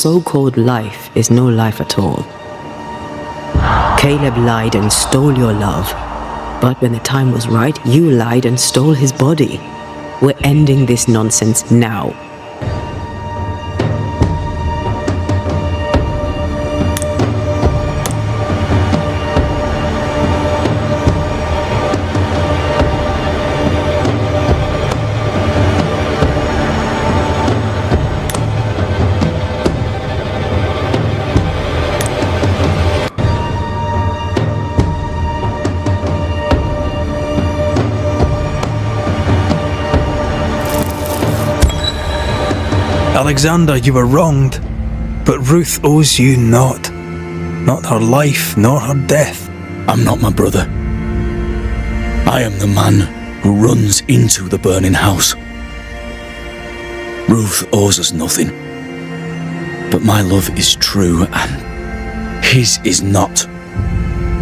so-called life is no life at all. Caleb lied and stole your love. But when the time was right, you lied and stole his body. We're ending this nonsense now. Alexander, you were wronged, but Ruth owes you naught. Not her life, nor her death. I'm not my brother. I am the man who runs into the burning house. Ruth owes us nothing. But my love is true, and his is not.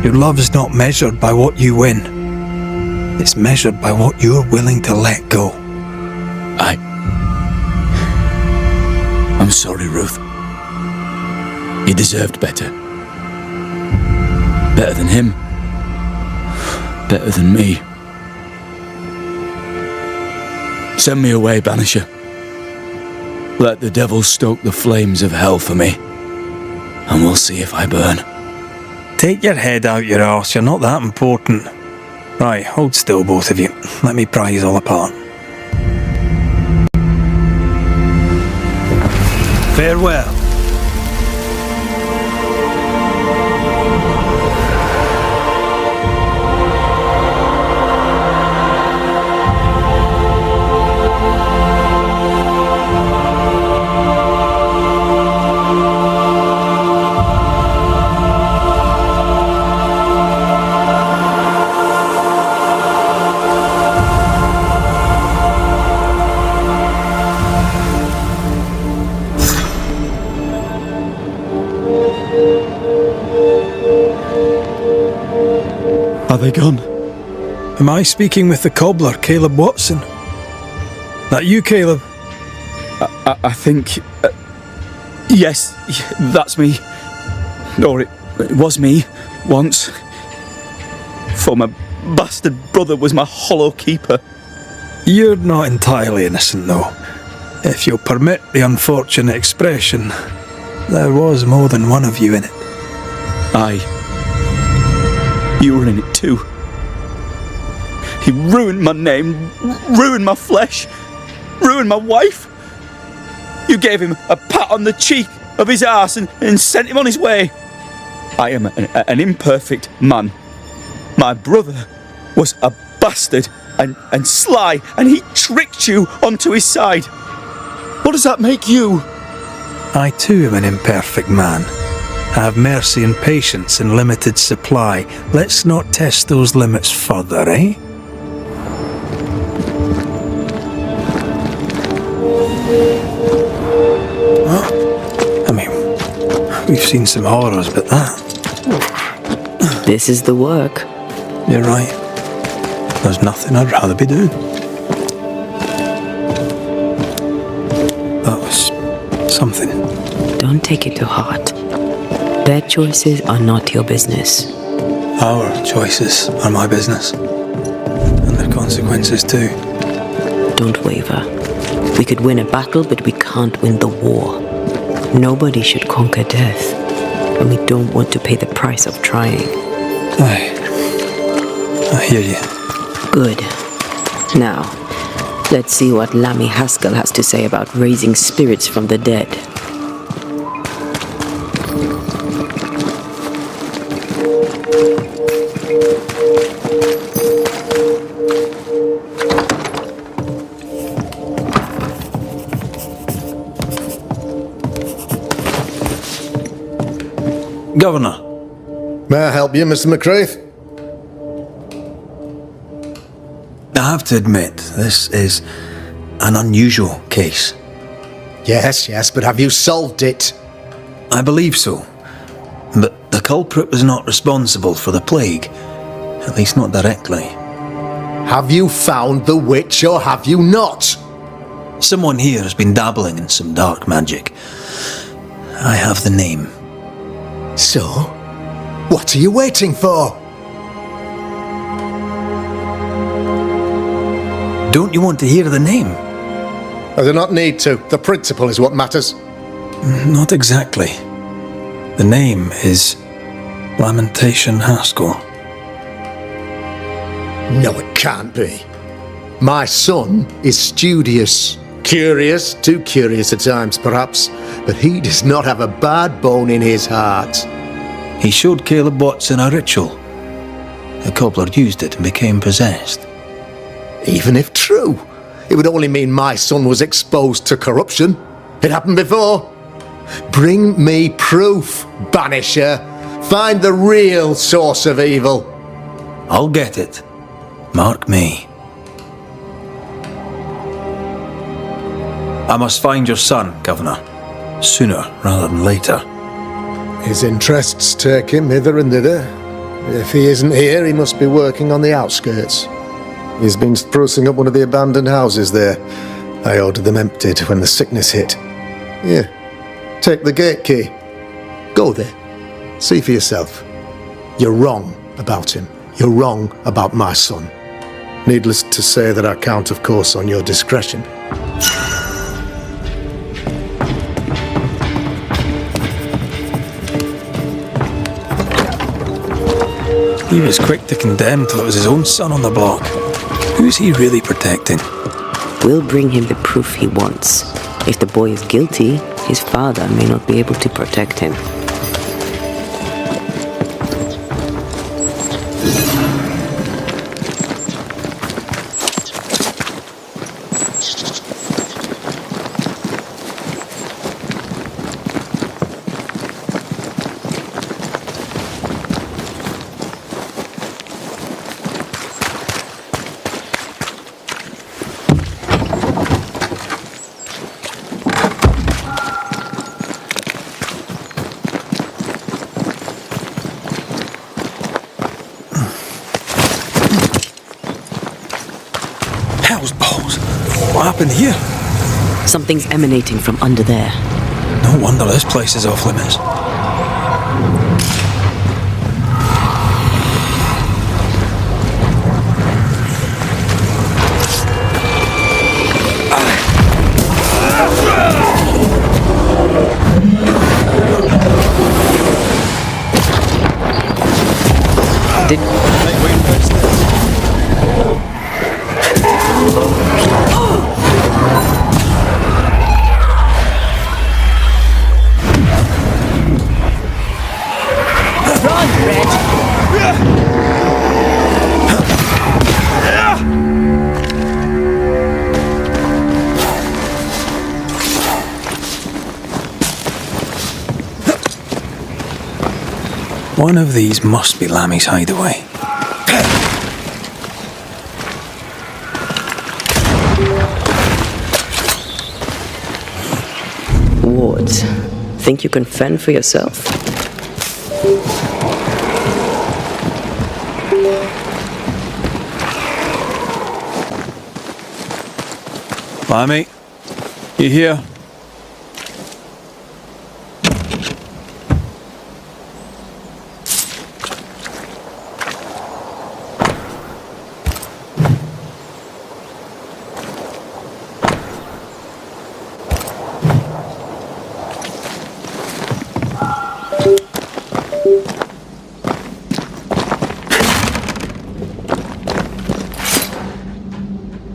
Your love is not measured by what you win. It's measured by what you're willing to let go. I'm sorry, Ruth. You deserved better. Better than him. Better than me. Send me away, Banisher. Let the devil stoke the flames of hell for me, and we'll see if I burn. Take your head out your arse, you're not that important. Right, hold still, both of you. Let me pry you all apart. Farewell. Are they gone? Am I speaking with the cobbler, Caleb Watson? That you, Caleb? I think... yes, that's me. Or it was me, once. For my bastard brother was my hollow keeper. You're not entirely innocent, though. If you'll permit the unfortunate expression, there was more than one of you in it. Aye. You were in it too. He ruined my name, ruined my flesh, ruined my wife. You gave him a pat on the cheek of his arse and sent him on his way. I am an imperfect man. My brother was a bastard and sly, and he tricked you onto his side. What does that make you? I too am an imperfect man. I have mercy and patience in limited supply. Let's not test those limits further, eh? Huh? I mean, we've seen some horrors, but that... This is the work. You're right. There's nothing I'd rather be doing. That was something. Don't take it to heart. Their choices are not your business. Our choices are my business. And their consequences too. Don't waver. We could win a battle, but we can't win the war. Nobody should conquer death. And we don't want to pay the price of trying. Aye. I hear you. Good. Now, let's see what Lammy Haskell has to say about raising spirits from the dead. Governor. May I help you, Mr. McCraith? I have to admit, this is an unusual case. Yes, but have you solved it? I believe so. But the culprit was not responsible for the plague. At least not directly. Have you found the witch or have you not? Someone here has been dabbling in some dark magic. I have the name. So, what are you waiting for? Don't you want to hear the name? I do not need to. The principle is what matters. Not exactly. The name is Lamentation Haskell. No, it can't be. My son is studious. Curious, too curious at times perhaps, but he does not have a bad bone in his heart. He showed Caleb Watson a ritual. The cobbler used it and became possessed. Even if true, it would only mean my son was exposed to corruption. It happened before. Bring me proof, Banisher. Find the real source of evil. I'll get it. Mark me. I must find your son, Governor. Sooner rather than later. His interests take him hither and thither. If he isn't here, he must be working on the outskirts. He's been sprucing up one of the abandoned houses there. I ordered them emptied when the sickness hit. Here, take the gate key. Go there. See for yourself. You're wrong about him. You're wrong about my son. Needless to say that I count, of course, on your discretion. He was quick to condemn till it was his own son on the block. Who's he really protecting? We'll bring him the proof he wants. If the boy is guilty, his father may not be able to protect him. What happened here? Something's emanating from under there. No wonder this place is off limits. One of these must be Lammy's hideaway. Wards, think you can fend for yourself? Lammy, you here?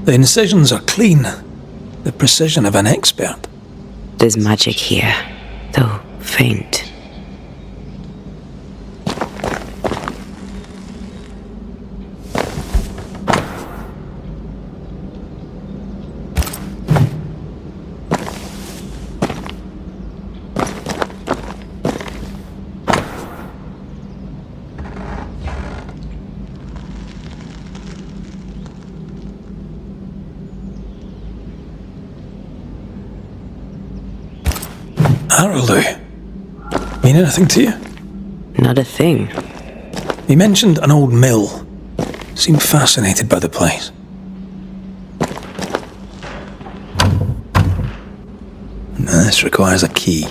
The incisions are clean. The precision of an expert. There's magic here, though faint. That'll do. Mean anything to you? Not a thing. He mentioned an old mill. Seemed fascinated by the place. This requires a key.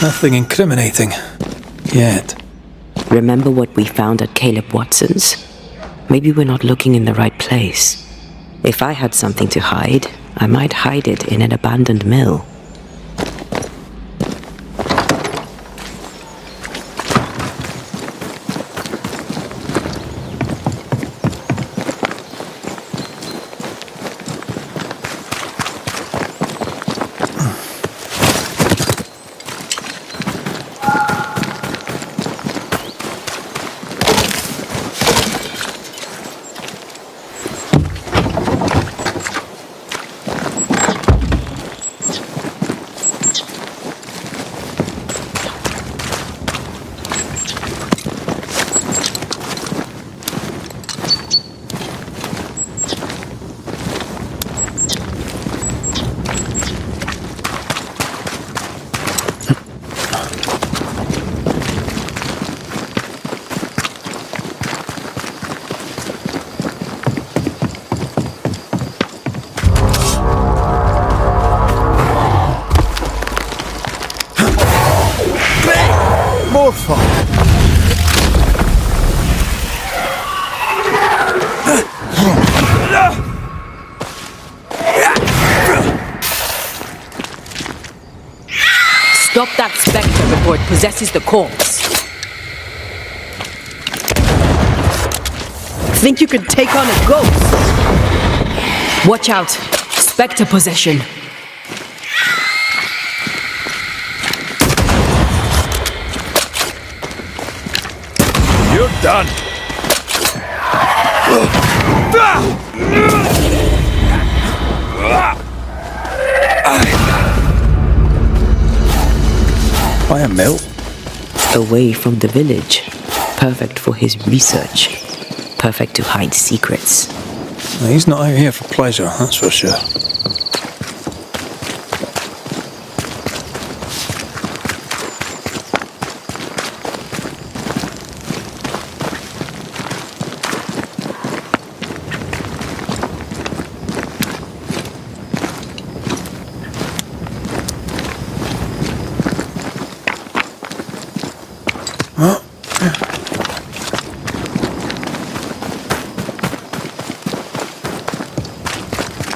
Nothing incriminating. Yet. Remember what we found at Caleb Watson's? Maybe we're not looking in the right place. If I had something to hide, I might hide it in an abandoned mill. More fun. Stop that spectre before it possesses the corpse. Think you could take on a ghost? Watch out. Spectre possession. You're done. By a mill? Away from the village. Perfect for his research. Perfect to hide secrets. He's not out here for pleasure, that's for sure.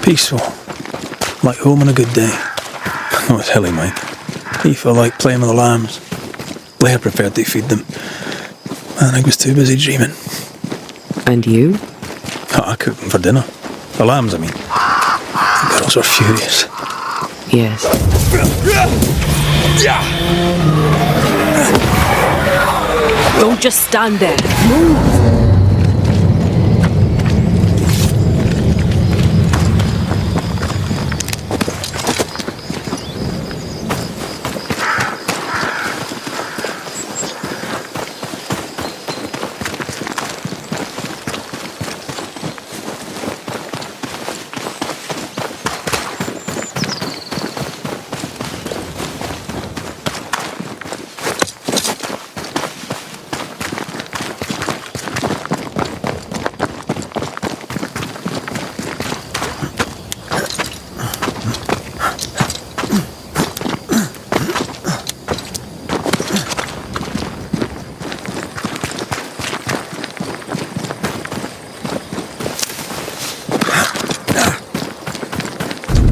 Peaceful. Like home on a good day. Oh, it's hilly, Mike. He felt like playing with the lambs. Blair preferred to feed them. And I was too busy dreaming. And you? Oh, I cooked them for dinner. The lambs, I mean. The girls were furious. Yes. Don't just stand there. Move!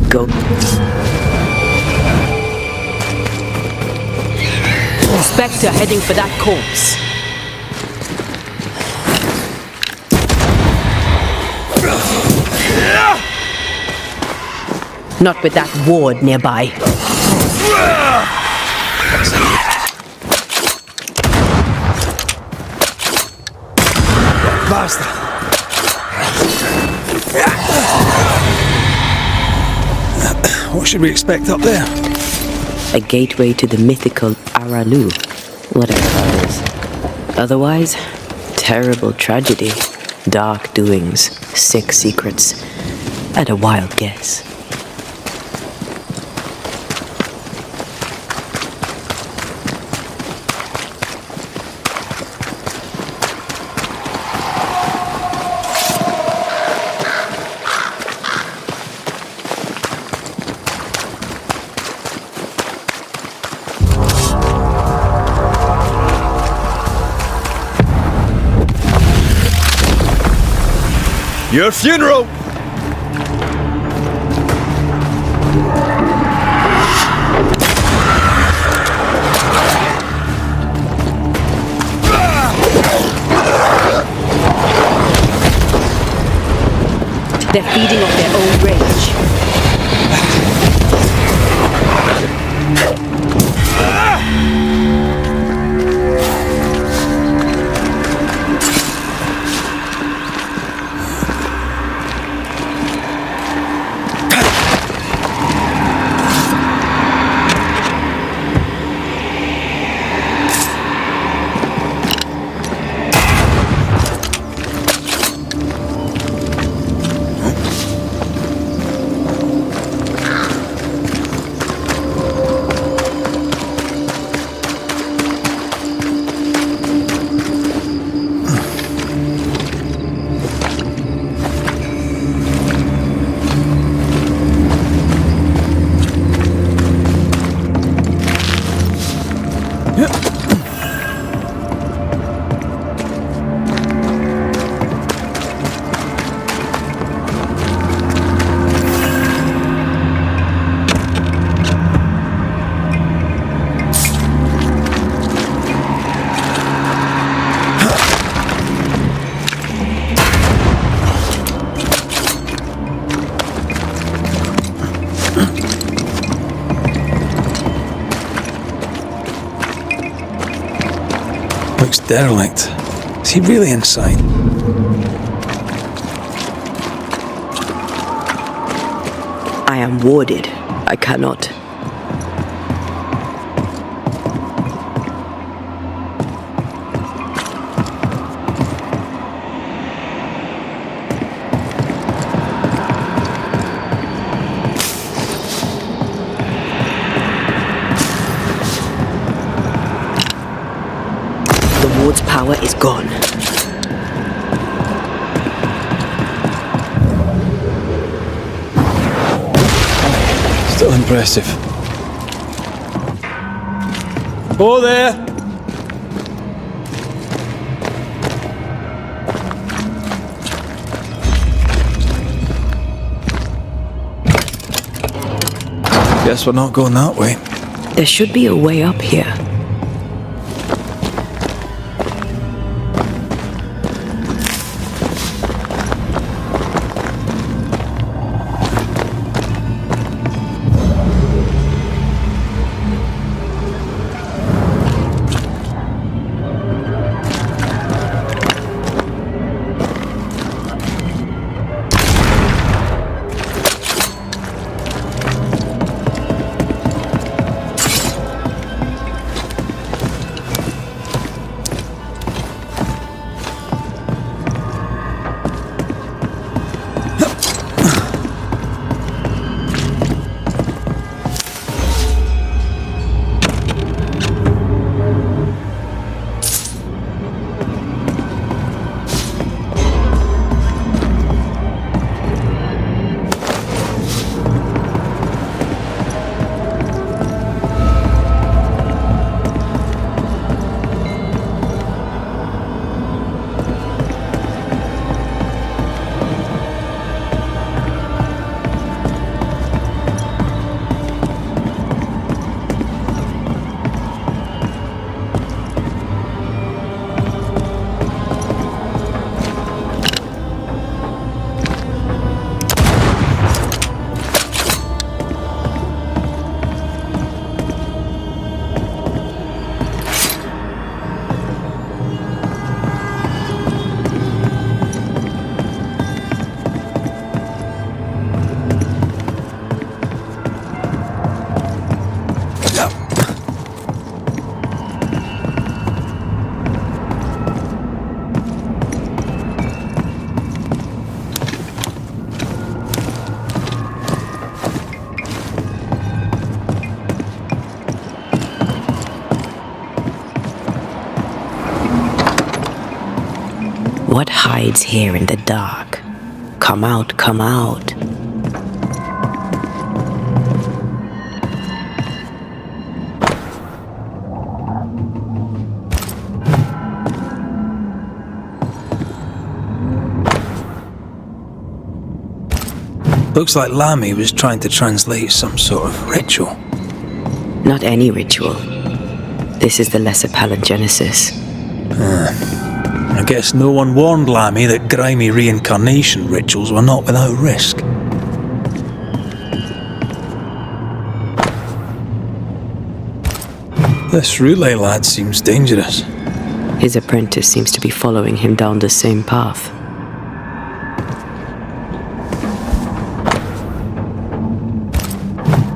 Go. Spectre heading for that corpse. Not with that ward nearby. Basta. What should we expect up there? A gateway to the mythical Aralu, whatever that is. Otherwise, terrible tragedy, dark doings, sick secrets, and a wild guess. Your funeral! They're feeding off their own rage. Looks derelict. Is he really inside? I am warded. I cannot. The ward's power is gone. Still impressive. Oh there! Guess we're not going that way. There should be a way up here. What hides here in the dark? Come out, come out. Looks like Lamy was trying to translate some sort of ritual. Not any ritual. This is the Lesser Palingenesis. I guess no one warned Lamy that grimy reincarnation rituals were not without risk. This relay lad seems dangerous. His apprentice seems to be following him down the same path.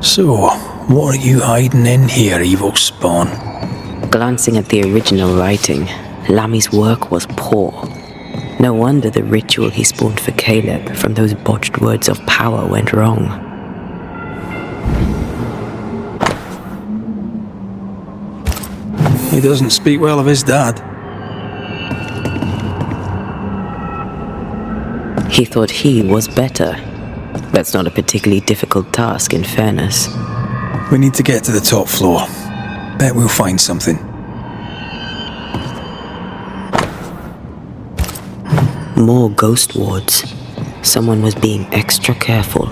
So, what are you hiding in here, evil spawn? Glancing at the original writing, Lamy's work was poor. No wonder the ritual he spawned for Caleb from those botched words of power went wrong. He doesn't speak well of his dad. He thought he was better. That's not a particularly difficult task, in fairness. We need to get to the top floor. Bet we'll find something. More ghost wards. Someone was being extra careful.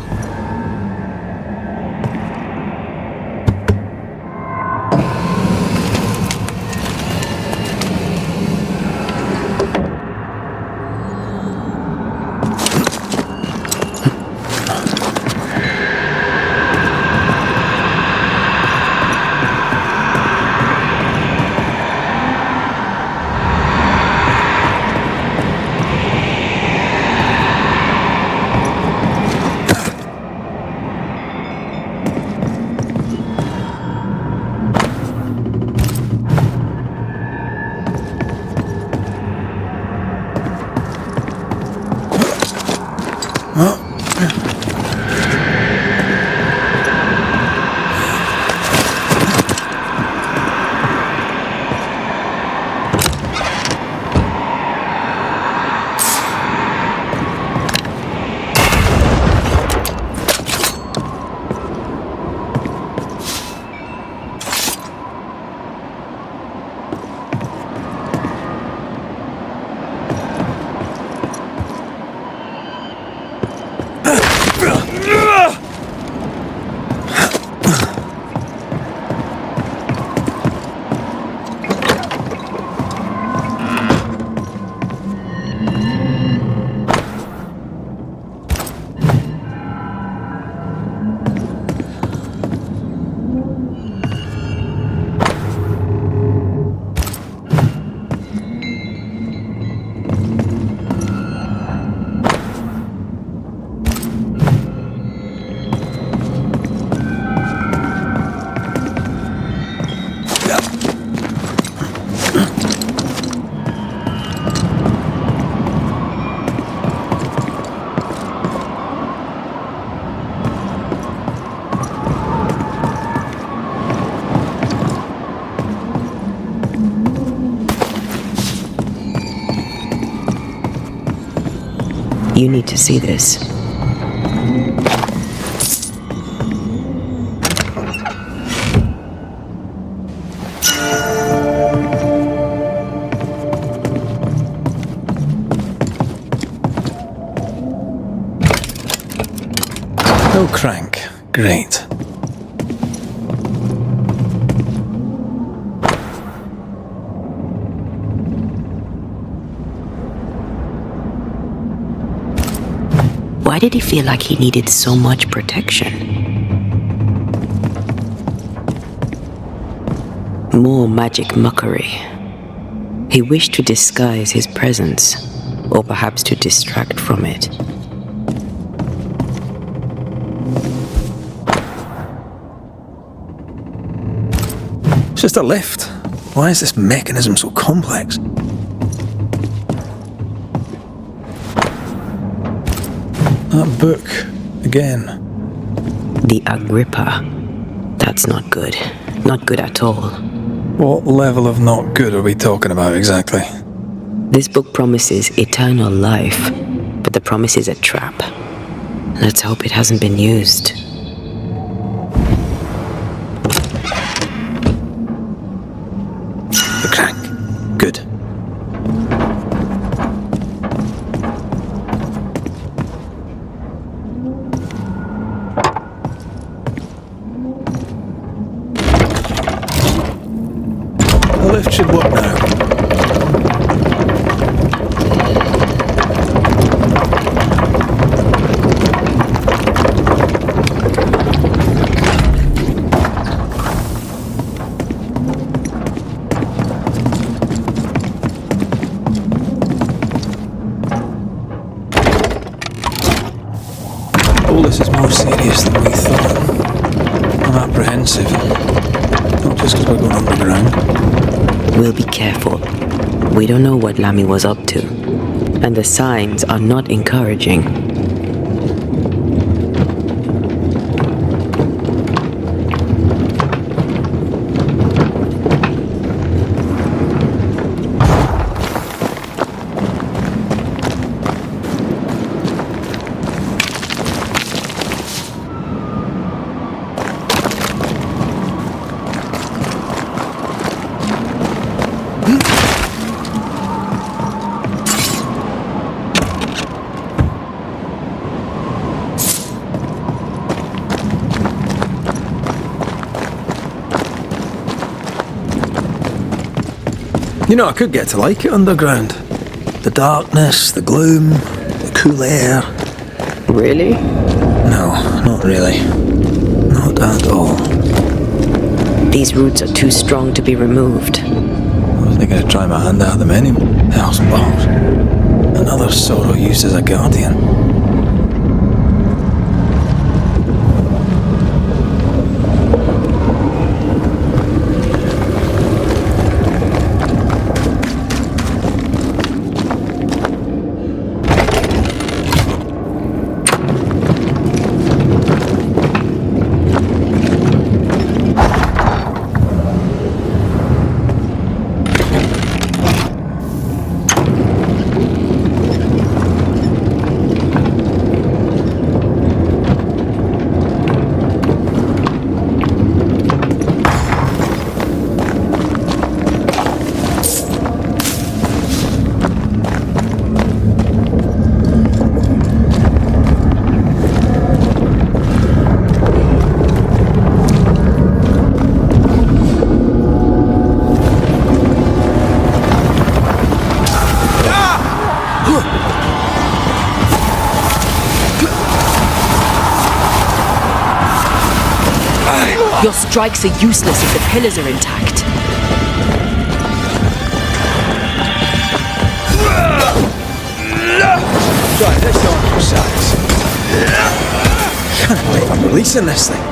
You need to see this. No crank. Great. Why did he feel like he needed so much protection? More magic muckery. He wished to disguise his presence, or perhaps to distract from it. It's just a lift. Why is this mechanism so complex? That book, again. The Agrippa. That's not good. Not good at all. What level of not good are we talking about exactly? This book promises eternal life, but the promise is a trap. Let's hope it hasn't been used. The crank. Good. lift should work now. All this is more serious than we thought. I'm apprehensive. Not just because we're going underground. We'll be careful. We don't know what Lammy was up to, and the signs are not encouraging. You know, I could get to like it underground. The darkness, the gloom, the cool air. Really? No, not really. Not at all. These roots are too strong to be removed. I was thinking of trying my hand at them anyway. Hell's balls. Another sorrow used as a guardian. Your strikes are useless if the pillars are intact. Right, let's on your sides. Can't believe I'm releasing this thing.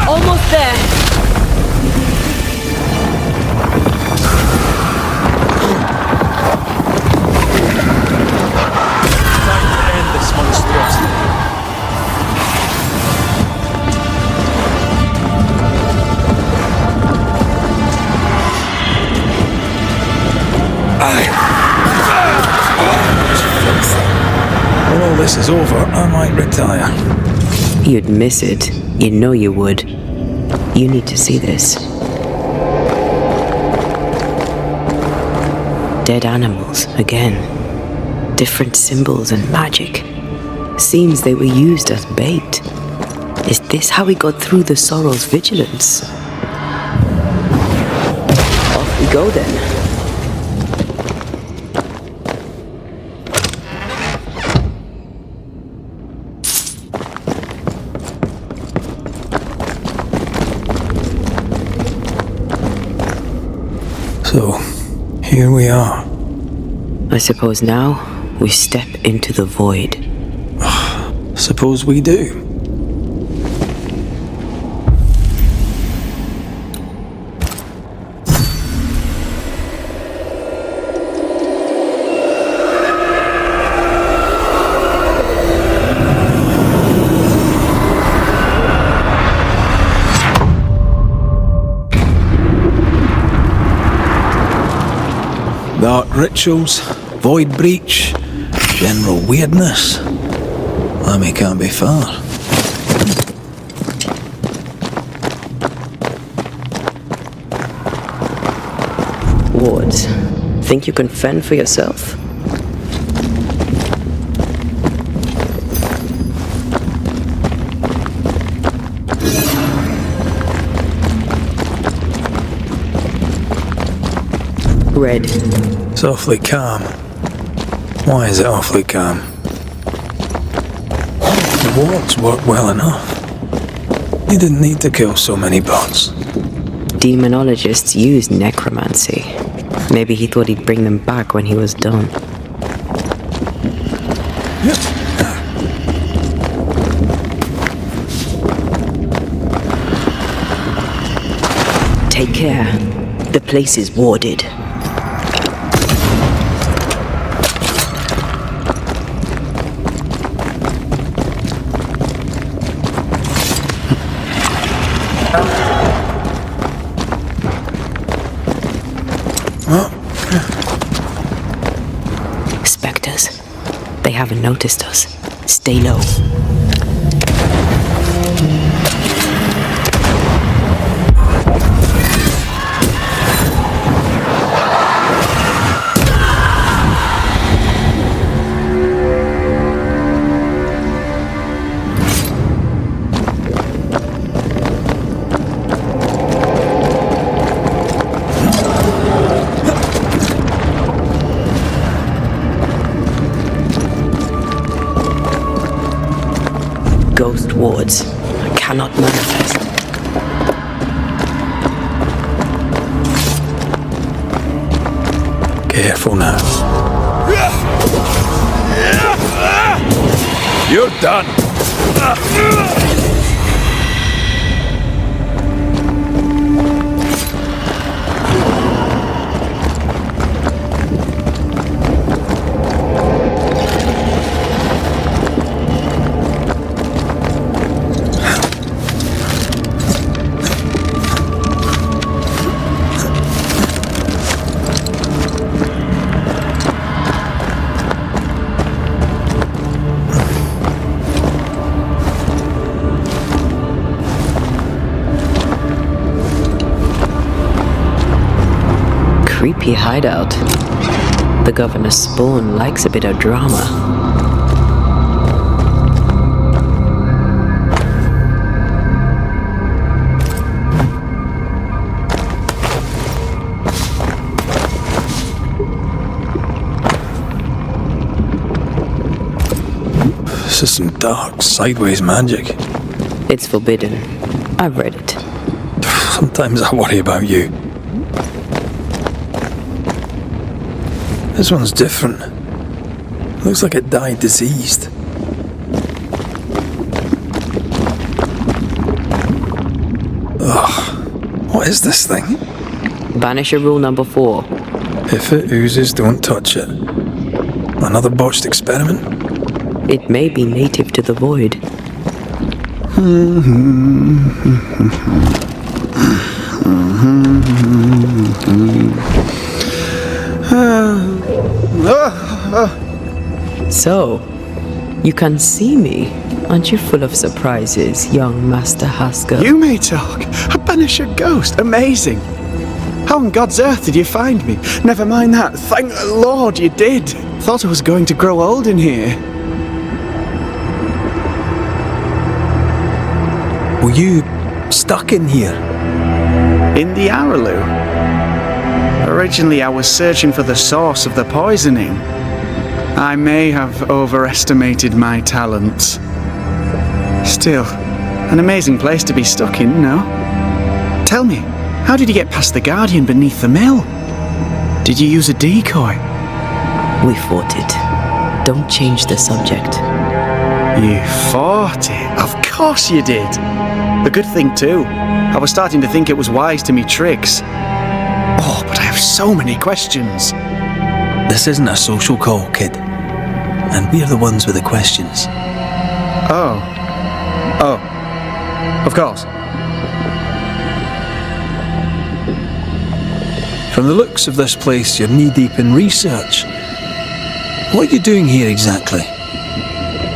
Almost there. Time to end this monstrosity. When all this is over, I might retire. You'd miss it. You know you would. You need to see this. Dead animals, again. Different symbols and magic. Seems they were used as bait. Is this how we got through the Sorrel's vigilance? Off we go then. So, here we are. I suppose now we step into the void. Suppose we do. Dark rituals, void breach, general weirdness. Lammy can't be far. wards. Think you can fend for yourself? Red. It's awfully calm. Why is it awfully calm? The wards work well enough. You didn't need to kill so many bots. Demonologists use necromancy. Maybe he thought he'd bring them back when he was done. Take care. The place is warded. Spectres. They haven't noticed us. Stay low. Ghost wards. I cannot manifest. Careful now. You're done. Creepy hideout. The governor's spawn likes a bit of drama. This is some dark, sideways magic. It's forbidden. I've read it. Sometimes I worry about you. This one's different. Looks like it died diseased. Ugh. What is this thing? Banisher rule number 4. If it oozes, don't touch it. Another botched experiment? It may be native to the void. So, you can see me. Aren't you full of surprises, young Master Haskell? You may talk. A Banisher ghost. Amazing. How on God's earth did you find me? Never mind that. Thank the Lord you did. Thought I was going to grow old in here. Were you stuck in here? In the Araloo? Originally, I was searching for the source of the poisoning. I may have overestimated my talents. Still, an amazing place to be stuck in, no? Tell me, how did you get past the Guardian beneath the mill? Did you use a decoy? We fought it. Don't change the subject. You fought it? Of course you did. A good thing too. I was starting to think it was wise to me tricks. Oh, but I have so many questions. This isn't a social call, kid. And we're the ones with the questions. Oh, of course. From the looks of this place, you're knee-deep in research. What are you doing here exactly?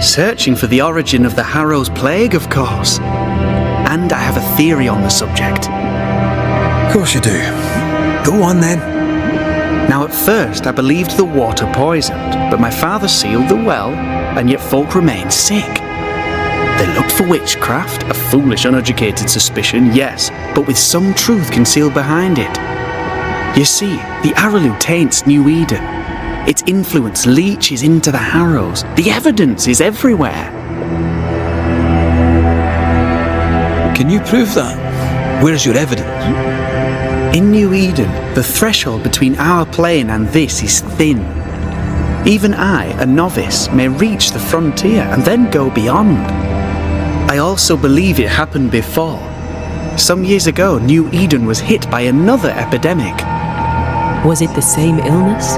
Searching for the origin of the Harrow's plague, of course. And I have a theory on the subject. Of course you do. Go on then. Now at first I believed the water poisoned, but my father sealed the well, and yet folk remained sick. They looked for witchcraft, a foolish, uneducated suspicion, yes, but with some truth concealed behind it. You see, the Araloo taints New Eden. Its influence leaches into the Harrows. The evidence is everywhere. Can you prove that? Where's your evidence? In New Eden, the threshold between our plane and this is thin. Even I, a novice, may reach the frontier and then go beyond. I also believe it happened before. Some years ago, New Eden was hit by another epidemic. Was it the same illness?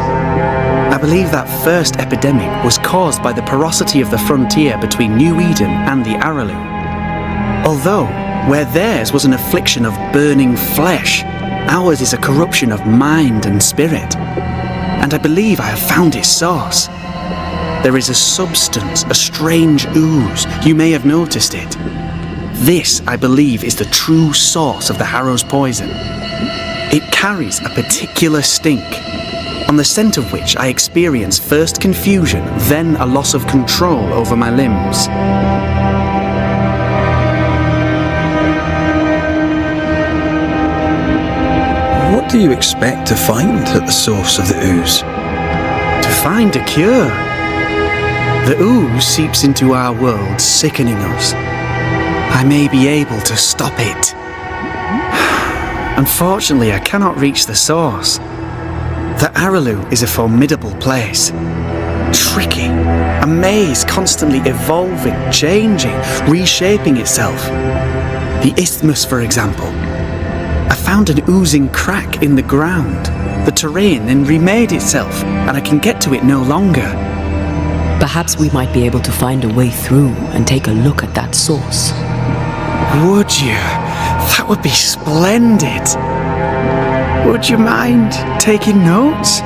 I believe that first epidemic was caused by the porosity of the frontier between New Eden and the Araloo. Although, where theirs was an affliction of burning flesh, ours is a corruption of mind and spirit. And I believe I have found its source. There is a substance, a strange ooze. You may have noticed it. This, I believe, is the true source of the Harrow's poison. It carries a particular stink, on the scent of which I experience first confusion, then a loss of control over my limbs. What do you expect to find at the source of the ooze? To find a cure. The ooze seeps into our world, sickening us. I may be able to stop it. Unfortunately, I cannot reach the source. The Araloo is a formidable place. Tricky, a maze constantly evolving, changing, reshaping itself. The isthmus, for example. I found an oozing crack in the ground. The terrain then remade itself, and I can get to it no longer. Perhaps we might be able to find a way through and take a look at that source. Would you? That would be splendid. Would you mind taking notes?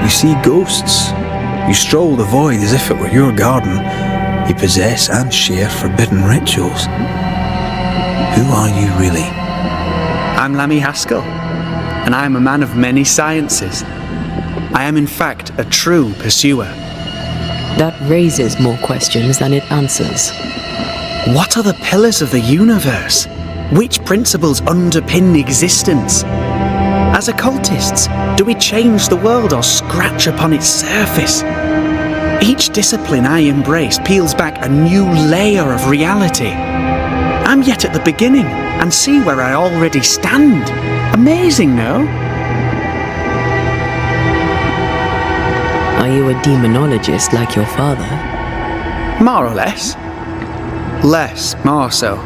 You see ghosts. You stroll the void as if it were your garden. You possess and share forbidden rituals. Who are you really? I'm Lammy Haskell, and I am a man of many sciences. I am in fact a true pursuer. That raises more questions than it answers. What are the pillars of the universe? Which principles underpin existence? As occultists, do we change the world or scratch upon its surface? Each discipline I embrace peels back a new layer of reality. I'm yet at the beginning and see where I already stand. Amazing, no? Are you a demonologist like your father? More or less. Less, more so.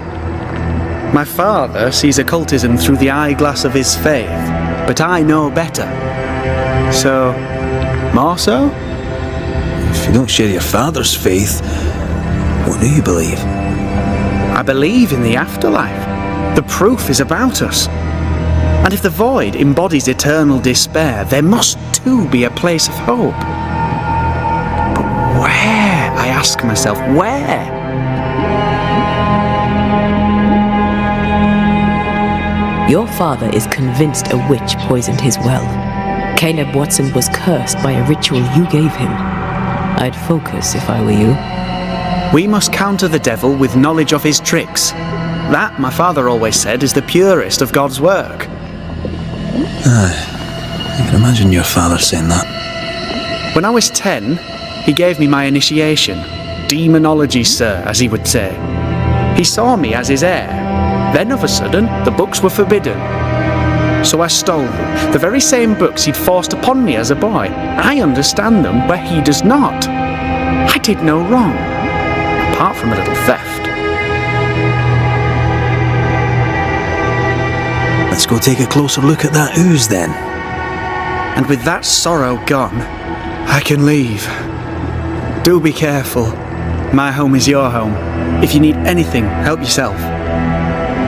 My father sees occultism through the eyeglass of his faith, but I know better. So, more so? If you don't share your father's faith, what do you believe? I believe in the afterlife. The proof is about us. And if the void embodies eternal despair, there must too be a place of hope. But where? I ask myself, where? Your father is convinced a witch poisoned his well. Caleb Watson was cursed by a ritual you gave him. I'd focus if I were you. We must counter the devil with knowledge of his tricks. That, my father always said, is the purest of God's work. I can imagine your father saying that. When I was 10, he gave me my initiation. Demonology, sir, as he would say. He saw me as his heir. Then, of a sudden, the books were forbidden. So I stole them, the very same books he'd forced upon me as a boy. I understand them where he does not. I did no wrong, apart from a little theft. Let's go take a closer look at that ooze then. And with that sorrow gone, I can leave. Do be careful. My home is your home. If you need anything, help yourself.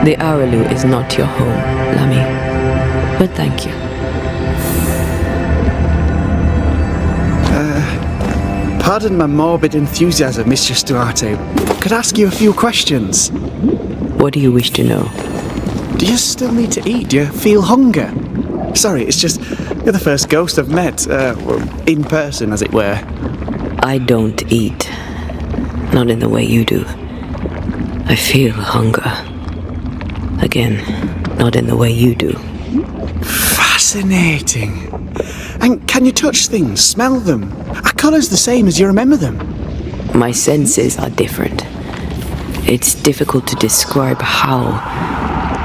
The Araloo is not your home, Lammy. But thank you. Pardon my morbid enthusiasm, Mistress Duarte. Could I ask you a few questions? What do you wish to know? Do you still need to eat? Do you feel hunger? Sorry, it's just you're the first ghost I've met, in person, as it were. I don't eat. Not in the way you do. I feel hunger. Again, not in the way you do. Fascinating. And can you touch things, smell them? Are colours the same as you remember them? My senses are different. It's difficult to describe how.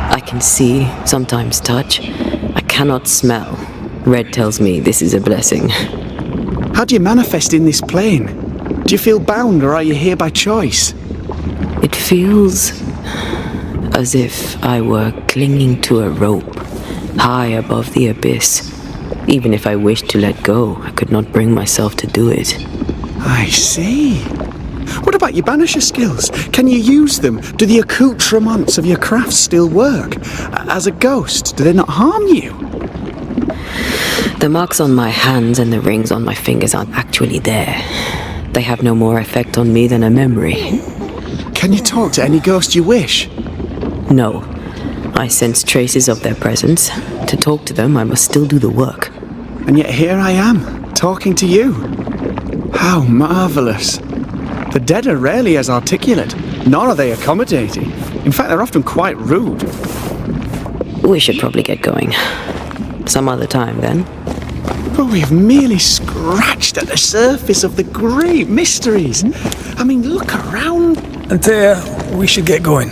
I can see, sometimes touch. I cannot smell. Red tells me this is a blessing. How do you manifest in this plane? Do you feel bound, or are you here by choice? It feels as if I were clinging to a rope, high above the abyss. Even if I wished to let go, I could not bring myself to do it. I see. What about your Banisher skills? Can you use them? Do the accoutrements of your craft still work? As a ghost, do they not harm you? The marks on my hands and the rings on my fingers aren't actually there. They have no more effect on me than a memory. Can you talk to any ghost you wish? No. I sense traces of their presence. To talk to them, I must still do the work. And yet here I am, talking to you. How marvellous. The dead are rarely as articulate, nor are they accommodating. In fact, they're often quite rude. We should probably get going. Some other time, then. But we've merely scratched at the surface of the great mysteries. I mean, look around. Antea, we should get going.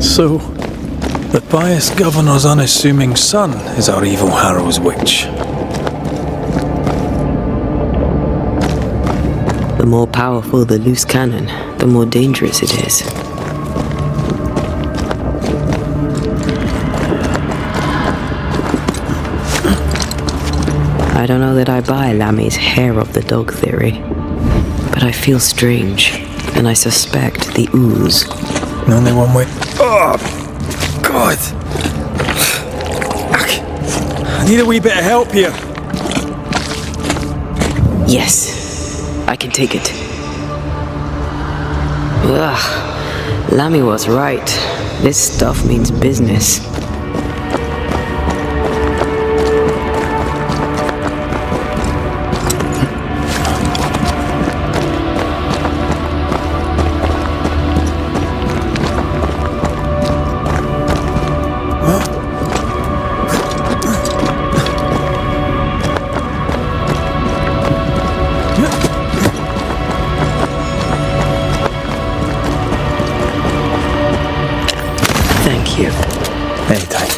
So, the pious governor's unassuming son is our evil Harrow's witch. The more powerful the loose cannon, the more dangerous it is. I don't know that I buy Lammy's hair of the dog theory, but I feel strange, and I suspect the ooze. Only one way. Oh, God! I need a wee bit of help here. Yes, I can take it. Ugh, Lammy was right. This stuff means business. Thank you. Anytime.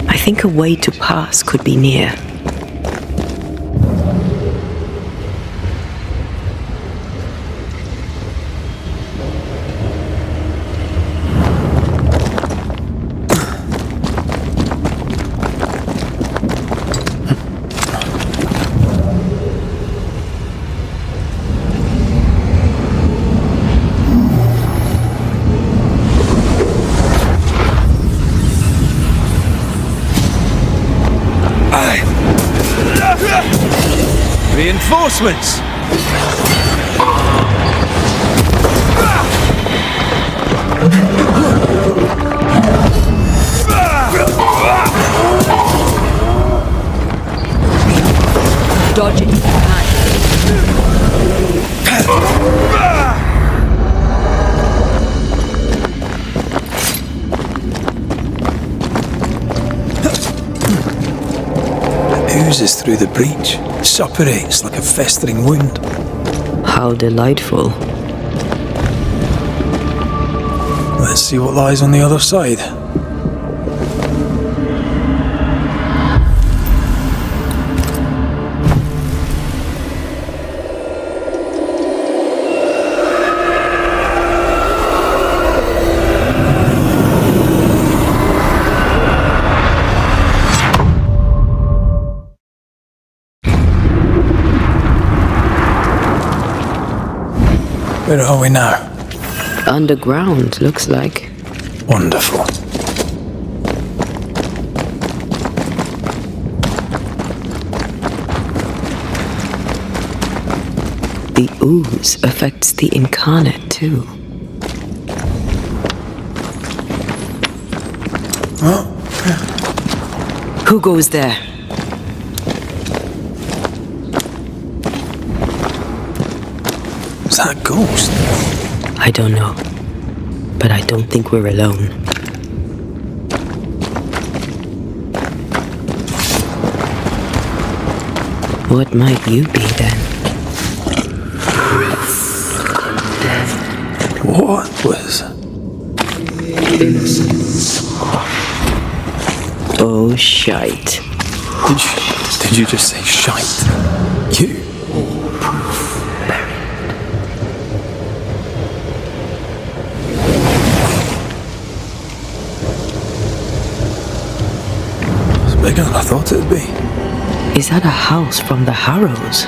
I think a way to pass could be near. Reinforcements! Dodge it. It oozes through the breach, suppurates like a festering wound. How delightful. Let's see what lies on the other side. Where are we now? Underground, looks like. Wonderful. The ooze affects the incarnate too. Who goes there? Is that a ghost? I don't know. But I don't think we're alone. What might you be then? What was? Innocence. Oh, shite. Did you just say shite? You? Bigger than I thought it'd be. Is that a house from the Harrows?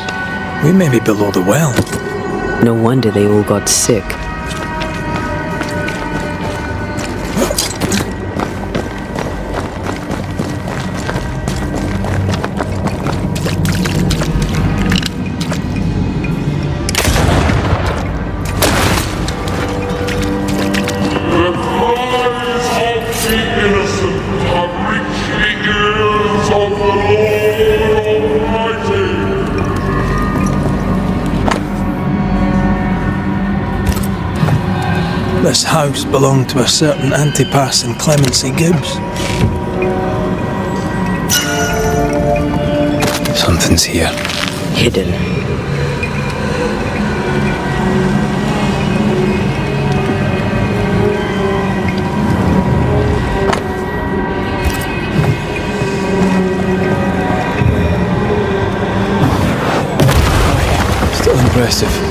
We may be below the well. No wonder they all got sick. This house belonged to a certain Antipas and Clemency Gibbs. Something's here. Hidden. Still impressive.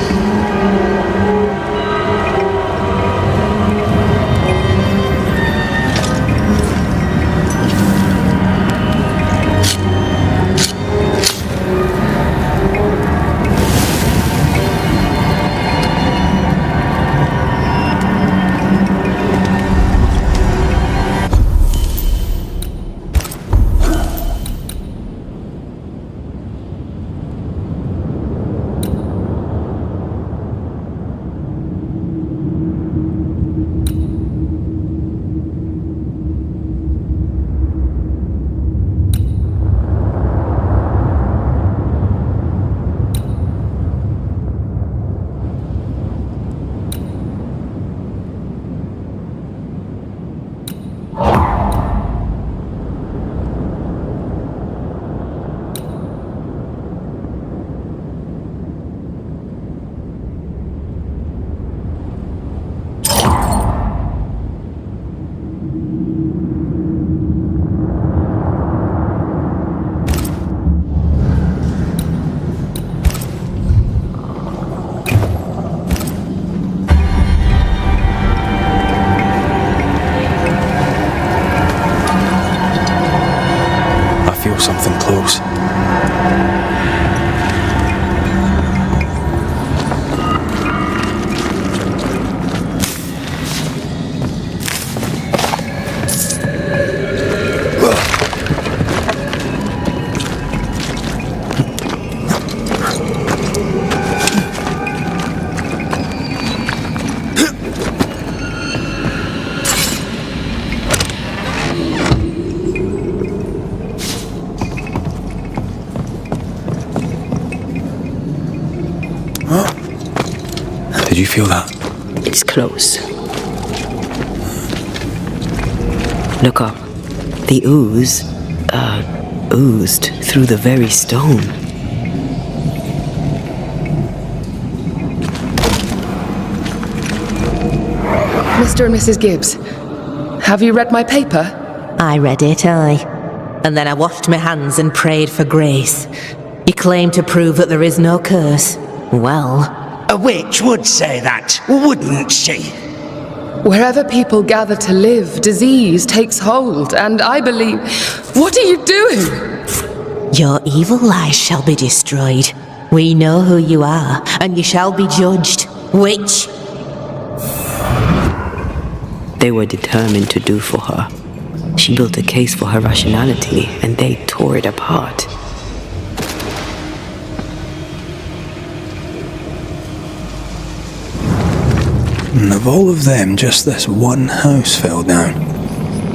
Something close. feel that? It's close. Look up. The ooze, oozed through the very stone. Mr. and Mrs. Gibbs, have you read my paper? I read it, aye. And then I washed my hands and prayed for grace. You claim to prove that there is no curse. Well, A witch would say that, wouldn't she? Wherever people gather to live, disease takes hold, and I believe... What are you doing? your evil lies shall be destroyed. We know who you are, and you shall be judged. Witch! They were determined to do for her. She built a case for her rationality, and they tore it apart. And of all of them, just this one house fell down.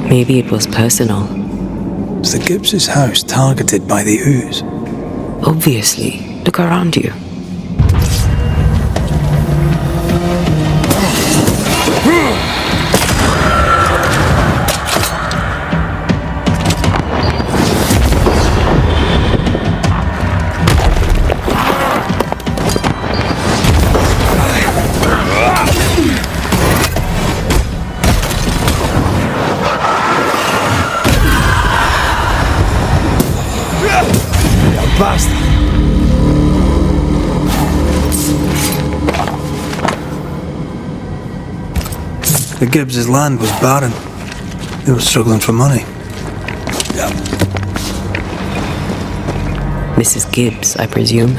Maybe it was personal. Was the Gibbs' house targeted by the ooze? Obviously. Look around you. Bastard! The Gibbs' land was barren. They were struggling for money. Mrs. Gibbs, I presume.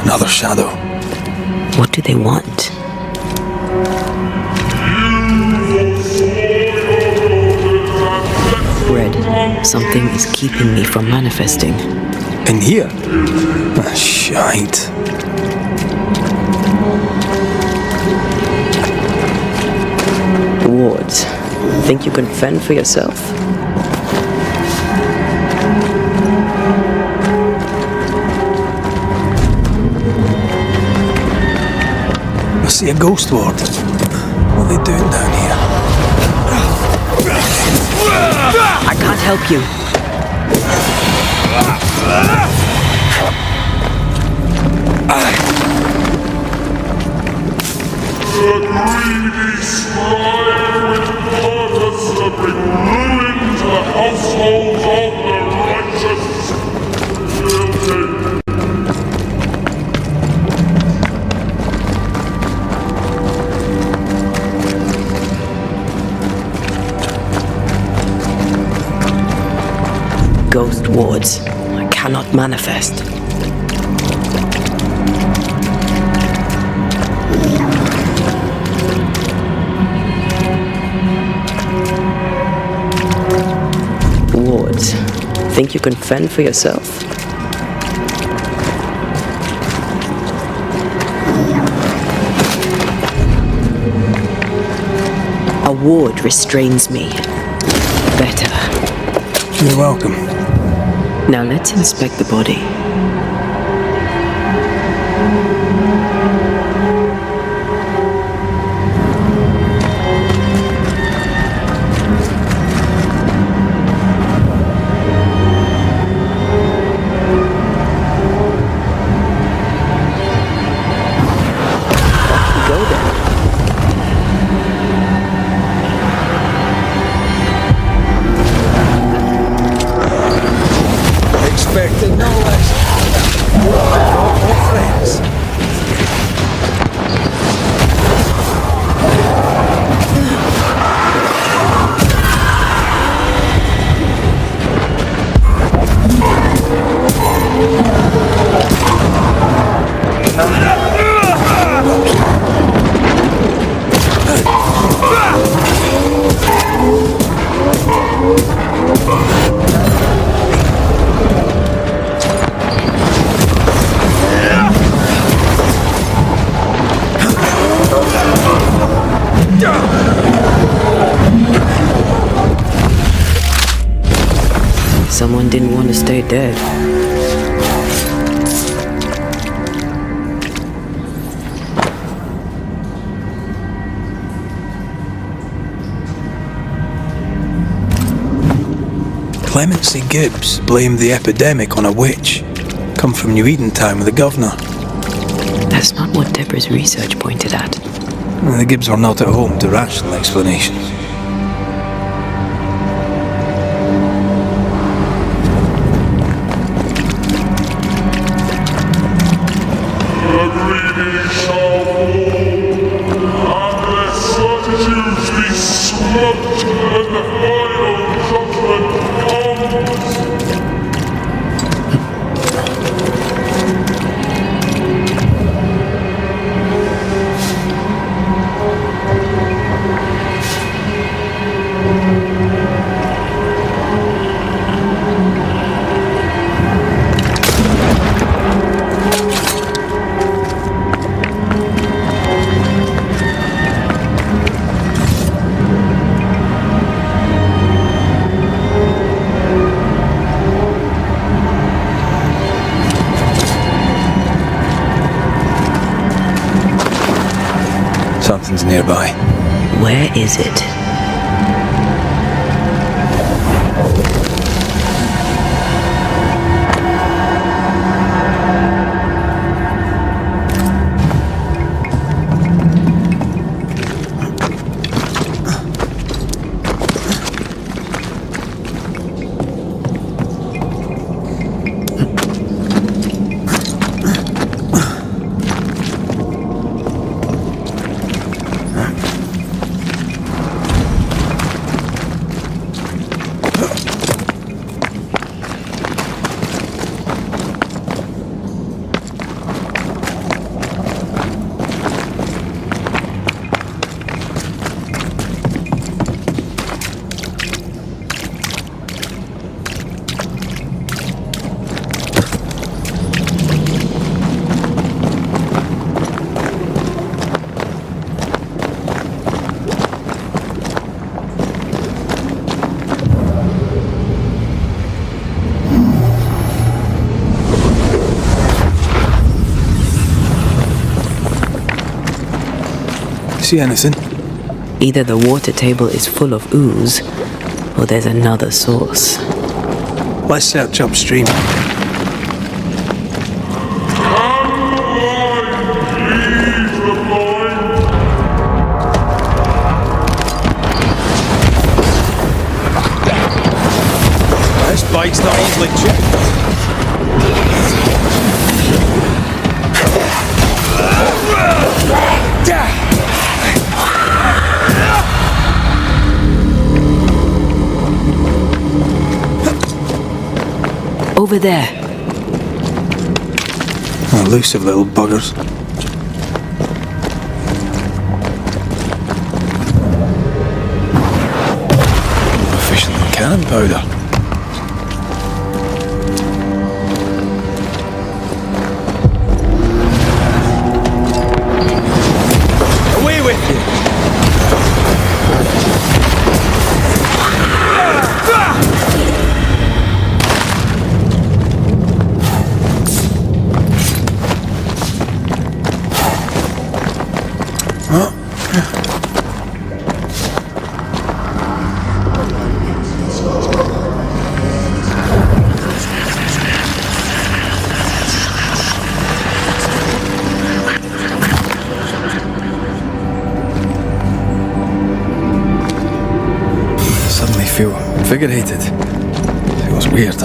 Another shadow. What do they want? Red, something is keeping me from manifesting. In here? Ah, shite. Wards, think you can fend for yourself? I see a ghost ward. What are they doing down here? I can't help you. The greedy strive with purpose to bring ruin to the households of the righteous. Ghost wards. I cannot manifest. Wards, think you can fend for yourself? A ward restrains me. Better. You're welcome. Now let's inspect the body. Go then. Expected no less. you're dead. Clemency Gibbs blamed the epidemic on a witch. Come from New Eden Town with the governor. That's not what Deborah's research pointed at. The Gibbs were not at home to rational explanations. The greedy shall fall, and their certitudes be swept when the final judgment comes. Something's nearby. Where is it? See anything? Either the water table is full of ooze, or there's another source. Let's search upstream. This bite's not easily checked. Over there. Elusive little buggers. More efficient than cannon powder. Away with you! Feel invigorated. Feels weird.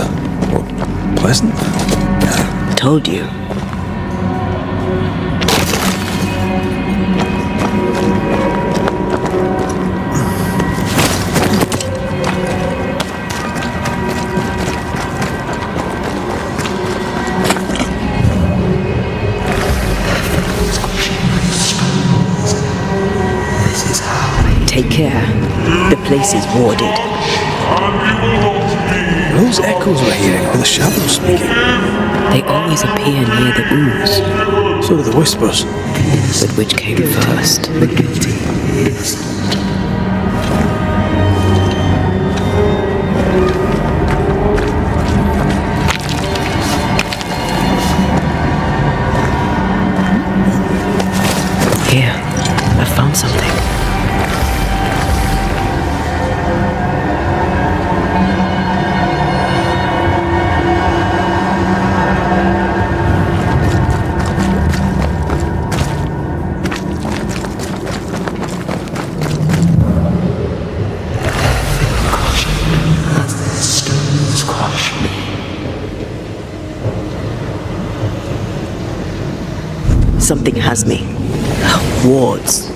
Pleasant. Told you. Take care. The place is warded. Those echoes we're hearing are the shadows speaking. They always appear near the ooze. So do the whispers. But which came first? The guilty. Something has me. Wards.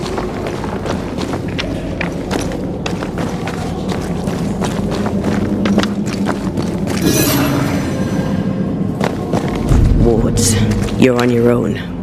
Wards, you're on your own.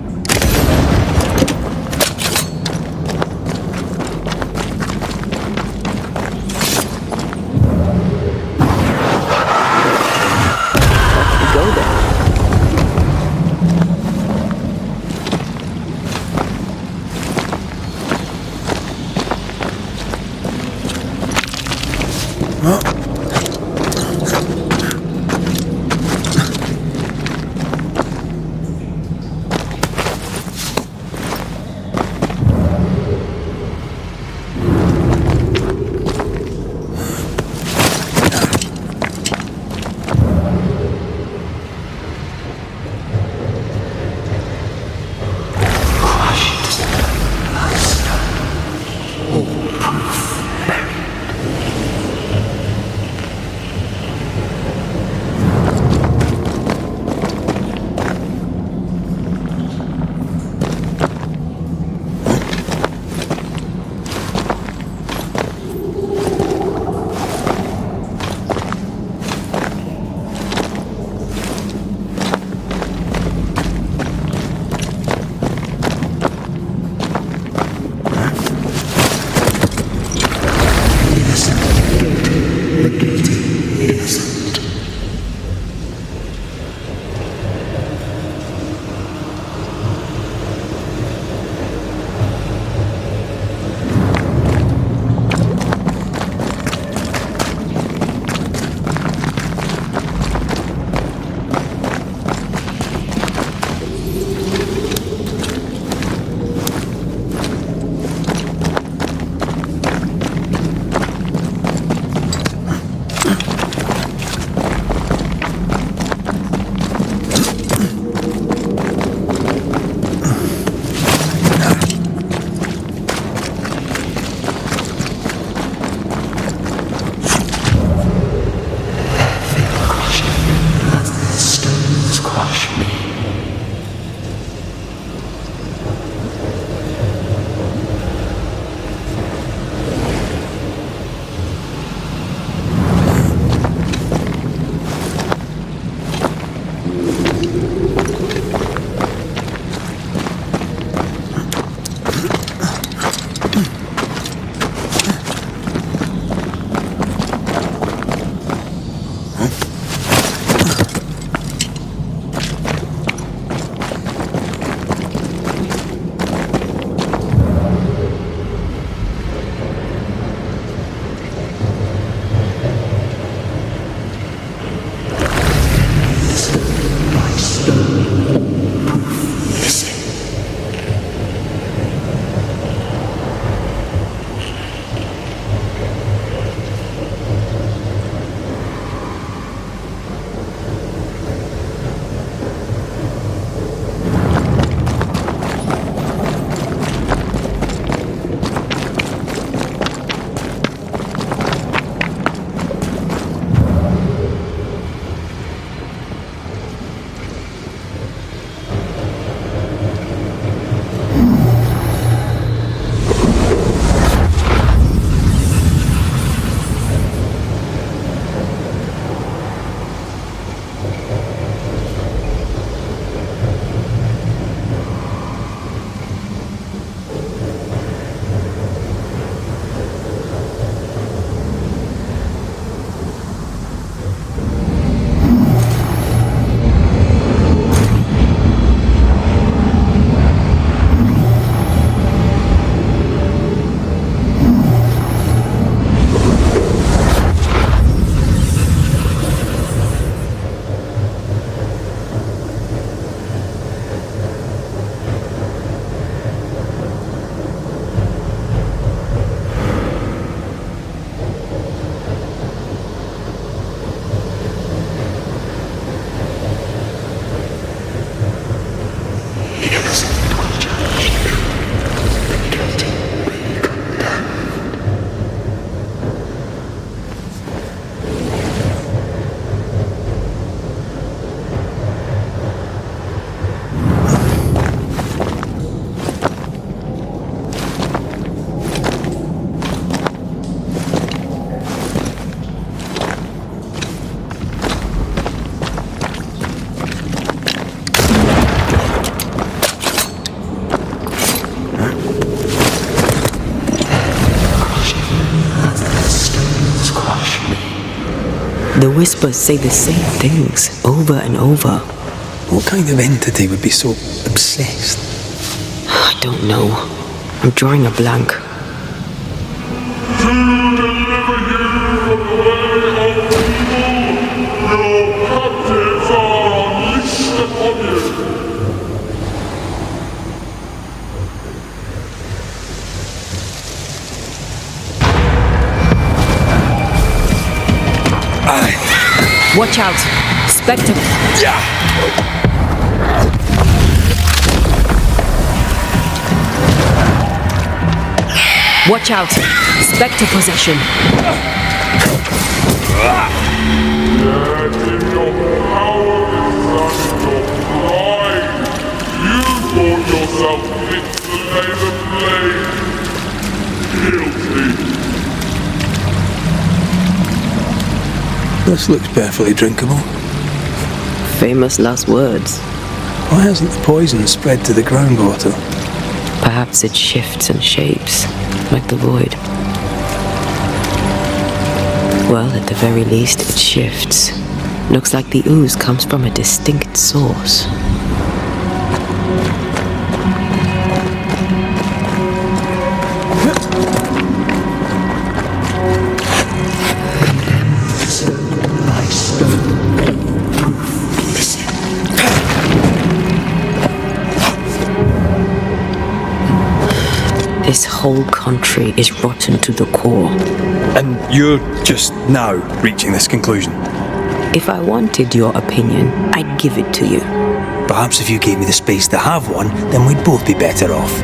The whispers say the same things over and over. What kind of entity would be so obsessed? I don't know. I'm drawing a blank. To deliver you from the way of evil, your captives are unleashed upon you. Watch out! Spectre! Watch out! Spectre possession! Yet in your powerlessness and your pride, you thought yourself fit to lay the blame. Guilty. This looks perfectly drinkable. Famous last words. Why hasn't the poison spread to the groundwater? Perhaps it shifts and shapes, like the void. Well, at the very least, it shifts. Looks like the ooze comes from a distinct source. This whole country is rotten to the core. And you're just now reaching this conclusion? If I wanted your opinion, I'd give it to you. Perhaps if you gave me the space to have one, then we'd both be better off.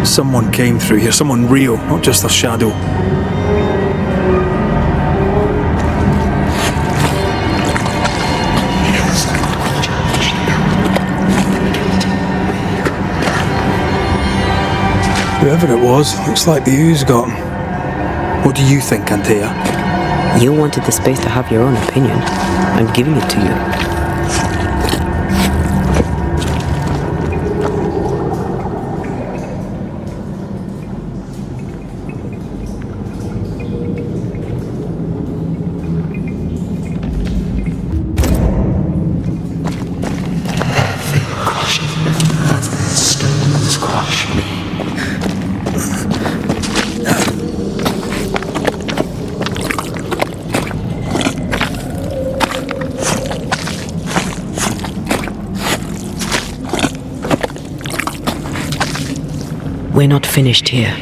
Someone came through here, someone real, not just a shadow. Whoever it was, looks like the ooze got him. What do you think, Antea? You wanted the space to have your own opinion. I'm giving it to you. We're not finished here.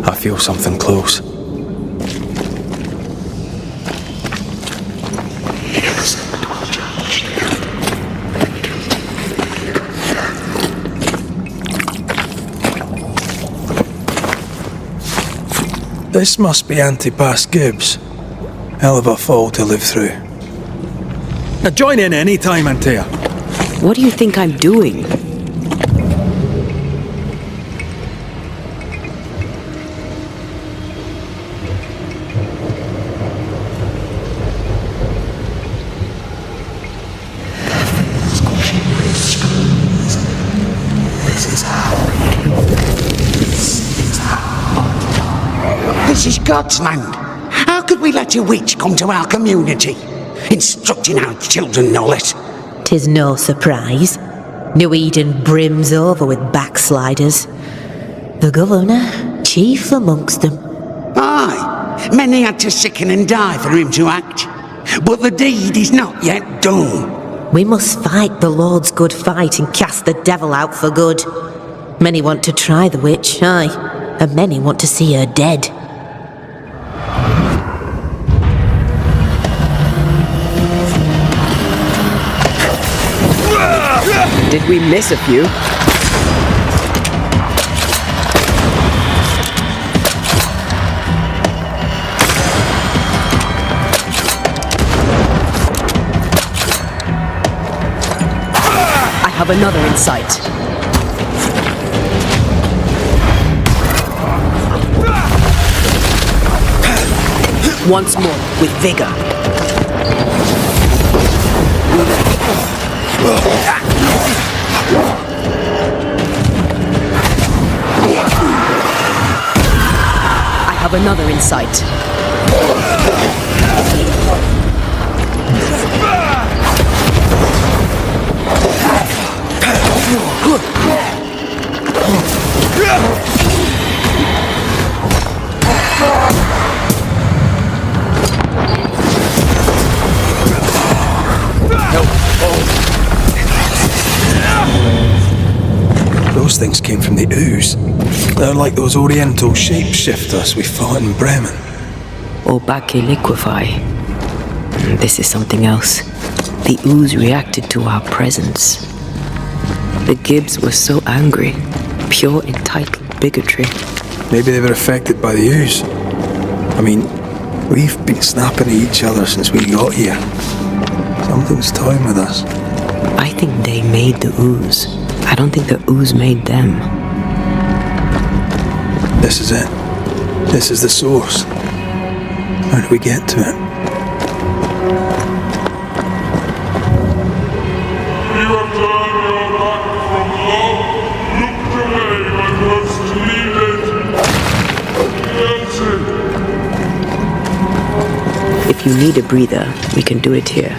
I feel something close. This must be Antipas Gibbs. Hell of a fall to live through. Now join in any time, Antea. What do you think I'm doing? This is God's land. How could we let a witch come to our community? Instructing our children, no less. 'Tis no surprise. New Eden brims over with backsliders. The governor, chief amongst them. Aye, many had to sicken and die for him to act. But the deed is not yet done. We must fight the Lord's good fight and cast the devil out for good. Many want to try the witch, aye, and many want to see her dead. Did we miss a few? I have another in sight. Once more, with vigor. I have another in sight. Those things came from the ooze. They're like those oriental shapeshifters we fought in Bremen. Or Bacche liquefy. This is something else. The ooze reacted to our presence. The Gibbs were so angry. Pure entitled bigotry. Maybe they were affected by the ooze. I mean, we've been snapping at each other since we got here. Something's toying with us. I think they made the ooze. I don't think the ooze made them. This is it. This is the source. How do we get to it? You have turned your back from love, looked away when most needed. If you need a breather, we can do it here.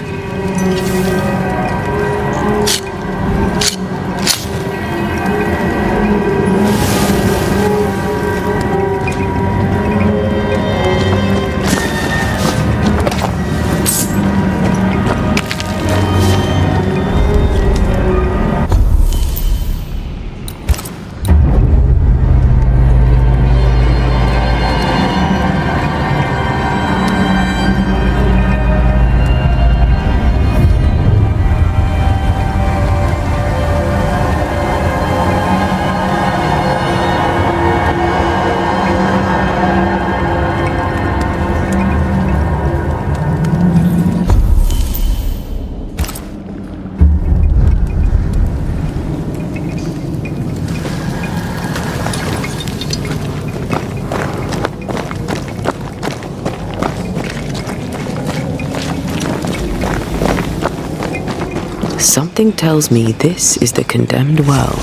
Something tells me this is the condemned well.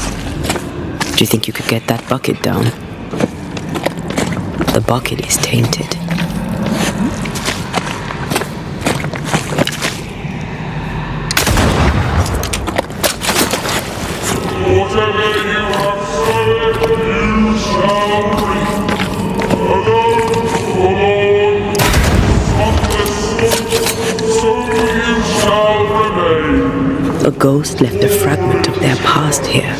Do you think you could get that bucket down? The bucket is tainted. Whatever you have sown, you shall reap. Alone, forlorn, sunless, so you shall remain. A ghost left a fragment of their past here.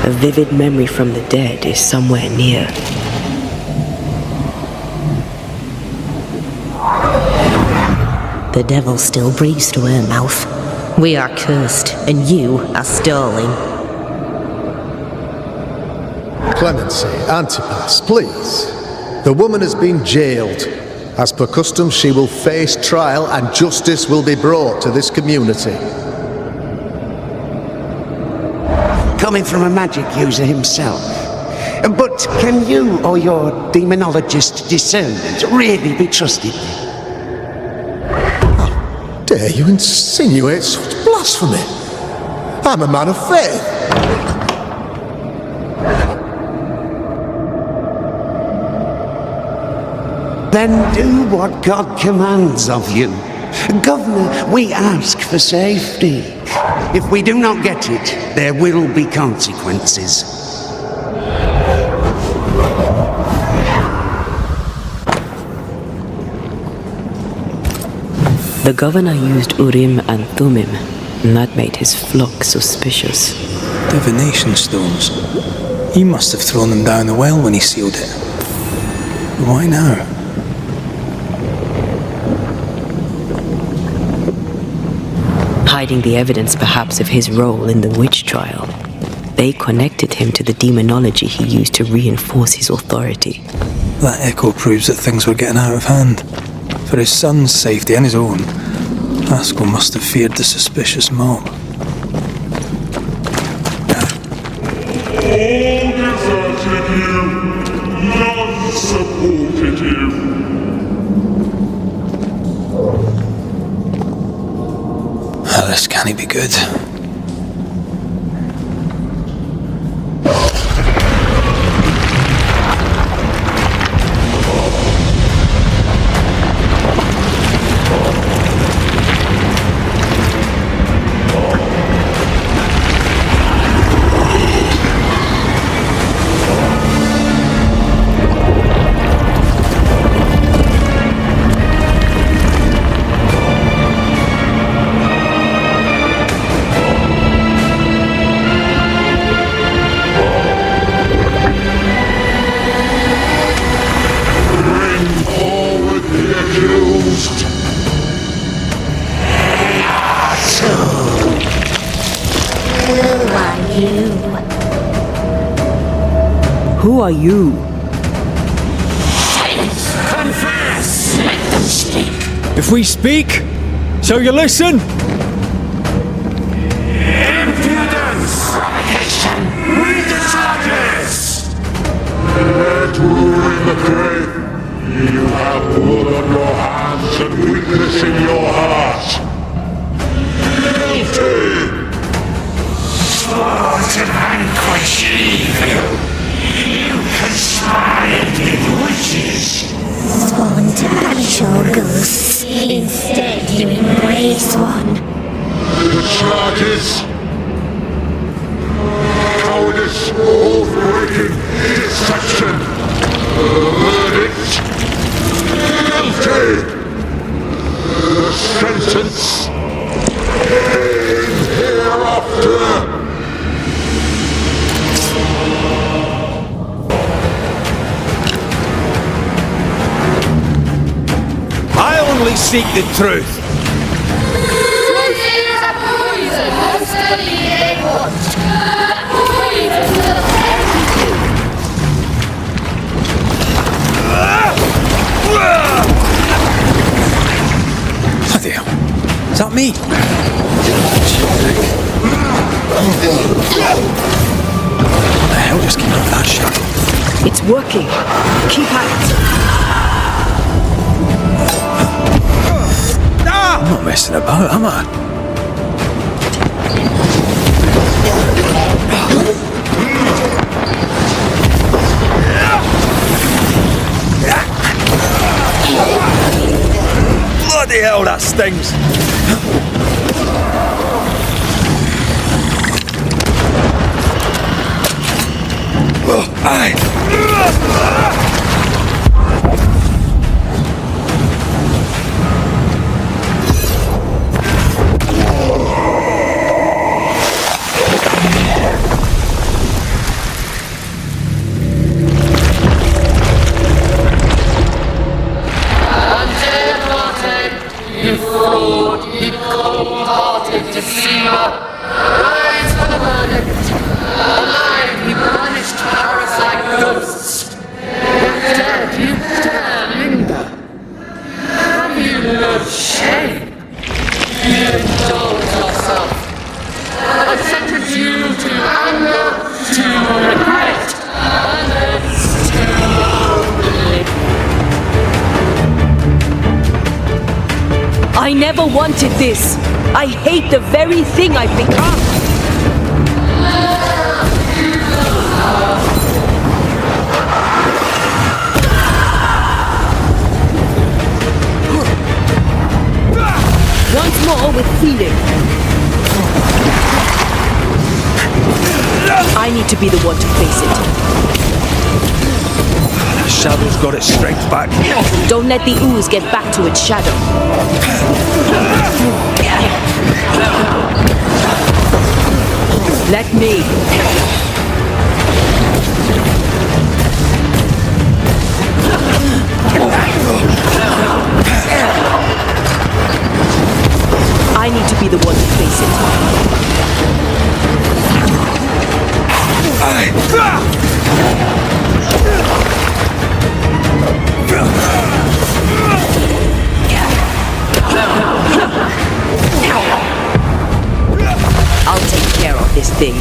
A vivid memory from the dead is somewhere near. The devil still breathes through her mouth. We are cursed, and you are stalling. Clemency, Antipas, please. The woman has been jailed. As per custom, she will face trial and justice will be brought to this community. Coming from a magic user himself. But can you or your demonologist discernment really be trusted? How dare you insinuate such blasphemy? I'm a man of faith. Then do what God commands of you. Governor, we ask for safety. If we do not get it, there will be consequences. The governor used Urim and Thummim, and that made his flock suspicious. Divination stones. He must have thrown them down the well when he sealed it. Why now? Hiding the evidence perhaps of his role in the witch trial. They connected him to the demonology he used to reinforce his authority. That echo proves that things were getting out of hand. For his son's safety and his own, Haskell must have feared the suspicious mob. All deserted you, none supported you. This can't be good. Who are you? Confess! Let them speak! If we speak, shall you listen? Impudence! Provocation! Read the charges! Let ruin the grave. You have blood on your hands and weakness in your heart. Guilty! Swore to vanquish evil! You conspired with witches! Sworn to banish all ghosts. Instead, you embrace one. The charges. Cowardice, oath-breaking, deception. The verdict. Guilty. The sentence. Pain hereafter. I only seek the truth. Truth is a poison, mostly able. Poison will Bloody hell. Is that me? What the hell just came out of that shot? It's working. Keep at it. I'm not messing about, am I? Bloody hell, that stings. Antea Duarte, you fraud, you cold-hearted deceiver! Rise for the verdict! Alive, you banished parasite ghosts! Dead, you dare linger! Have you no shame? You indulge yourself! I sentence you to anger, to regret, and then to belief. I never wanted this. I hate the very thing I've become. Once more with feeling. I need to be the one to face it. The shadow's got its strength back. Don't let the ooze get back to its shadow. Let me. I need to be the one to face it. I'll take care of this thing.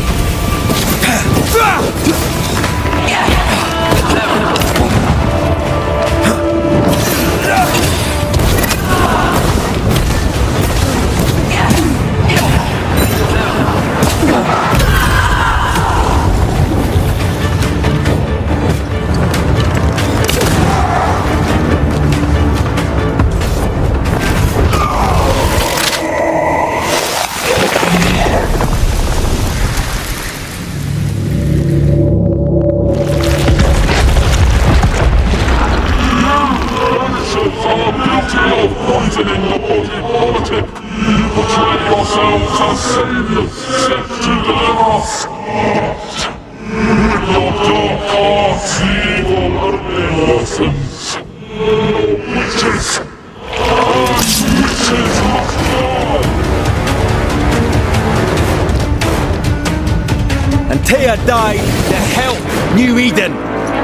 Antea died to help New Eden,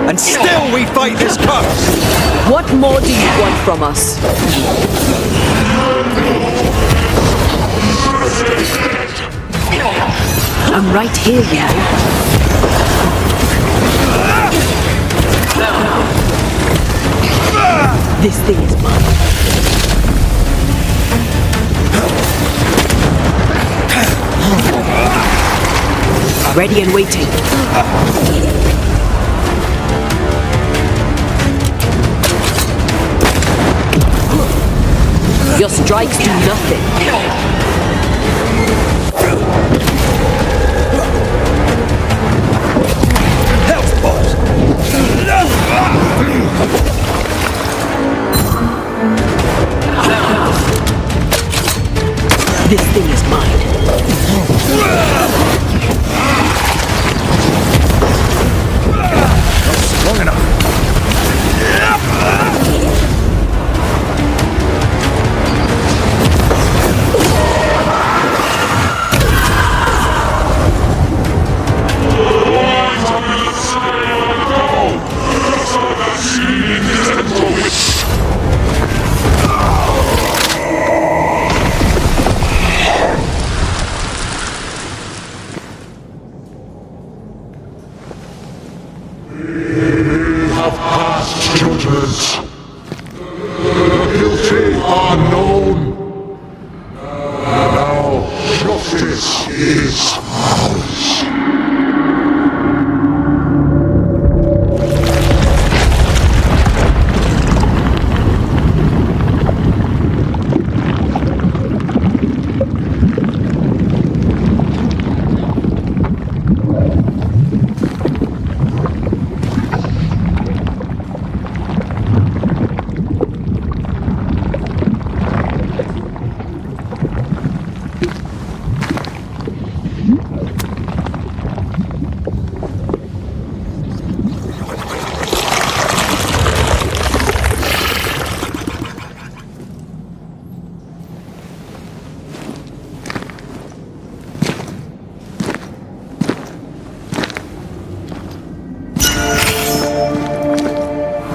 and still we fight this curse! What more do you want from us? I'm right here, you know. This thing is mine. Ready and waiting. Your strikes do nothing. Health balls! This thing is mine. Long enough.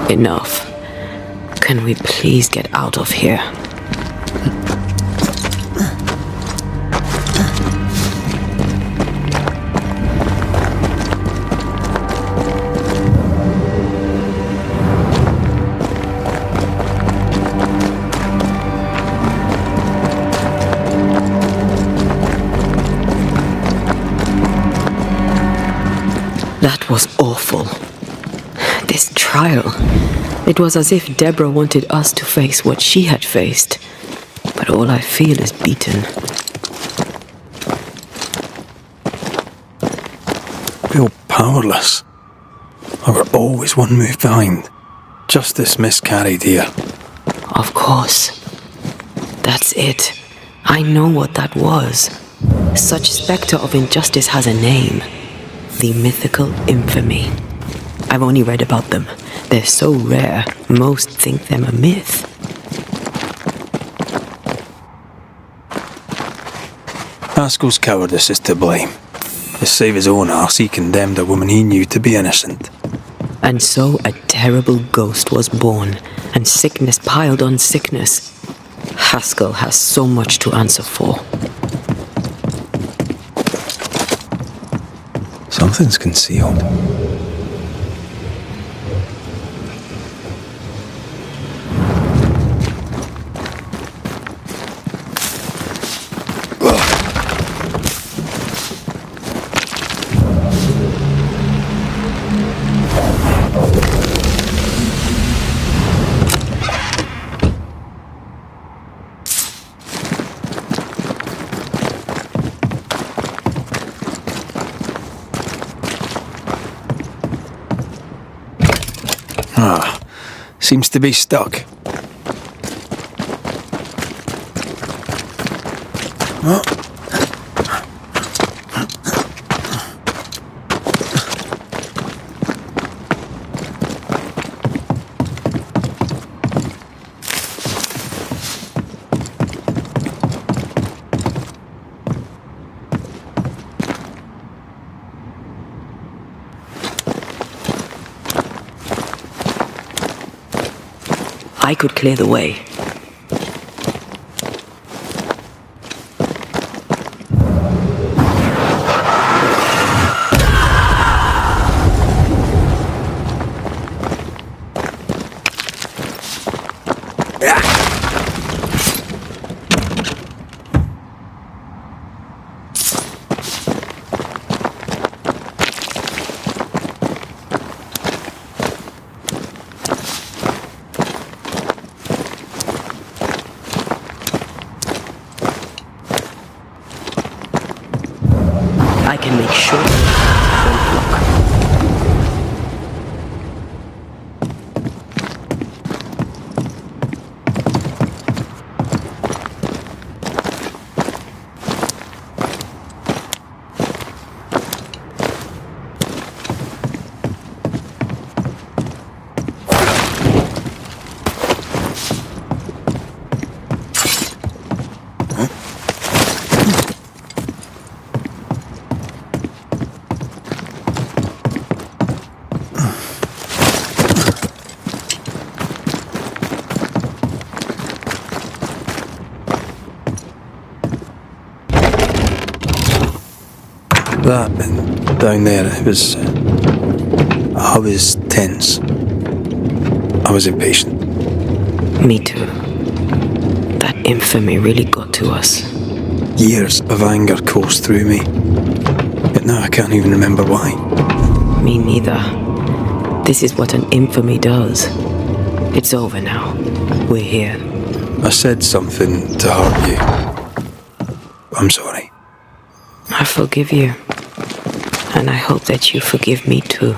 Enough. Can we please get out of here? That was awful. This trial. It was as if Deborah wanted us to face what she had faced. But all I feel is beaten. feel powerless. I were always one move behind. Justice miscarried here. Of course. That's it. I know what that was. Such spectre of injustice has a name. The mythical infamy. I've only read about them. They're so rare, most think them a myth. Haskell's cowardice is to blame. To save his own arse, he condemned a woman he knew to be innocent. And so a terrible ghost was born, and sickness piled on sickness. Haskell has so much to answer for. Something's concealed. Seems to be stuck. Oh. I could clear the way. I can make sure I That and down there, I was tense. I was impatient. Me too. That infamy really got to us. Years of anger coursed through me. Yet now I can't even remember why. Me neither. This is what an infamy does. It's over now. We're here. I said something to hurt you. I'm sorry. I forgive you. And I hope that you forgive me too.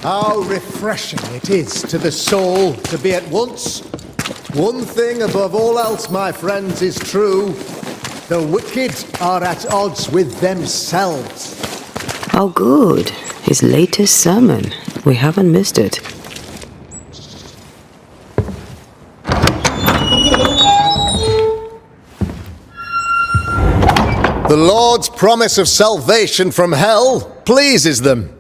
How refreshing it is to the soul to be at once. One thing above all else, my friends, is true. The wicked are at odds with themselves. Oh good. His latest sermon. We haven't missed it. The Lord's promise of salvation from hell pleases them.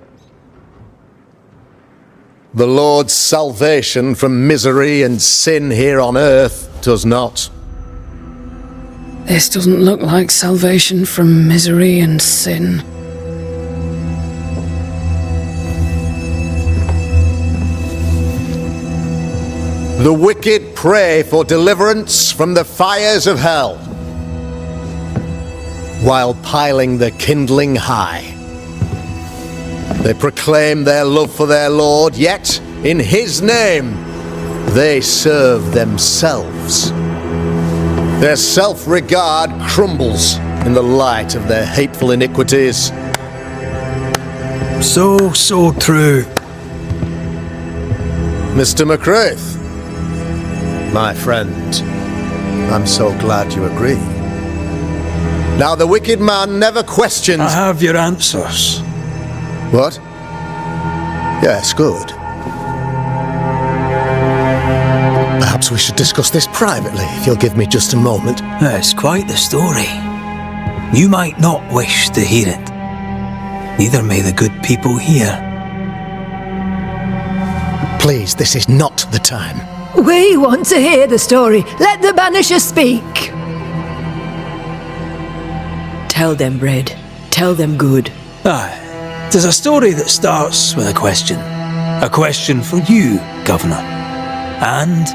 The Lord's salvation from misery and sin here on earth does not. This doesn't look like salvation from misery and sin. The wicked pray for deliverance from the fires of hell, while piling the kindling high. They proclaim their love for their Lord, yet in His name they serve themselves. Their self-regard crumbles in the light of their hateful iniquities. So true. Mr. McRaith, my friend, I'm so glad you agree. Now, the wicked man never questions... I have your answers. What? Yes, good. Perhaps we should discuss this privately, if you'll give me just a moment. It's quite the story. You might not wish to hear it. Neither may the good people here. Please, this is not the time. We want to hear the story. Let the Banishers speak. Tell them, Red. Tell them good. Aye. 'Tis a story that starts with a question. A question for you, Governor. And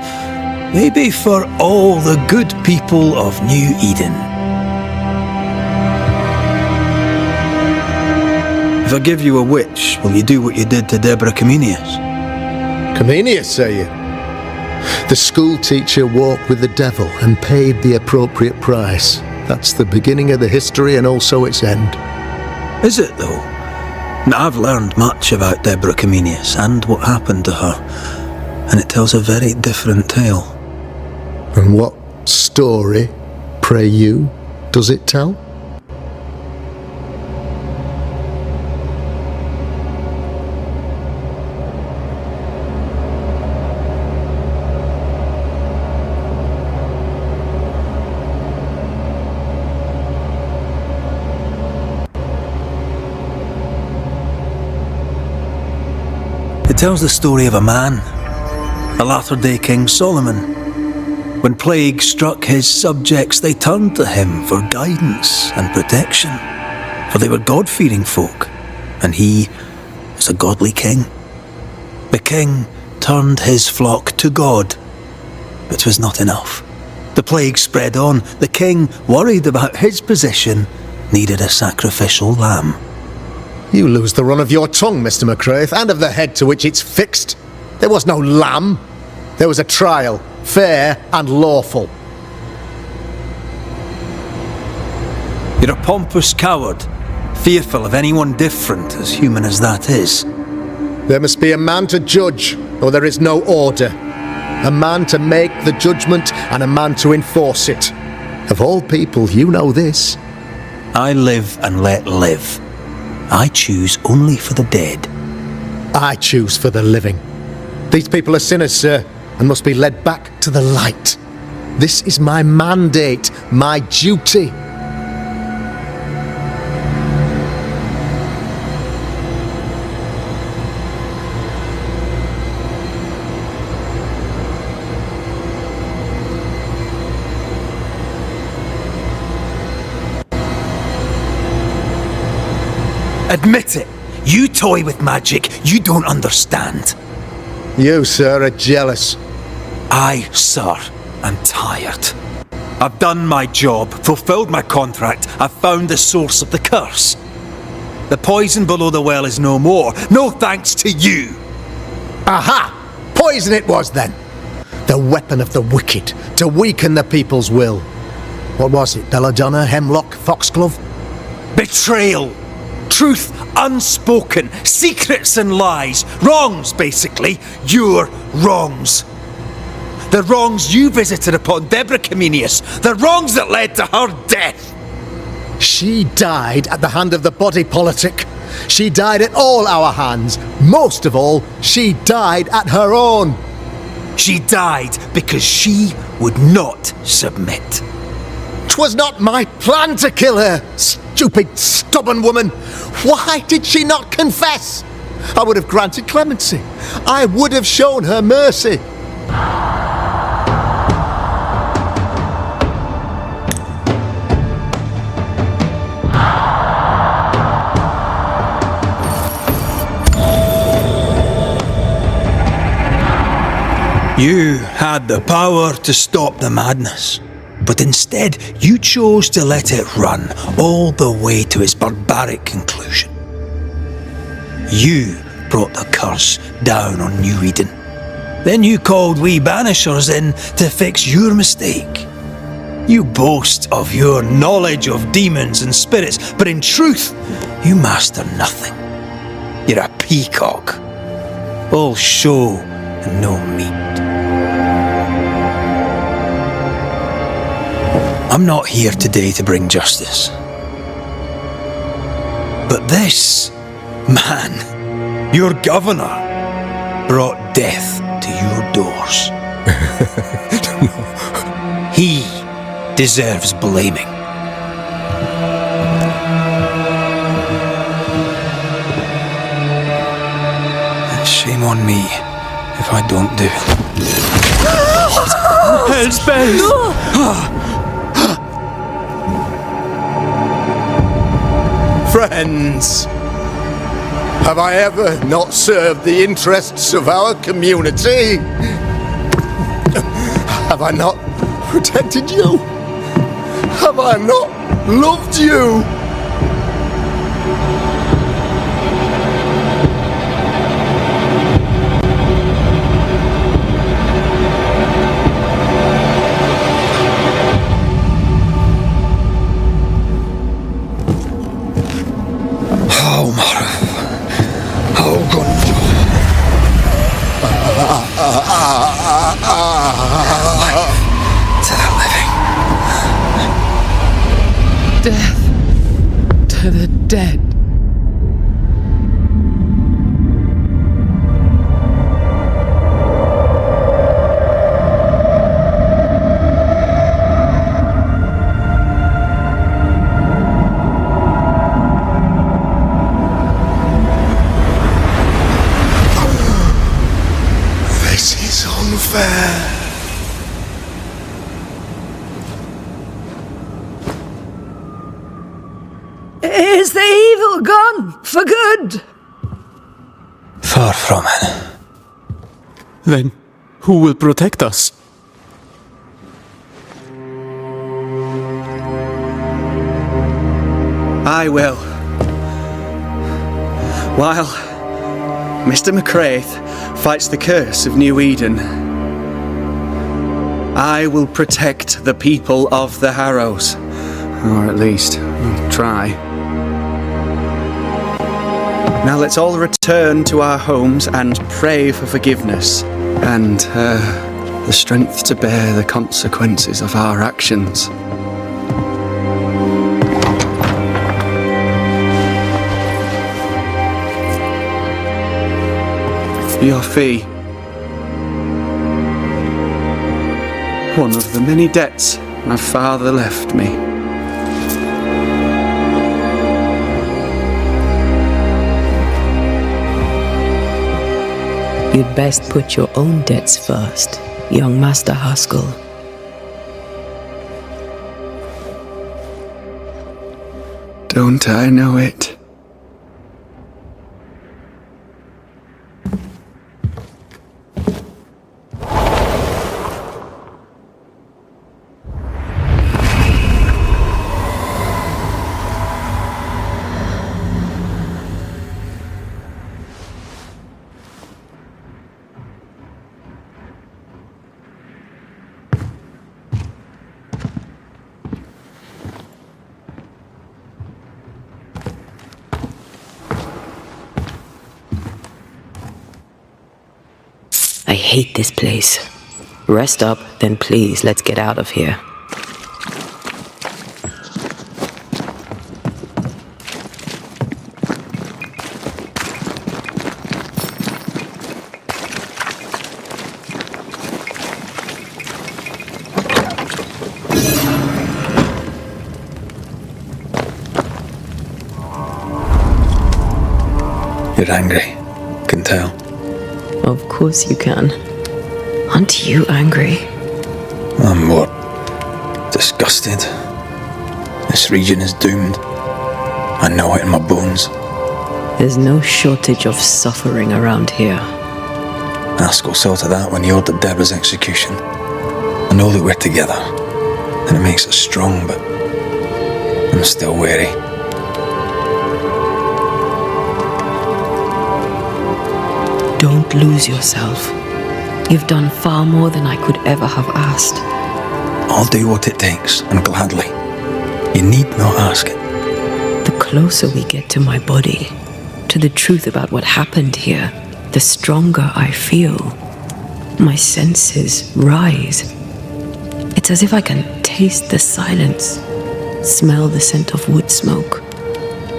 maybe for all the good people of New Eden. If I give you a witch, will you do what you did to Deborah Comenius? Comenius, say you? The school teacher walked with the devil and paid the appropriate price. That's the beginning of the history and also its end. Is it, though? I've learned much about Deborah Comenius and what happened to her, and it tells a very different tale. And what story, pray you, does it tell? It tells the story of a man, a latter-day King Solomon. When plague struck his subjects, they turned to him for guidance and protection, for they were God-fearing folk, and he was a godly king. The king turned his flock to God, but it was not enough. The plague spread on. The king, worried about his position, needed a sacrificial lamb. You lose the run of your tongue, Mr. McRaith, and of the head to which it's fixed. There was no lamb. There was a trial, fair and lawful. You're a pompous coward, fearful of anyone different, as human as that is. There must be a man to judge, or there is no order. A man to make the judgment and a man to enforce it. Of all people, you know this. I live and let live. I choose only for the dead. I choose for the living. These people are sinners, sir, and must be led back to the light. This is my mandate, my duty. Admit it. You toy with magic you don't understand. You, sir, are jealous. I, sir, am tired. I've done my job, fulfilled my contract, I've found the source of the curse. The poison below the well is no more, no thanks to you. Aha! Poison it was then. The weapon of the wicked, to weaken the people's will. What was it, belladonna, hemlock, foxglove? Betrayal. Truth unspoken, secrets and lies, wrongs basically, your wrongs. The wrongs you visited upon Deborah Comenius, the wrongs that led to her death. She died at the hand of the body politic. She died at all our hands. Most of all, she died at her own. She died because she would not submit. 'Twas not my plan to kill her, stupid, stubborn woman. Why did she not confess? I would have granted clemency. I would have shown her mercy. You had the power to stop the madness. But instead, you chose to let it run all the way to its barbaric conclusion. You brought the curse down on New Eden. Then you called we Banishers in to fix your mistake. You boast of your knowledge of demons and spirits, but in truth, you master nothing. You're a peacock. All show and no meat. I'm not here today to bring justice. But this man, your governor, brought death to your doors. He deserves blaming. Shame on me if I don't do it. Hell's bells! Friends, have I ever not served the interests of our community? Have I not protected you? Have I not loved you? Death to the dead. This is unfair. Is the evil gone for good? Far from it. Then who will protect us? I will. While Mr. McCraith fights the curse of New Eden, I will protect the people of the Harrows. Or at least, I'll try. Now let's all return to our homes and pray for forgiveness and the strength to bear the consequences of our actions. Your fee. One of the many debts my father left me. You'd best put your own debts first, young Master Haskell. Don't I know it? I hate this place. Rest up, then please, let's get out of here. You're angry. Can tell. Of course you can. Aren't you angry? I'm what? Disgusted. This region is doomed. I know it in my bones. There's no shortage of suffering around here. Haskell saw to that when he ordered Deborah's execution. I know that we're together, and it makes us strong, but I'm still wary. Don't lose yourself. You've done far more than I could ever have asked. I'll do what it takes, and gladly. You need not ask it. The closer we get to my body, to the truth about what happened here, the stronger I feel. My senses rise. It's as if I can taste the silence, smell the scent of wood smoke,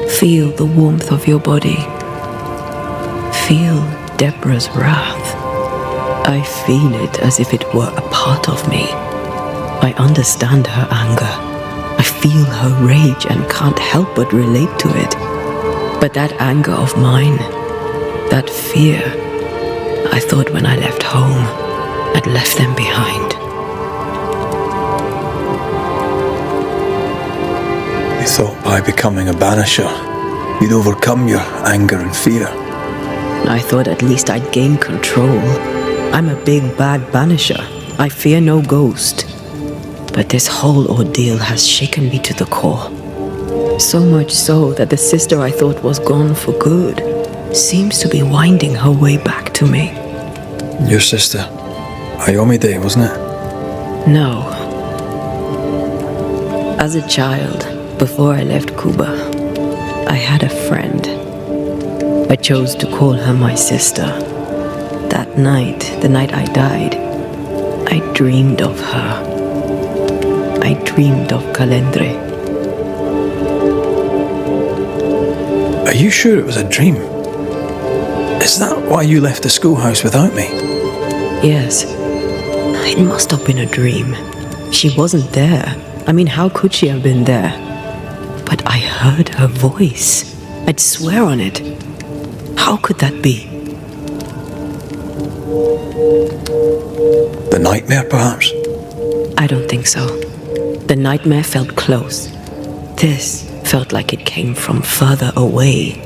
feel the warmth of your body, feel Deborah's wrath. I feel it as if it were a part of me. I understand her anger. I feel her rage and can't help but relate to it. But that anger of mine, that fear, I thought when I left home, I'd left them behind. You thought by becoming a banisher, you'd overcome your anger and fear. I thought at least I'd gain control. I'm a big bad banisher. I fear no ghost. But this whole ordeal has shaken me to the core. So much so that the sister I thought was gone for good seems to be winding her way back to me. Your sister, Ayomide, wasn't it? No. As a child, before I left Cuba, I had a friend. I chose to call her my sister. That night, the night I died, I dreamed of her. I dreamed of Calendre. Are you sure it was a dream? Is that why you left the schoolhouse without me? Yes. It must have been a dream. She wasn't there. I mean, how could she have been there? But I heard her voice. I'd swear on it. How could that be? The nightmare, perhaps? I don't think so. The nightmare felt close. This felt like it came from further away,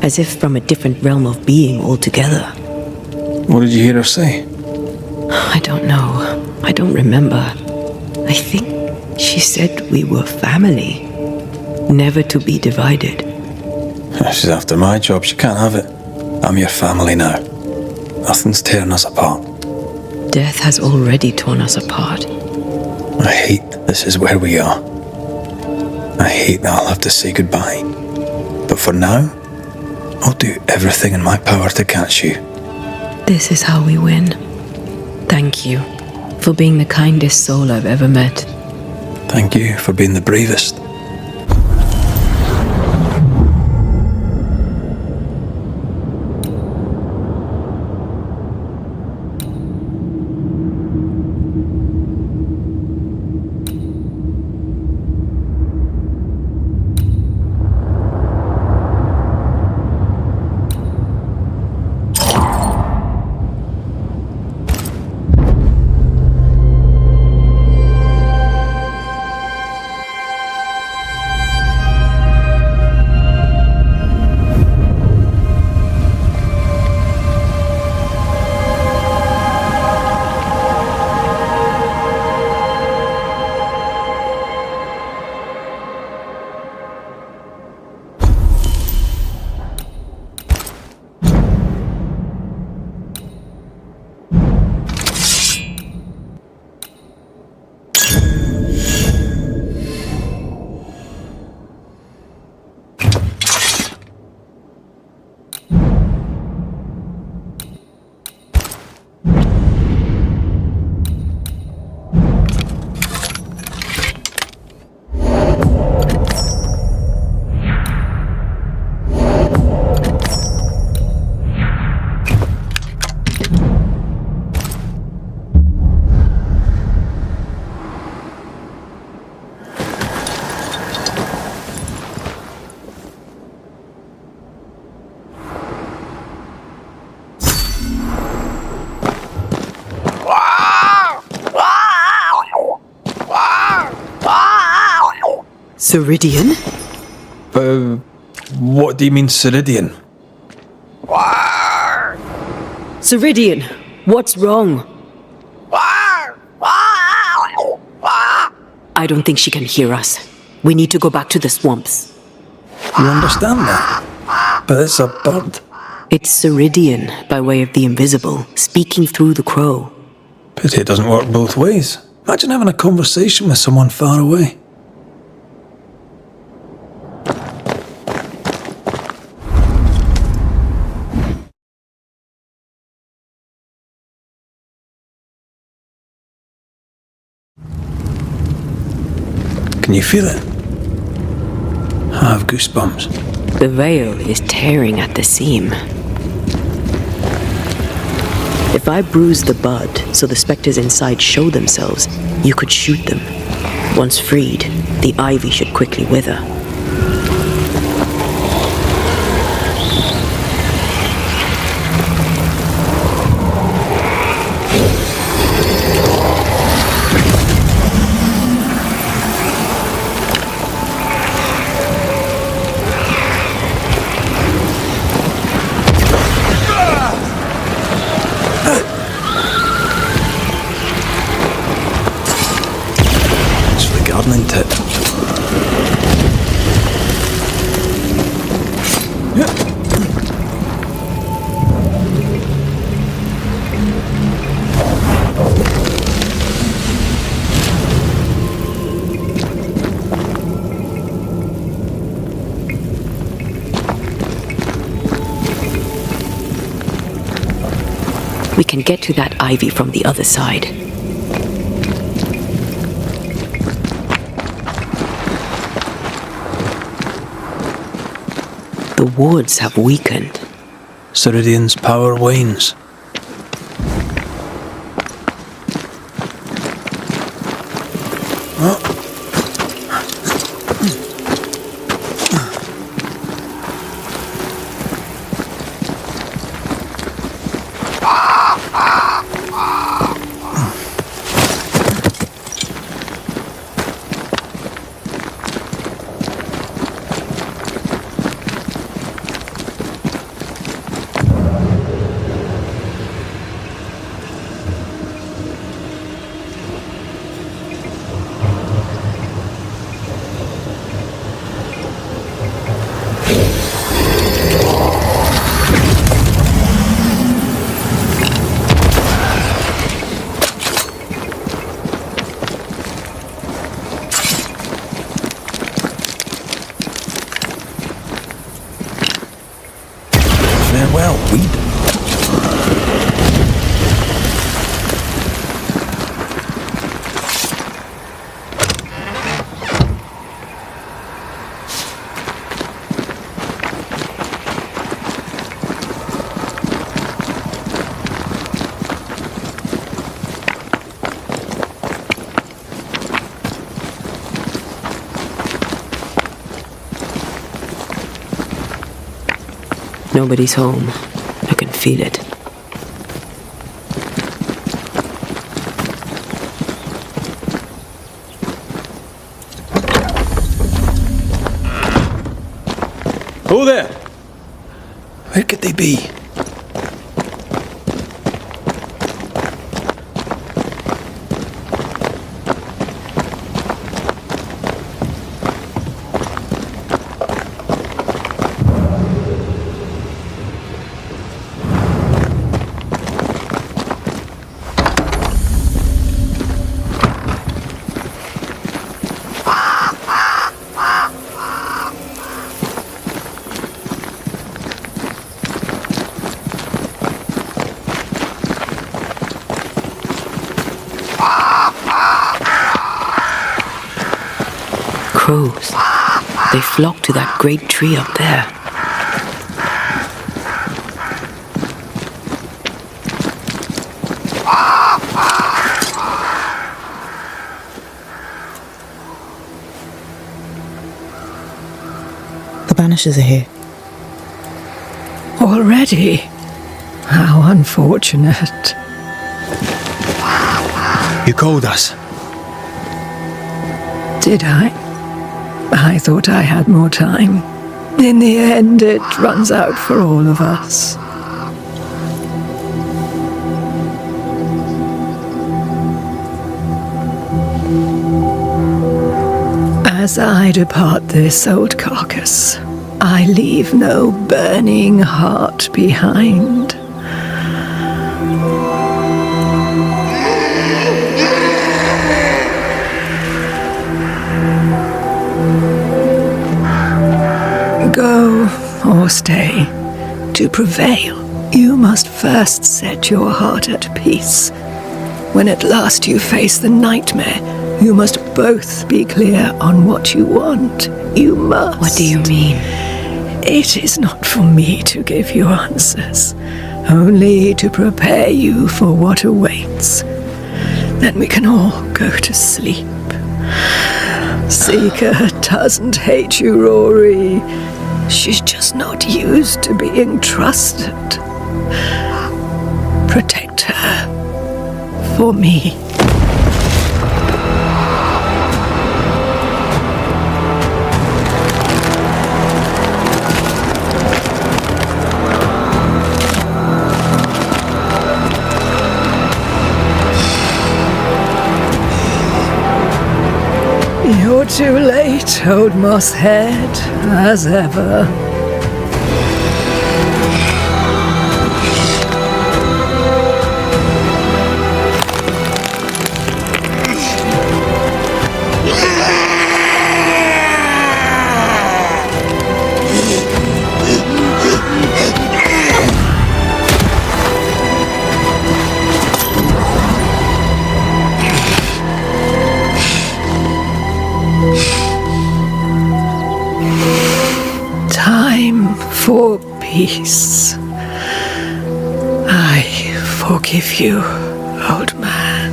as if from a different realm of being altogether. What did you hear her say? I don't know. I don't remember. I think she said we were family, never to be divided. She's after my job. She can't have it. I'm your family now. Nothing's tearing us apart. Death has already torn us apart. I hate this is where we are. I hate that I'll have to say goodbye. But for now, I'll do everything in my power to catch you. This is how we win. Thank you for being the kindest soul I've ever met. Thank you for being the bravest. Ceridian? What do you mean, Ceridian? Ceridian, what's wrong? I don't think she can hear us. We need to go back to the swamps. You understand that? But it's a bird. It's Ceridian, by way of the invisible, speaking through the crow. Pity it doesn't work both ways. Imagine having a conversation with someone far away. Can you feel it? I have goosebumps. The veil is tearing at the seam. If I bruise the bud so the spectres inside show themselves, you could shoot them. Once freed, the ivy should quickly wither. Gardening tip. We can get to that ivy from the other side. The wards have weakened. Ceridian's power wanes. Farewell, weep. Nobody's home. I can feel it. Who there? Where could they be? Crows. They flock to that great tree up there. The Banishers are here. Already? How unfortunate. You called us. Did I? I thought I had more time. In the end, it runs out for all of us. As I depart this old carcass, I leave no burning heart behind. Go or stay, to prevail, you must first set your heart at peace. When at last you face the nightmare, You must both be clear on what you want. You must. What do you mean? It is not for me to give you answers, only to prepare you for what awaits. Then we can all go to sleep. Seeker doesn't hate you, Rory. She's just not used to being trusted. Protect her. For me. You're too late, old mosshead, as ever. For peace. I forgive you, old man.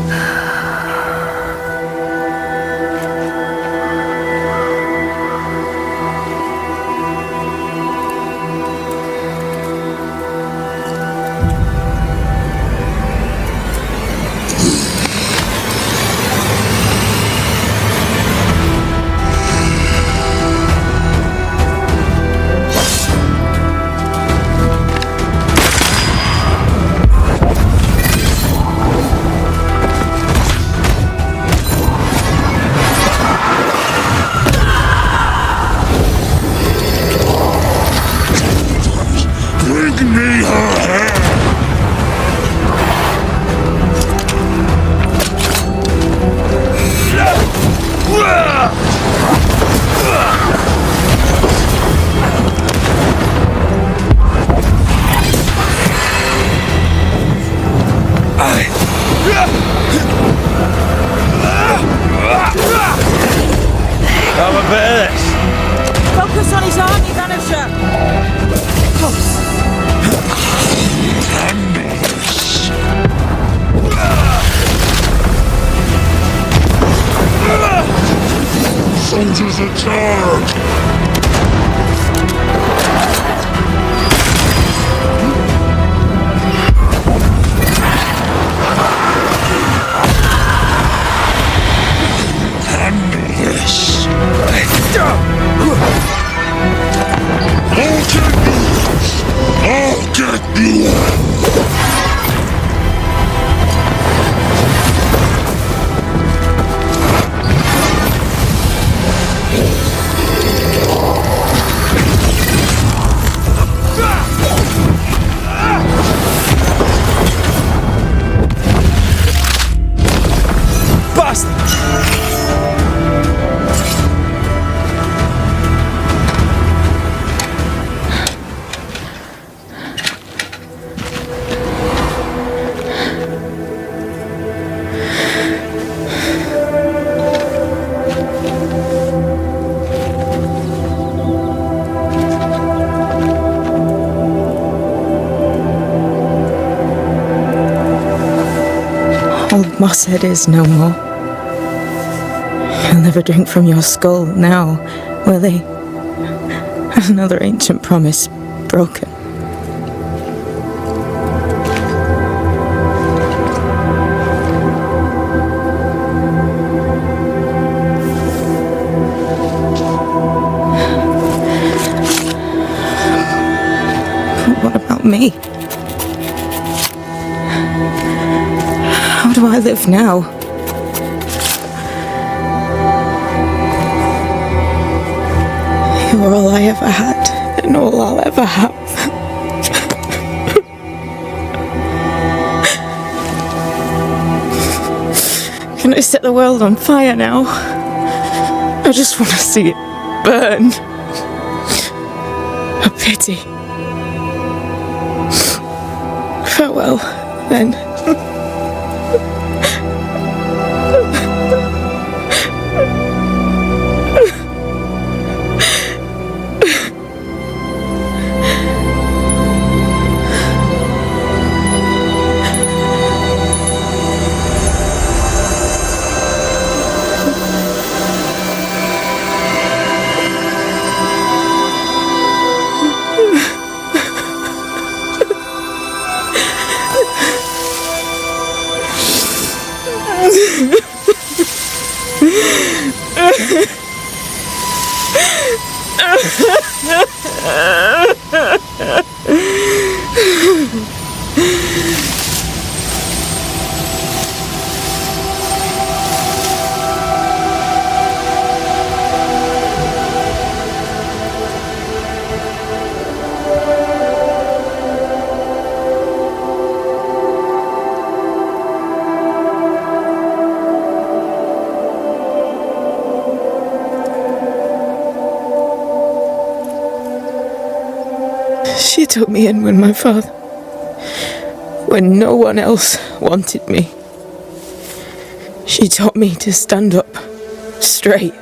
Have a bit of this. Focus on his army, Banisher. Soldiers attack! I'll get you! Old Mosshead is no more. He'll never drink from your skull now, will he? Another ancient promise broken. But what about me? How do I live now? You're all I ever had, and all I'll ever have. Can I set the world on fire now? I just want to see it burn. A pity. Farewell, then. She took me in when when no one else wanted me. She taught me to stand up straight.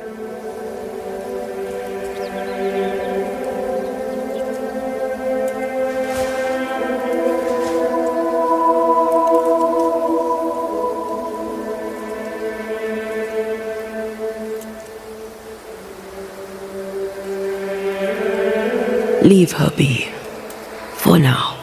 Leave her be. For now.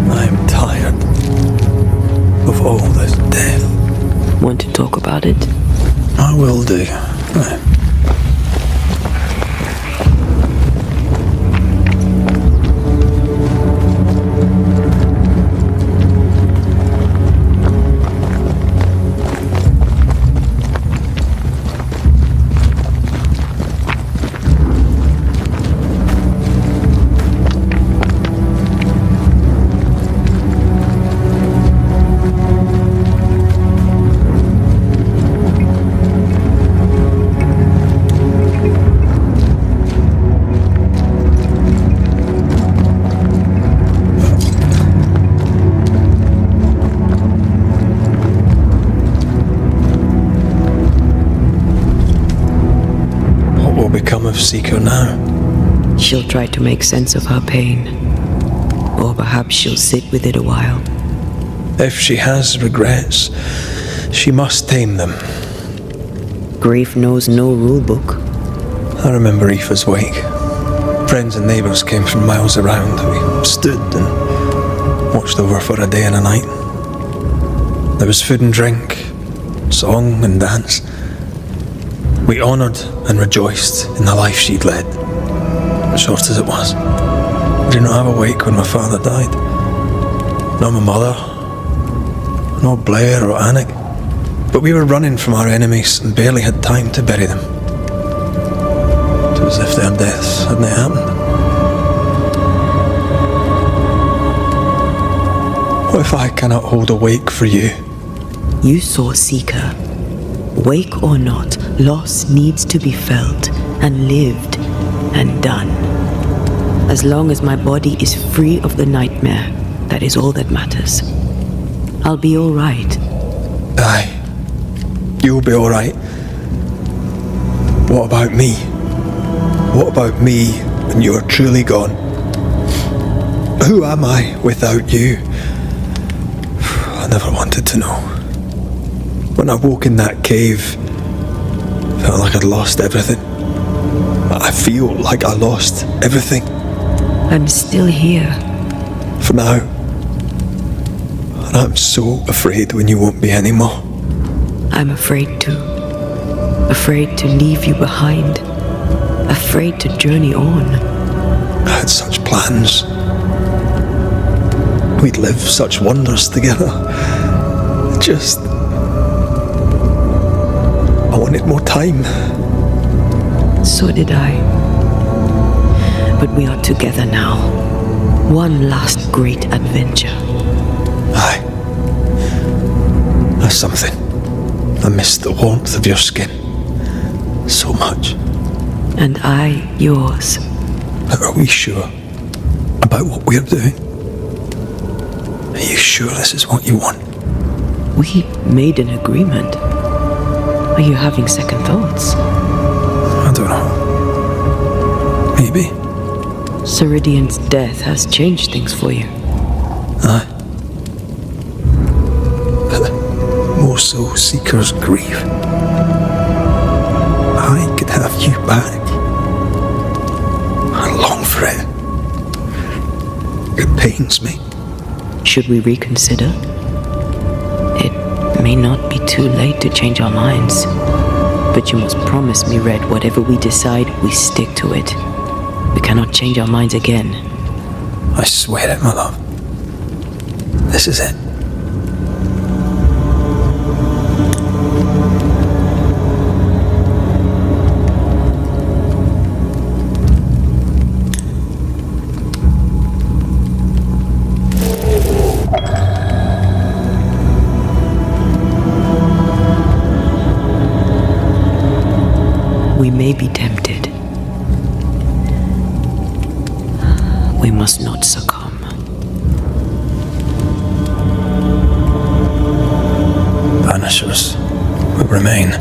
I'm tired of all this death. Want to talk about it? I will do. Of Seeker now. She'll try to make sense of her pain. Or perhaps she'll sit with it a while. If she has regrets, she must tame them. Grief knows no rule book. I remember Aoife's wake. Friends and neighbours came from miles around. We stood and watched over for a day and a night. There was food and drink, song and dance. We honoured and rejoiced in the life she'd led, short as it was. I did not have a wake when my father died. Nor my mother, nor Blair or Anik. But we were running from our enemies and barely had time to bury them. It was as if their deaths hadn't happened. What if I cannot hold a wake for you? You saw Seeker. Wake or not, loss needs to be felt and lived and done. As long as my body is free of the nightmare, that is all that matters. I'll be all right. Aye, you'll be all right. What about me? What about me when you are truly gone? Who am I without you? I never wanted to know. When I woke in that cave, felt like I'd lost everything. I feel like I lost everything. I'm still here. For now. And I'm so afraid when you won't be anymore. I'm afraid too. Afraid to leave you behind. Afraid to journey on. I had such plans. We'd live such wonders together. Just... I wanted more time. So did I. But we are together now. One last great adventure. Aye. There's something. I miss the warmth of your skin. So much. And I yours. But are we sure about what we're doing? Are you sure this is what you want? We made an agreement. Are you having second thoughts? I don't know. Maybe. Ceridian's death has changed things for you. Aye. But more so Seeker's grief. I could have you back. I long for it. It pains me. Should we reconsider? It may not be too late to change our minds. But you must promise me, Red, whatever we decide, we stick to it. We cannot change our minds again. I swear it, my love. This is it. may be tempted, we must not succumb. Banishers will remain.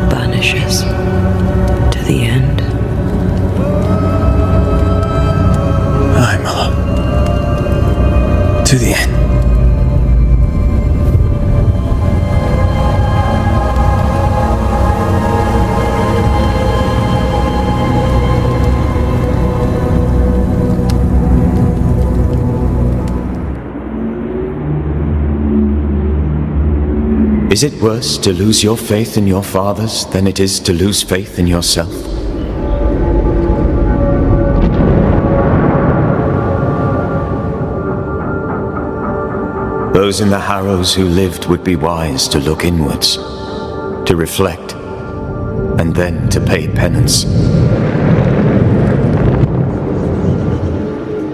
Banishers to the end. Aye, Mother. To the end. Is it worse to lose your faith in your fathers than it is to lose faith in yourself? Those in the harrows who lived would be wise to look inwards, to reflect, and then to pay penance.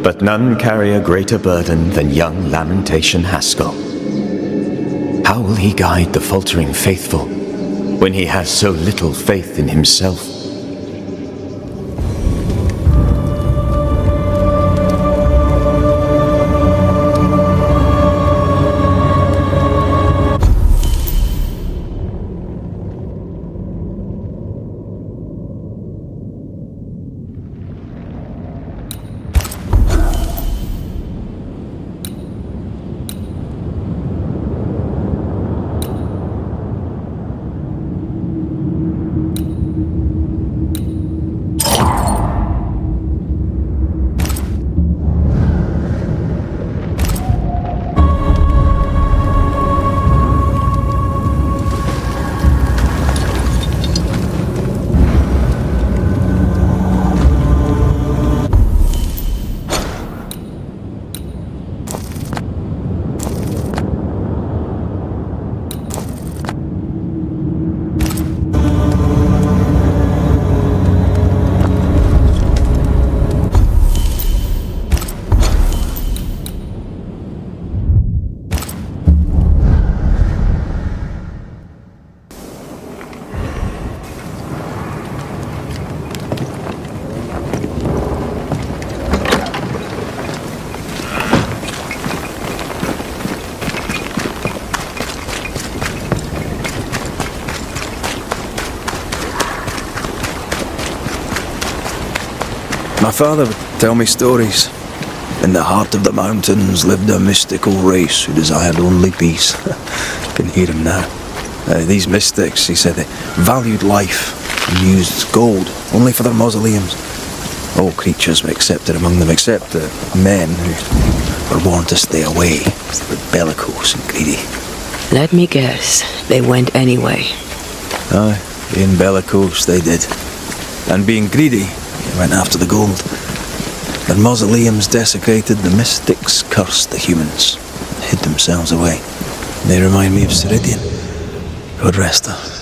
But none carry a greater burden than young Lamentation Haskell. How will he guide the faltering faithful when he has so little faith in himself? My father would tell me stories. In the heart of the mountains lived a mystical race who desired only peace. I can hear him now. These mystics, he said, they valued life and used gold only for their mausoleums. All creatures were accepted among them, except men who were warned to stay away. They were bellicose and greedy. Let me guess, they went anyway. Aye, being bellicose they did. And being greedy, they went after the gold. Their mausoleums desecrated, the mystics cursed the humans, and hid themselves away. They remind me of Ceridian. God rest her.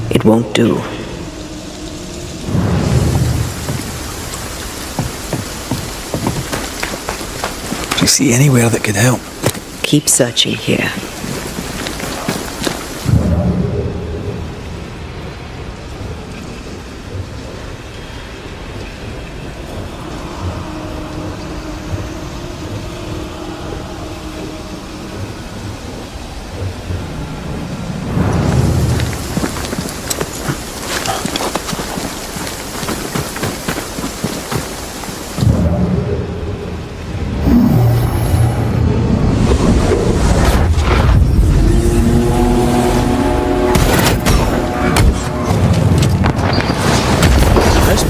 It won't do. Do you see anywhere that could help? Keep searching here.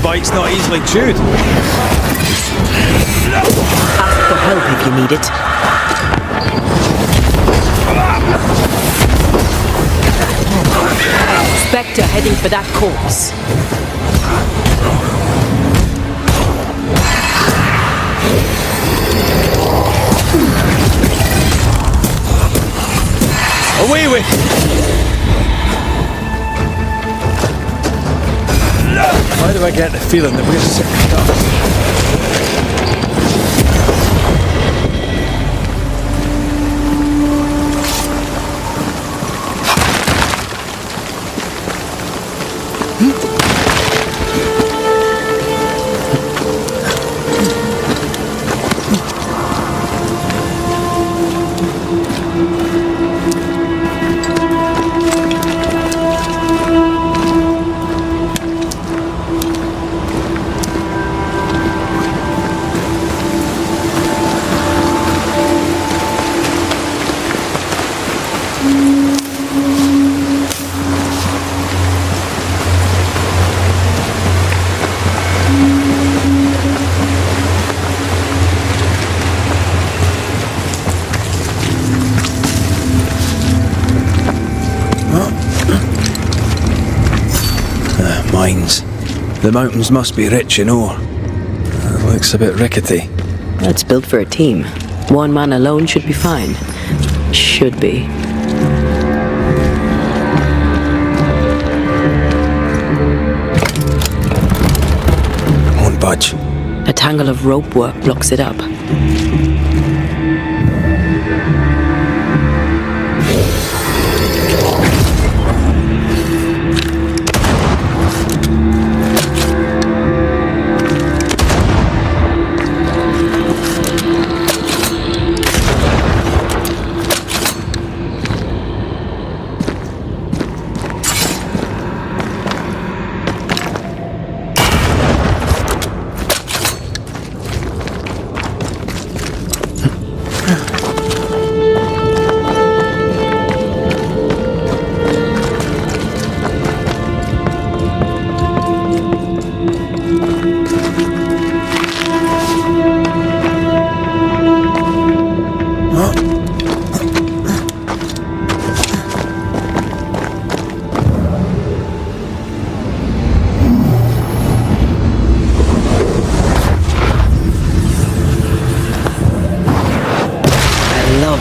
Bite's not easily chewed. Ask for help if you need it. Spectre heading for that corpse. Away with it! Why do I get the feeling that we're sick Mines. The mountains must be rich in ore. Looks a bit rickety. It's built for a team. One man alone should be fine. Should be. Won't budge. A tangle of rope work blocks it up.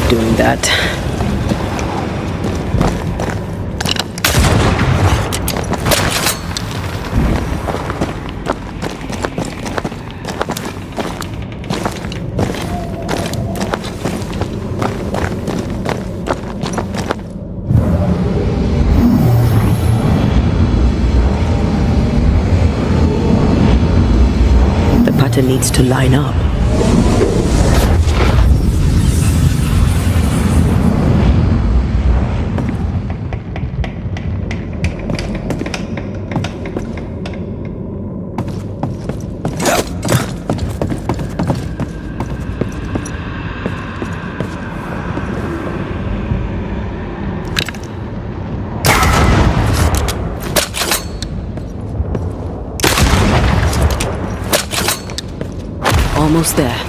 Doing that. The pattern needs to line up. Almost there.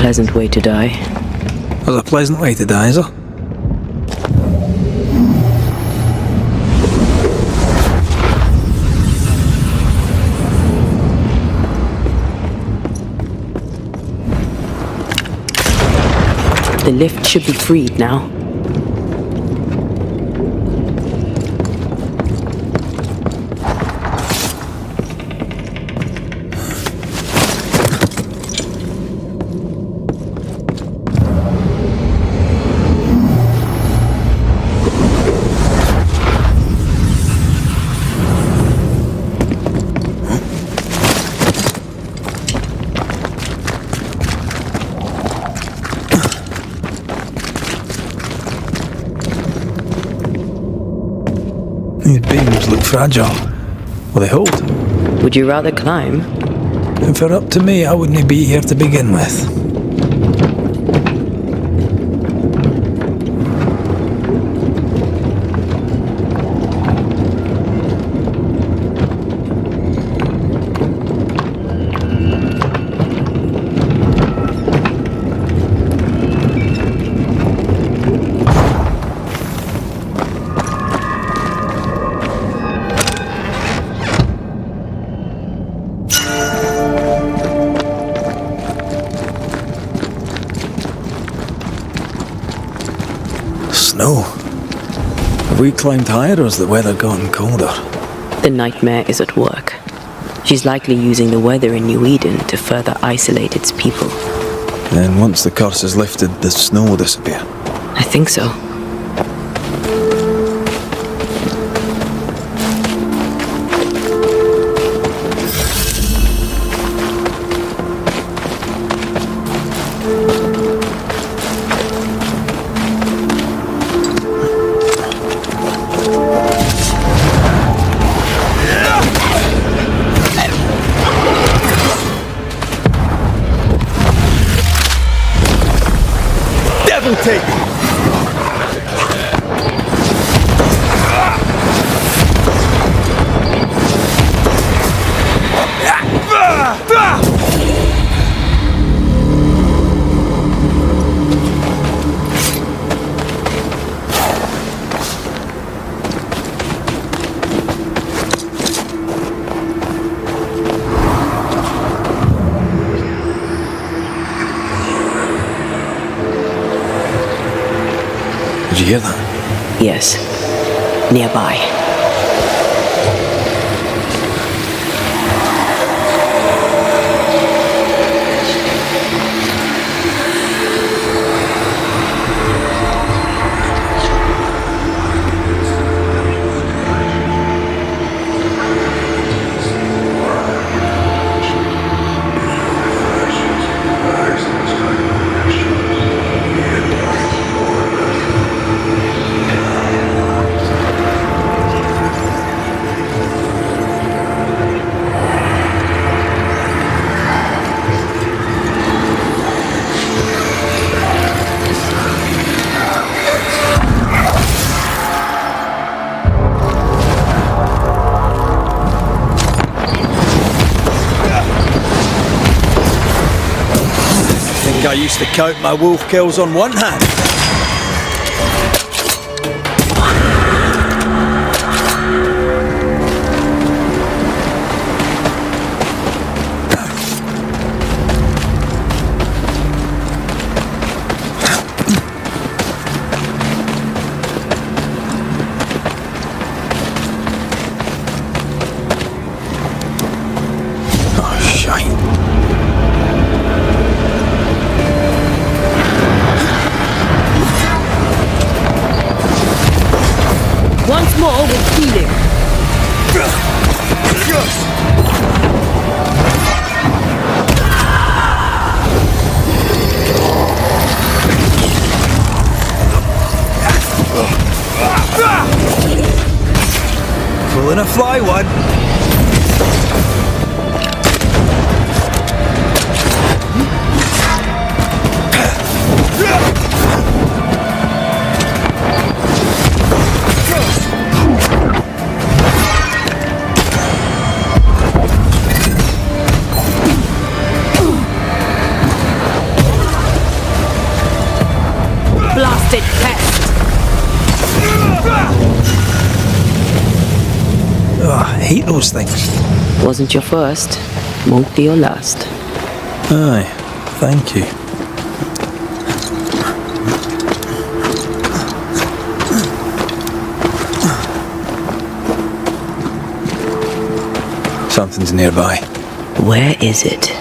pleasant way to die. There's a pleasant way to die, is there? The lift should be freed now. These beams look fragile. Will they hold? Would you rather climb? If it were up to me, I wouldn't be here to begin with. Snow. Have we climbed higher or has the weather gotten colder? The nightmare is at work. She's likely using the weather in New Eden to further isolate its people. Then once the curse is lifted, the snow will disappear. I think so. Take. Did you hear that? Yes. Nearby. I used to count my wolf kills on one hand. Once more with healing. Pulling a fly one. blasted pest! Oh, I hate those things. Wasn't your first, won't be your last. Aye, thank you. Something's nearby. Where is it?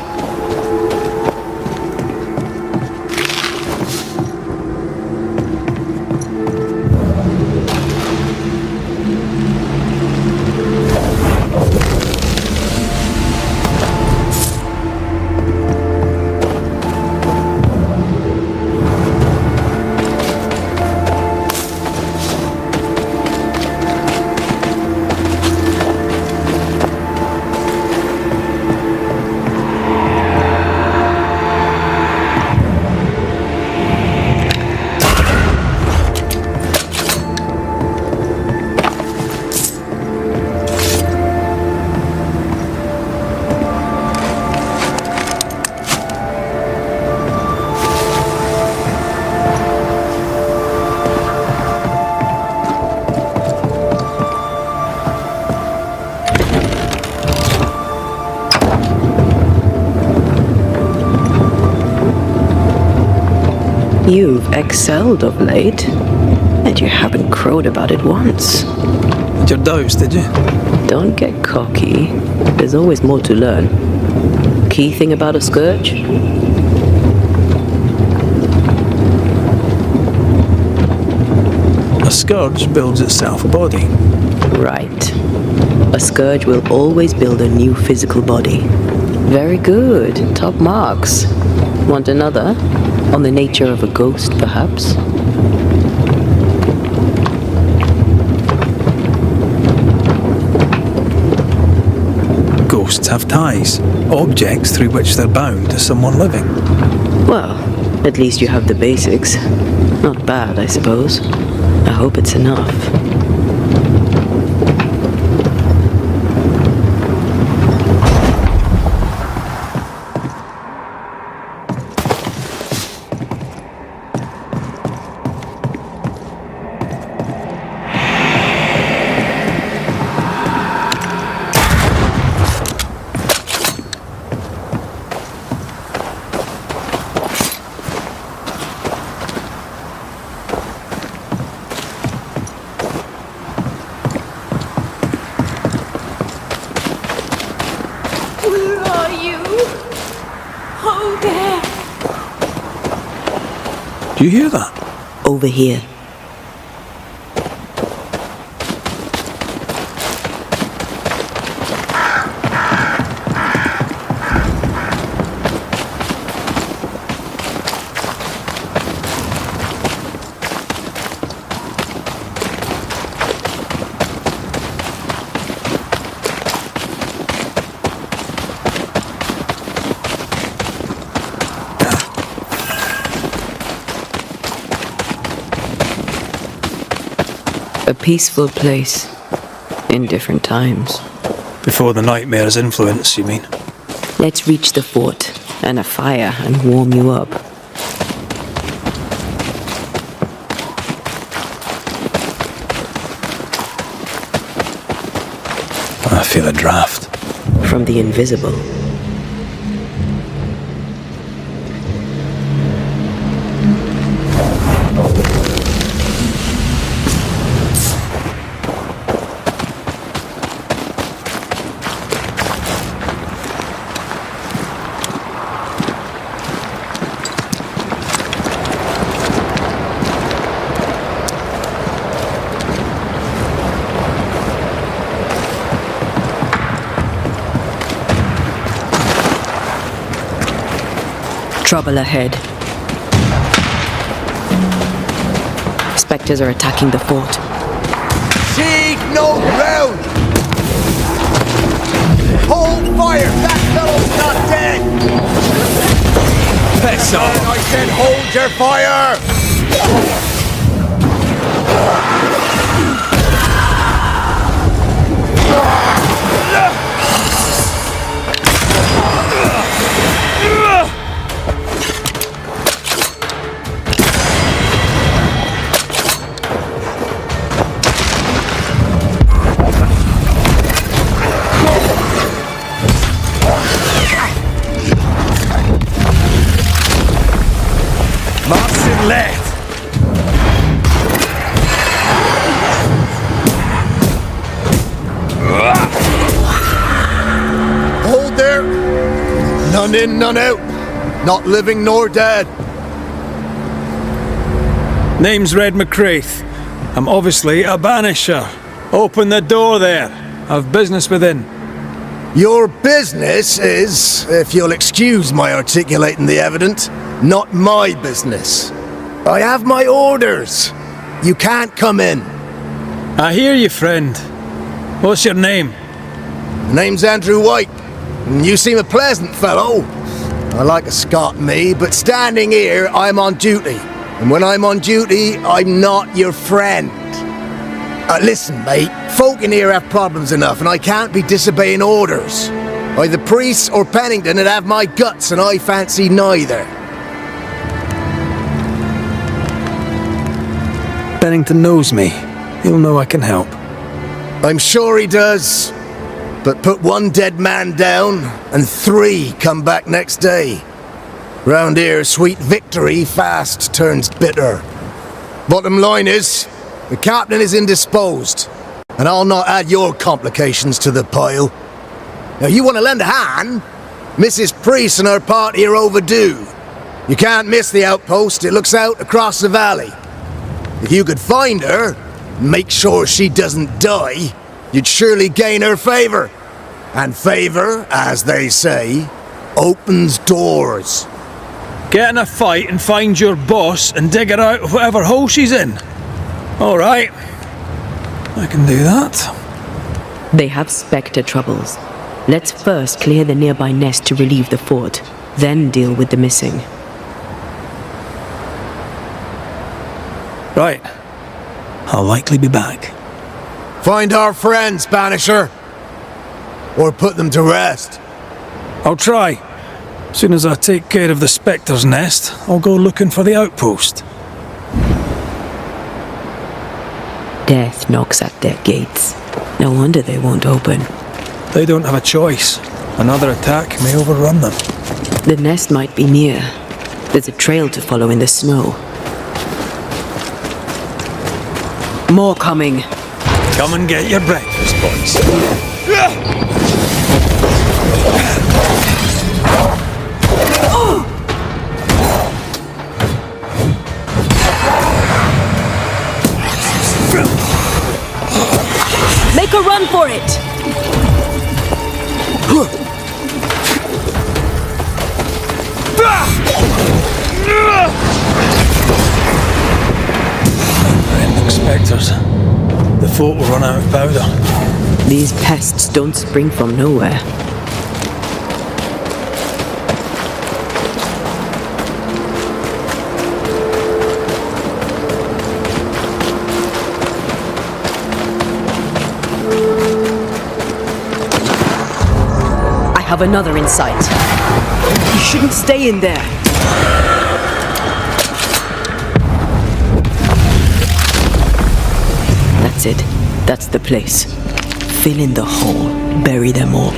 You've excelled of late, and you haven't crowed about it once. Did your doubts, did you? Don't get cocky. There's always more to learn. Key thing about a scourge? A scourge builds itself a body. Right. A scourge will always build a new physical body. Very good. Top marks. Want another? On the nature of a ghost, perhaps? Ghosts have ties, objects through which they're bound to someone living. Well, at least you have the basics. Not bad, I suppose. I hope it's enough. Do you hear that? Over here. A peaceful place in different times. Before the nightmare's influence, you mean? Let's reach the fort and a fire and warm you up. I feel a draft. From the invisible. Trouble ahead. Spectres are attacking the fort. Seek no ground! Hold fire! That fellow's not dead! Piss off! I said hold your fire! letting none out. Not living nor dead. Name's Red McCraith. I'm obviously a banisher. Open the door there. I've business within. Your business is, if you'll excuse my articulating the evident, not my business. I have my orders. You can't come in. I hear you, friend. What's your name? Name's Andrew White. You seem a pleasant fellow. I like a Scot, me, but standing here, I'm on duty. And when I'm on duty, I'm not your friend. Listen, mate, folk in here have problems enough, and I can't be disobeying orders. Either priests or Pennington would have my guts, and I fancy neither. Pennington knows me. He'll know I can help. I'm sure he does. But put one dead man down, and 3 come back next day. Round here, sweet victory fast turns bitter. Bottom line is, the captain is indisposed, and I'll not add your complications to the pile. Now, you want to lend a hand? Mrs. Priest and her party are overdue. You can't miss the outpost, it looks out across the valley. If you could find her, and make sure she doesn't die, you'd surely gain her favor. And favor, as they say, opens doors. Get in a fight and find your boss and dig her out of whatever hole she's in. All right. I can do that. They have Spectre troubles. Let's first clear the nearby nest to relieve the fort, then deal with the missing. Right. I'll likely be back. Find our friends, Banisher. Or put them to rest. I'll try. As soon as I take care of the Spectre's nest, I'll go looking for the outpost. Death knocks at their gates. No wonder they won't open. They don't have a choice. Another attack may overrun them. The nest might be near. There's a trail to follow in the snow. More coming. Come and get your breakfast, boys. Make a run for it! Spectres. The fort will run out of powder. These pests don't spring from nowhere. I have another in sight. You shouldn't stay in there. That's it. That's the place. Fill in the hole. Bury them all.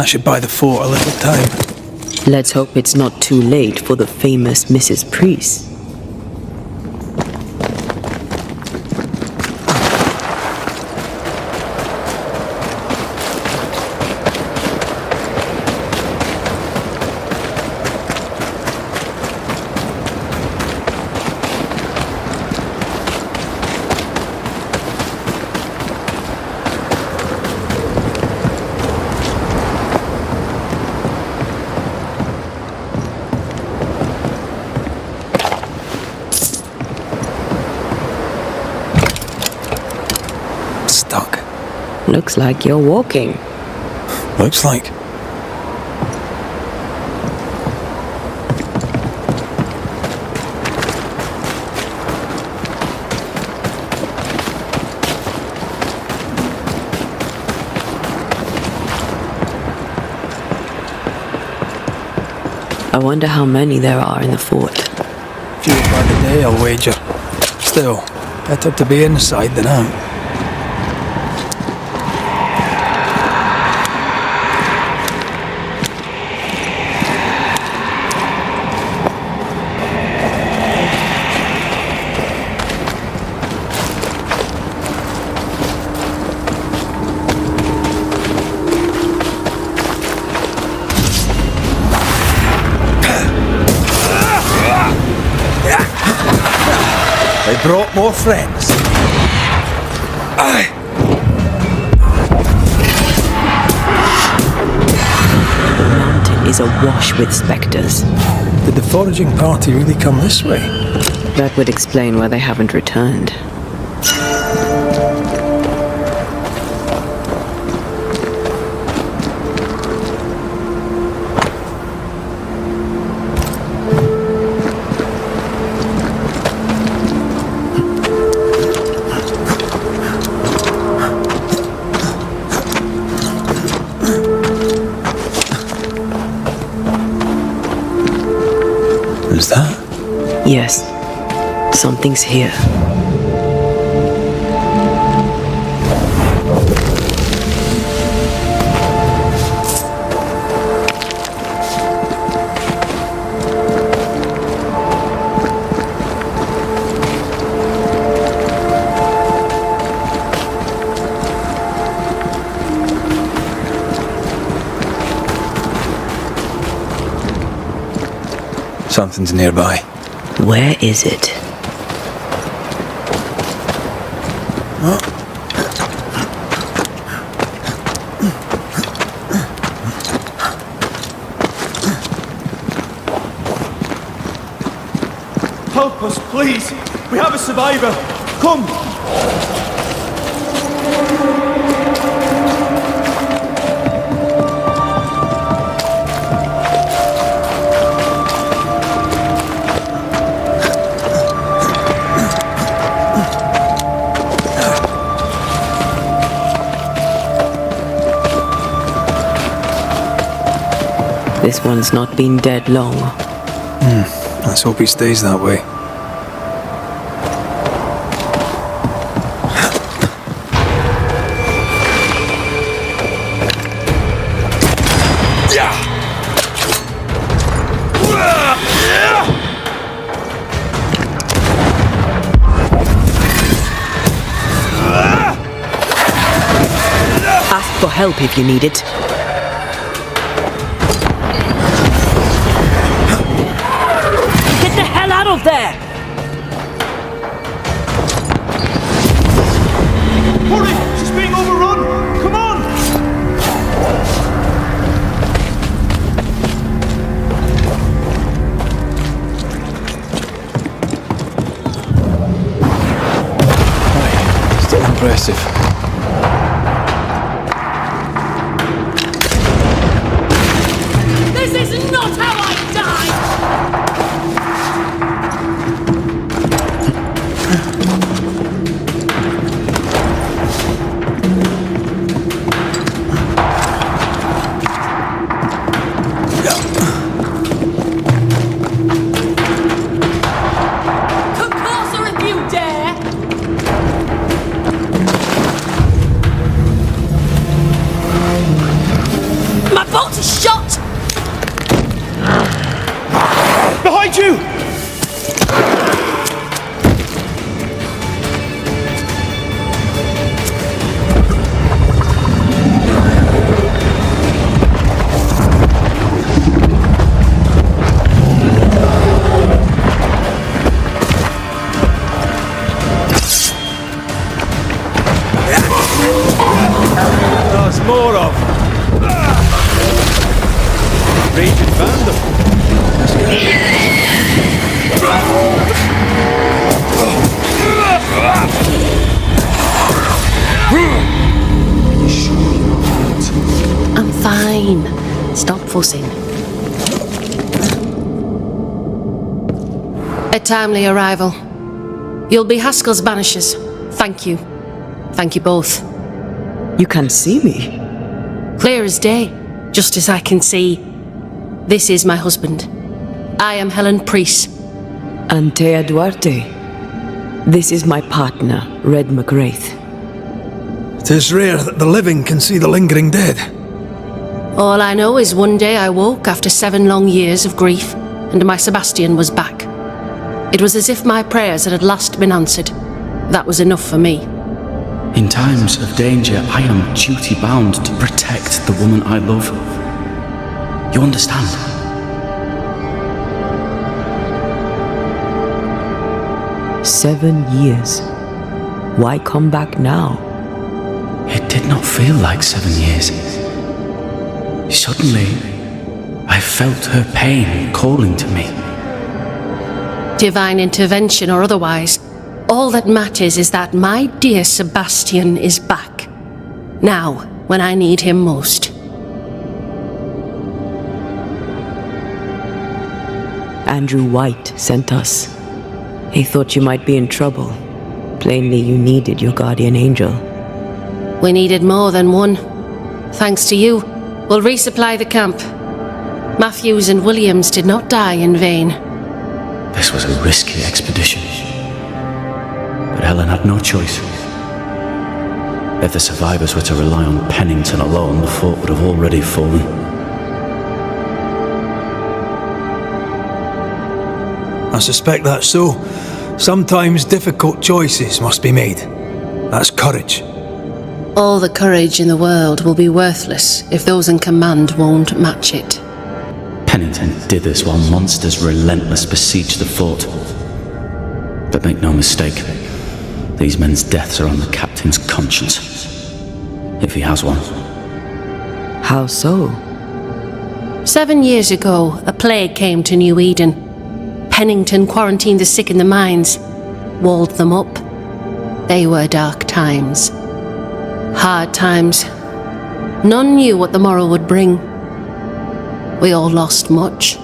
I should buy the fort a little time. Let's hope it's not too late for the famous Mrs. Priest. Looks like you're walking. Looks like. I wonder how many there are in the fort. Few by the day, I'll wager. Still, better to be inside than out. They brought more friends. The mountain is awash with specters. Did the foraging party really come this way? That would explain why they haven't returned. Is that? Yes. Something's here. Something's nearby. Where is it? Help us, please. We have a survivor. Come. This one's not been dead long. Let's hope he stays that way. Ask for help if you need it. Get the hell out of there! Hurry! She's being overrun! Come on! Still impressive. This is not how I die! Come closer if you dare! pain. Stop fussing. A timely arrival. You'll be Haskell's Banishers. Thank you. Thank you both. You can see me? Clear as day, just as I can see. This is my husband. I am Helen Priest. Antea Duarte. This is my partner, Red McRaith. 'Tis rare that the living can see the lingering dead. All I know is one day I woke after 7 long years of grief, and my Sebastian was back. It was as if my prayers had at last been answered. That was enough for me. In times of danger, I am duty-bound to protect the woman I love. You understand? "7 years. Why come back now?" It did not feel like 7 years. Suddenly, I felt her pain calling to me. Divine intervention or otherwise, all that matters is that my dear Sebastian is back. Now, when I need him most. Andrew White sent us. He thought you might be in trouble. Plainly, you needed your guardian angel. We needed more than one. Thanks to you, we'll resupply the camp. Matthews and Williams did not die in vain. This was a risky expedition. But Helen had no choice. If the survivors were to rely on Pennington alone, the fort would have already fallen. I suspect that's so. Sometimes difficult choices must be made. That's courage. All the courage in the world will be worthless if those in command won't match it. Pennington did this while monsters relentless besieged the fort. But make no mistake, these men's deaths are on the captain's conscience. If he has one. How so? 7 years ago, a plague came to New Eden. Pennington quarantined the sick in the mines, walled them up. They were dark times. Hard times. None knew what the morrow would bring. We all lost much.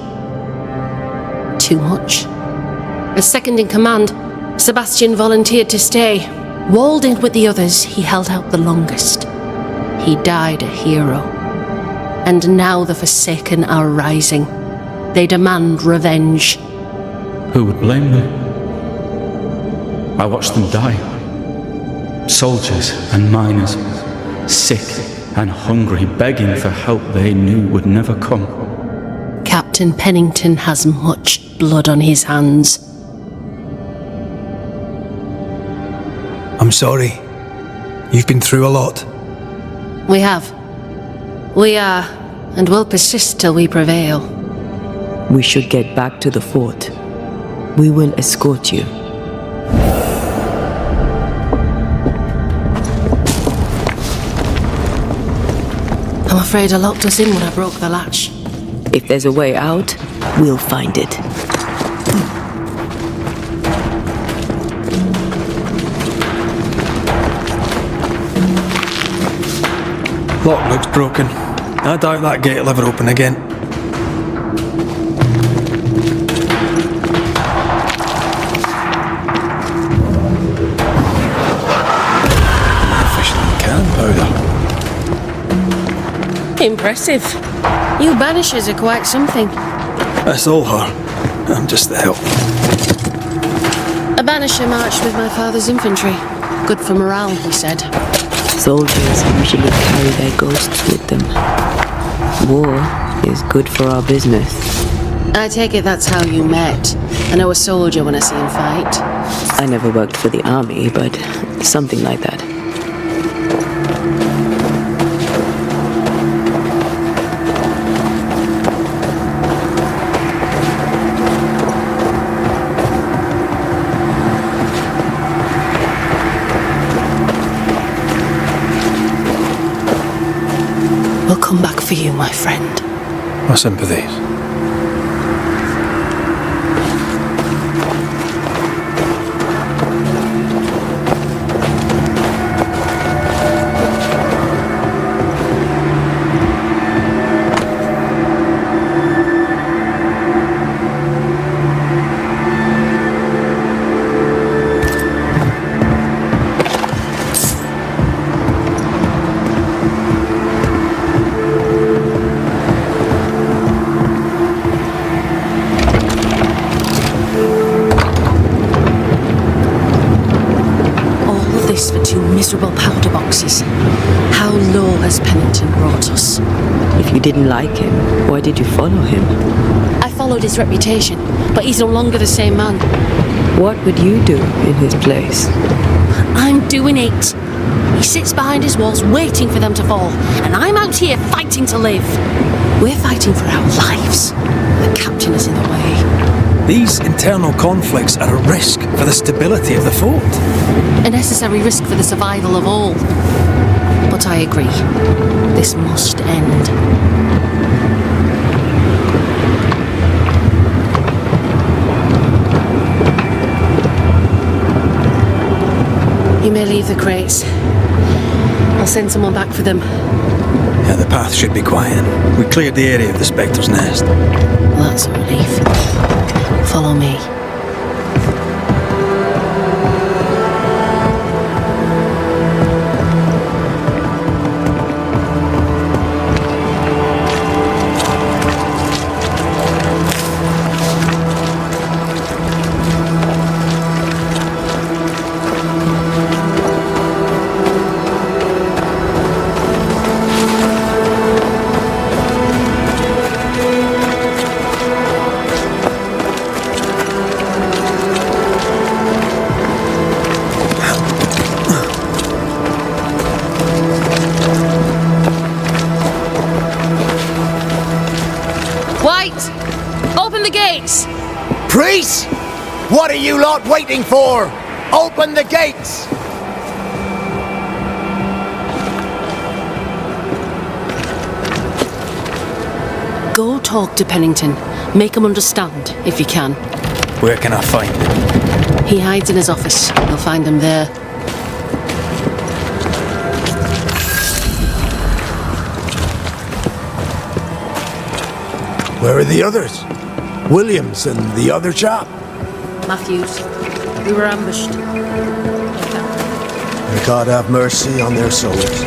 Too much. As second in command, Sebastian volunteered to stay. Walled in with the others, he held out the longest. He died a hero. And now the Forsaken are rising. They demand revenge. Who would blame them? I watched them die. Soldiers and miners, sick and hungry, begging for help they knew would never come. Captain Pennington has much blood on his hands. I'm sorry. You've been through a lot. We have. We are, and will persist till we prevail. We should get back to the fort. We will escort you. I'm afraid I locked us in when I broke the latch. If there's a way out, we'll find it. Lock looks broken. I doubt that gate will ever open again. Impressive. You Banishers are quite something. That's all her. I'm just the help. A Banisher marched with my father's infantry. Good for morale, he said. Soldiers usually carry their ghosts with them. War is good for our business. I take it that's how you met. I know a soldier when I see him fight. I never worked for the army, but something like that. We'll come back for you, my friend. My sympathies. horses. How low has Pennington brought us? If you didn't like him, why did you follow him? I followed his reputation, but he's no longer the same man. What would you do in his place? I'm doing it. He sits behind his walls waiting for them to fall, and I'm out here fighting to live. We're fighting for our lives. The captain is in the way. These internal conflicts are a risk for the stability of the fort. A necessary risk for the survival of all. But I agree. This must end. You may leave the crates. I'll send someone back for them. Yeah, the path should be quiet. We cleared the area of the Spectre's nest. Well, that's a relief. Follow me. Priest! What are you lot waiting for? Open the gates! Go talk to Pennington. Make him understand, if you can. Where can I find him? He hides in his office. You'll find him there. Where are the others? Williams and the other chap? Matthews. We were ambushed. May God have mercy on their souls.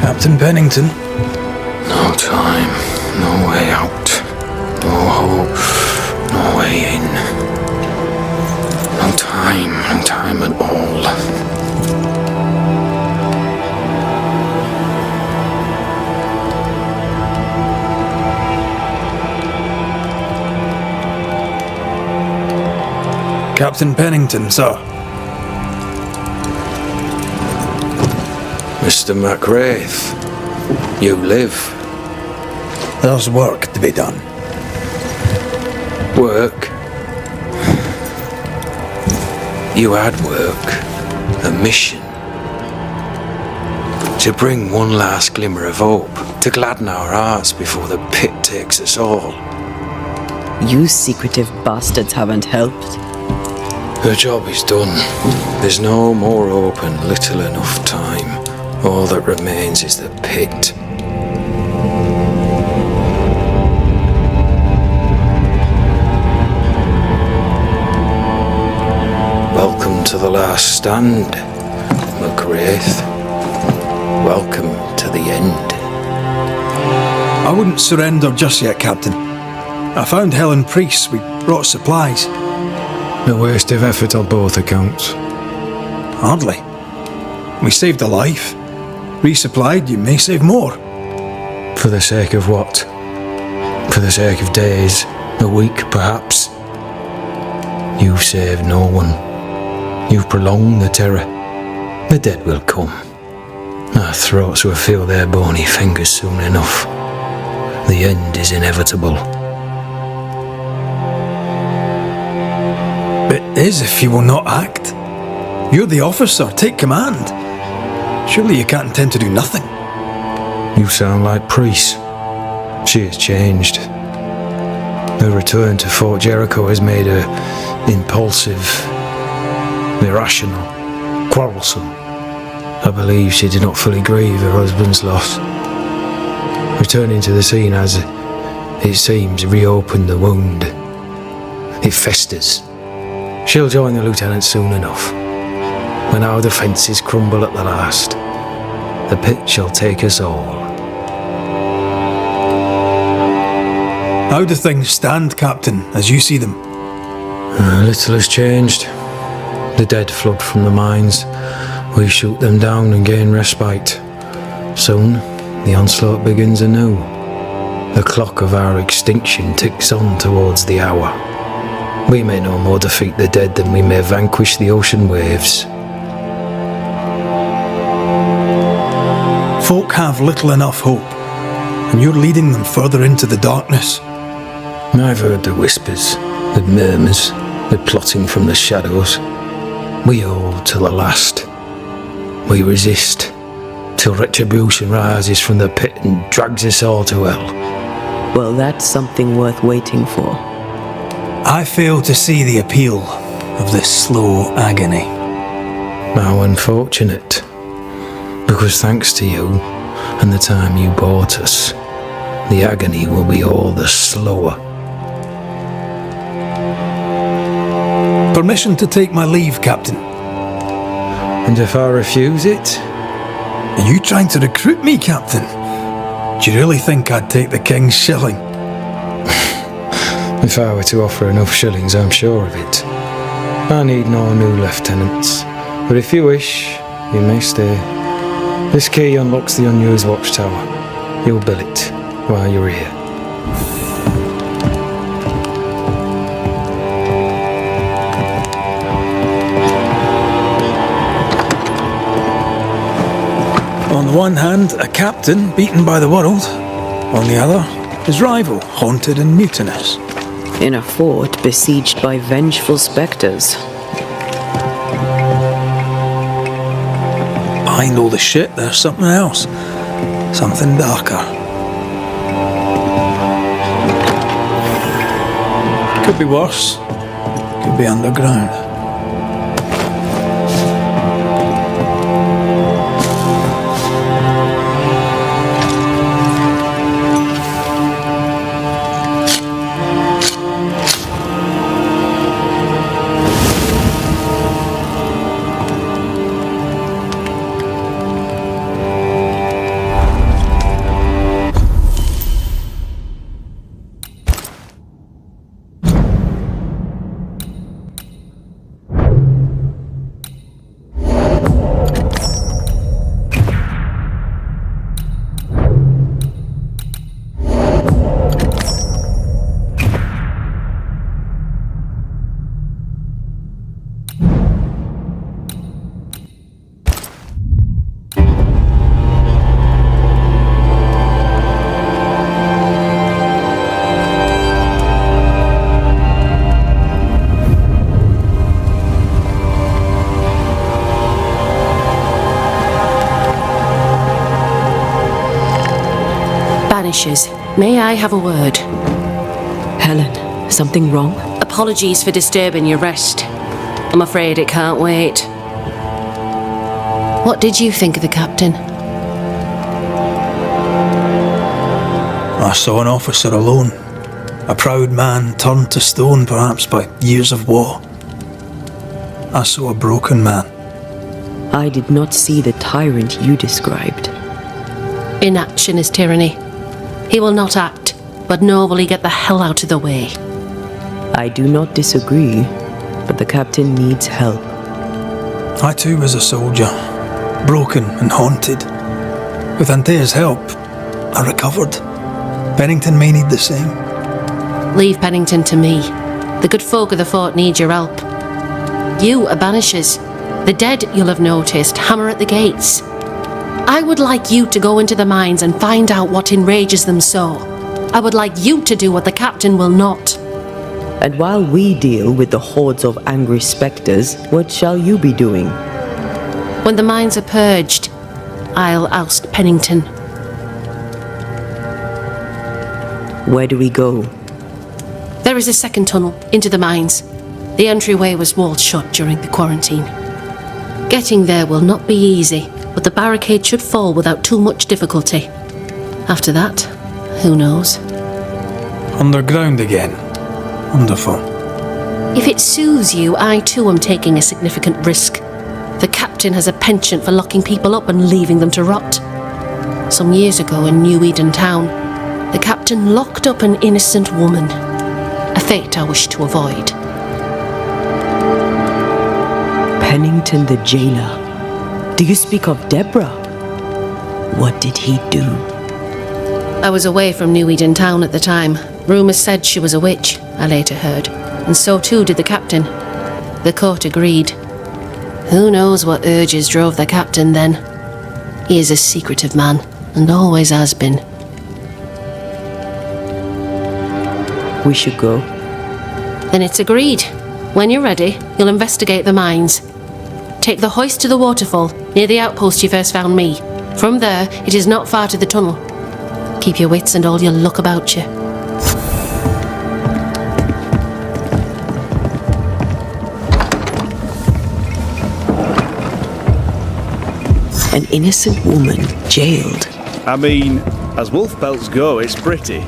Captain Pennington. No time, no way out, no hope, no way in. No time at all. Captain Pennington, sir. Mr. MacRaith, you live. There's work to be done. Work? You had work, a mission. To bring one last glimmer of hope, to gladden our hearts before the pit takes us all. You secretive bastards haven't helped. Her job is done. There's no more hope and little enough time. All that remains is the pit. Welcome to the last stand, MacRaith. Welcome to the end. I wouldn't surrender just yet, Captain. I found Helen Priest. We brought supplies. A waste of effort on both accounts. Hardly. We saved a life. Resupplied, you may save more. For the sake of what? For the sake of days, a week perhaps? You've saved no one. You've prolonged the terror. The dead will come. Our throats will feel their bony fingers soon enough. The end is inevitable. It is if you will not act. You're the officer, take command. Surely you can't intend to do nothing. You sound like Priest. She has changed. Her return to Fort Jericho has made her impulsive, irrational, quarrelsome. I believe she did not fully grieve her husband's loss. Returning to the scene has, it seems, reopened the wound. It festers. She'll join the lieutenant soon enough. When our defences crumble at the last, the pit shall take us all. How do things stand, Captain, as you see them? Little has changed. The dead flood from the mines. We shoot them down and gain respite. Soon, the onslaught begins anew. The clock of our extinction ticks on towards the hour. We may no more defeat the dead than we may vanquish the ocean waves. Folk have little enough hope, and you're leading them further into the darkness. I've heard the whispers, the murmurs, the plotting from the shadows. We hold till the last. We resist, till retribution rises from the pit and drags us all to hell. Well, that's something worth waiting for. I fail to see the appeal of this slow agony. How unfortunate. Because thanks to you, and the time you bought us, the agony will be all the slower. Permission to take my leave, Captain. And if I refuse it? Are you trying to recruit me, Captain? Do you really think I'd take the King's shilling? If I were to offer enough shillings, I'm sure of it. I need no new lieutenants, but if you wish, you may stay. This key unlocks the unused watchtower. You'll bill it while you're here. On the one hand, a captain beaten by the world. On the other, his rival, haunted and mutinous. In a fort besieged by vengeful specters. Behind all the shit, there's something else. Something darker. Could be worse. Could be underground. Banishers, may I have a word? Helen, something wrong? Apologies for disturbing your rest. I'm afraid it can't wait. What did you think of the captain? I saw an officer alone. A proud man turned to stone, perhaps, by years of war. I saw a broken man. I did not see the tyrant you described. Inaction is tyranny. He will not act, but nor will he get the hell out of the way. I do not disagree, but the captain needs help. I too was a soldier, broken and haunted. With Antea's help, I recovered. Pennington may need the same. Leave Pennington to me. The good folk of the fort need your help. You are Banishers. The dead, you'll have noticed, hammer at the gates. I would like you to go into the mines and find out what enrages them so. I would like you to do what the captain will not. And while we deal with the hordes of angry specters, what shall you be doing? When the mines are purged, I'll oust Pennington. Where do we go? There is a second tunnel into the mines. The entryway was walled shut during the quarantine. Getting there will not be easy, but the barricade should fall without too much difficulty. After that, who knows? Underground again. Wonderful. If it soothes you, I too am taking a significant risk. The captain has a penchant for locking people up and leaving them to rot. Some years ago in New Eden Town, the captain locked up an innocent woman. A fate I wish to avoid. Pennington the jailer. Do you speak of Deborah? What did he do? I was away from New Eden Town at the time. Rumours said she was a witch, I later heard, and so too did the captain. The court agreed. Who knows what urges drove the captain then? He is a secretive man, and always has been. We should go. Then it's agreed. When you're ready, you'll investigate the mines. Take the hoist to the waterfall, near the outpost you first found me. From there, it is not far to the tunnel. Keep your wits and all your luck about you. An innocent woman jailed. I mean, as wolf pelts go, it's pretty.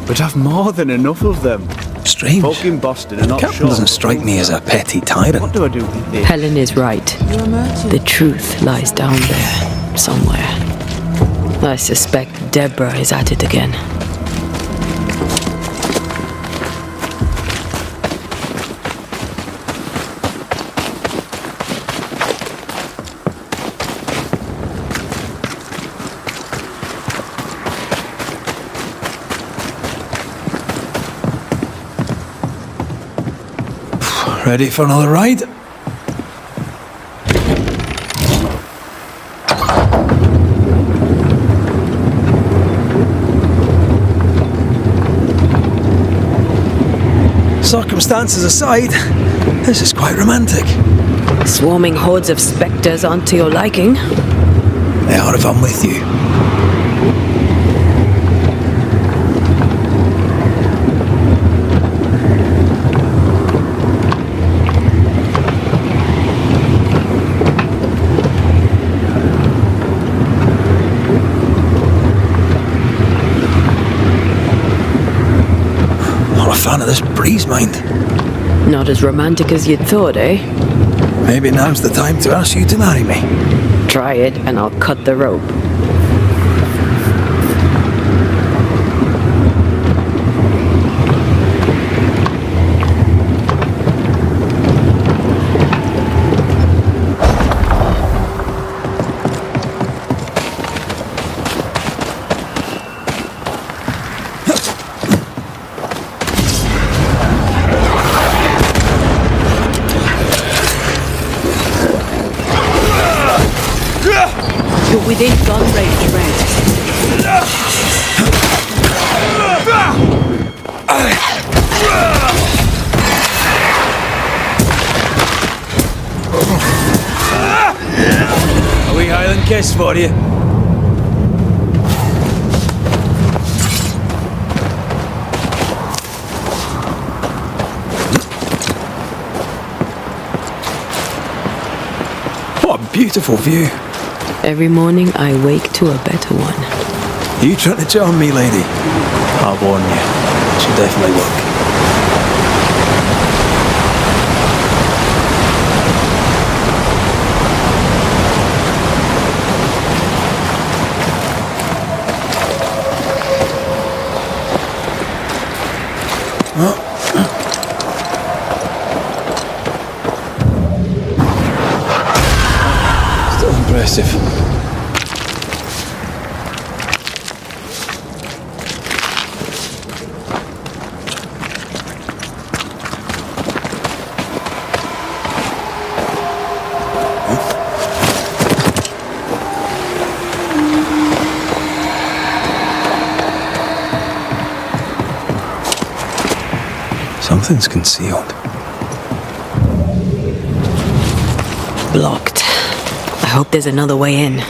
But I've more than enough of them. Strange. Folk in Boston are The not captain sure. doesn't strike me as a petty tyrant. What do I do with this? Helen is right. The truth lies down there, somewhere. I suspect Deborah is at it again. Ready for another ride? Circumstances aside, this is quite romantic. Swarming hordes of spectres aren't to your liking. They are if I'm with you. Fan of this breeze, mind. Not as romantic as you'd thought, eh? Maybe now's the time to ask you to marry me. Try it and I'll cut the rope. You're within gun range, Red. A wee Highland kiss for you. What a beautiful view. Every morning I wake to a better one. You trying to charm me, lady? I'll warn you. She'll definitely work. Still impressive. Something's concealed. Blocked. I hope there's another way in.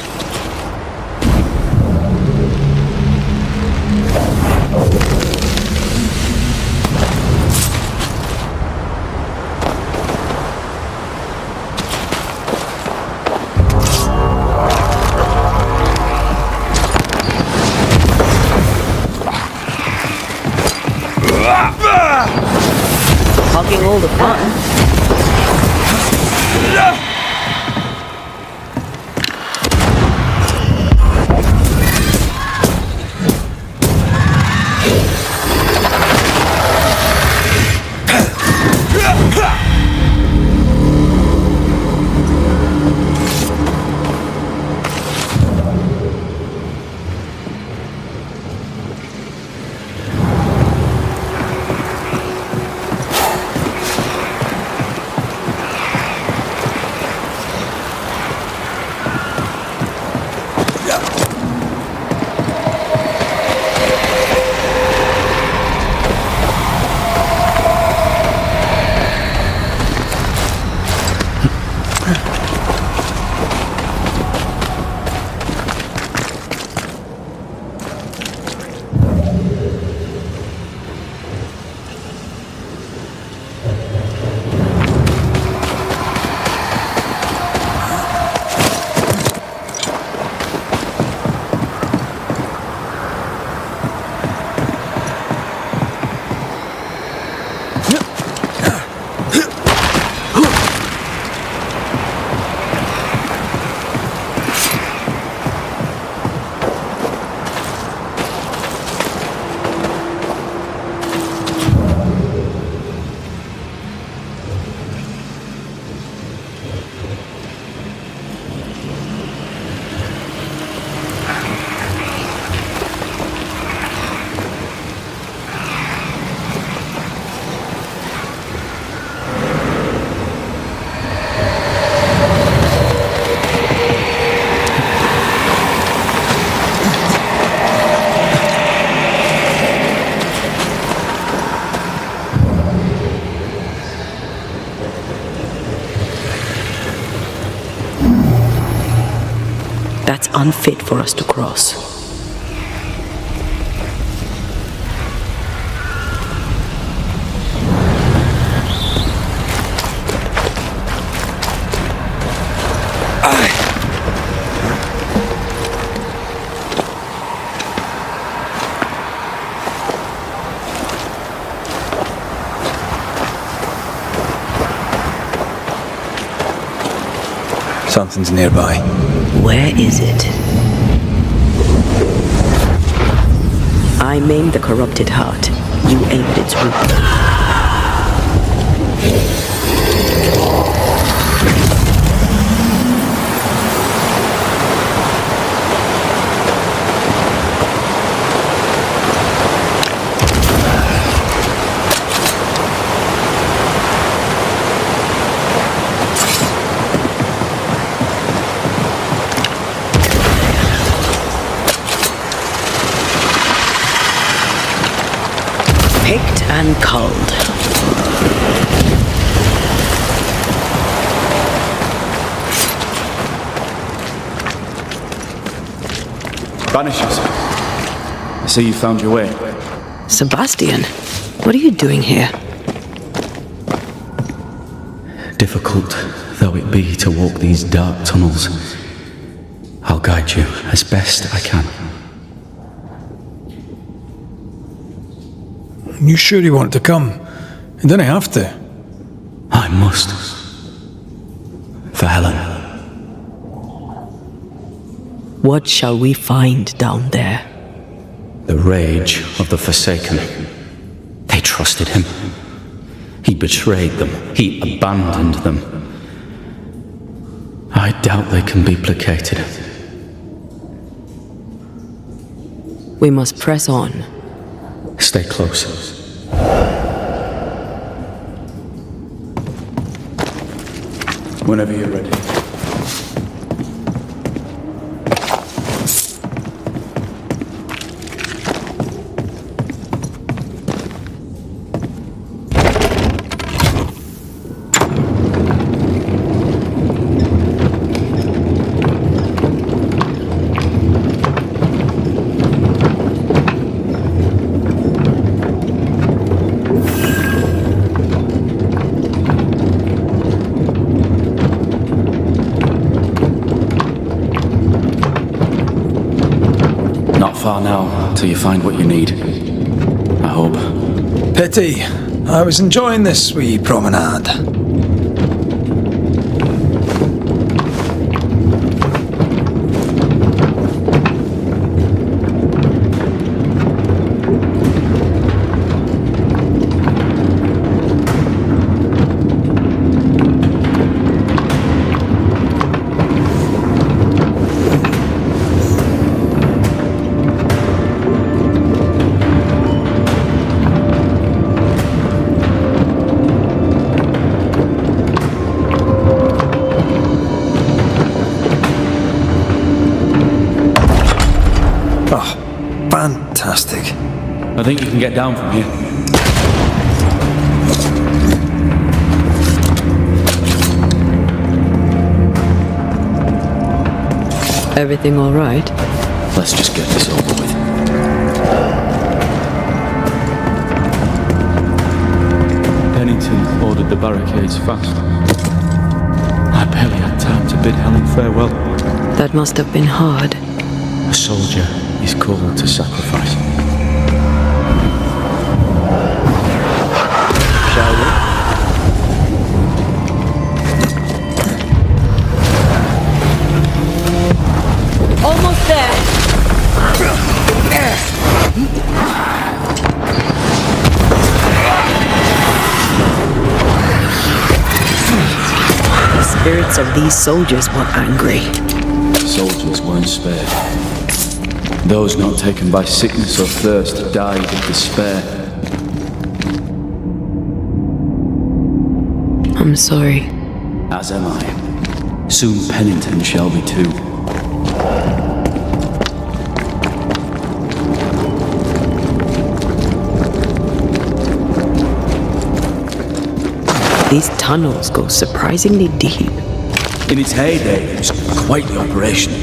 That's unfit for us to cross. Something's nearby. Where is it? I maimed the corrupted heart. You aimed its root. Picked and culled. Banishers. I see you found your way. Sebastian, what are you doing here? Difficult though it be to walk these dark tunnels, I'll guide you as best I can. You sure you want to come? You don't have to. I must. For Helen. What shall we find down there? The rage of the Forsaken. They trusted him. He betrayed them. He abandoned them. I doubt they can be placated. We must press on. Stay close. Whenever you're ready. Far now, till you find what you need. I hope. Pity. I was enjoying this wee promenade. fantastic. I think you can get down from here. Everything all right? Let's just get this over with. Pennington ordered the barricades fast. I barely had time to bid Helen farewell. That must have been hard. A soldier is called to sacrifice. Shall we? Almost there. The spirits of these soldiers were angry. Soldiers weren't spared. Those not taken by sickness or thirst died of despair. I'm sorry. As am I. Soon Pennington shall be too. These tunnels go surprisingly deep. In its heyday, it was quite the operation.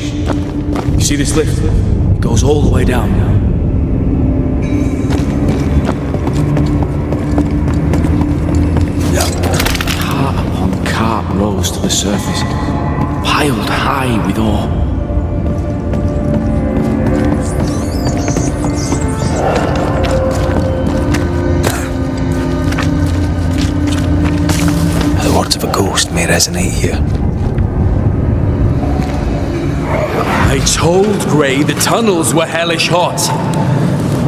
You see this lift? It goes all the way down. Cart upon cart rose to the surface, piled high with ore. The words of a ghost may resonate here. I told Gray the tunnels were hellish hot.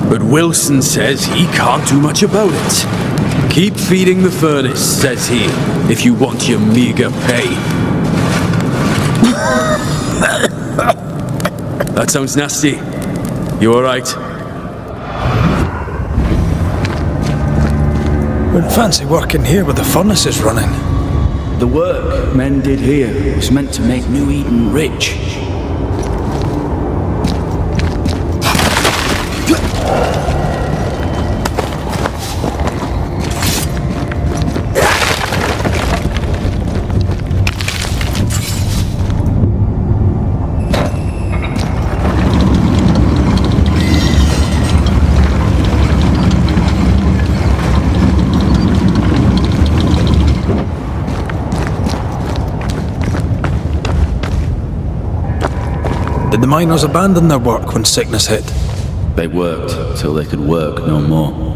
But Wilson says he can't do much about it. Keep feeding the furnace, says he, if you want your meager pay. That sounds nasty. You alright? Wouldn't fancy working here with the furnaces running. The work men did here was meant to make New Eden rich. Did the miners abandon their work when sickness hit? They worked till they could work no more.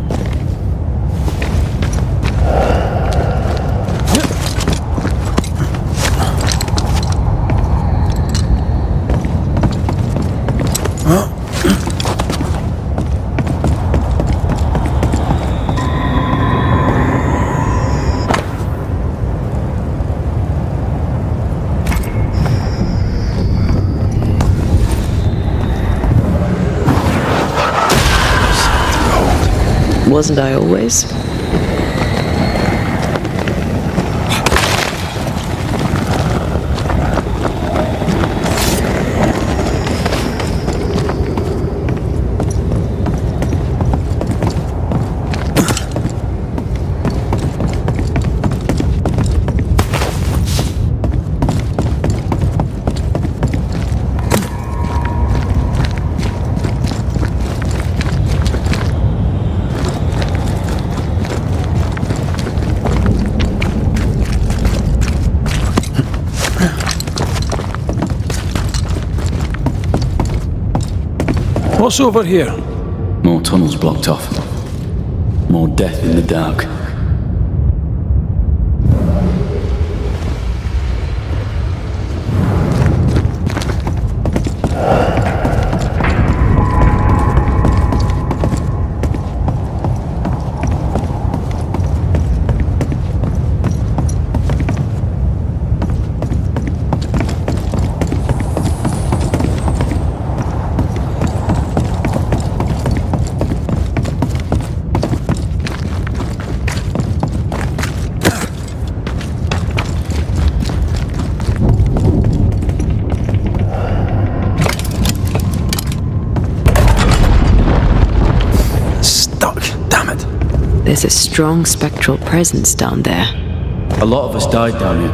Wasn't I always? What's over here? More tunnels blocked off. More death in the dark. a strong spectral presence down there. A lot of us died down here.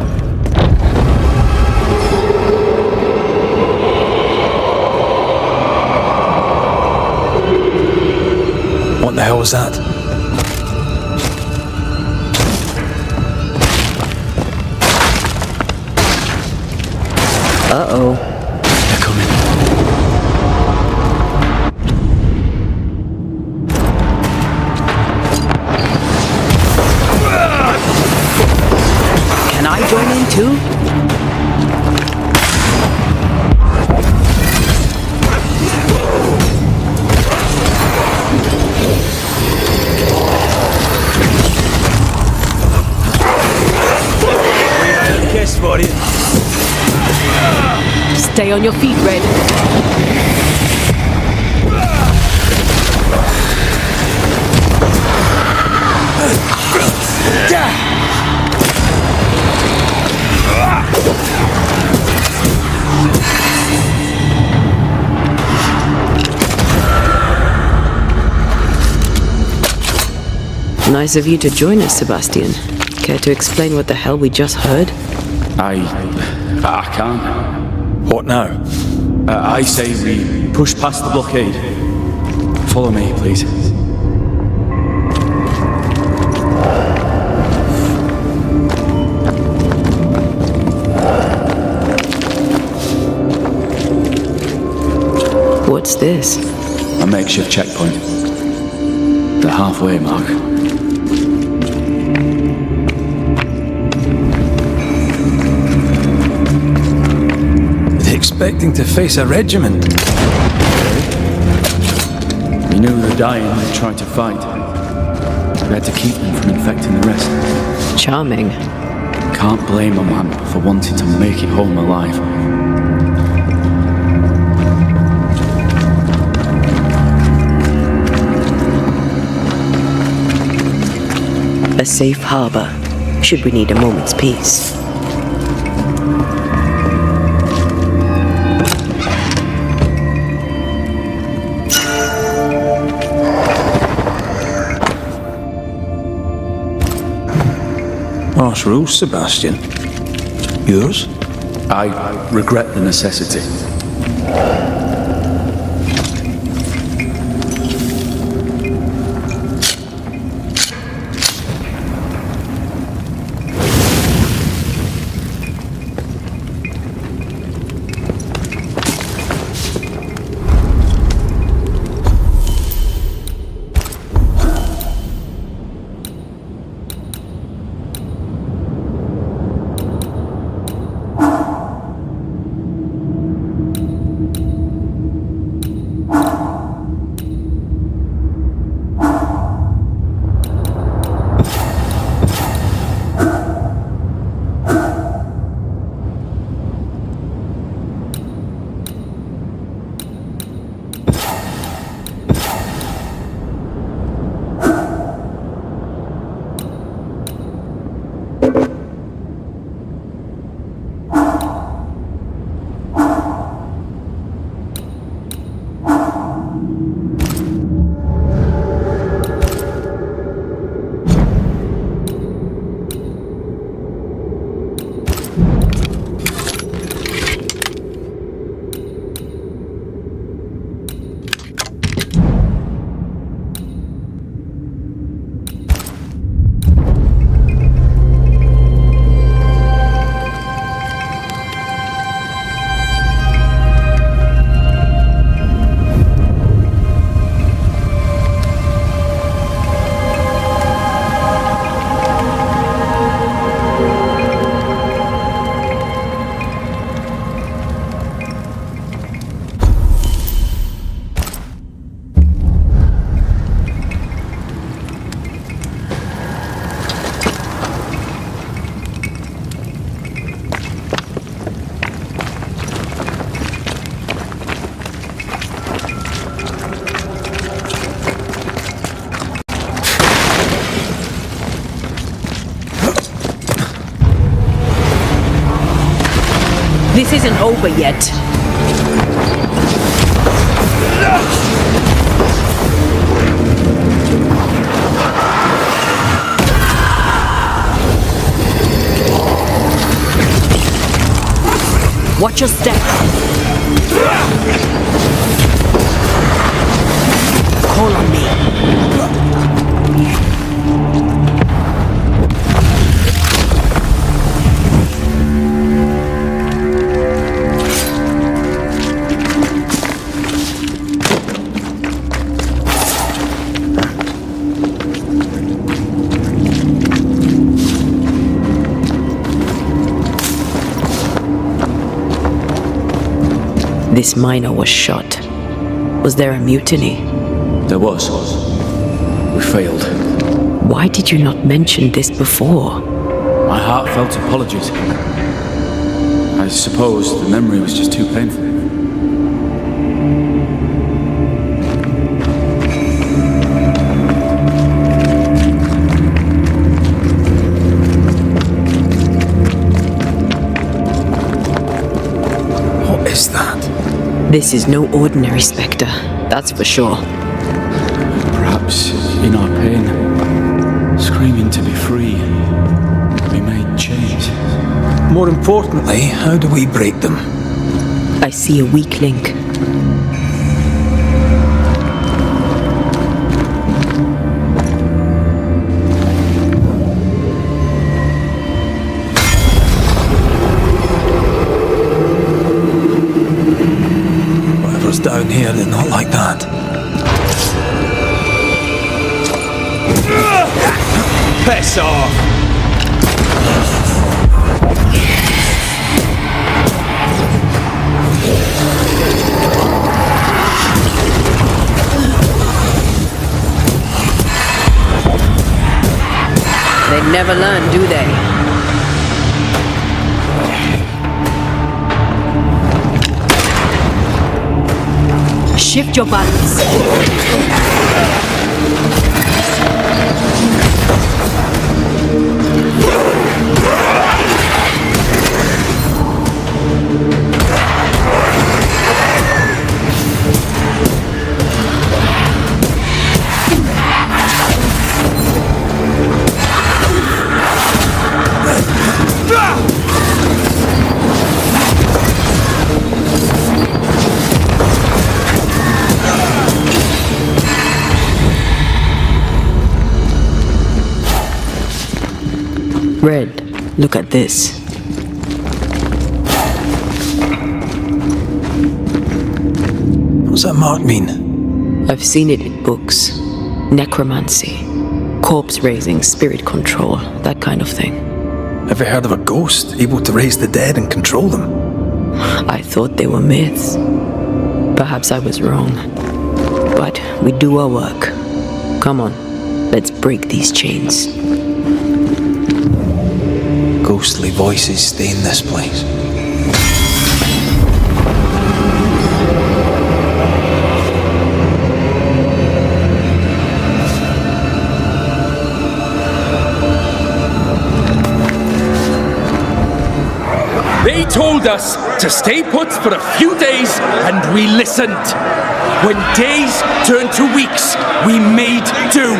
What the hell was that? Uh-oh. They're coming. Can I join in too? Guess for you. Stay on your feet, Red. Nice of you to join us, Sebastian. Care to explain what the hell we just heard? I can't. What now? I say we push past the blockade. Follow me, please. What's this? A makeshift checkpoint. The halfway mark. Expecting to face a regiment. We knew they were dying and they tried to fight. We had to keep them from infecting the rest. Charming. Can't blame a man for wanting to make it home alive. A safe harbor, should we need a moment's peace. Harsh rules, Sebastian. Yours? I regret the necessity. This isn't over yet. Watch your step. Call on me. This miner was shot. Was there a mutiny? There was. We failed. Why did you not mention this before? My heartfelt apologies. I suppose the memory was just too painful. What is that? This is no ordinary spectre, that's for sure. Perhaps in our pain, screaming to be free, we made change. More importantly, how do we break them? I see a weak link. Whatever's down here did not like that. Piss off! They never learn, do they? Shift your balance. Red, look at this. What's that mark mean? I've seen it in books. Necromancy, corpse raising, spirit control, that kind of thing. Ever heard of a ghost able to raise the dead and control them? I thought they were myths. Perhaps I was wrong. But we do our work. Come on, let's break these chains. Ghostly voices stay in this place. They told us to stay put for a few days, and we listened. When days turned to weeks, we made do.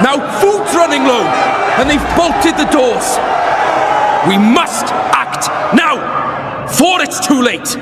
Now food's running low, and they've bolted the doors. We must act now, before it's too late.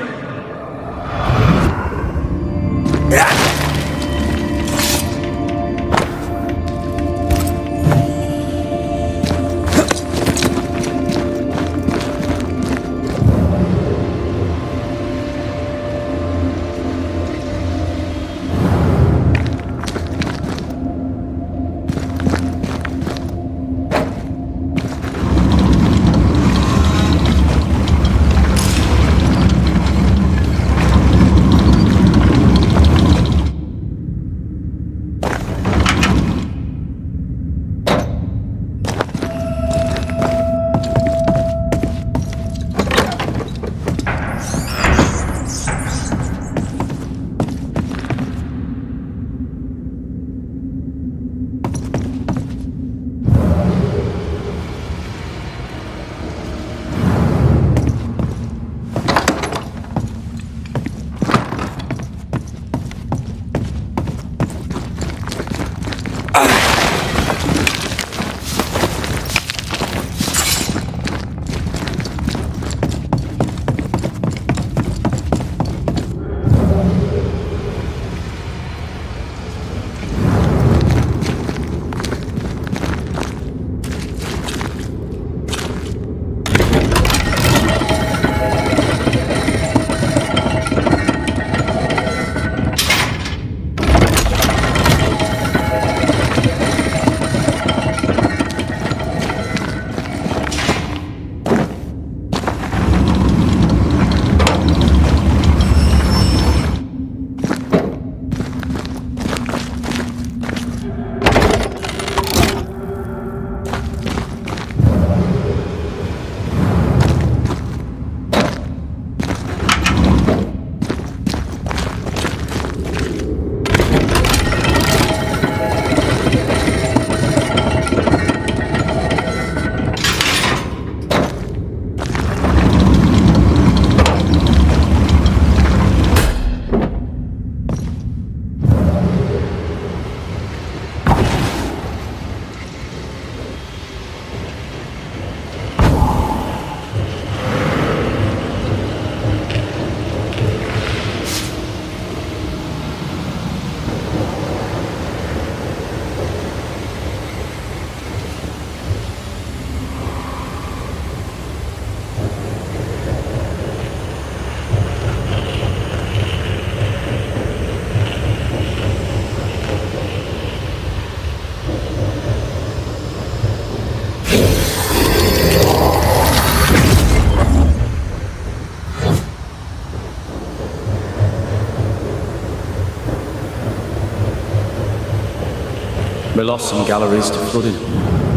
We lost some galleries to flooding.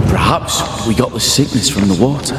Perhaps we got the sickness from the water.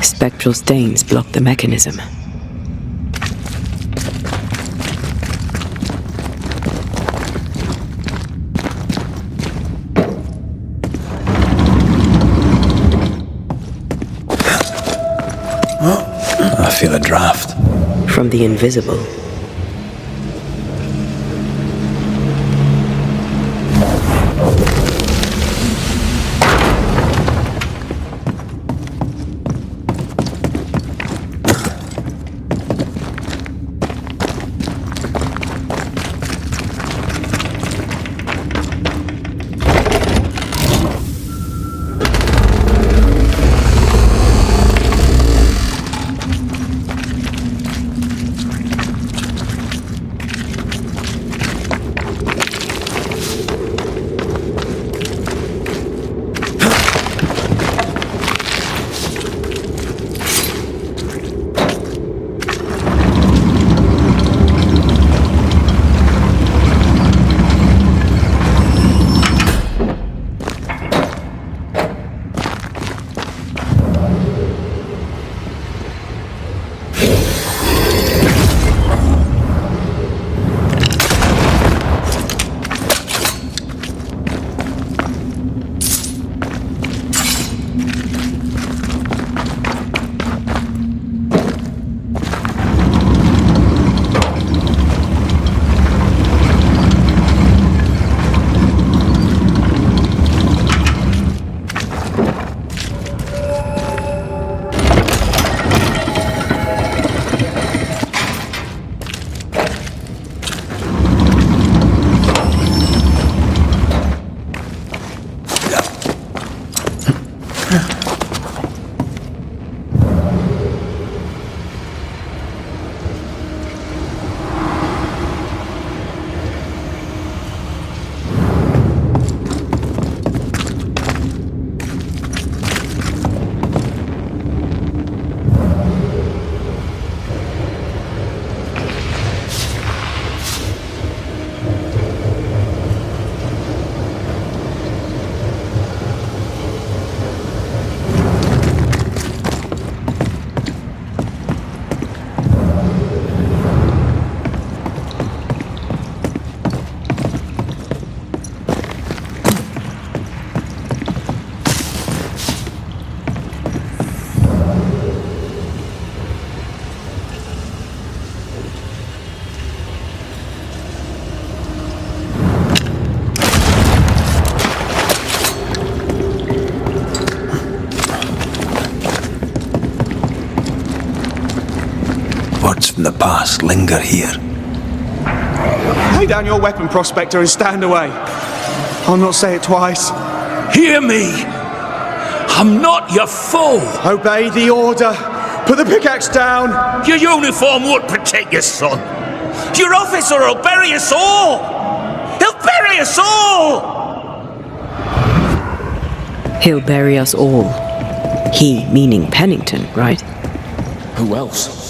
Spectral stains block the mechanism. I feel a draft. From the invisible. from the past linger here. Lay down your weapon, Prospector, and stand away. I'll not say it twice. Hear me! I'm not your foe! Obey the order! Put the pickaxe down! Your uniform won't protect your son! Your officer will bury us all! He'll bury us all! He'll bury us all. He meaning Pennington, right? Who else?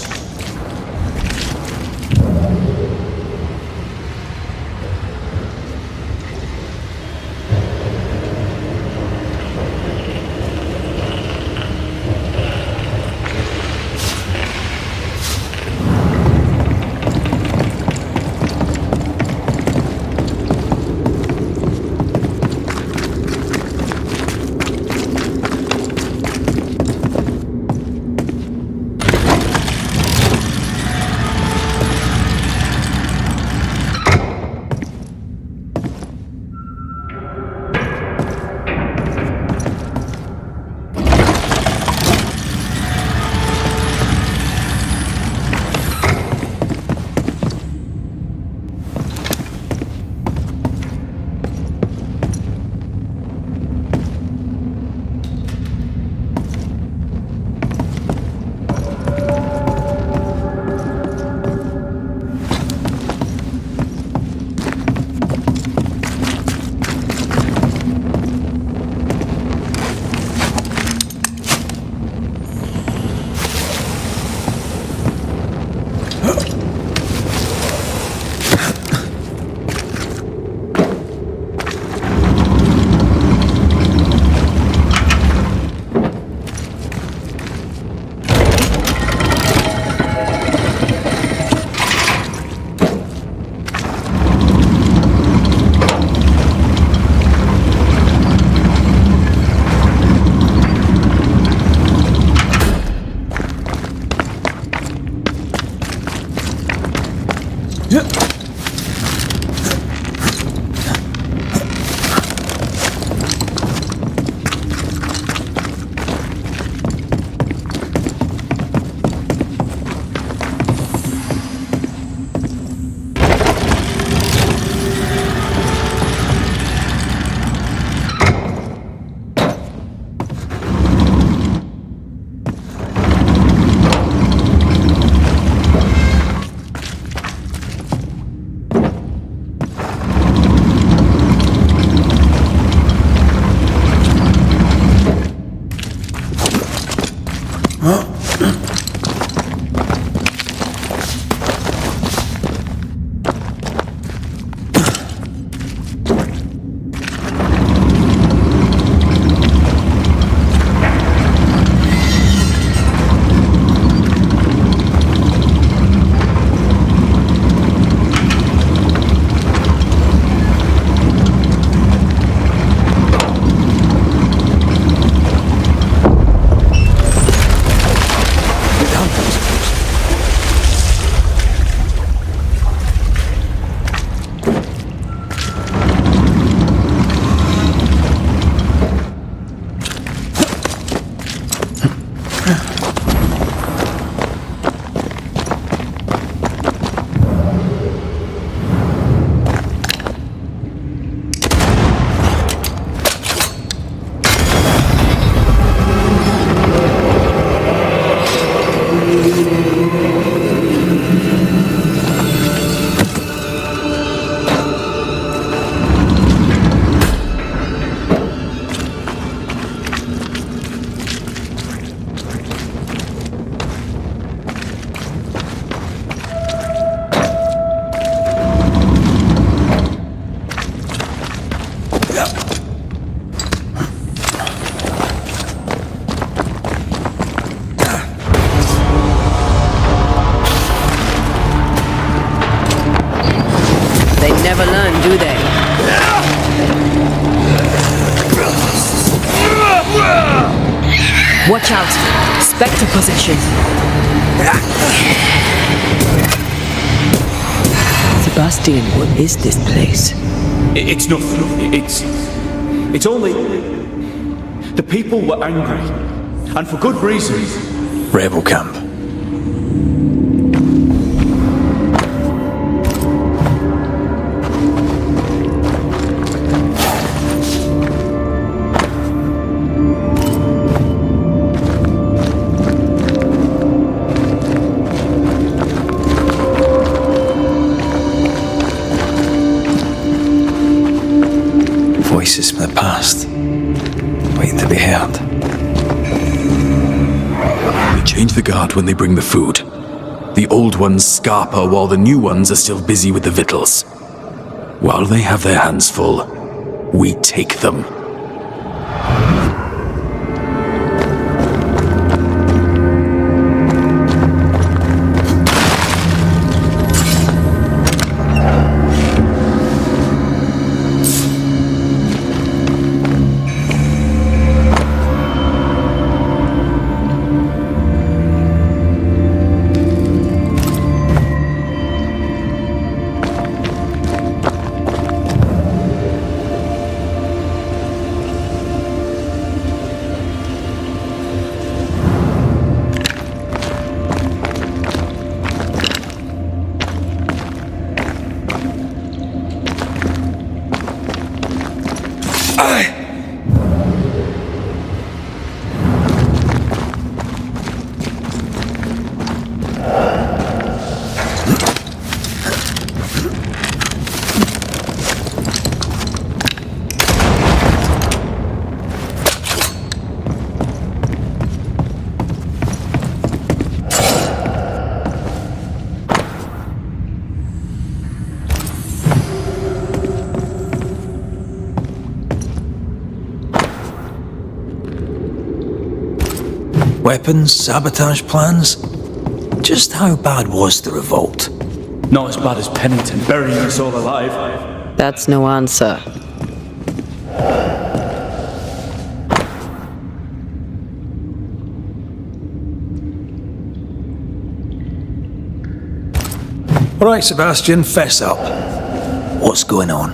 never learn, do they? Watch out! Spectre possession! Sebastian, what is this place? It's nothing. It's only... The people were angry. And for good reason. Rebel camp. Voices from the past, waiting to be heard. We change the guard when they bring the food. The old ones scarper while the new ones are still busy with the victuals. While they have their hands full, we take them. Weapons, sabotage plans. Just how bad was the revolt? Not as bad as Pennington burying us all alive. That's no answer. All right, Sebastian, fess up. What's going on?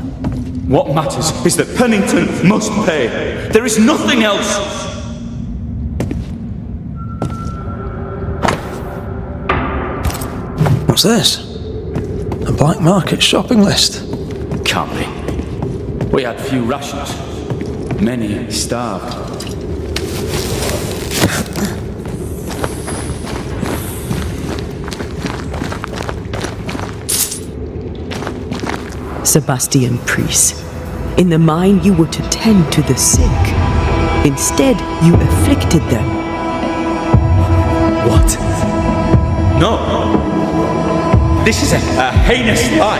What matters is that Pennington must pay. There is nothing else. What's this? A black market shopping list? Can't be. We had few rations. Many starved. Sebastian Priest, in the mine you were to tend to the sick. Instead, you afflicted them. What? No. This is a heinous lie.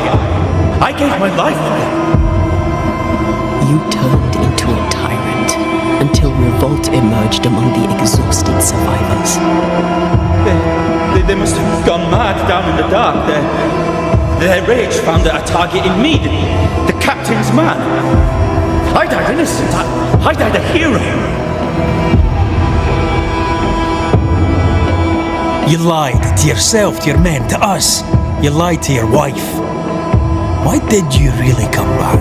I gave my life for it. You turned into a tyrant until revolt emerged among the exhausted survivors. They must have gone mad down in the dark. Their rage found a target in me, the captain's man. I died innocent. I died a hero. You lied to yourself, to your men, to us. You lied to your wife. Why did you really come back?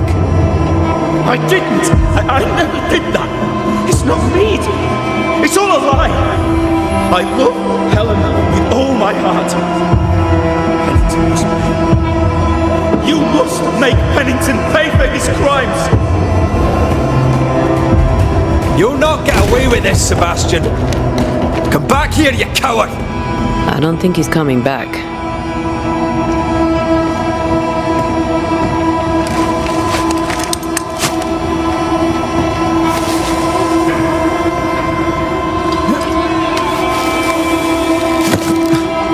I didn't. I never did that. It's not me. It's all a lie. I love Helen with all my heart. Pennington must pay. You must make Pennington pay for his crimes. You'll not get away with this, Sebastian. Come back here, you coward. I don't think he's coming back.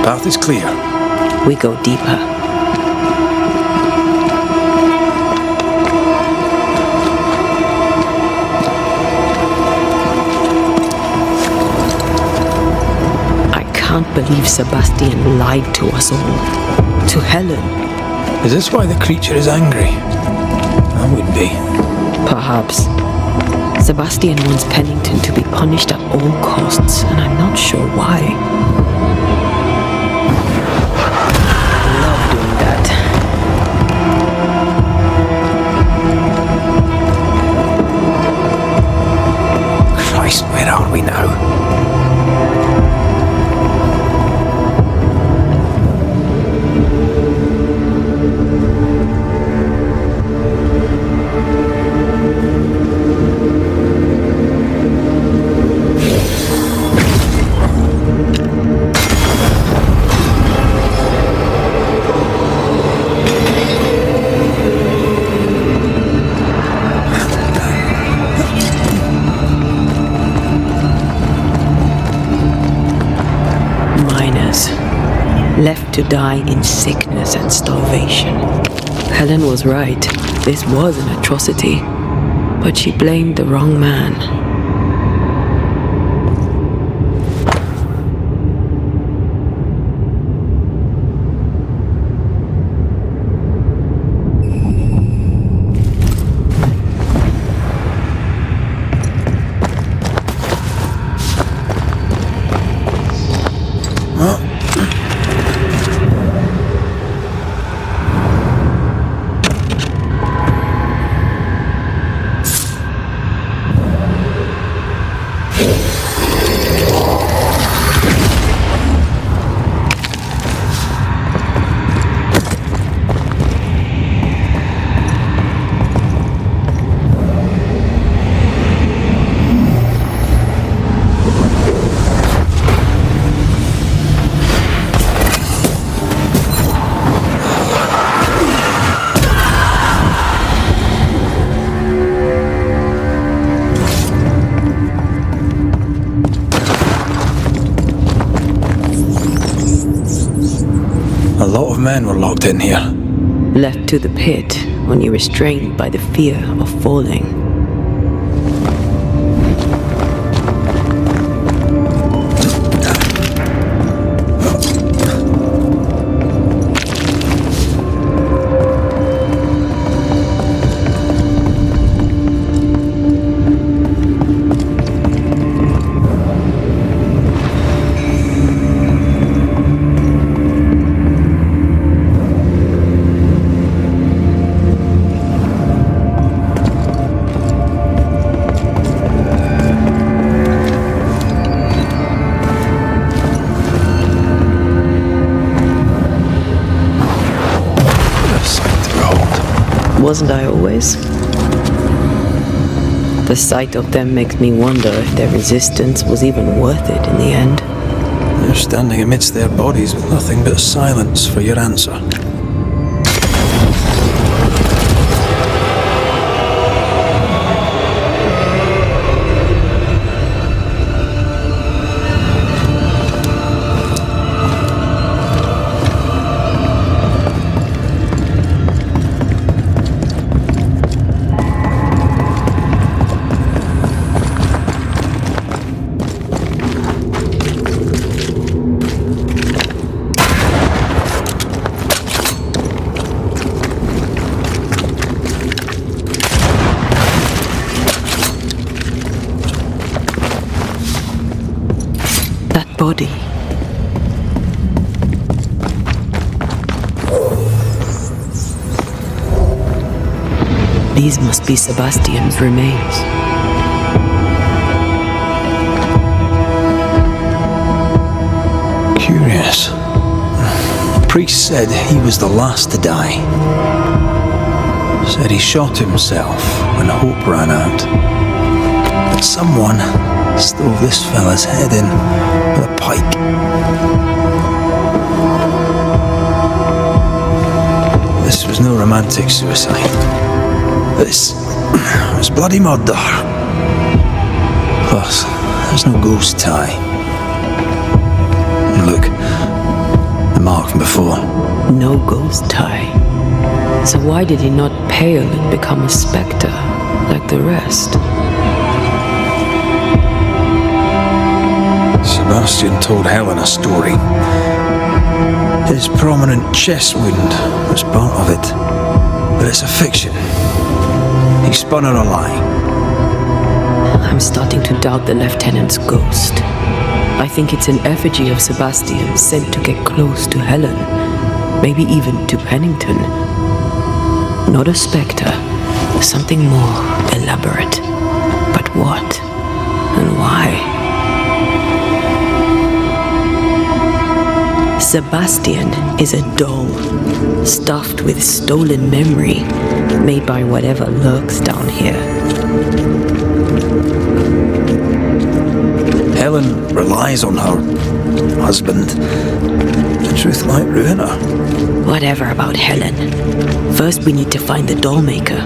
Path is clear. We go deeper. I can't believe Sebastian lied to us all. To Helen. Is this why the creature is angry? That would be. Perhaps. Sebastian wants Pennington to be punished at all costs, and I'm not sure why. Where are we now? to die in sickness and starvation. Helen was right. This was an atrocity. But she blamed the wrong man. A lot of men were locked in here. Left to the pit, only restrained by the fear of falling. Wasn't I always? The sight of them makes me wonder if their resistance was even worth it in the end. You're standing amidst their bodies with nothing but silence for your answer. Body. These must be Sebastian's remains. Curious. The priest said he was the last to die. Said he shot himself when hope ran out. But someone stove this fella's head in with a pike. This was no romantic suicide. This was bloody murder. Plus, there's no ghost tie. And look, the mark from before. No ghost tie. So why did he not pale and become a spectre like the rest? Sebastian told Helen a story. His prominent chest wound was part of it, but it's a fiction. He spun her a lie. I'm starting to doubt the lieutenant's ghost. I think it's an effigy of Sebastian sent to get close to Helen, maybe even to Pennington. Not a spectre, something more elaborate. But what and why? Sebastian is a doll, stuffed with stolen memory, made by whatever lurks down here. Helen relies on her husband. The truth might ruin her. Whatever about Helen. First we need to find the doll maker.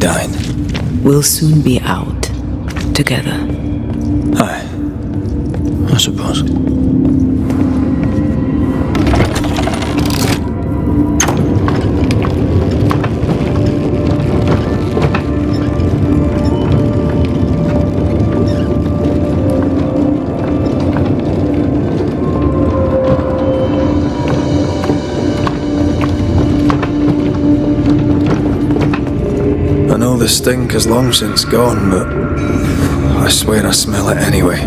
died. We'll soon be out. Together. Aye. I suppose. I know the stink has long since gone, but I swear I smell it anyway.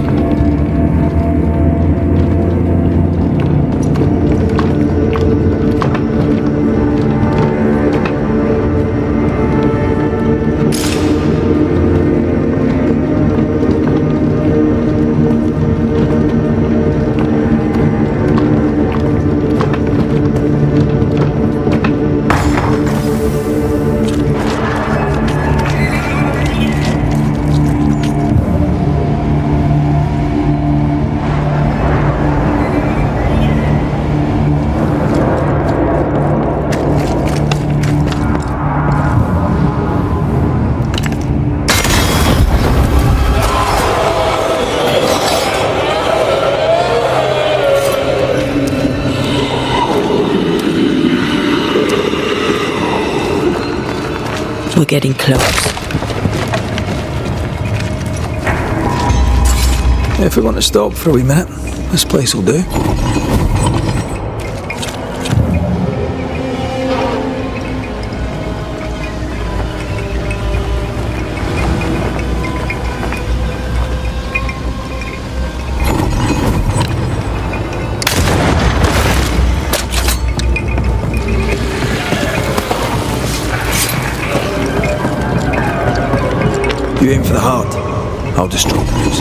We're getting close. If we want to stop for a wee minute, this place will do. You aim for the heart. I'll destroy the news.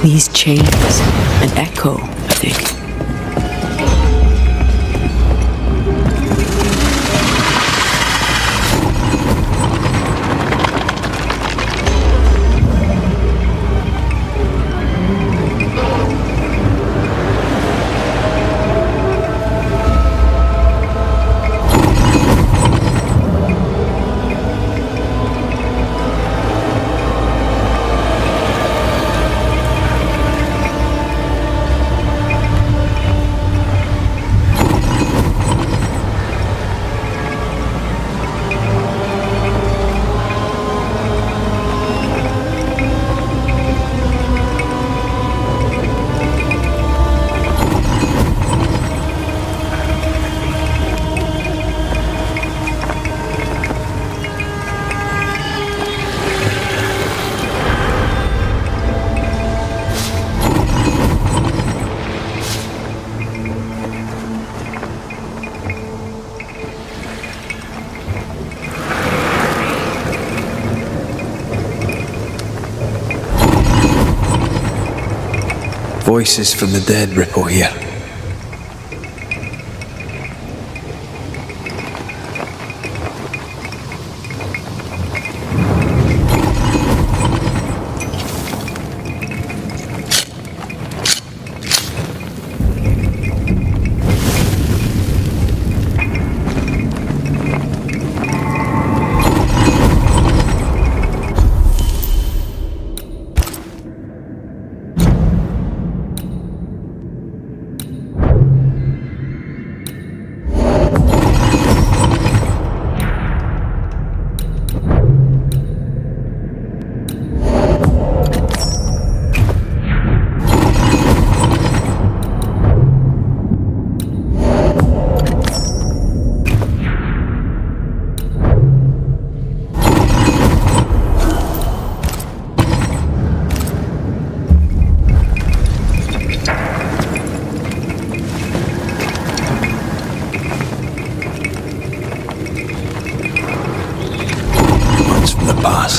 These chains, an echo, I think. Voices from the dead ripple here.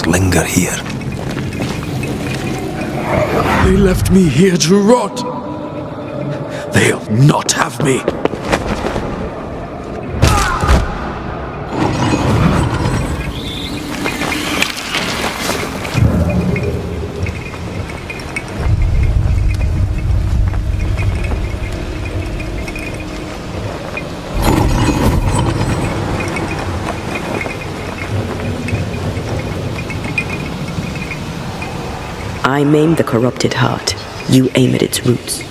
Linger here. They left me here to rot. They'll not have me. I maim the corrupted heart. You aim at its roots.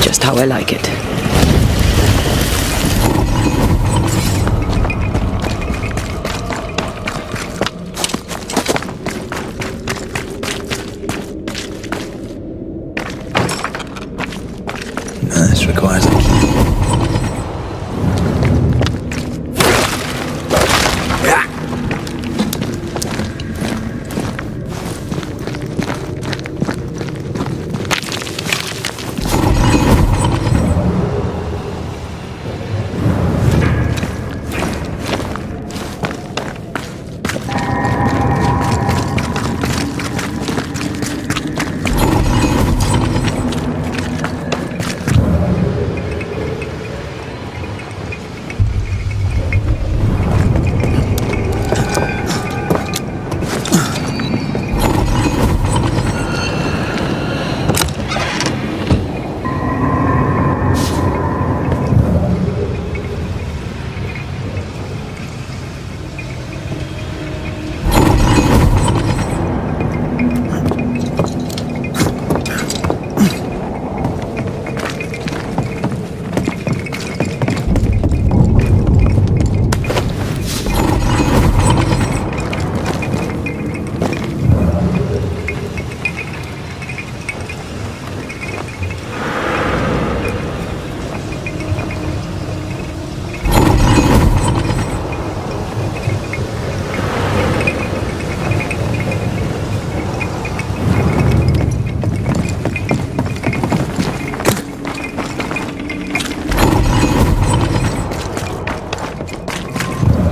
Just how I like it. This requires a key.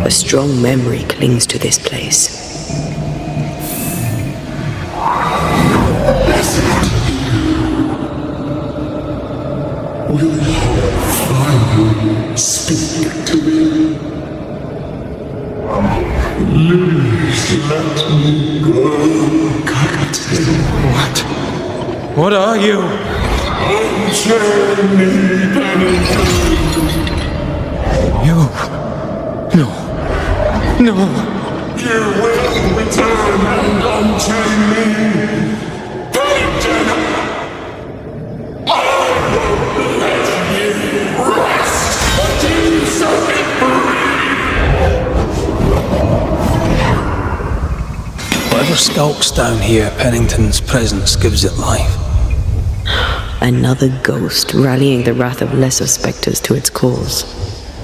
A strong memory clings to this place. Will you finally speak to me? Please let me go, Captain. What? What are you? Unchain me, Pennington. You... No. You will return and unchain me. Pennington! I won't let you rest until you set me free. Whatever skulks down here, Pennington's presence gives it life. Another ghost rallying the wrath of lesser spectres to its cause.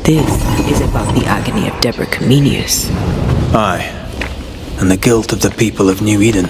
This is about the agony of Deborah Comenius. Aye, and the guilt of the people of New Eden.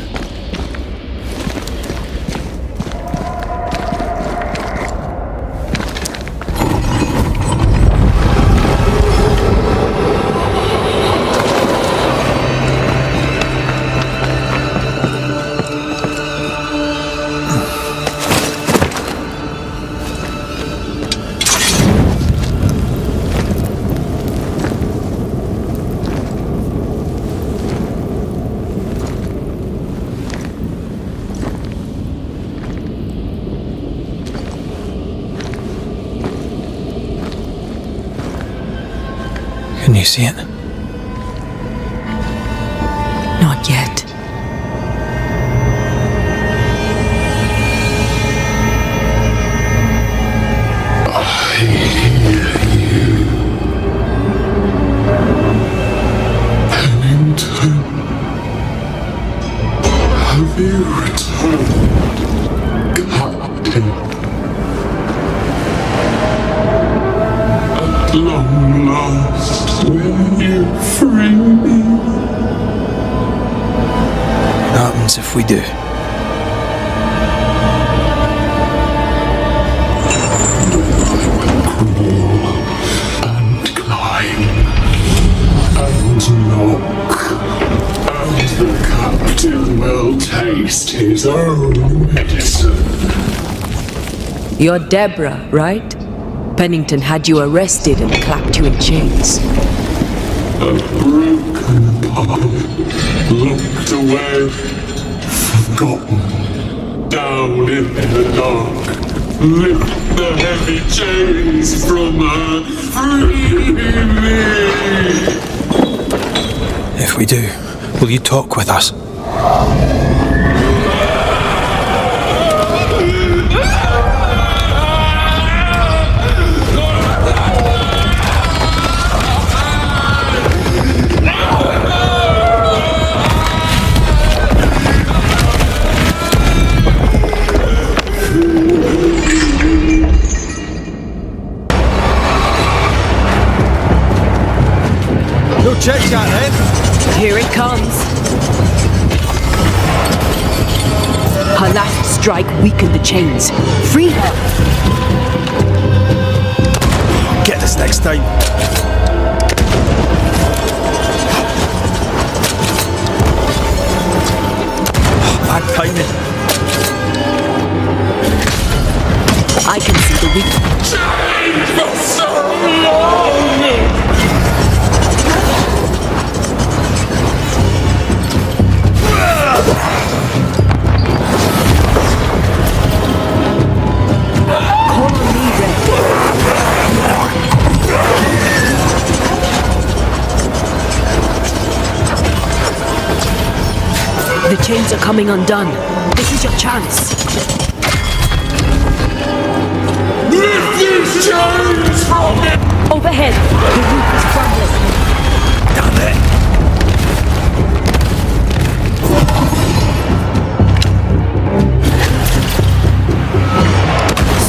Can you see it? Not yet. you returned, Captain? At long last, will you free me? What happens if we do? And climb, and knock, and the captain will taste his own medicine. You're Deborah, right? Pennington had you arrested and clapped you in chains. A broken part, locked away, forgotten, down in the dark. Lift the heavy chains from her, free me! If we do, will you talk with us? No chit chat then. Here it comes. Her last strike weakened the chains. Free her! Get this next time. Bad timing. I can see the weakness. For so long! Call on me, Red. The chains are coming undone. This is your chance. Lift these chains from me! Overhead, the roof is crumbling. Damn it.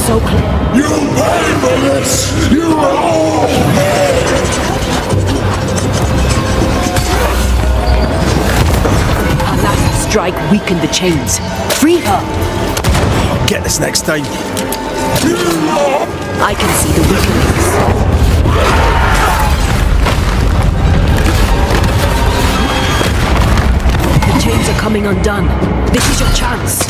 So close. You pay for this! You are all paid! Her last strike weakened the chains. Free her! Get this next time. I can see the weakenings. The chains are coming undone. This is your chance.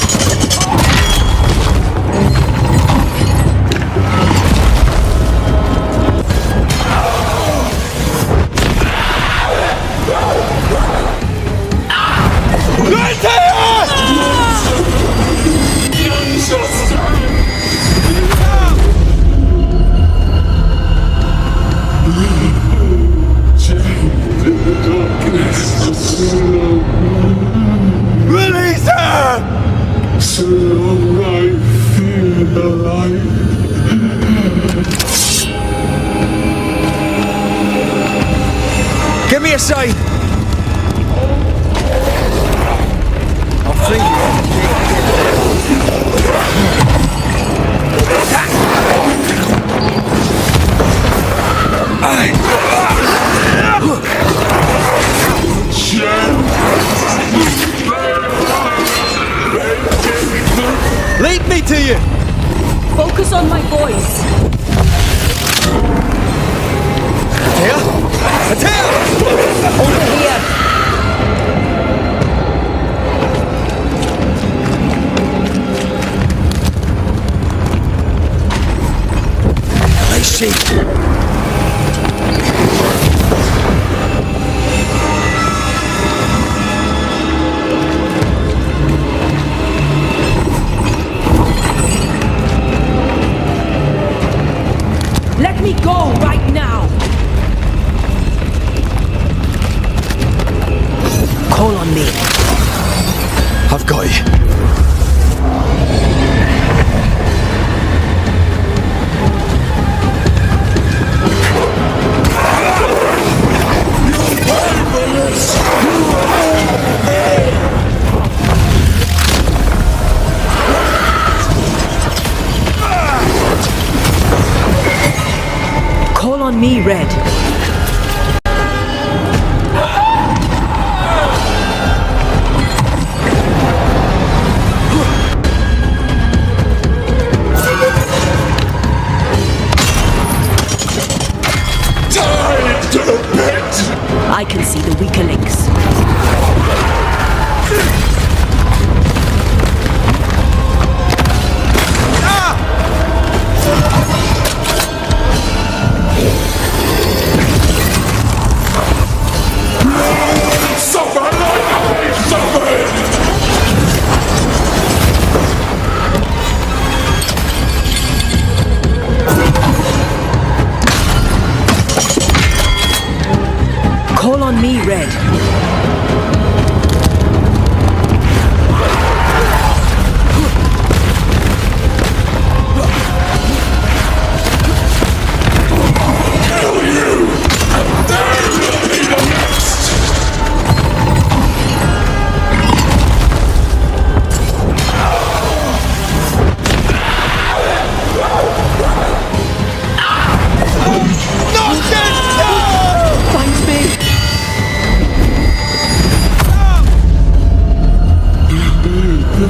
Release her! So long I feel alive. Give me a sign. I'll free you. Lead me to you! Focus on my voice. Antea? Antea! Over here. Nice shape. Let me go right now. Call on me. I've got you. me, Red. Tied to the pit! I can see the weaker links. Suffer like I suffered! Call on me, Red.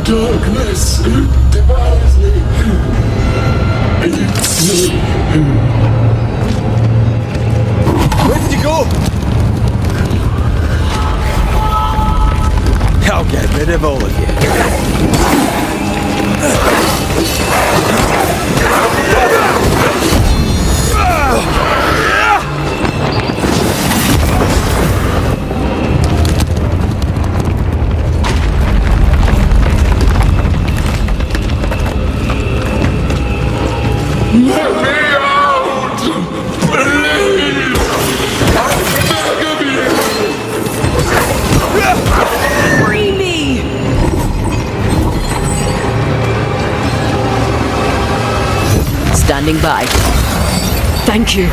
Darkness devours me. Eats me. Where did you go? I'll get rid of all of you. Let me out! Please! I beg of you! Free me! Standing by. Thank you.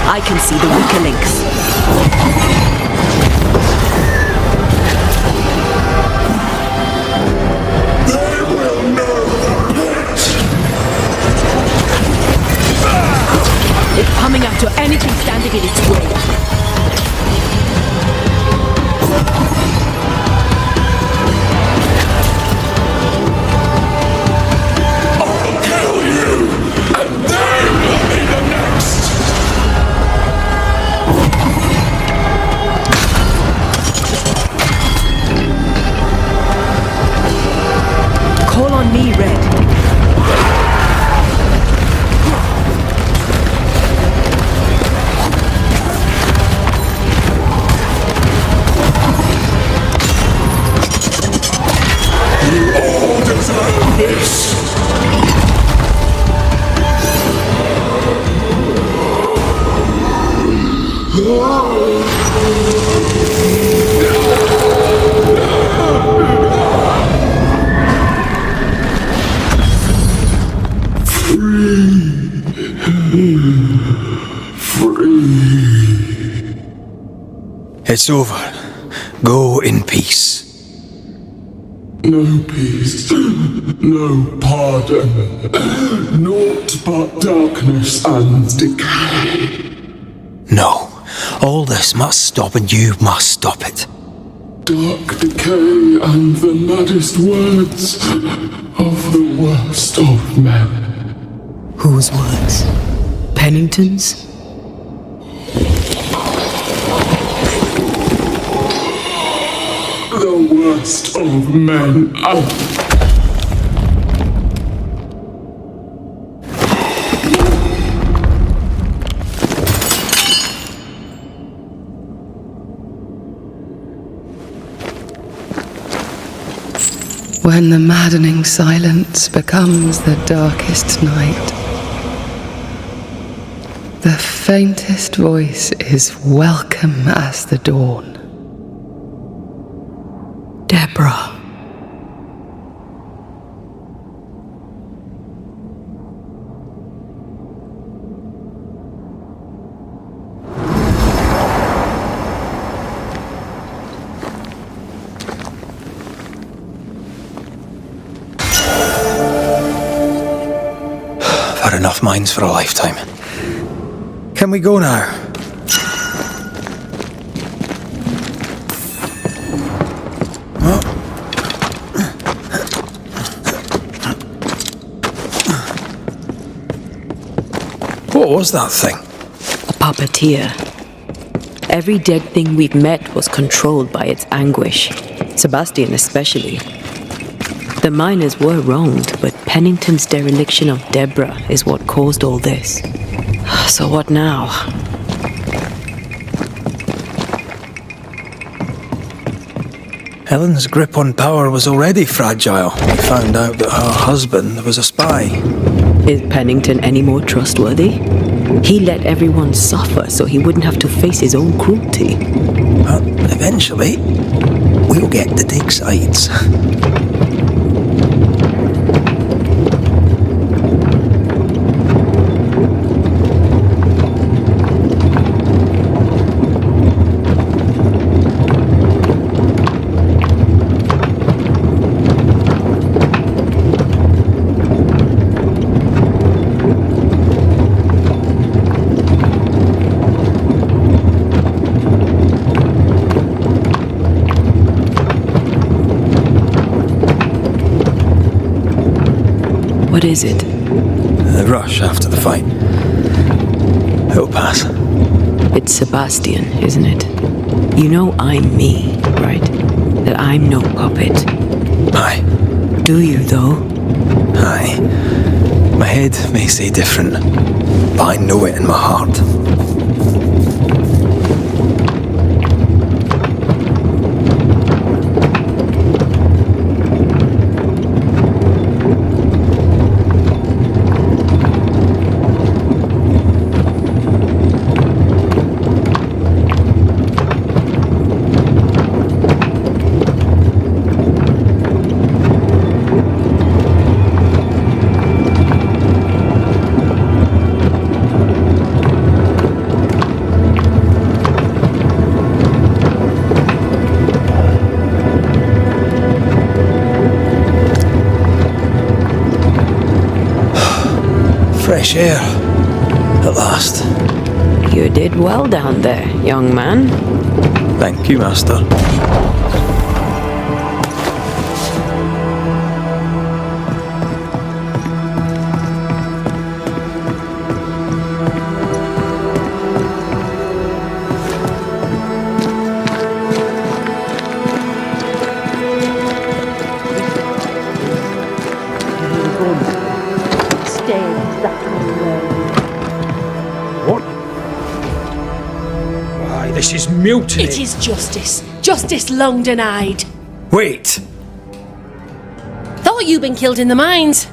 I can see the weaker links. They will know the pit! It's coming after anything standing in its way. I'll kill you, and they will be the next! Call on me, Red. You all deserve this! It's over. Go in peace. No peace, no pardon, naught but darkness and decay. No. All this must stop and you must stop it. Dark decay and the maddest words of the worst of men. Whose words? Pennington's? The worst of men. When the maddening silence becomes the darkest night, the faintest voice is welcome as the dawn. Deborah. I've had enough mines for a lifetime. Can we go now? What was that thing? A puppeteer. Every dead thing we've met was controlled by its anguish. Sebastian especially. The miners were wronged, but Pennington's dereliction of Deborah is what caused all this. So what now? Helen's grip on power was already fragile. We found out that her husband was a spy. Is Pennington any more trustworthy? He let everyone suffer so he wouldn't have to face his own cruelty. But eventually, we'll get to take sides. What is it? The rush after the fight. It'll pass. It's Sebastian, isn't it? You know I'm me, right? That I'm no puppet. Aye. Do you, though? Aye. My head may say different, but I know it in my heart. Fresh air. At last. You did well down there, young man. Thank you, Master. This is mutiny. It is justice. Justice long denied. Wait! Thought you'd been killed in the mines.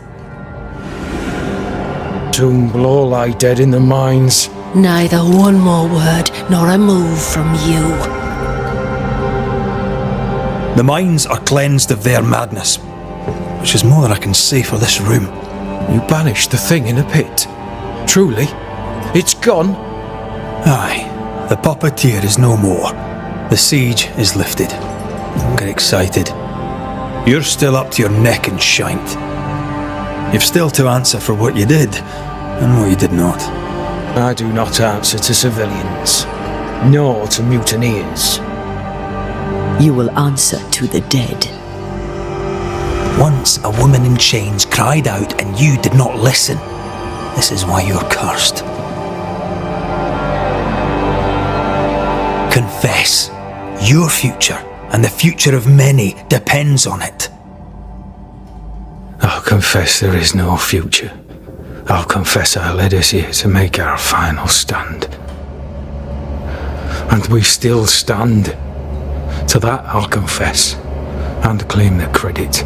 Soon will all lie dead in the mines. Neither one more word nor a move from you. The mines are cleansed of their madness, which is more than I can say for this room. You banished the thing in a pit. Truly? It's gone? Aye. The puppeteer is no more. The siege is lifted. Don't get excited. You're still up to your neck in shite. You've still to answer for what you did and what you did not. I do not answer to civilians, nor to mutineers. You will answer to the dead. Once a woman in chains cried out and you did not listen. This is why you're cursed. Confess. Your future and the future of many depends on it. I'll confess there is no future. I'll confess I led us here to make our final stand. And we still stand. To that I'll confess and claim the credit.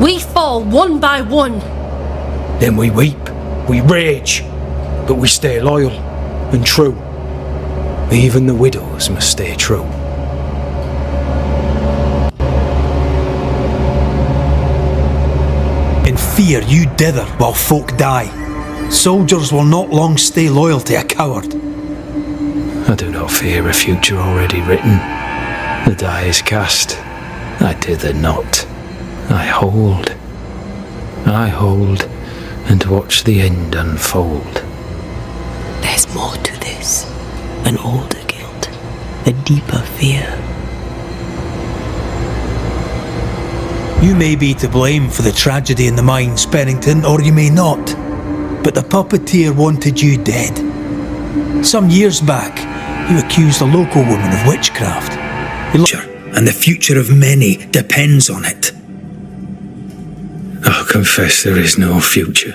We fall one by one. Then we weep, we rage, but we stay loyal and true. Even the widows must stay true. In fear you dither while folk die. Soldiers will not long stay loyal to a coward. I do not fear a future already written. The die is cast, I dither not. I hold, and watch the end unfold. There's more to this. An older guilt, a deeper fear. You may be to blame for the tragedy in the mines, Pennington, or you may not. But the puppeteer wanted you dead. Some years back, you accused a local woman of witchcraft. And the future of many depends on it. I'll confess there is no future.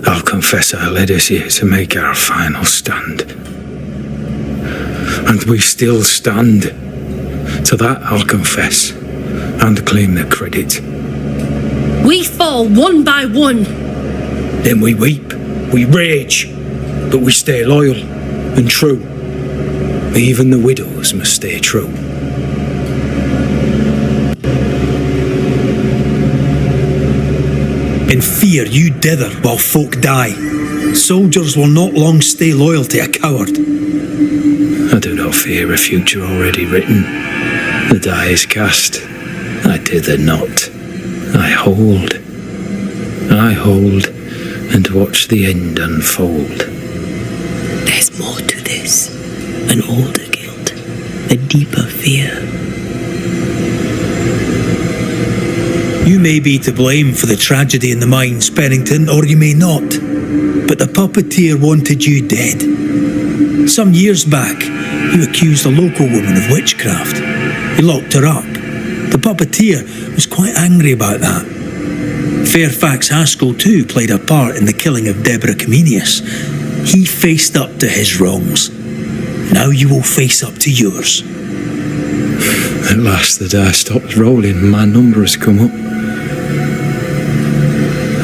I'll confess I led us here to make our final stand. And we still stand. To that I'll confess, and claim the credit. We fall one by one. Then we weep, we rage, but we stay loyal and true. Even the widows must stay true. In fear you dither while folk die. Soldiers will not long stay loyal to a coward. I do not fear a future already written. The die is cast, I dither not. I hold, and watch the end unfold. There's more to this. An older guilt, a deeper fear. You may be to blame for the tragedy in the mines, Pennington, or you may not. But the puppeteer wanted you dead. Some years back, you accused a local woman of witchcraft. You locked her up. The puppeteer was quite angry about that. Fairfax Haskell too played a part in the killing of Deborah Comenius. He faced up to his wrongs. Now you will face up to yours. At last the die stops rolling and my number has come up.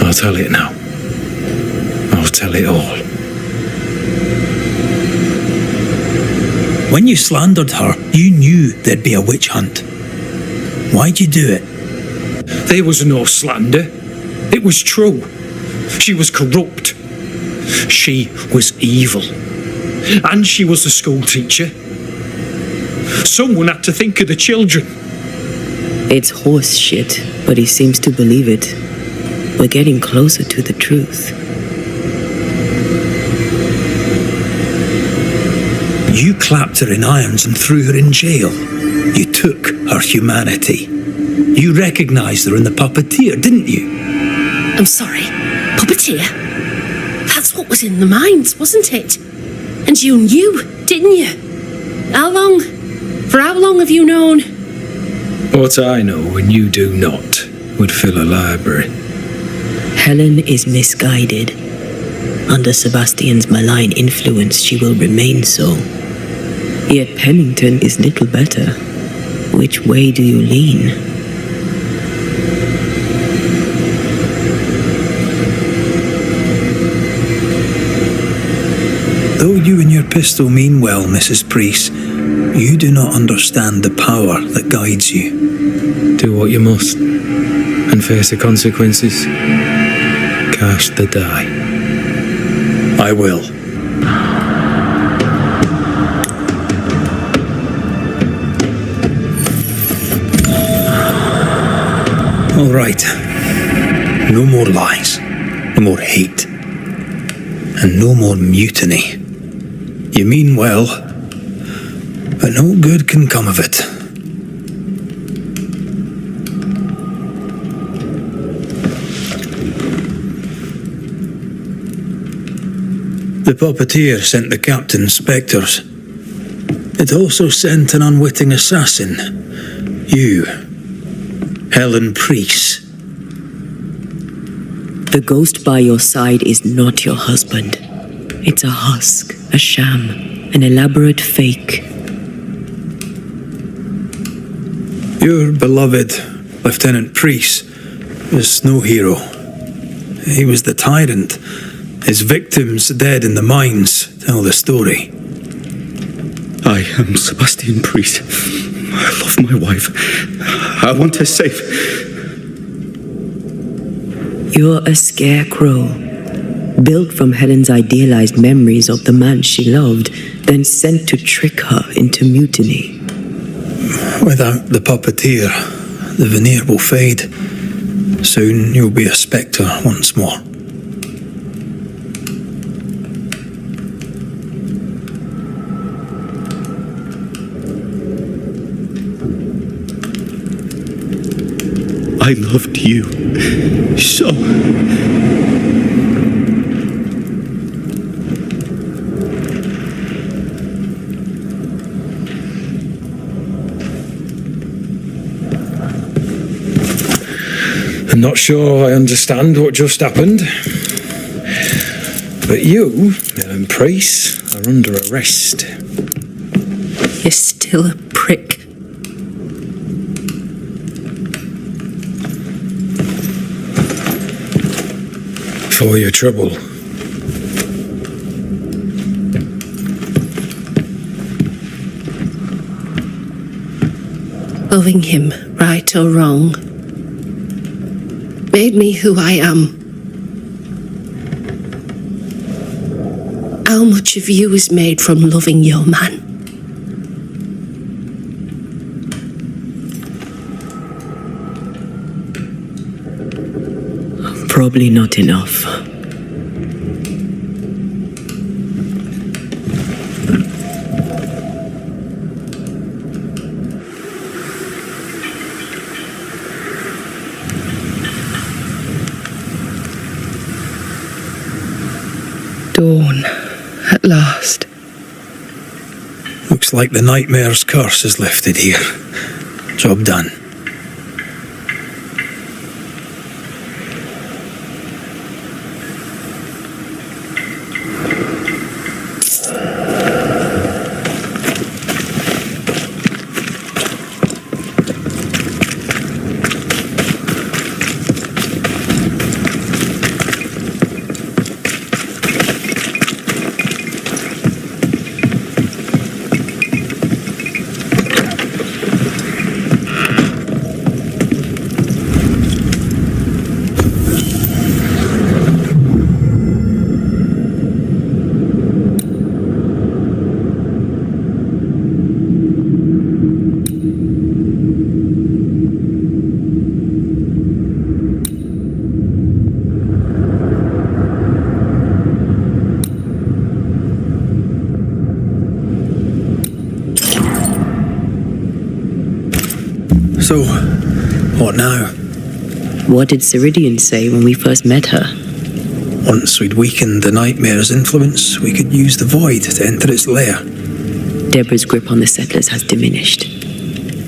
I'll tell it now. I'll tell it all. When you slandered her, you knew there'd be a witch hunt. Why'd you do it? There was no slander. It was true. She was corrupt. She was evil. And she was a school teacher. Someone had to think of the children. It's horse shit, but he seems to believe it. We're getting closer to the truth. You clapped her in irons and threw her in jail. You took her humanity. You recognised her in the puppeteer, didn't you? I'm sorry, puppeteer? That's what was in the mines, wasn't it? And you knew, didn't you? For how long have you known? What I know and you do not would fill a library. Helen is misguided. Under Sebastian's malign influence, she will remain so. Yet Pennington is little better. Which way do you lean? Though you and your pistol mean well, Mrs. Priest, you do not understand the power that guides you. Do what you must, and face the consequences. Cast the die. I will. All right. No more lies, no more hate, and no more mutiny. You mean well, but no good can come of it. The puppeteer sent the captain specters. It also sent an unwitting assassin. You, Helen Priest. The ghost by your side is not your husband. It's a husk, a sham, an elaborate fake. Your beloved Lieutenant Priest was no hero. He was the tyrant. His victims dead in the mines tell the story. I am Sebastian Priest. I love my wife. I want her safe. You're a scarecrow, built from Helen's idealized memories of the man she loved, then sent to trick her into mutiny. Without the puppeteer, the veneer will fade. Soon you'll be a spectre once more. I loved you so. I'm not sure I understand what just happened. But you, Ellen Price, are under arrest. You're still a prick. For your trouble. Loving him, right or wrong, made me who I am. How much of you is made from loving your man? Probably not enough. Dawn, at last. Looks like the nightmare's curse is lifted here. Job done. So, what now? What did Ceridian say when we first met her? Once we'd weakened the nightmare's influence, we could use the void to enter its lair. Deborah's grip on the settlers has diminished.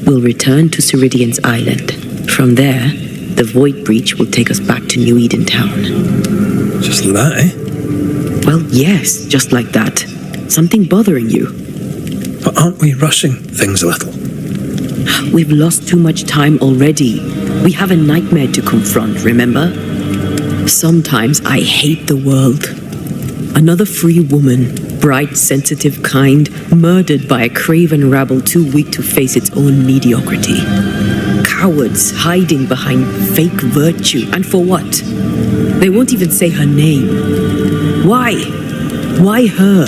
We'll return to Ceridian's island. From there, the void breach will take us back to New Eden Town. Just like that, eh? Well, yes, just like that. Something bothering you. But aren't we rushing things a little? We've lost too much time already. We have a nightmare to confront, remember? Sometimes I hate the world. Another free woman, bright, sensitive, kind, murdered by a craven rabble too weak to face its own mediocrity. Cowards hiding behind fake virtue. And for what? They won't even say her name. Why? Why her?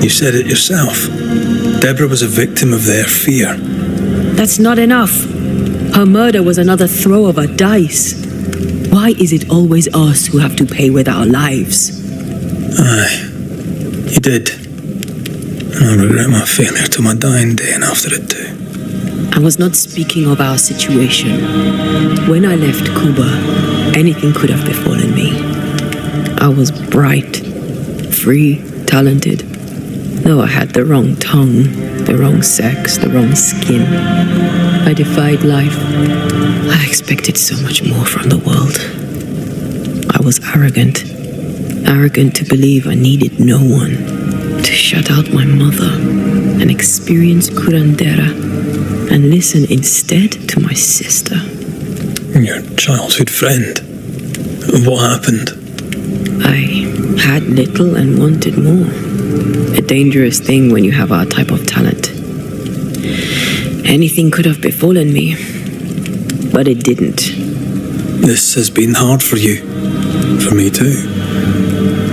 You said it yourself. Deborah was a victim of their fear. That's not enough. Her murder was another throw of a dice. Why is it always us who have to pay with our lives? Aye, you did. I regret my failure to my dying day and after it too. I was not speaking of our situation. When I left Cuba, anything could have befallen me. I was bright, free, talented. Though I had the wrong tongue, the wrong sex, the wrong skin. I defied life. I expected so much more from the world. I was arrogant. Arrogant to believe I needed no one. To shut out my mother and experience curandera. and listen instead to my sister. Your childhood friend. What happened? I had little and wanted more. A dangerous thing when you have our type of talent. Anything could have befallen me, but it didn't. This has been hard for you. For me too.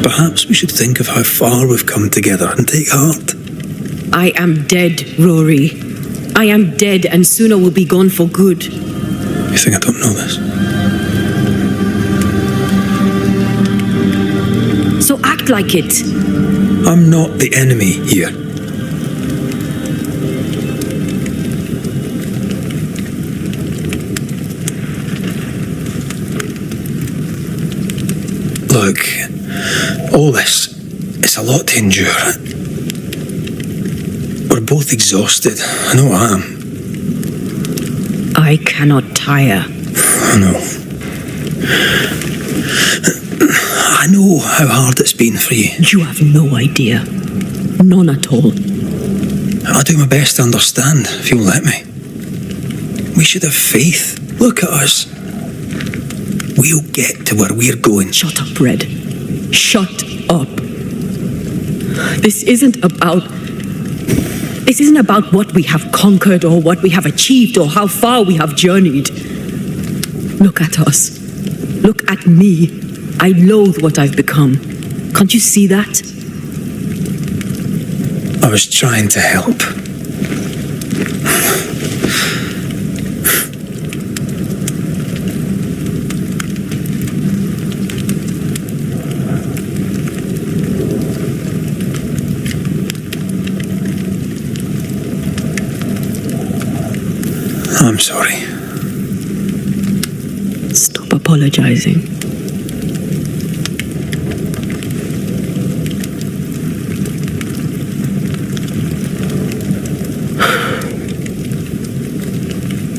Perhaps we should think of how far we've come together and take heart. I am dead, Rory. I am dead, and soon I will be gone for good. You think I don't know this? So act like it. I'm not the enemy here. Look, all this, it's a lot to endure. We're both exhausted. I know I am. I cannot tire. I know. I know how hard it's been for you. You have no idea. None at all. I'll do my best to understand, if you'll let me. We should have faith. Look at us. We'll get to where we're going. Shut up, Red. Shut up. This isn't about what we have conquered or what we have achieved or how far we have journeyed. Look at us. Look at me. I loathe what I've become. Can't you see that? I was trying to help. I'm sorry. Stop apologizing.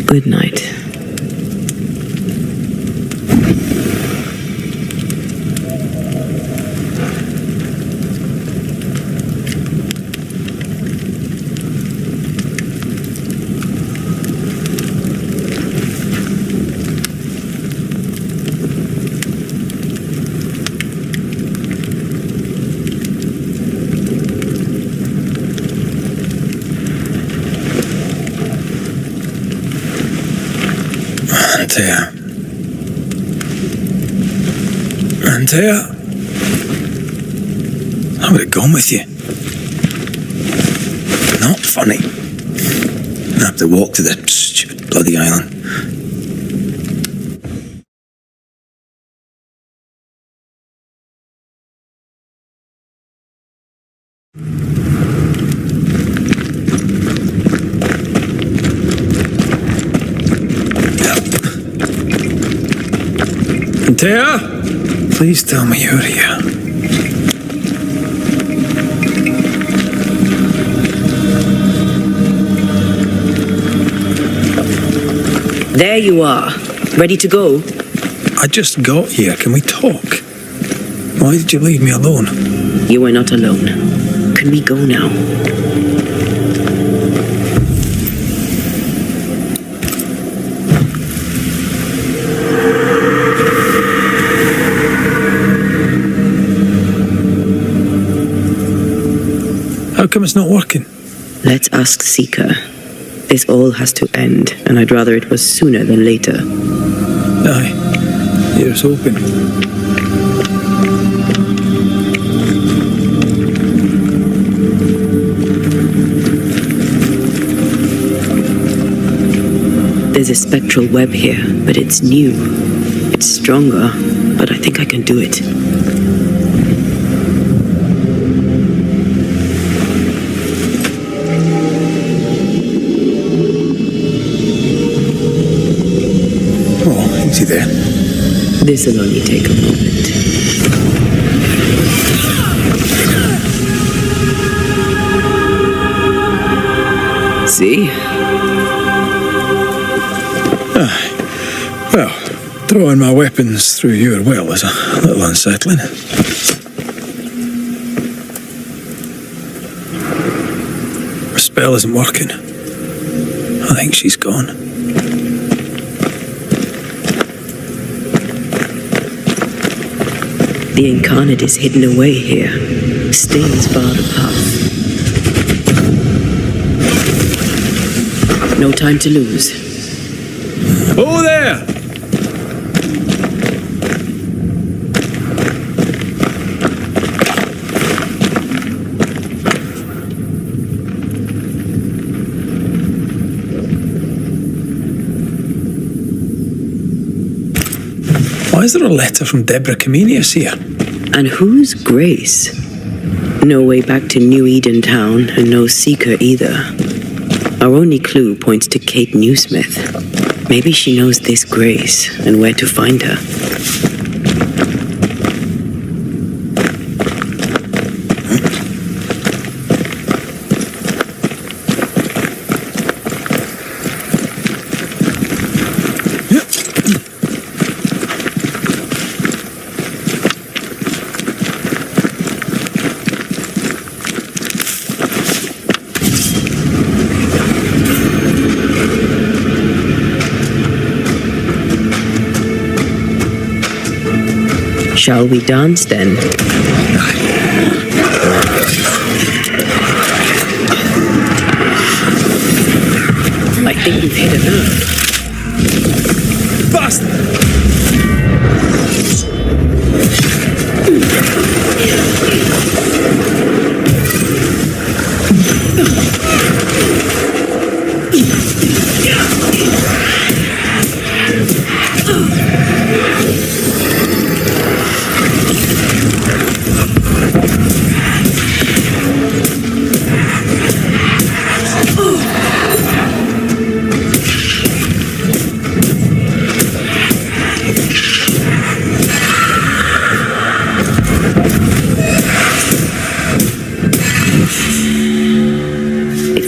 Good night. Antea? I would have gone with you. Not funny. I have to walk to the stupid bloody island. Antea? Please tell me you're here. There you are. Ready to go? I just got here. Can we talk? Why did you leave me alone? You were not alone. Can we go now? How come it's not working? Let's ask Seeker. This all has to end, and I'd rather it was sooner than later. Aye. Here's hoping. There's a spectral web here, but it's new. It's stronger, but I think I can do it. Easy there. This'll only take a moment. See? Well, throwing my weapons through your well is a little unsettling. The spell isn't working. I think she's gone. The incarnate is hidden away here. Stings bar the path. No time to lose. Oh there! Why is there a letter from Deborah Comenius here? And who's Grace? No way back to New Eden Town, and no seeker either. Our only clue points to Kate Newsmith. Maybe she knows this Grace, and where to find her. Shall we dance then? I think we've hit a nerve. Bastard!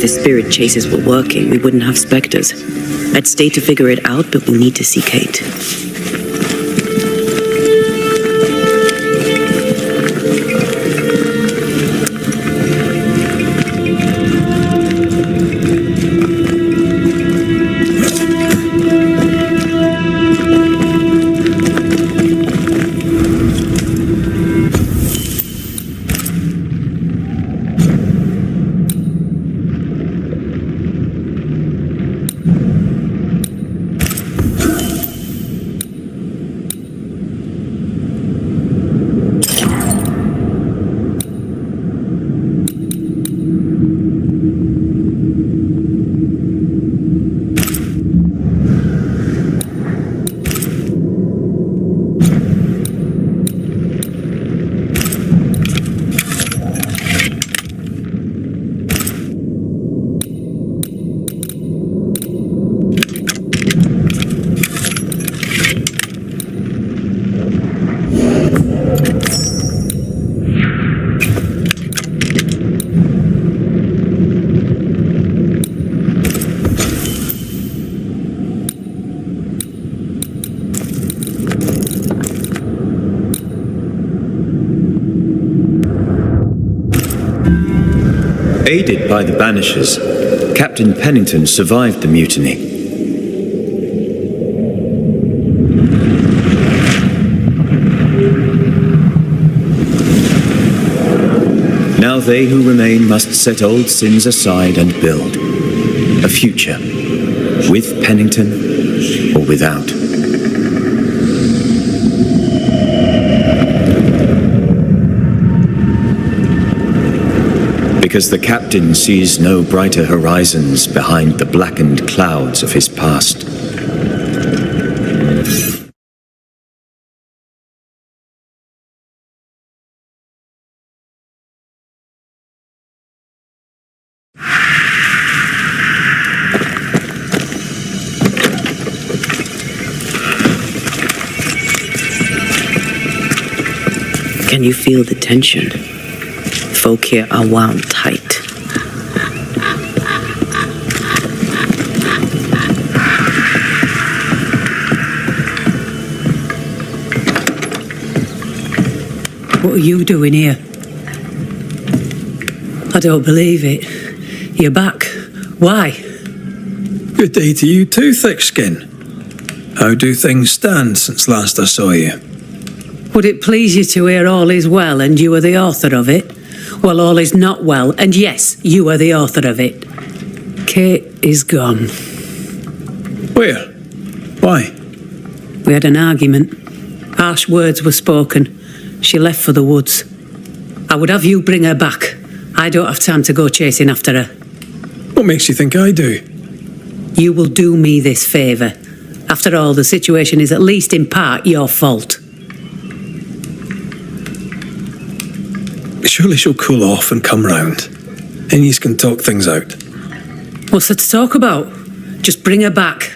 Spirit chases were working, we wouldn't have specters. I'd stay to figure it out, but we need to see Kate. Aided by the Banishers, Captain Pennington survived the mutiny. Now they who remain must set old sins aside and build a future, with Pennington or without. Because the captain sees no brighter horizons behind the blackened clouds of his past. Can you feel the tension? Folk here are wound tight. What are you doing here? I don't believe it. You're back. Why? Good day to you too, Thickskin. How do things stand since last I saw you? Would it please you to hear all is well and you are the author of it? Well, all is not well, and yes, you are the author of it. Kate is gone. Where? Why? We had an argument. Harsh words were spoken. She left for the woods. I would have you bring her back. I don't have time to go chasing after her. What makes you think I do? You will do me this favour. After all, the situation is at least in part your fault. Surely she'll cool off and come round. And you can talk things out. What's there to talk about? Just bring her back.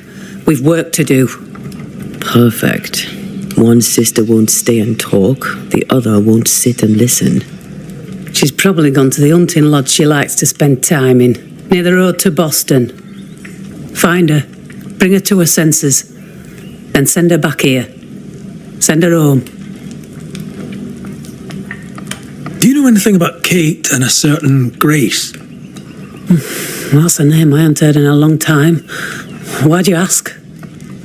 We've work to do. Perfect. One sister won't stay and talk, the other won't sit and listen. She's probably gone to the hunting lodge she likes to spend time in, near the road to Boston. Find her, bring her to her senses, then send her back here. Send her home. Do you know anything about Kate and a certain Grace? That's a name I haven't heard in a long time. Why'd you ask?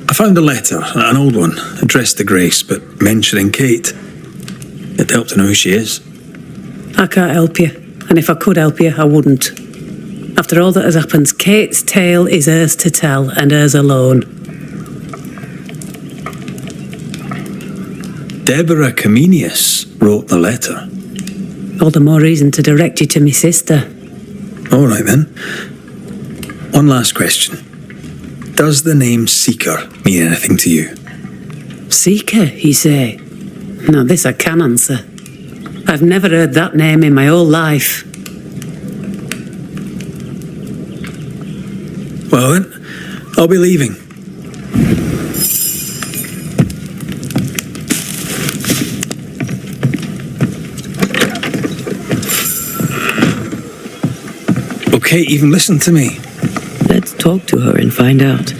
I found a letter, an old one, addressed to Grace, but mentioning Kate. It'd help to know who she is. I can't help you, and if I could help you, I wouldn't. After all that has happened, Kate's tale is hers to tell, and hers alone. Deborah Comenius wrote the letter. All the more reason to direct you to me sister. All right, then. One last question. Does the name Seeker mean anything to you? Seeker, you say? Now this I can answer. I've never heard that name in my whole life. Well then, I'll be leaving. Okay, even listen to me. Let's talk to her and find out.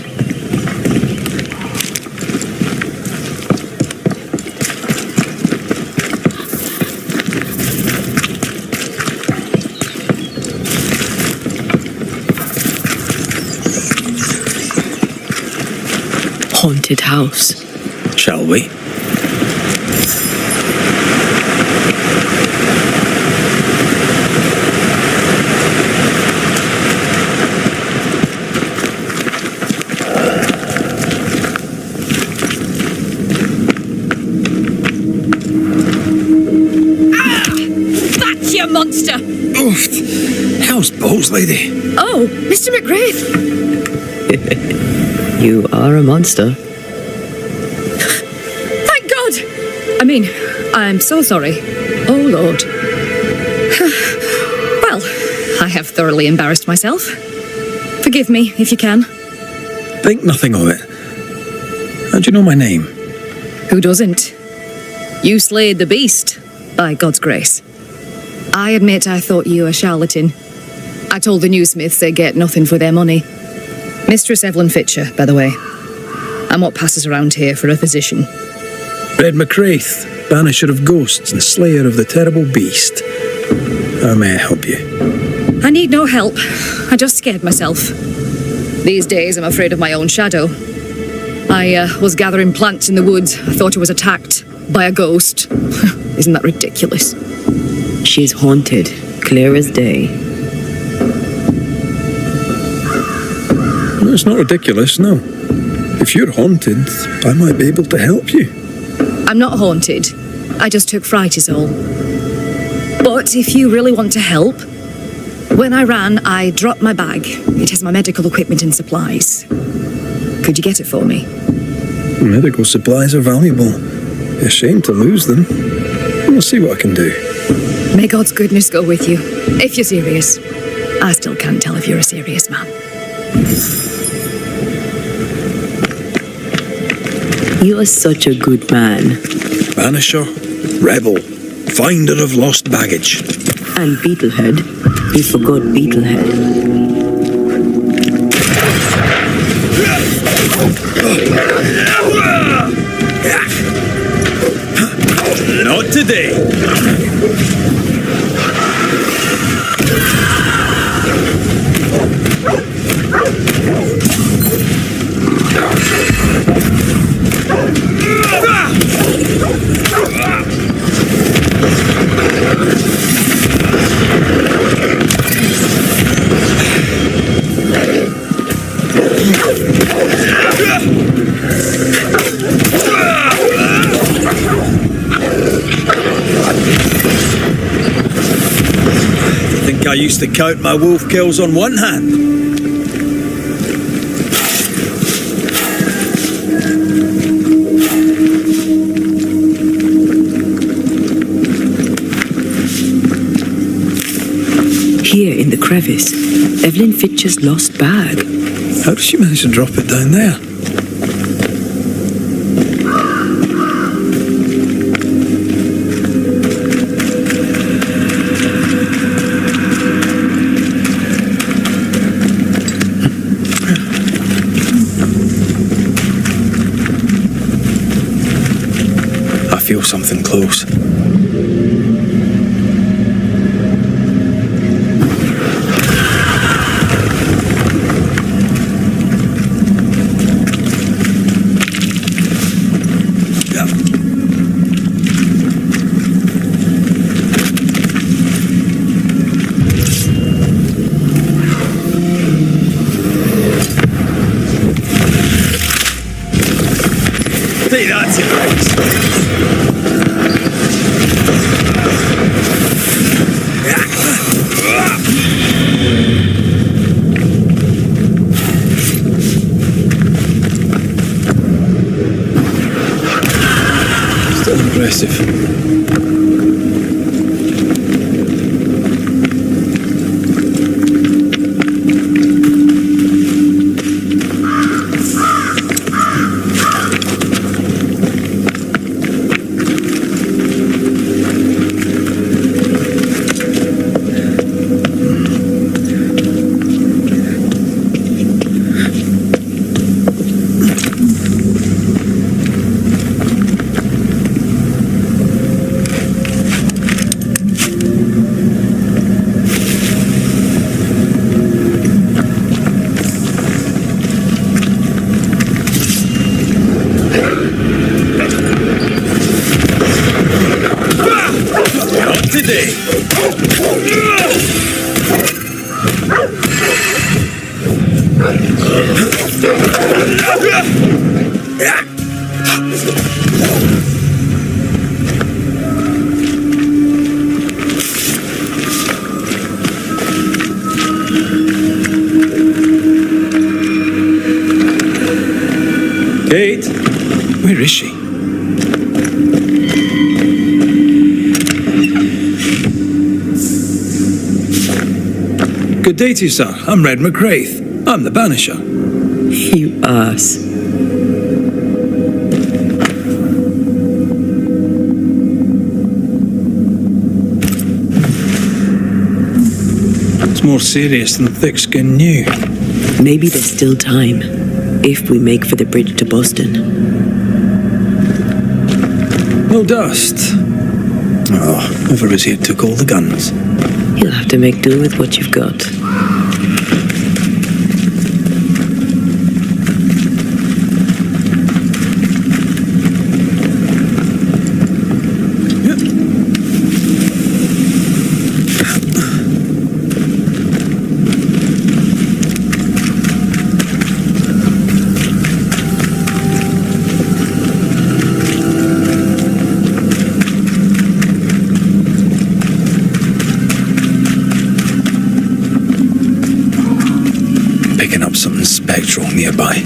Haunted house. Shall we? Monster! Oof! How's balls, lady? Oh, Mr. McGrath! You are a monster. Thank God! I mean, I'm so sorry. Oh, Lord. Well, I have thoroughly embarrassed myself. Forgive me, if you can. Think nothing of it. How do you know my name? Who doesn't? You slayed the beast, by God's grace. I admit I thought you a charlatan. I told the newsmiths they get nothing for their money. Mistress Evelyn Fitcher, by the way. I'm what passes around here for a physician. Red McRaith, banisher of ghosts and slayer of the terrible beast. How may I help you? I need no help. I just scared myself. These days I'm afraid of my own shadow. I was gathering plants in the woods. I thought I was attacked by a ghost. Isn't that ridiculous? She's haunted, clear as day. No, it's not ridiculous, no. If you're haunted, I might be able to help you. I'm not haunted. I just took fright is all. But if you really want to help, when I ran, I dropped my bag. It has my medical equipment and supplies. Could you get it for me? Medical supplies are valuable. A shame to lose them. We'll see what I can do. May God's goodness go with you, if you're serious. I still can't tell if you're a serious man. You are such a good man. Banisher, rebel, finder of lost baggage. And Beetlehead. You forgot Beetlehead. Not today. think I used to count my wolf kills on one hand. Here in the crevice, Evelyn Fitcher's lost bag. How did she manage to drop it down there? I feel something close. Still impressive. Kate, where is she? Good day to you, sir. I'm Red McRaith. I'm the Banisher. You ass. It's more serious than thick-skinned knew. Maybe there's still time, if we make for the bridge to Boston. No dust. Oh, whoever was here took all the guns. You'll have to make do with what you've got. Something spectral nearby.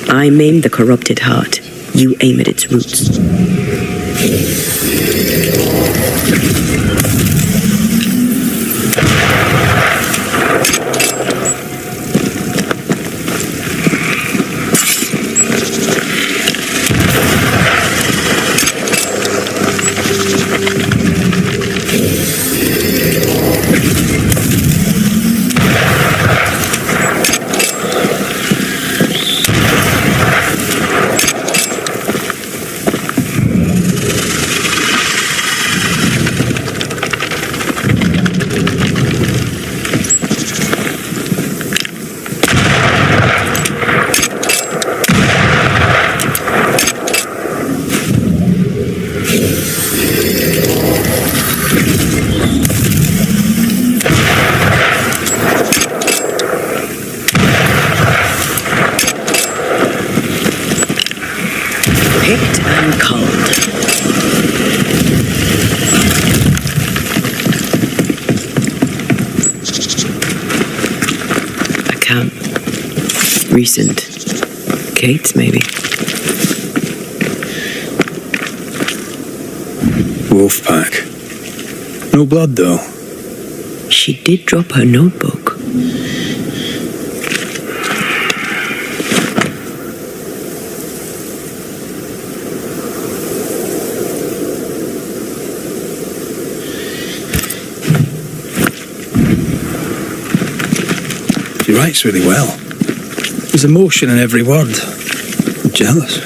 I maim the corrupted heart. You aim at its roots. Recent. Kate's, maybe. Wolf pack. No blood, though. She did drop her notebook. She writes really well. There's emotion in every word. I'm jealous.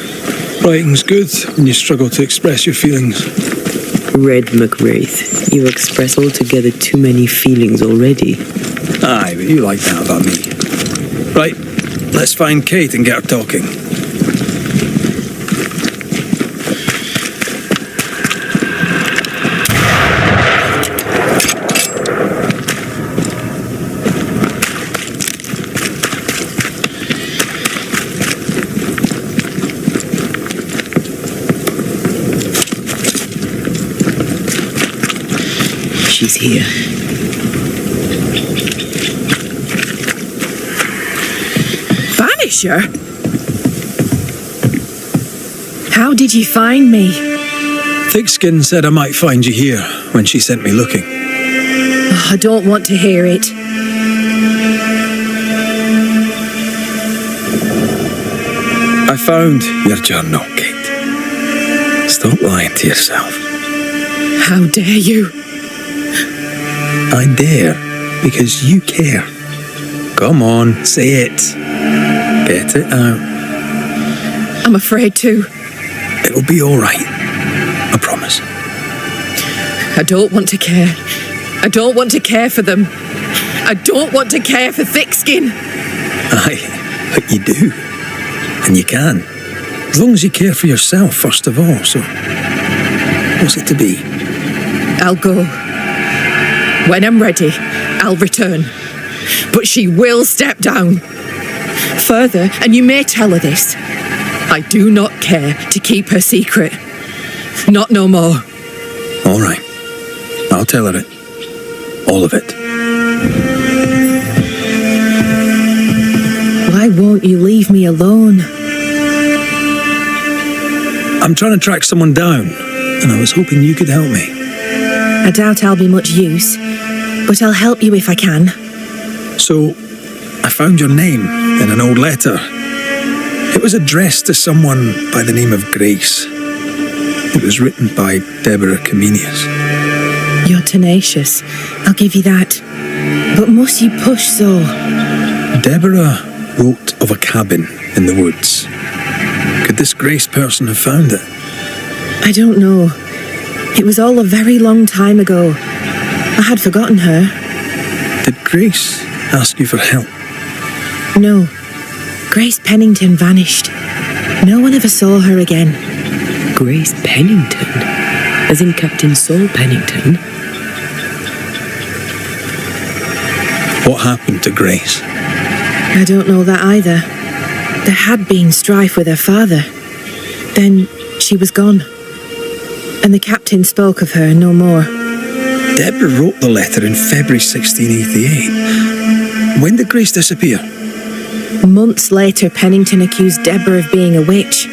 Writing's good when you struggle to express your feelings. Red McWraith, you express altogether too many feelings already. Aye, but you like that about me. Right, let's find Kate and get her talking. She's here. Banisher? How did you find me? Thickskin said I might find you here when she sent me looking. Oh, I don't want to hear it. I found your journal, Kate. Stop lying to yourself. How dare you? I dare, because you care. Come on, say it. Get it out. I'm afraid to. It'll be all right. I promise. I don't want to care. I don't want to care for them. I don't want to care for Thickskin. Aye, but you do. And you can. As long as you care for yourself, first of all, so... what's it to be? I'll go. When I'm ready, I'll return. But she will step down. Further, and you may tell her this, I do not care to keep her secret. Not no more. All right. I'll tell her it. All of it. Why won't you leave me alone? I'm trying to track someone down, and I was hoping you could help me. I doubt I'll be much use, but I'll help you if I can. So, I found your name in an old letter. It was addressed to someone by the name of Grace. It was written by Deborah Comenius. You're tenacious, I'll give you that. But must you push so? Deborah wrote of a cabin in the woods. Could this Grace person have found it? I don't know. It was all a very long time ago. I had forgotten her. Did Grace ask you for help? No. Grace Pennington vanished. No one ever saw her again. Grace Pennington? As in Captain Saul Pennington? What happened to Grace? I don't know that either. There had been strife with her father. Then she was gone. And the captain spoke of her no more. Deborah wrote the letter in February 1688. When did Grace disappear? Months later, Pennington accused Deborah of being a witch.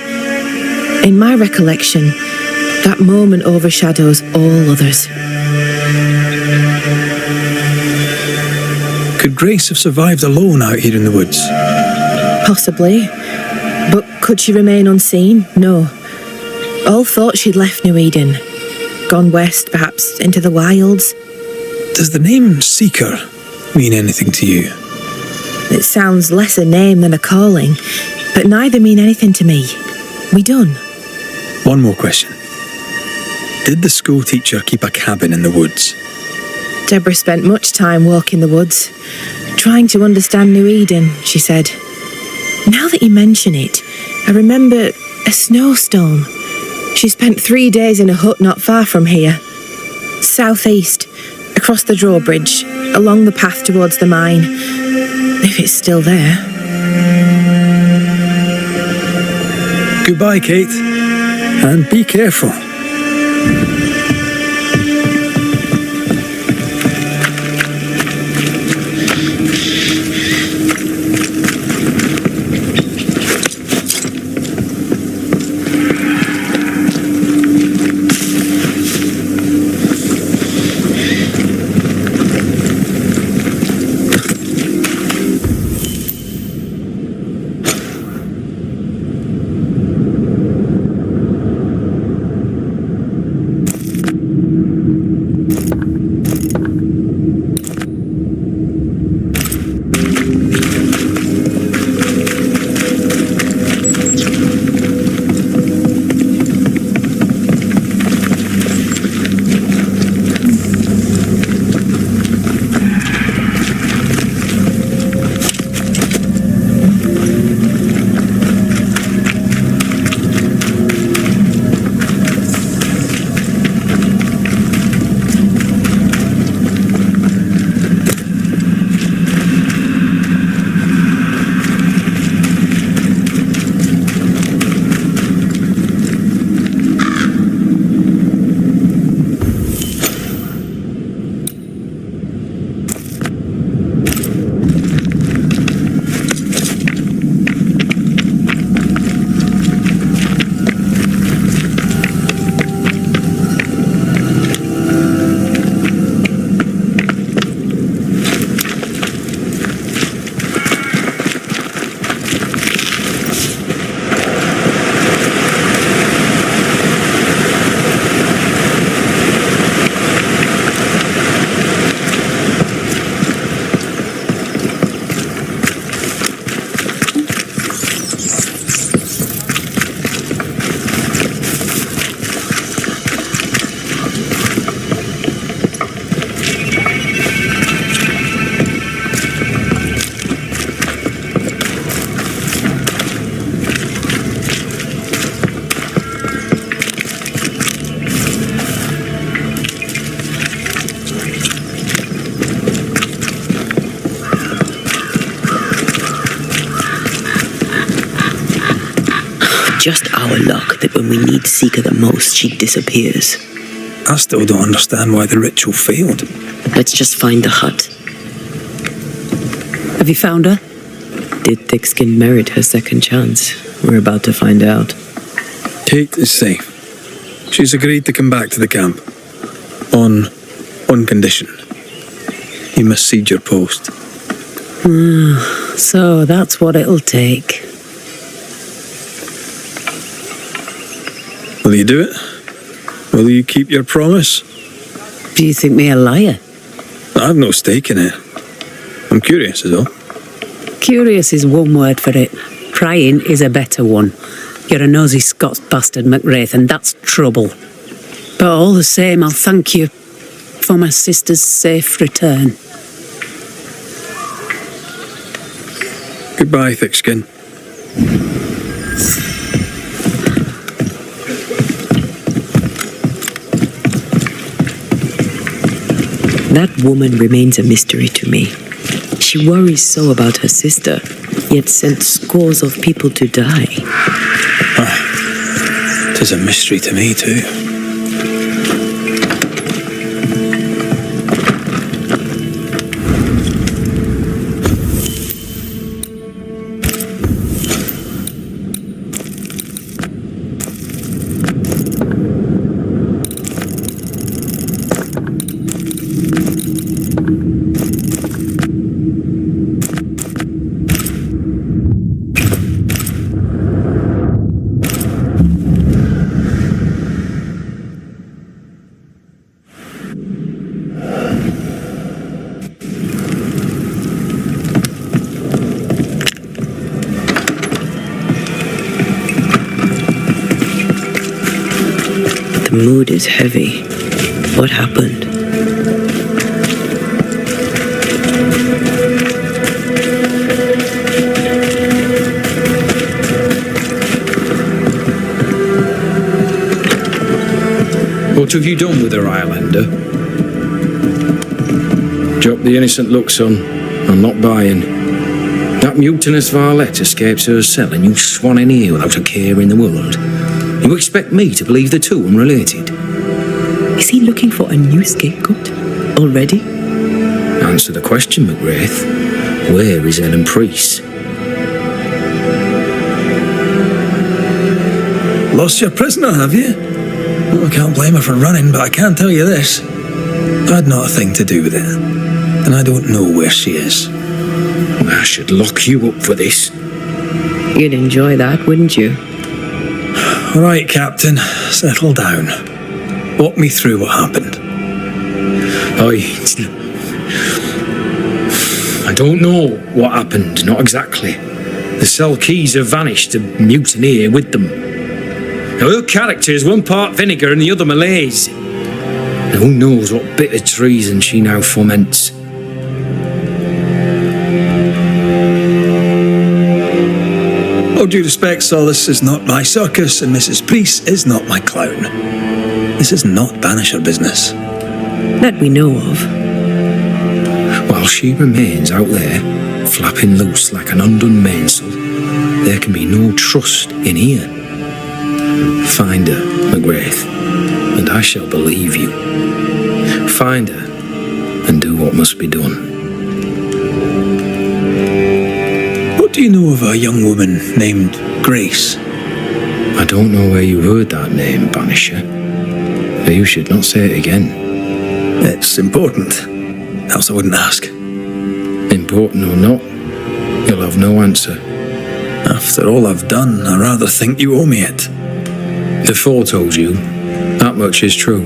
In my recollection, that moment overshadows all others. Could Grace have survived alone out here in the woods? Possibly. But could she remain unseen? No. All thought she'd left New Eden. Gone west, perhaps, into the wilds. Does the name Seeker mean anything to you? It sounds less a name than a calling, but neither mean anything to me. We done. One more question. Did the school teacher keep a cabin in the woods? Deborah spent much time walking the woods, trying to understand New Eden, she said. Now that you mention it, I remember a snowstorm. She spent 3 days in a hut not far from here. Southeast, across the drawbridge, along the path towards the mine. If it's still there. Goodbye, Kate. And be careful. Just our luck that when we need Seeker the most, she disappears. I still don't understand why the ritual failed. Let's just find the hut. Have you found her? Did Thickskin merit her second chance? We're about to find out. Kate is safe. She's agreed to come back to the camp. On one condition. You must cede your post. So that's what it'll take. Will you do it? Will you keep your promise? Do you think me a liar? I've no stake in it. I'm curious, is all. Curious is one word for it. Prying is a better one. You're a nosy Scots bastard, McRaith, and that's trouble. But all the same, I'll thank you for my sister's safe return. Goodbye, Thickskin. That woman remains a mystery to me. She worries so about her sister, yet sent scores of people to die. Tis a mystery to me, too. The mood is heavy. What happened? What have you done with her, Islander? Drop the innocent look, son. I'm not buying. That mutinous varlet escapes her cell and you swan in here without a care in the world. You expect me to believe the two unrelated? Is he looking for a new scapegoat? Already? Answer the question, McRaith. Where is Ellen Priest? Lost your prisoner, have you? Well, I can't blame her for running, but I can tell you this. I had not a thing to do with it. And I don't know where she is. I should lock you up for this. You'd enjoy that, wouldn't you? All right, Captain. Settle down. Walk me through what happened. I don't know what happened, not exactly. The cell keys have vanished, the mutineer with them. Now, her character is one part vinegar and the other malaise. Now, who knows what bitter treason she now foments. All due respect, Saul, this is not my circus, and Mrs. Priest is not my clown. This is not Banisher business. That we know of. While she remains out there, flapping loose like an undone mainsail, there can be no trust in here. Find her, McRaith, and I shall believe you. Find her, and do what must be done. What do you know of a young woman named Grace? I don't know where you heard that name, Banisher. But you should not say it again. It's important, else I wouldn't ask. Important or not, you'll have no answer. After all I've done, I rather think you owe me it. The Four told you, that much is true.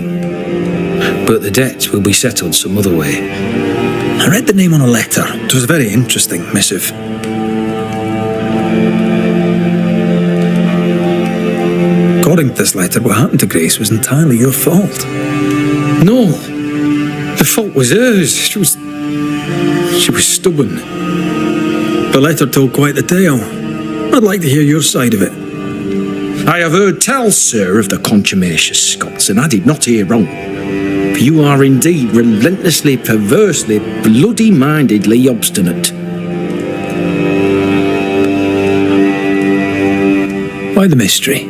But the debt will be settled some other way. I read the name on a letter. It was a very interesting missive. According to this letter, what happened to Grace was entirely your fault. No, the fault was hers. She was stubborn. The letter told quite the tale. I'd like to hear your side of it. I have heard tell, sir, of the contumacious Scots, and I did not hear wrong. For you are indeed relentlessly, perversely, bloody-mindedly obstinate. Why Why the mystery?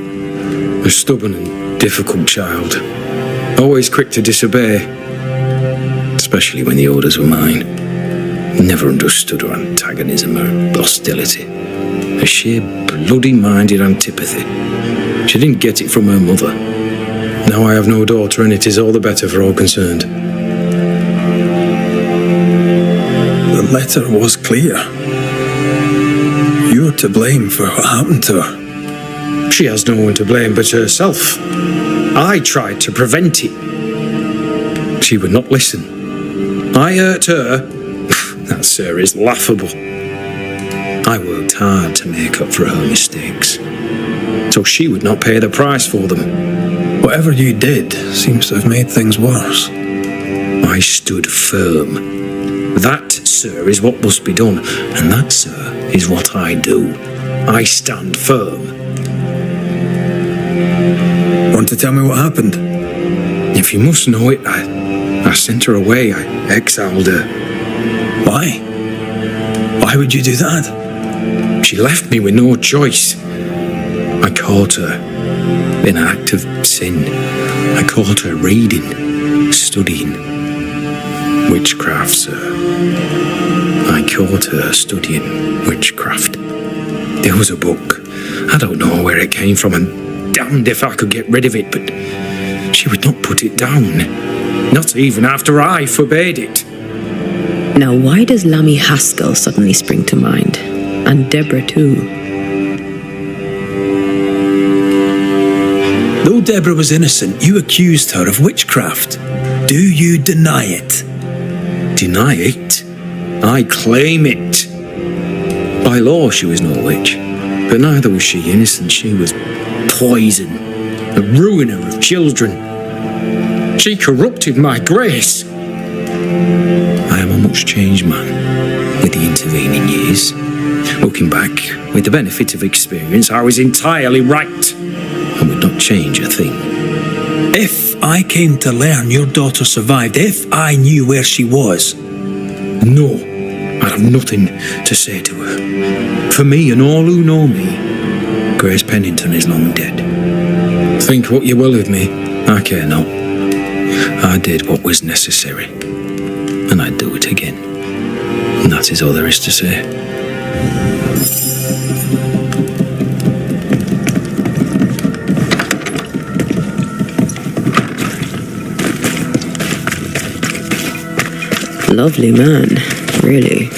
A stubborn and difficult child. Always quick to disobey. Especially when the orders were mine. Never understood her antagonism or hostility. A sheer bloody-minded antipathy. She didn't get it from her mother. Now I have no daughter, and it is all the better for all concerned. The letter was clear. You're to blame for what happened to her. She has no one to blame but herself. I tried to prevent it. She would not listen. I hurt her. That, sir, is laughable. I worked hard to make up for her mistakes, so she would not pay the price for them. Whatever you did seems to have made things worse. I stood firm. That, sir, is what must be done, and that, sir, is what I do. I stand firm. Want to tell me what happened? If you must know it, I sent her away. I exiled her. Why? Why would you do that? She left me with no choice. I caught her in an act of sin. I caught her reading, studying. Witchcraft, sir. I caught her studying witchcraft. There was a book. I don't know where it came from, and damned if I could get rid of it, but she would not put it down. Not even after I forbade it. Now, why does Lammy Haskell suddenly spring to mind? And Deborah, too. Though Deborah was innocent, you accused her of witchcraft. Do you deny it? Deny it? I claim it. By law, she was no witch. But neither was she innocent. She was poison, a ruiner of children. She corrupted my grace. I am a much changed man with the intervening years. Looking back, with the benefit of experience, I was entirely right and would not change a thing. If I came to learn your daughter survived, if I knew where she was... No, I have nothing to say to her. For me and all who know me, Grace Pennington is long dead. Think what you will of me, I care not. I did what was necessary, and I'd do it again. And that is all there is to say. Lovely man, really.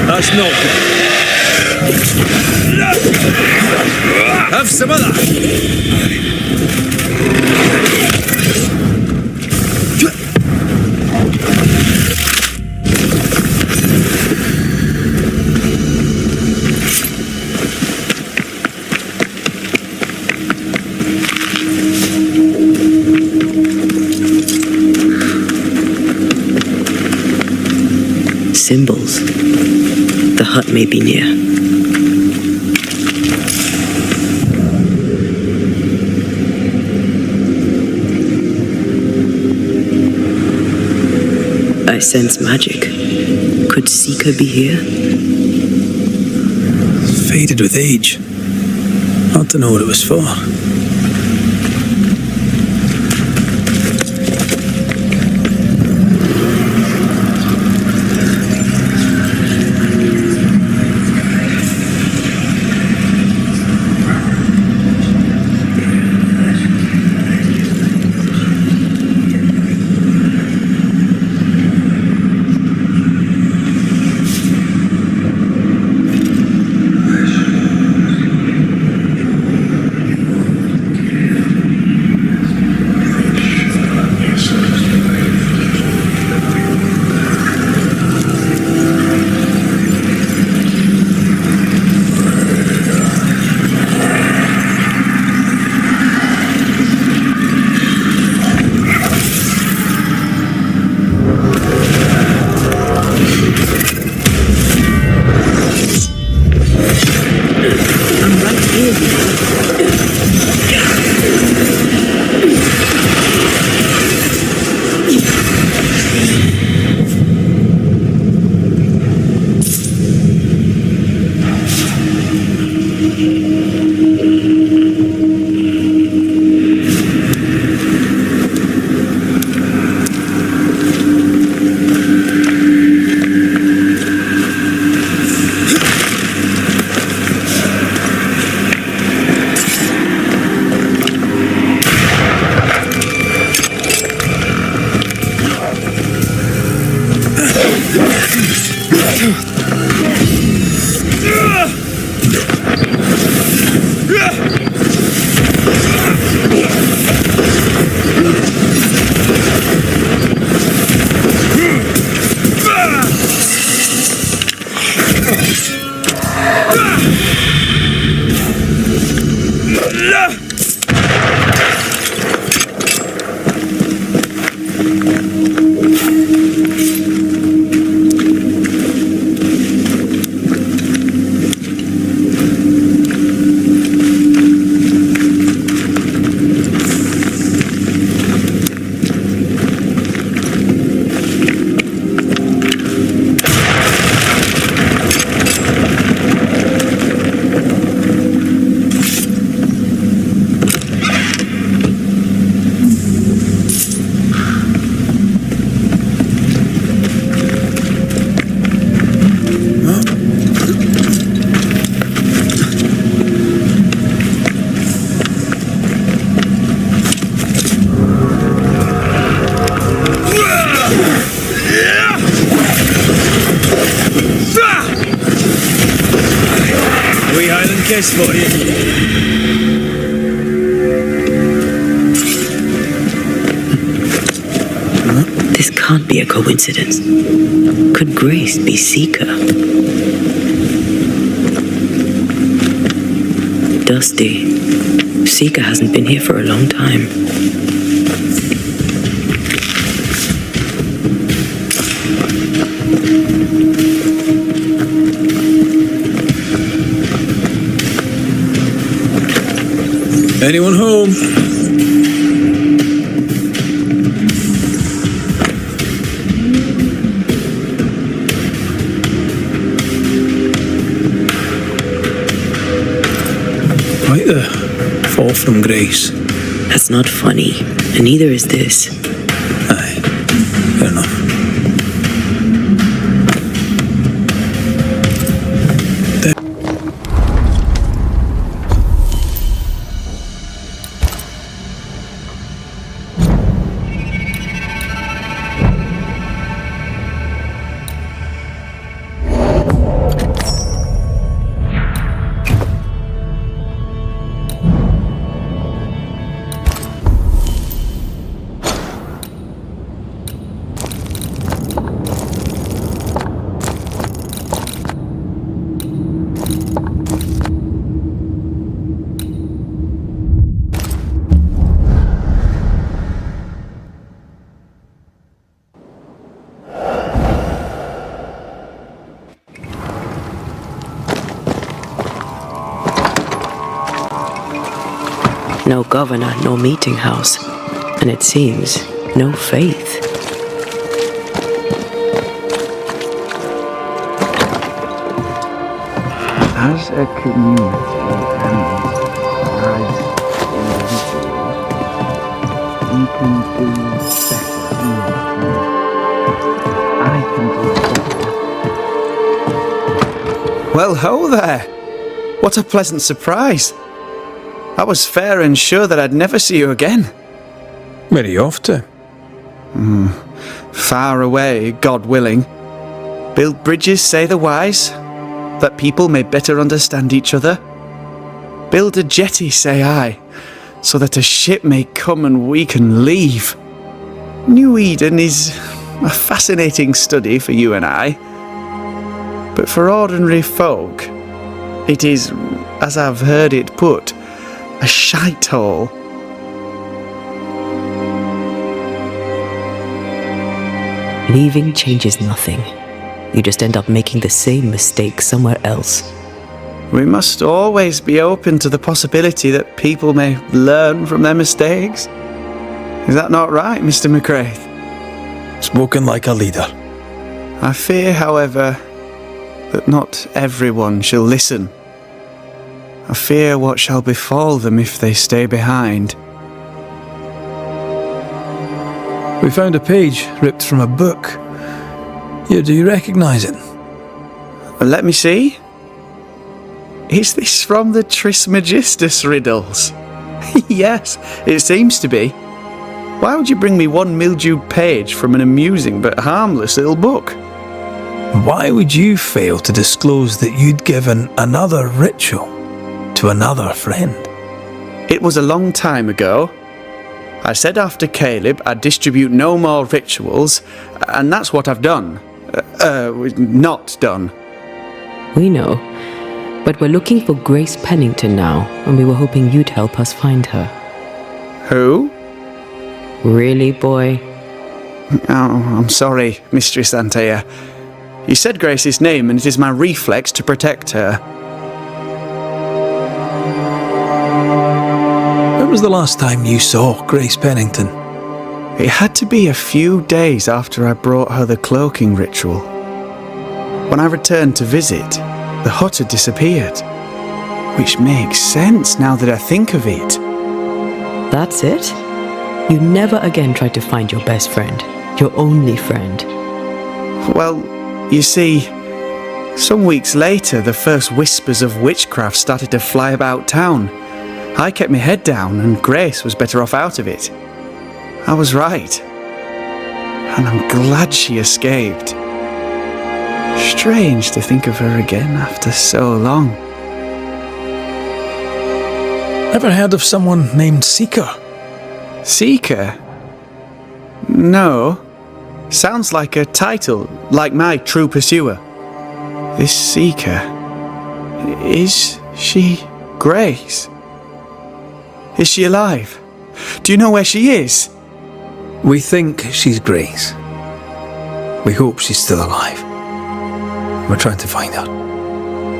That's not good. Have some of that. Symbols. The hut may be near. I sense magic. Could Seeker be here? Faded with age. Hard to know what it was for. Kiss for you. This can't be a coincidence. Could Grace be Seeker? Dusty. Seeker hasn't been here for a long time. Anyone home? Right there. Fall from grace. That's not funny, and neither is this. Aye, fair enough. No governor, no meeting house, and it seems no faith. As a community and as individuals, we can do better. I can do better. Well, ho there! What a pleasant surprise! I was fair and sure that I'd never see you again. Where are you off to? Far away, God willing. Build bridges, say the wise, that people may better understand each other. Build a jetty, say I, so that a ship may come and we can leave. New Eden is a fascinating study for you and I. But for ordinary folk, it is, as I've heard it put, a shite hole. Leaving changes nothing. You just end up making the same mistake somewhere else. We must always be open to the possibility that people may learn from their mistakes. Is that not right, Mr. McCraith? Spoken like a leader. I fear, however, that not everyone shall listen. I fear what shall befall them if they stay behind. We found a page ripped from a book. Here, do you recognise it? Let me see. Is this from the Trismegistus riddles? Yes, it seems to be. Why would you bring me one mildewed page from an amusing but harmless little book? Why would you fail to disclose that you'd given another ritual to another friend? It was a long time ago. I said after Caleb I'd distribute no more rituals, and that's what I've done. Not done. We know, but we're looking for Grace Pennington now, and we were hoping you'd help us find her. Who? Really, boy? Oh, I'm sorry, Mistress Antea. You said Grace's name, and it is my reflex to protect her. When was the last time you saw Grace Pennington? It had to be a few days after I brought her the cloaking ritual. When I returned to visit, the hut had disappeared. Which makes sense now that I think of it. That's it? You never again tried to find your best friend, your only friend. Well, you see, some weeks later the first whispers of witchcraft started to fly about town. I kept my head down and Grace was better off out of it. I was right. And I'm glad she escaped. Strange to think of her again after so long. Ever heard of someone named Seeker? Seeker? No. Sounds like a title, like my True Pursuer. This Seeker... Is she Grace? Is she alive? Do you know where she is? We think she's Grace. We hope she's still alive. We're trying to find her.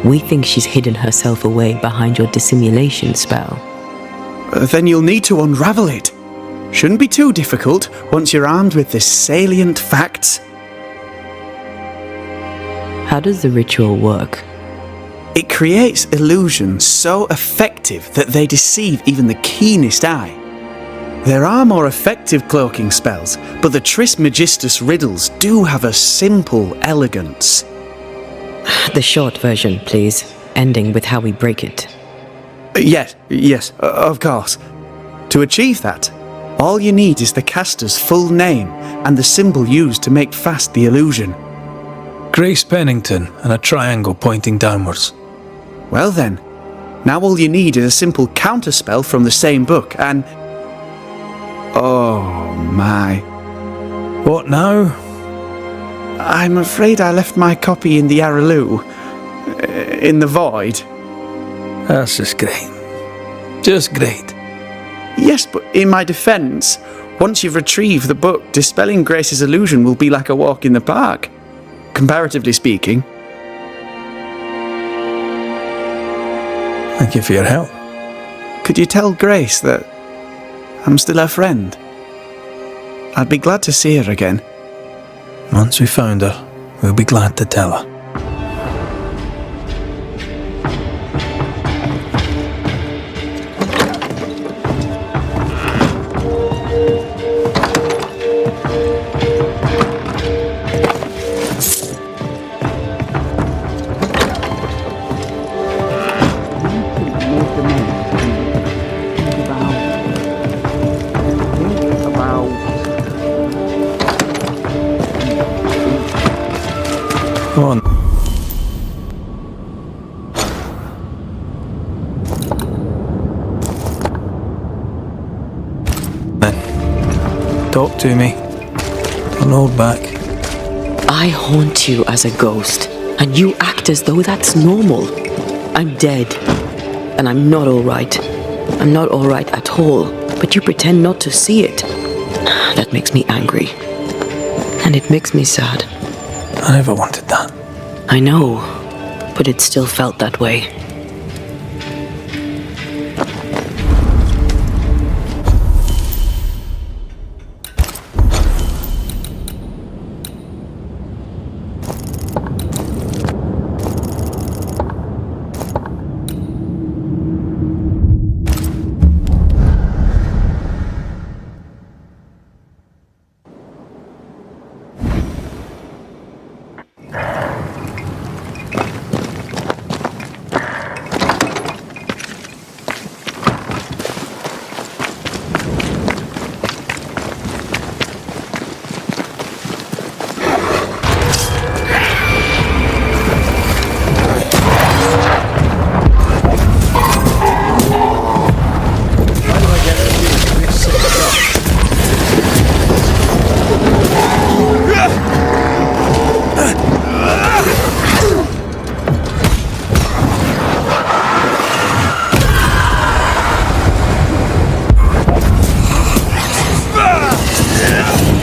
We think she's hidden herself away behind your dissimulation spell. Then you'll need to unravel it. Shouldn't be too difficult once you're armed with the salient facts. How does the ritual work? It creates illusions so effective that they deceive even the keenest eye. There are more effective cloaking spells, but the Trismegistus riddles do have a simple elegance. The short version, please, ending with how we break it. Yes, of course. To achieve that, all you need is the caster's full name and the symbol used to make fast the illusion. Grace Pennington and a triangle pointing downwards. Well then, now all you need is a simple counterspell from the same book and... Oh my. What now? I'm afraid I left my copy in the Araloo. In the void. That's just great. Just great. Yes, but in my defence, once you've retrieved the book, dispelling Grace's illusion will be like a walk in the park. Comparatively speaking. Thank you for your help. Could you tell Grace that I'm still her friend? I'd be glad to see her again. Once we found her, we'll be glad to tell her. Come on. Then, talk to me. Don't hold back. I haunt you as a ghost, and you act as though that's normal. I'm dead, and I'm not alright. I'm not alright at all, but you pretend not to see it. That makes me angry. And it makes me sad. I never wanted that. I know, but it still felt that way.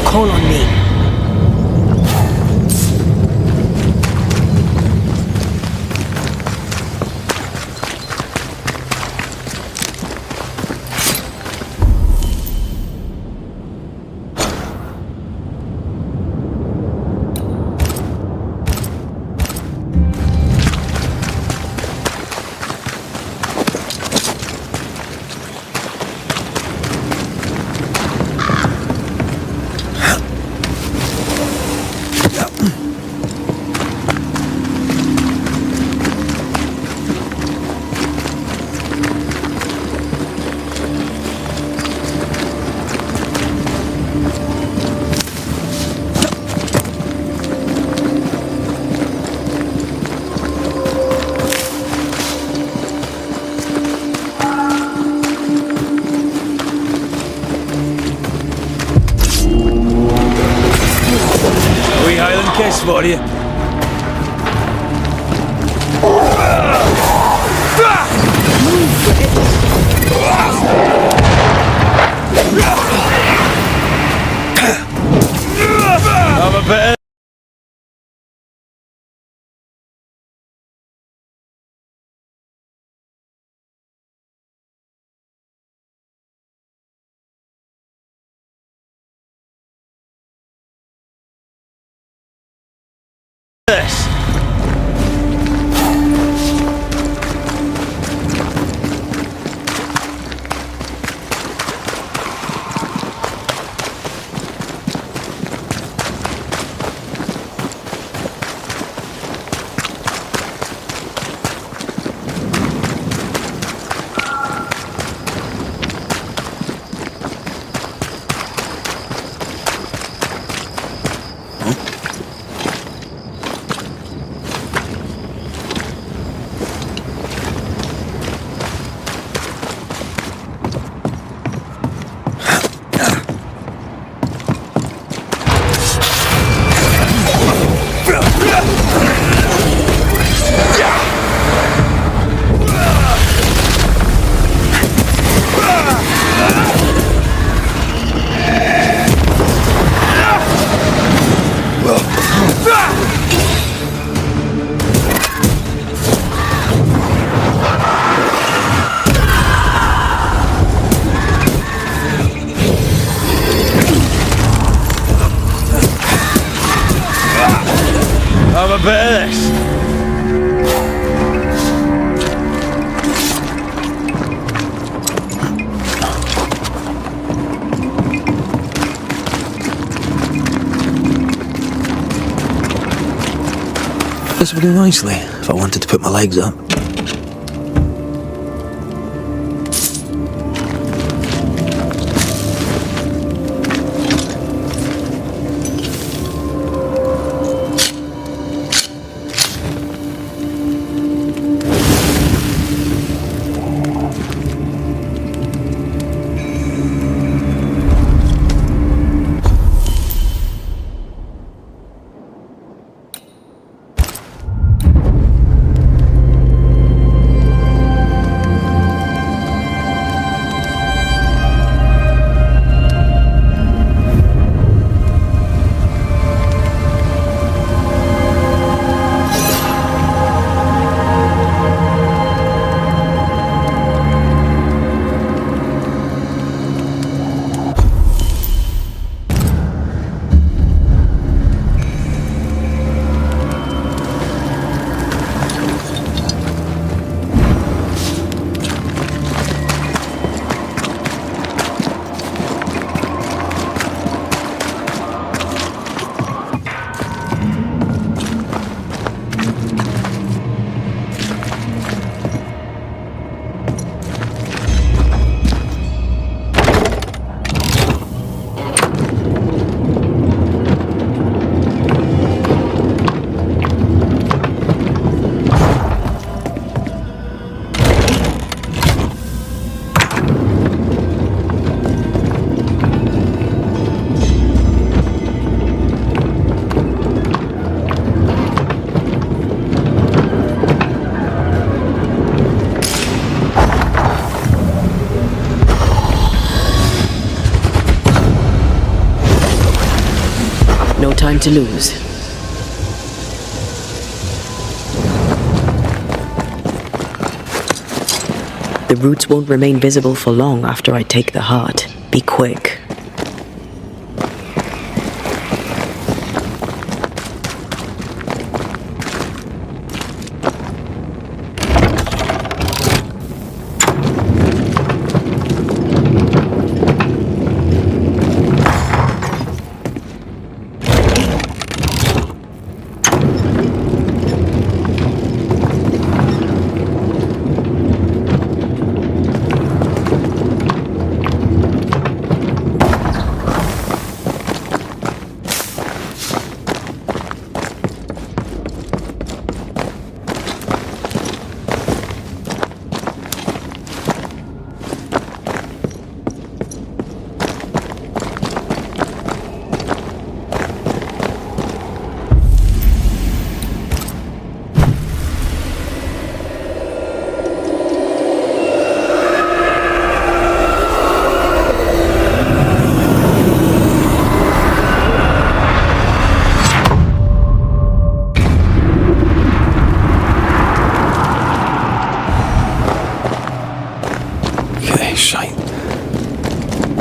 Call on me. Kiss for you. I'm a bit. Have a bit of this. This would do nicely if I wanted to put my legs up. No time to lose. The roots won't remain visible for long after I take the heart. Be quick.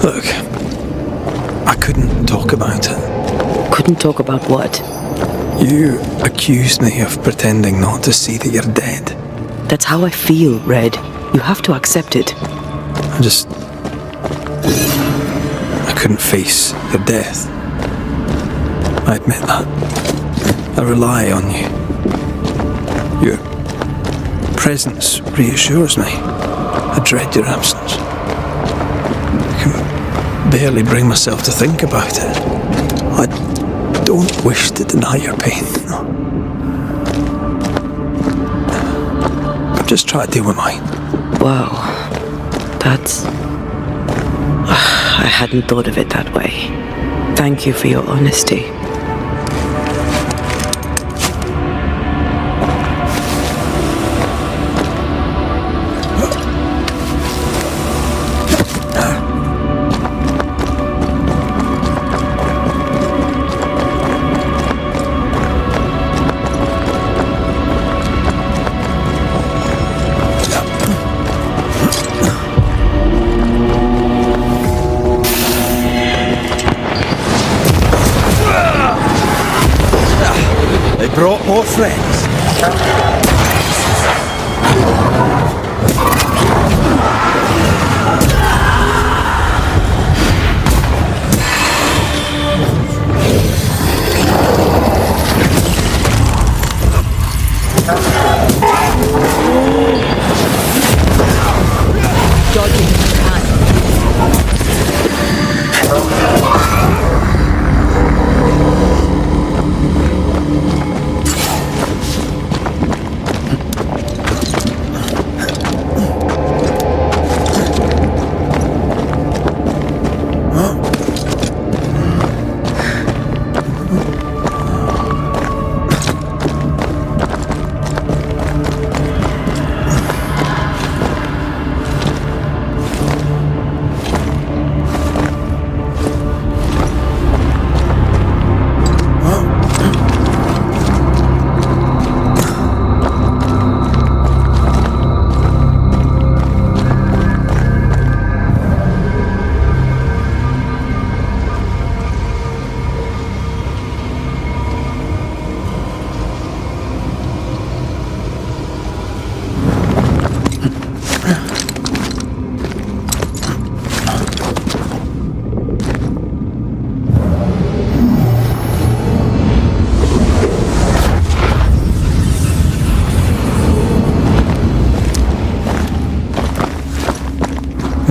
Look, I couldn't talk about it. Couldn't talk about what? You accused me of pretending not to see that you're dead. That's how I feel, Red. You have to accept it. I couldn't face your death. I admit that. I rely on you. Your presence reassures me. I dread your absence. I can barely bring myself to think about it. I don't wish to deny your pain. No. I've just tried to deal with mine. Wow. That's... I hadn't thought of it that way. Thank you for your honesty. Ah! More friends.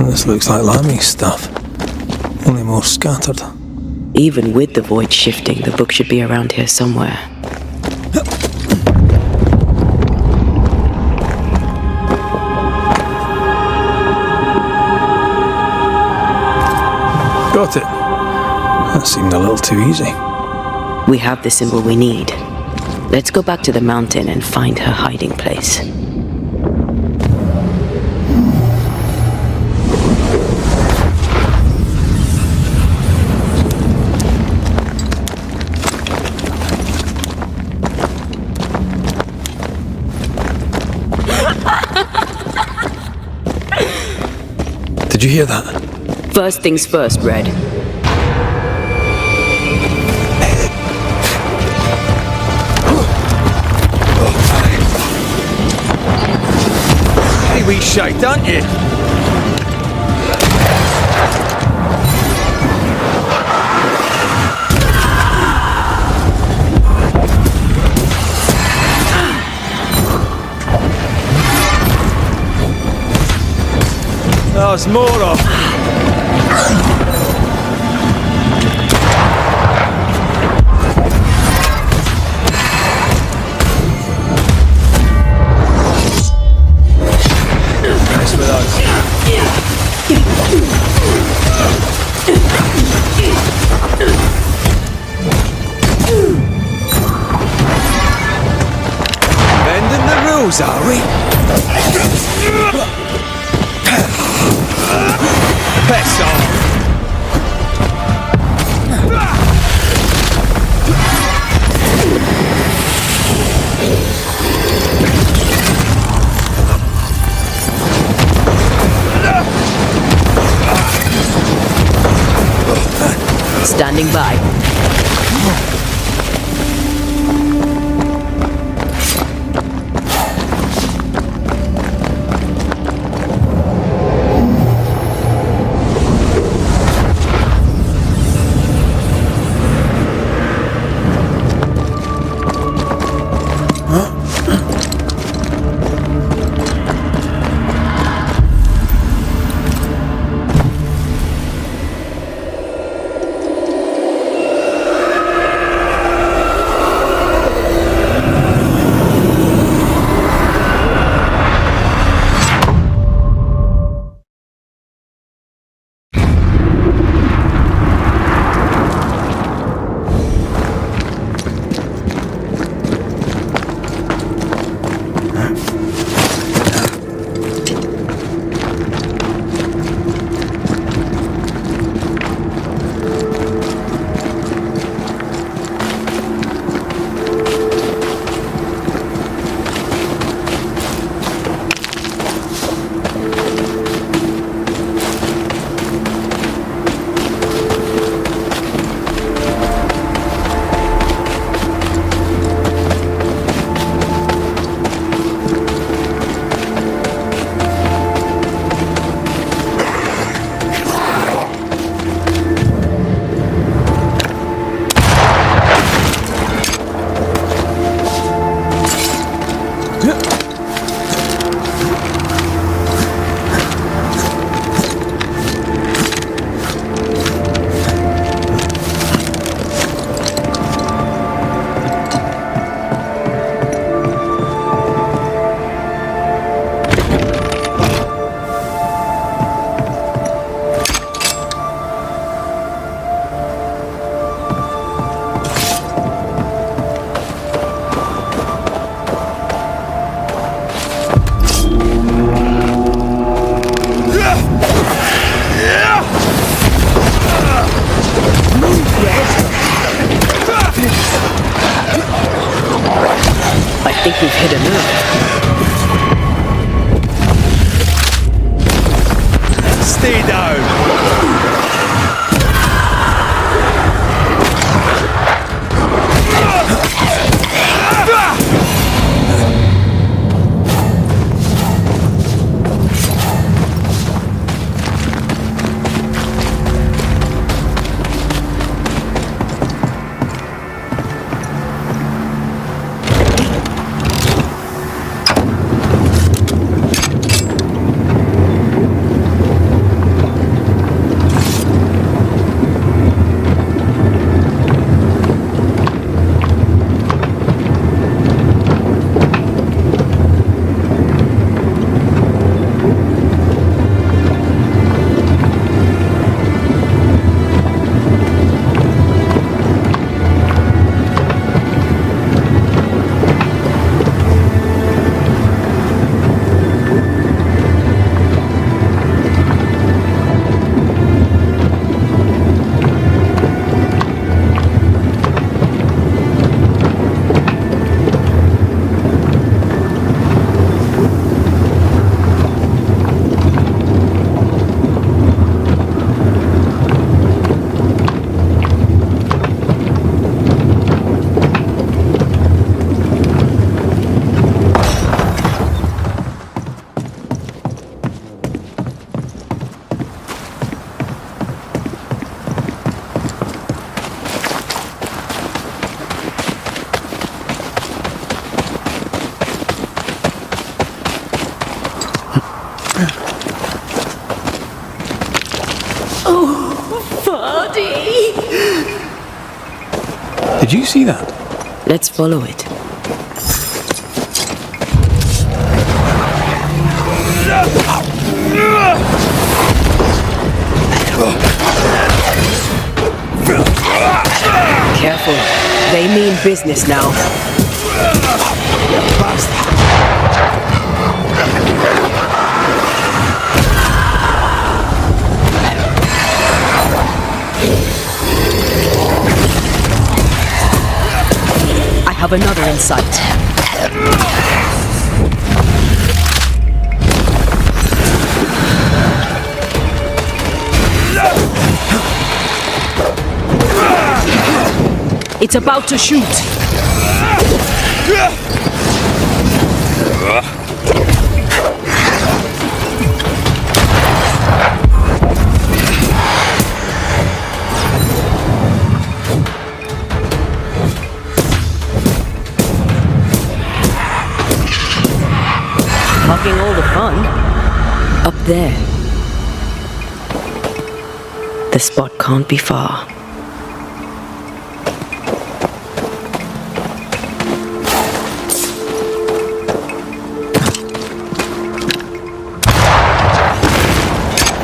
This looks like Lami's stuff, only more scattered. Even with the void shifting, the book should be around here somewhere. Got it. That seemed a little too easy. We have the symbol we need. Let's go back to the mountain and find her hiding place. Did you hear that? First things first, Red. Hey, wee shite, aren't you? There's more of. Nice with us. Bending the rules, are we? Piss off! Standing by. think we've hit a nerve. Stay down! Did you see that? Let's follow it. Careful. They mean business now. I have another in sight. It's about to shoot. Fucking all the fun. Up there. The spot can't be far.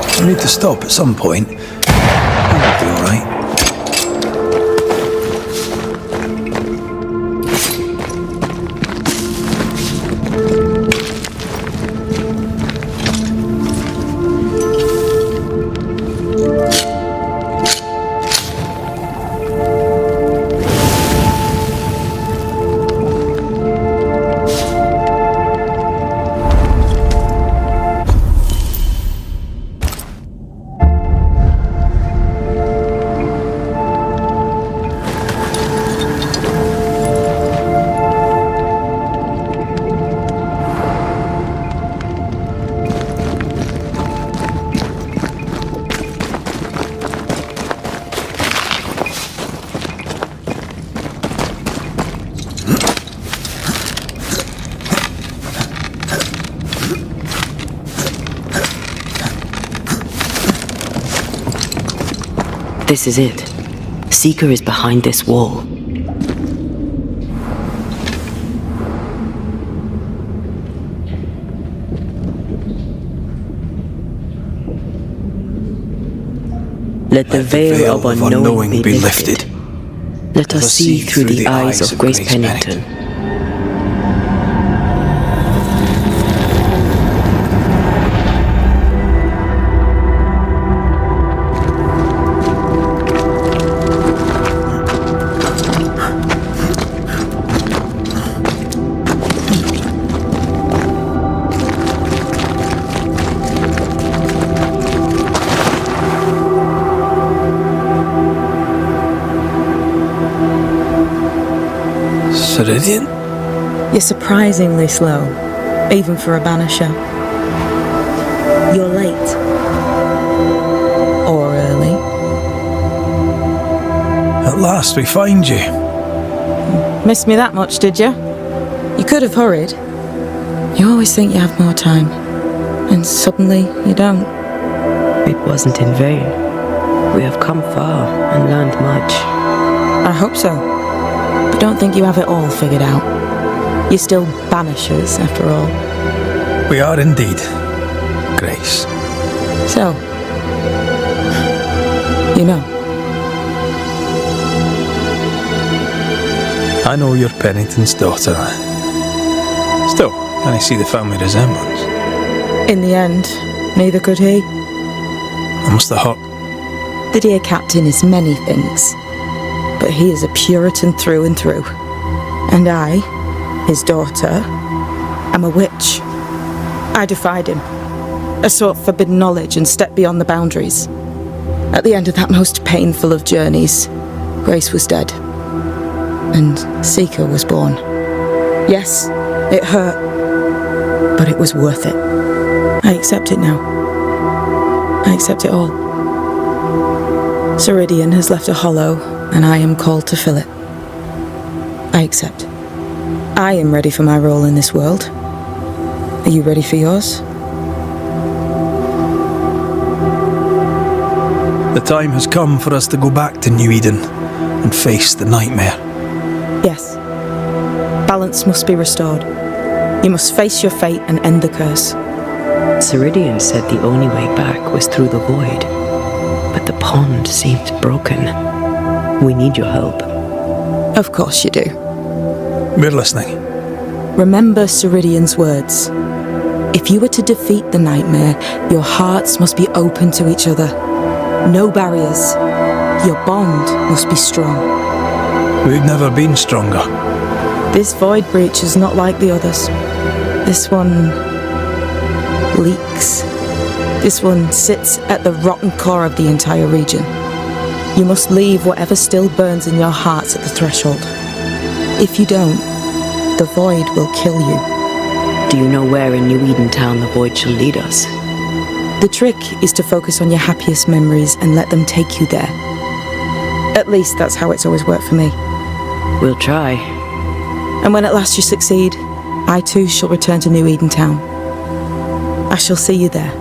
I need to stop at some point. I'll be alright. This is it. Seeker is behind this wall. Let the veil of unknowing be lifted. Let us see through the eyes of Grace Pennington. Ceridian? You're surprisingly slow, even for a banisher. You're late. Or early. At last we find you. Missed me that much, did you? You could have hurried. You always think you have more time, and suddenly you don't. It wasn't in vain. We have come far and learned much. I hope so. But don't think you have it all figured out. You're still banishers, after all. We are indeed, Grace. So, you know. I know you're Pennington's daughter. Still, can I see the family resemblance? In the end, neither could he. I must have hurt. The dear captain is many things, but he is a Puritan through and through. And I, his daughter, am a witch. I defied him. I sought forbidden knowledge and stepped beyond the boundaries. At the end of that most painful of journeys, Grace was dead. And Seeker was born. Yes, it hurt, but it was worth it. I accept it now. I accept it all. Ceridian has left a hollow, and I am called to fill it. I accept. I am ready for my role in this world. Are you ready for yours? The time has come for us to go back to New Eden and face the nightmare. Yes. Balance must be restored. You must face your fate and end the curse. Ceridian said the only way back was through the void. But the pond seems broken. We need your help. Of course you do. We're listening. Remember Ceridian's words. If you were to defeat the nightmare, your hearts must be open to each other. No barriers. Your bond must be strong. We've never been stronger. This void breach is not like the others. This one leaks. This one sits at the rotten core of the entire region. You must leave whatever still burns in your hearts at the threshold. If you don't, the void will kill you. Do you know where in New Eden Town the void shall lead us? The trick is to focus on your happiest memories and let them take you there. At least that's how it's always worked for me. We'll try. And when at last you succeed, I too shall return to New Eden Town. I shall see you there.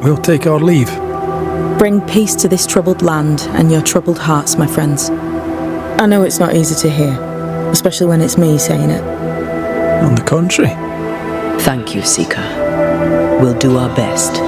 We'll take our leave. Bring peace to this troubled land and your troubled hearts, my friends. I know it's not easy to hear, especially when it's me saying it. On the contrary. Thank you, Seeker. We'll do our best.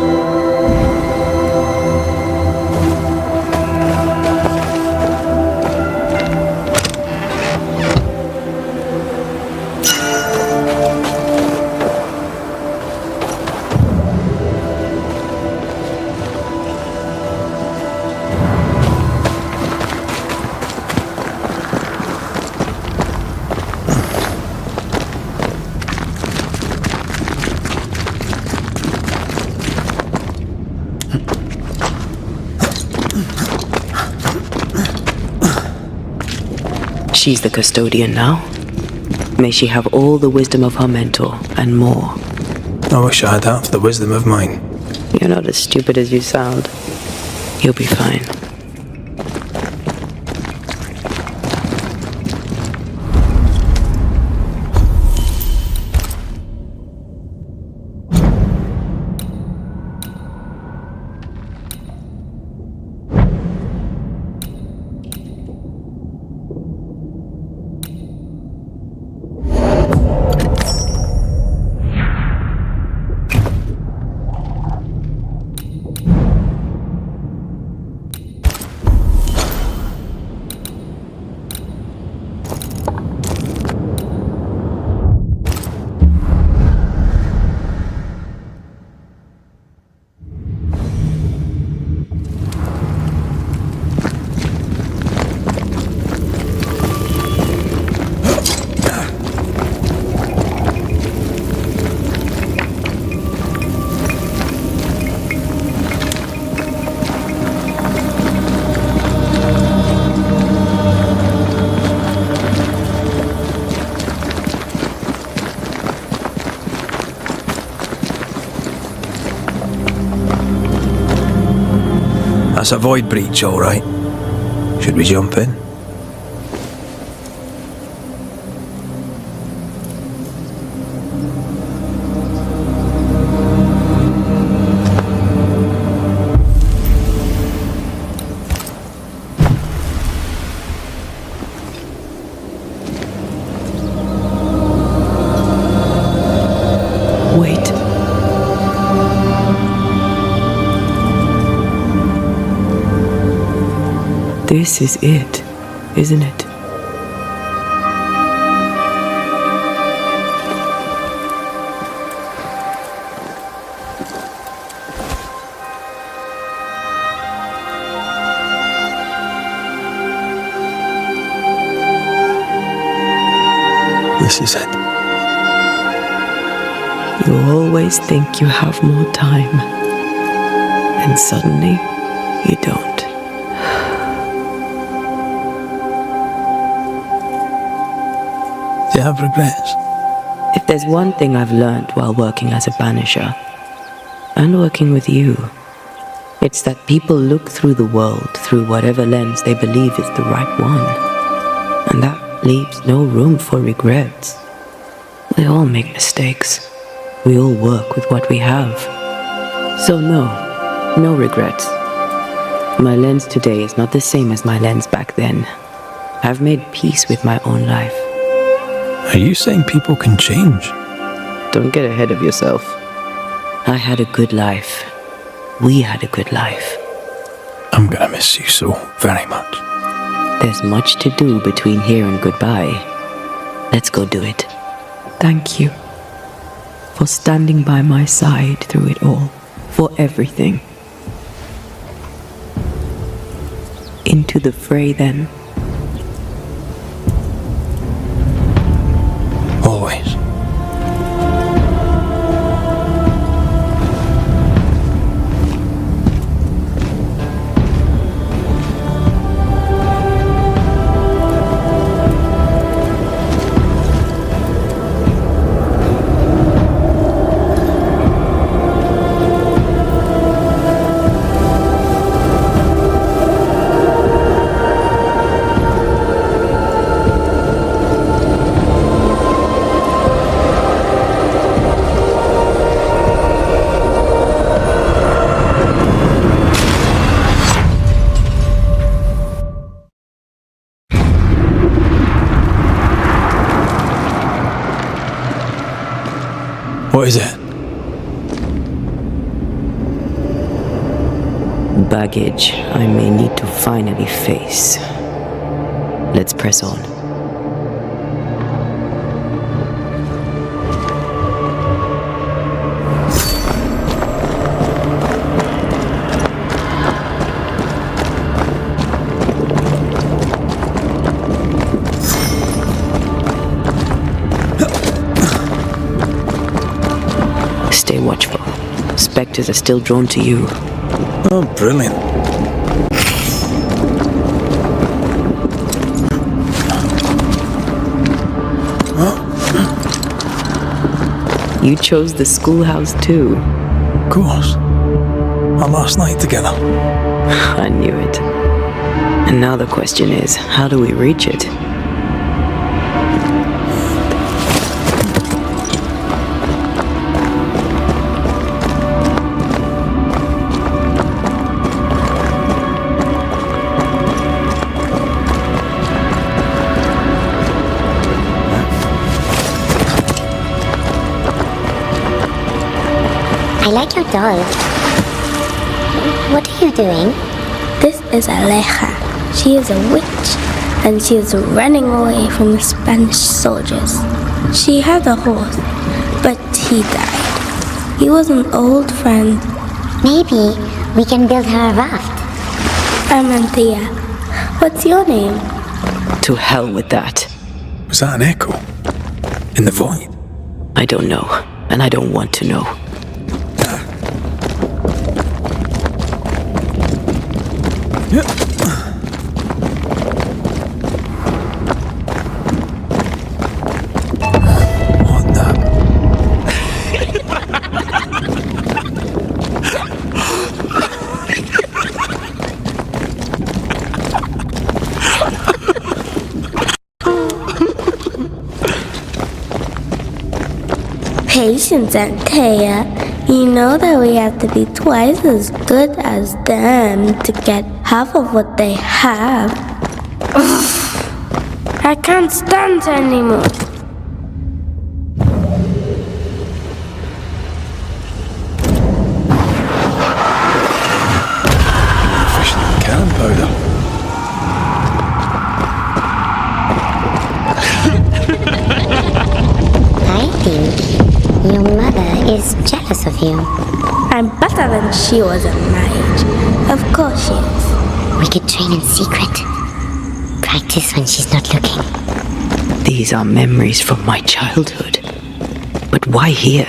She's the custodian now. May she have all the wisdom of her mentor and more. I wish I had half the wisdom of mine. You're not as stupid as you sound. You'll be fine. That's a void breach, all right. Should we jump in? Wait. This is it, isn't it? This is it. You always think you have more time, and suddenly you don't. Do you have regrets? If there's one thing I've learned while working as a banisher, and working with you, it's that people look through the world through whatever lens they believe is the right one, and that leaves no room for regrets. We all make mistakes. We all work with what we have. So no regrets. My lens today is not the same as my lens back then. I've made peace with my own life. Are you saying people can change? Don't get ahead of yourself. I had a good life. We had a good life. I'm gonna miss you so very much. There's much to do between here and goodbye. Let's go do it. Thank you for standing by my side through it all, for everything. Into the fray then. Always. What is it? Baggage I may need to finally face. Let's press on. Stay watchful. Spectres are still drawn to you. Oh, brilliant. You chose the schoolhouse too. Of course. Our last night together. I knew it. And now the question is, how do we reach it? I like your doll. What are you doing? This is Aleja. She is a witch, and she is running away from the Spanish soldiers. She had a horse, but he died. He was an old friend. Maybe we can build her a raft. I'm Antea. What's your name? To hell with that. Was that an echo? In the void? I don't know, and I don't want to know. Patience, Antea. You know that we have to be twice as good as them to get half of what they have. Ugh. I can't stand her anymore. Cannon powder. I think your mother is jealous of you. I'm better than she was at mage. Of course she is. We could train in secret. Practice when she's not looking. These are memories from my childhood. But why here?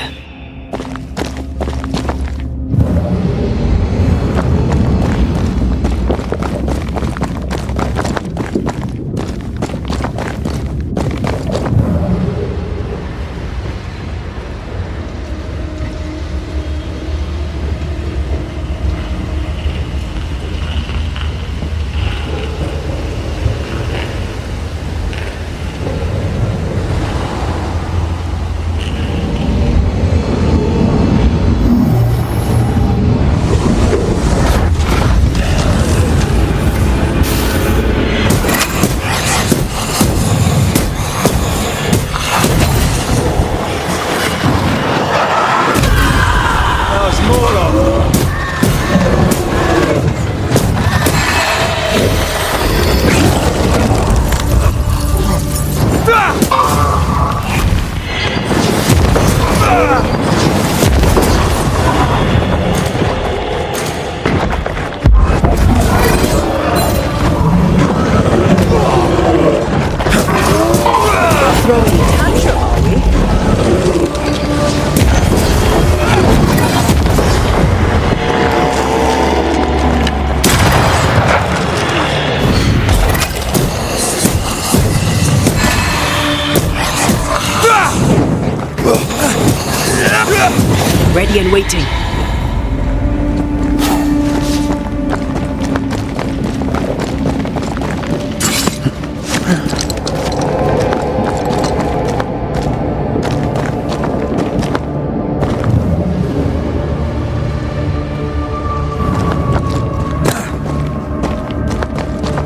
Ready and waiting.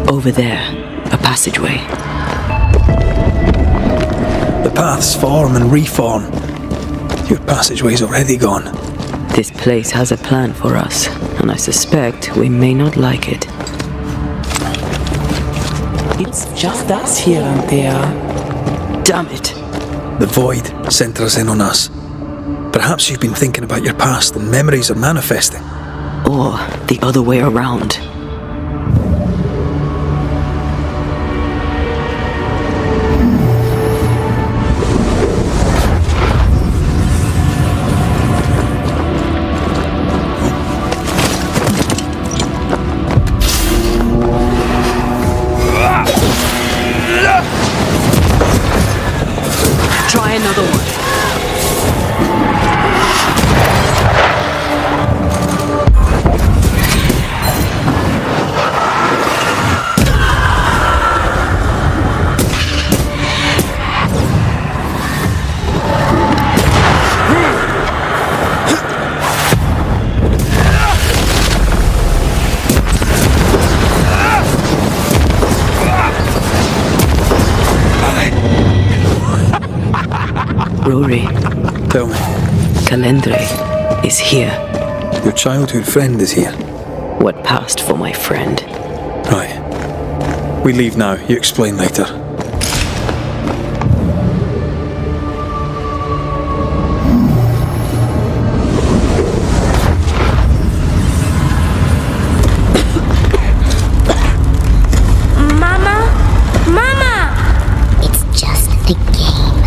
Over there, a passageway. The paths form and reform. Your passageway's already gone. This place has a plan for us, and I suspect we may not like it. It's just us here, Antea. Damn it! The void centres in on us. Perhaps you've been thinking about your past and memories are manifesting. Or the other way around. Try another one. Rory. Tell me. Calendre is here. Your childhood friend is here. What passed for my friend? Right. We leave now. You explain later. Mama? Mama! It's just a game.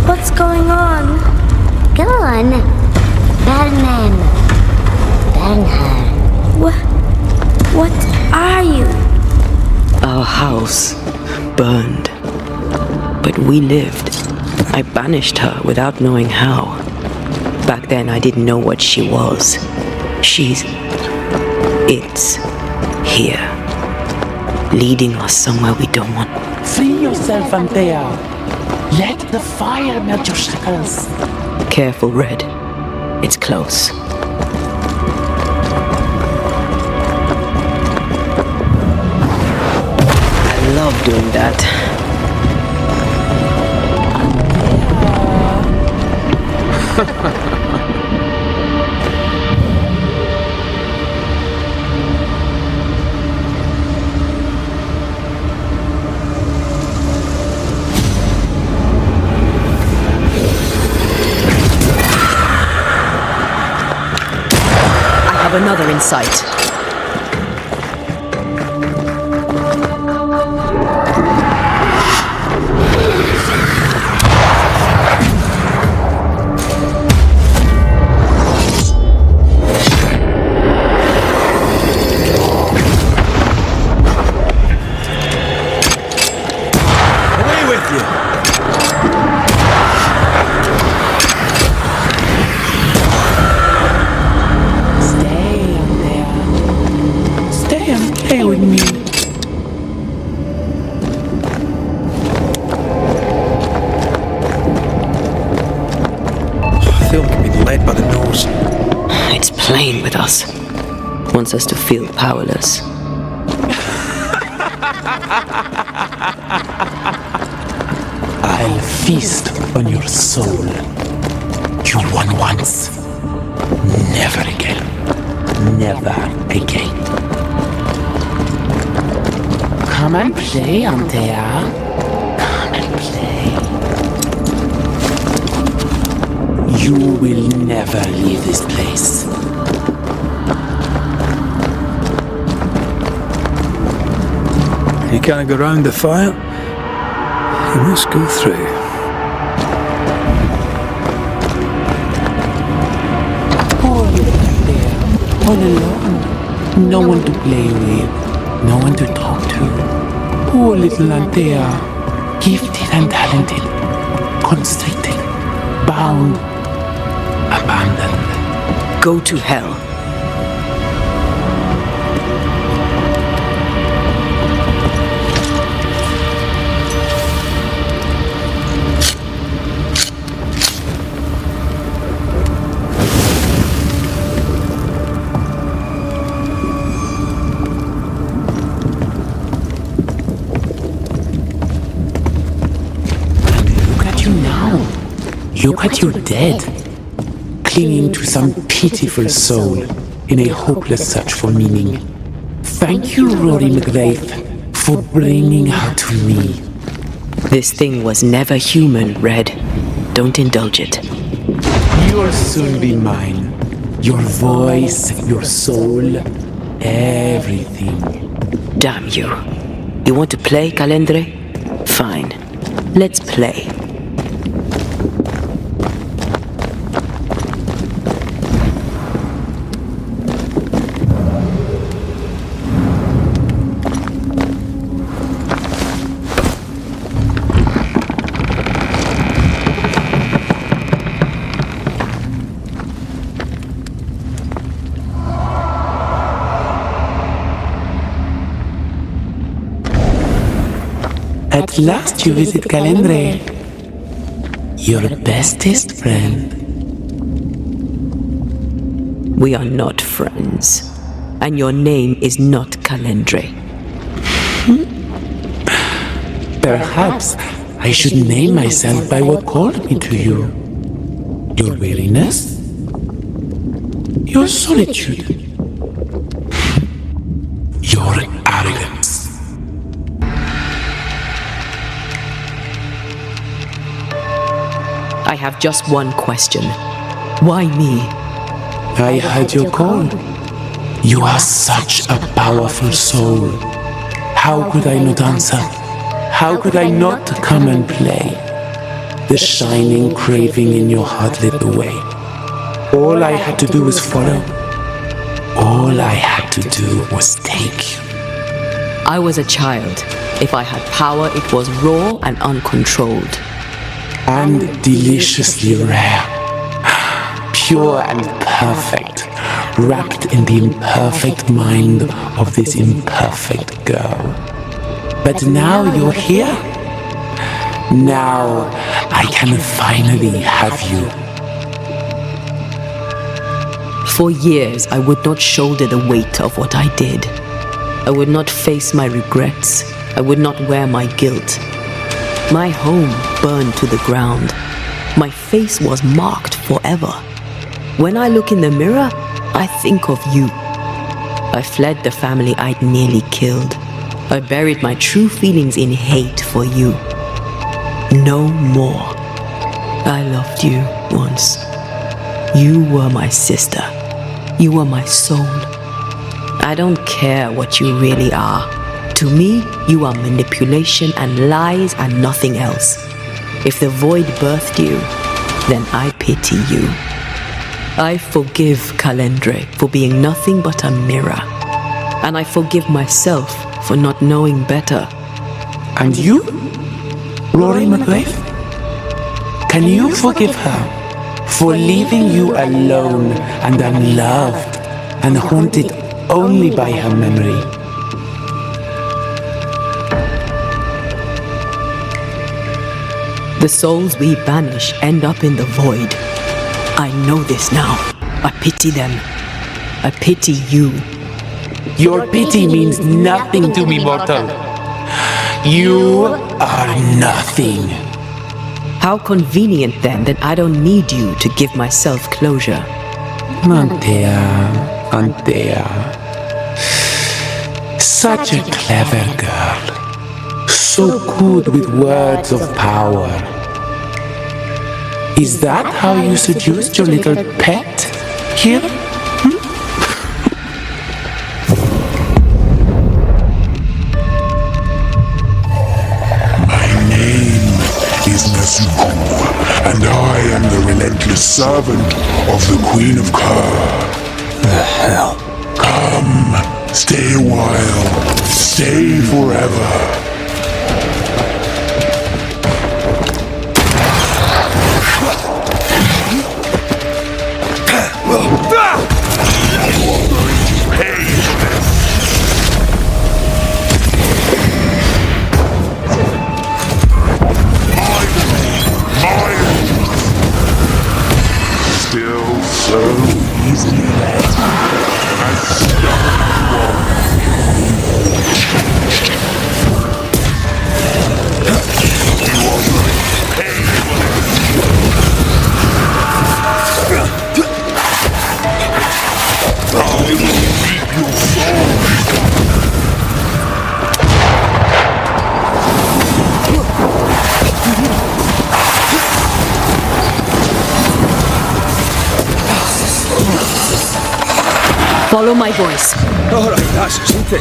What's going on? Go on. Burn them. Burn her. What are you? Our house burned. But we lived. I banished her without knowing how. Back then I didn't know what she was. It's here. Leading us somewhere we don't want. Free yourself, Antea. Let the fire melt your shackles. Careful, Red. It's close. I love doing that. Another in sight. Away with you! With me. I feel like I'm being led by the nose. It's playing with us. Wants us to feel powerless. I'll feast on your soul. You won once. Never again. Never again. Come and play, Antea. Come and play. You will never leave this place. You can't go round the fire. You must go through. Oh, you're there, all alone. No one to play with, no one to talk to. Oh, little Antea, gifted and talented, constricted, bound, abandoned. Go to hell. Look at you dead, clinging to some pitiful soul in a hopeless search for meaning. Thank you, Rory McGrath, for bringing her to me. This thing was never human, Red. Don't indulge it. You'll soon be mine. Your voice, your soul, everything. Damn you. You want to play, Calendre? Fine. Let's play. At last you visit Calendre, your bestest friend. We are not friends, and your name is not Calendre. Perhaps I should name myself by what called me to you. Your weariness, your solitude, your arrogance. I have just one question. Why me? I heard your call. You are such a powerful soul. How could I not answer? How could I not come and play? The shining craving in your heart lit the way. All I had to do was follow. All I had to do was take you. I was a child. If I had power, it was raw and uncontrolled. And deliciously rare. Pure and perfect. Wrapped in the imperfect mind of this imperfect girl. But now you're here. Now I can finally have you. For years, I would not shoulder the weight of what I did. I would not face my regrets. I would not wear my guilt. My home burned to the ground. My face was marked forever. When I look in the mirror, I think of you. I fled the family I'd nearly killed. I buried my true feelings in hate for you. No more. I loved you once. You were my sister. You were my soul. I don't care what you really are. To me, you are manipulation and lies and nothing else. If the void birthed you, then I pity you. I forgive Calendre for being nothing but a mirror. And I forgive myself for not knowing better. And you, Rory McGrath? Can you forgive her for leaving you alone and unloved and haunted only by her memory? The souls we banish end up in the void. I know this now. I pity them. I pity you. Your pity means nothing to me, mortal. You are nothing. How convenient then that I don't need you to give myself closure. Antea. Such a clever girl. So good with words of power. Is that how you seduced your little pet here? And I am the relentless servant of the Queen of Kerr. The hell? Come, stay a while, stay forever. So easily led. I Follow my voice. Alright, that's something.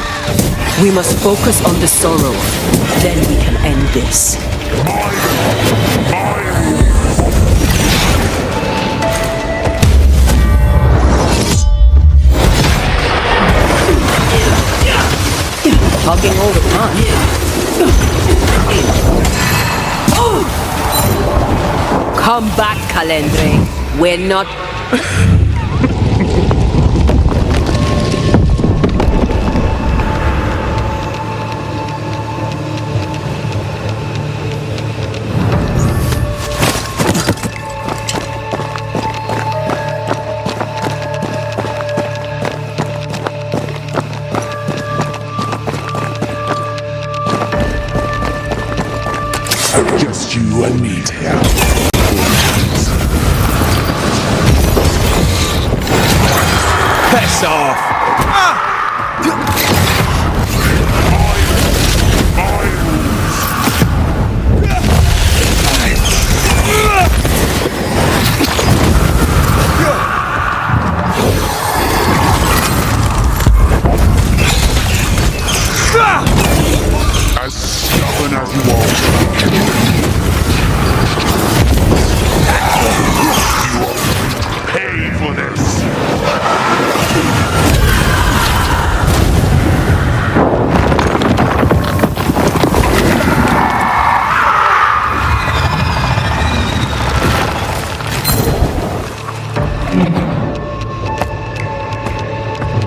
We must focus on the sorrow. Then we can end this. Hugging all the time. Come back, Calendre. We're not... Just you and me, Teo. Piss off! As stubborn as you are. Pay for this.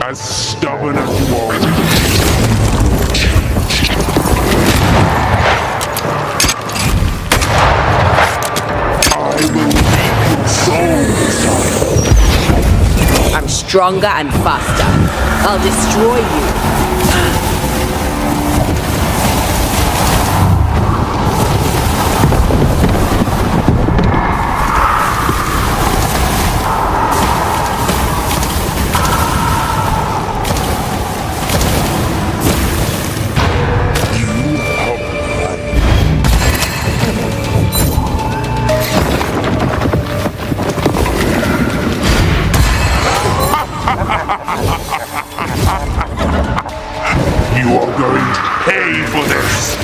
As stubborn as you are. stronger and faster. I'll destroy you. You are going to pay for this!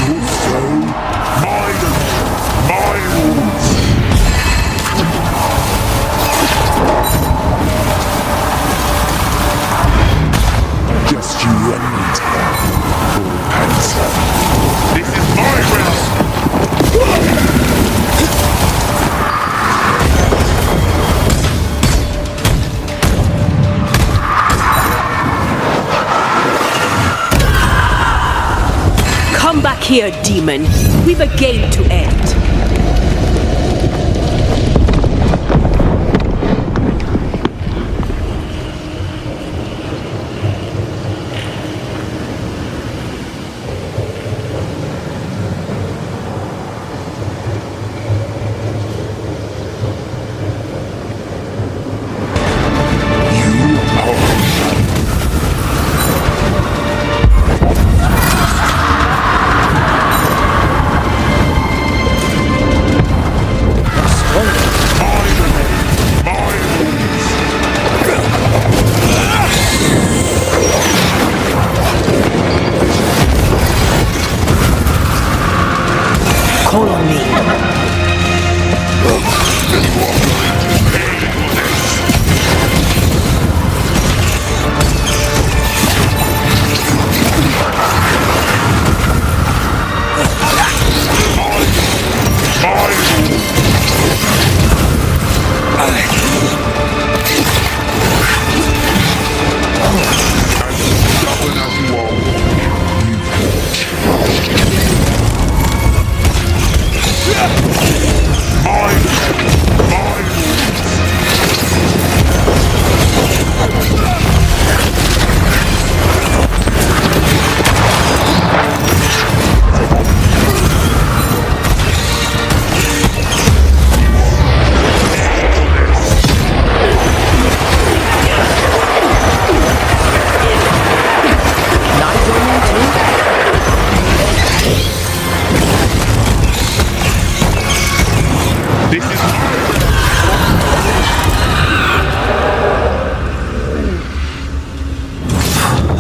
You're so violent! My rules! Just you and me, full answer. This is my realm! Come back here, demon. We've a game to end. Call on me.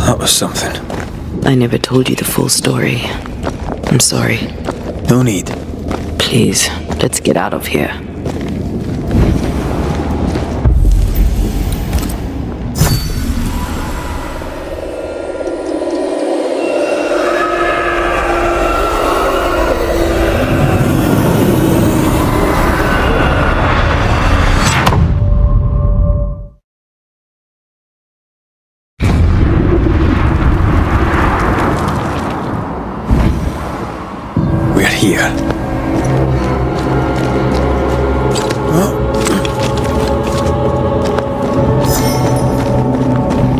That was something. I never told you the full story. I'm sorry. No need. Please, let's get out of here. Here.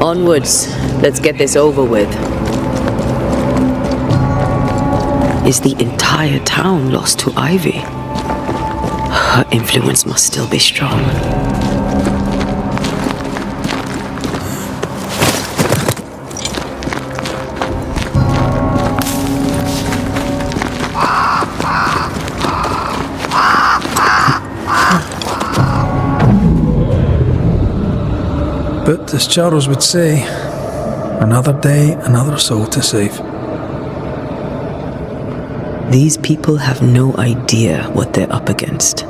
Onwards. Let's get this over with. Is the entire town lost to Ivy? Her influence must still be strong. But as Charles would say, another day, another soul to save. These people have no idea what they're up against.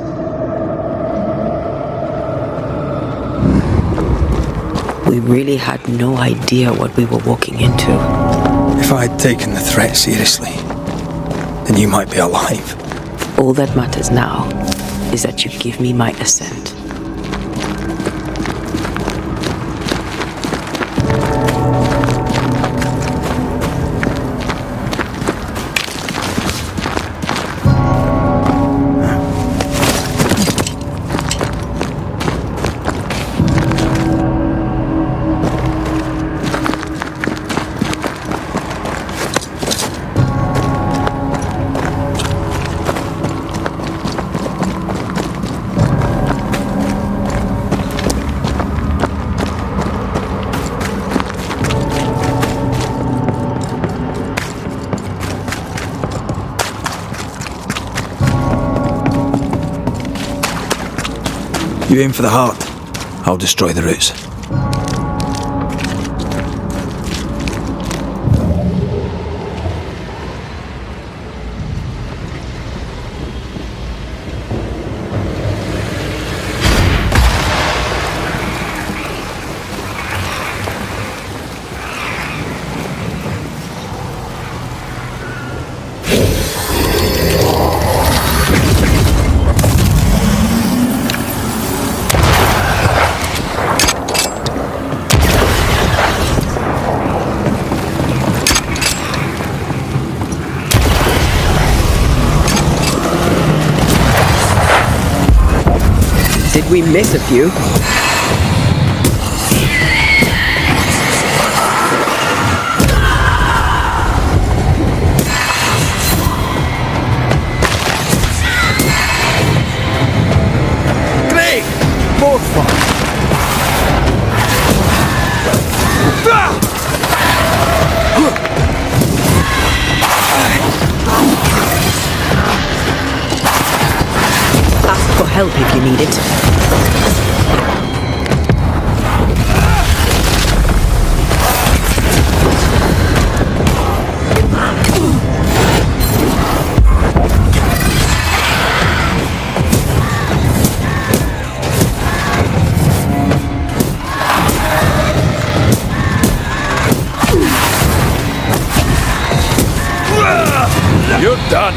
We really had no idea what we were walking into. If I had taken the threat seriously, then you might be alive. All that matters now is that you give me my assent. You aim for the heart, I'll destroy the roots. Did we miss a few? Great! More fun! Ask for help if you need it. You're done!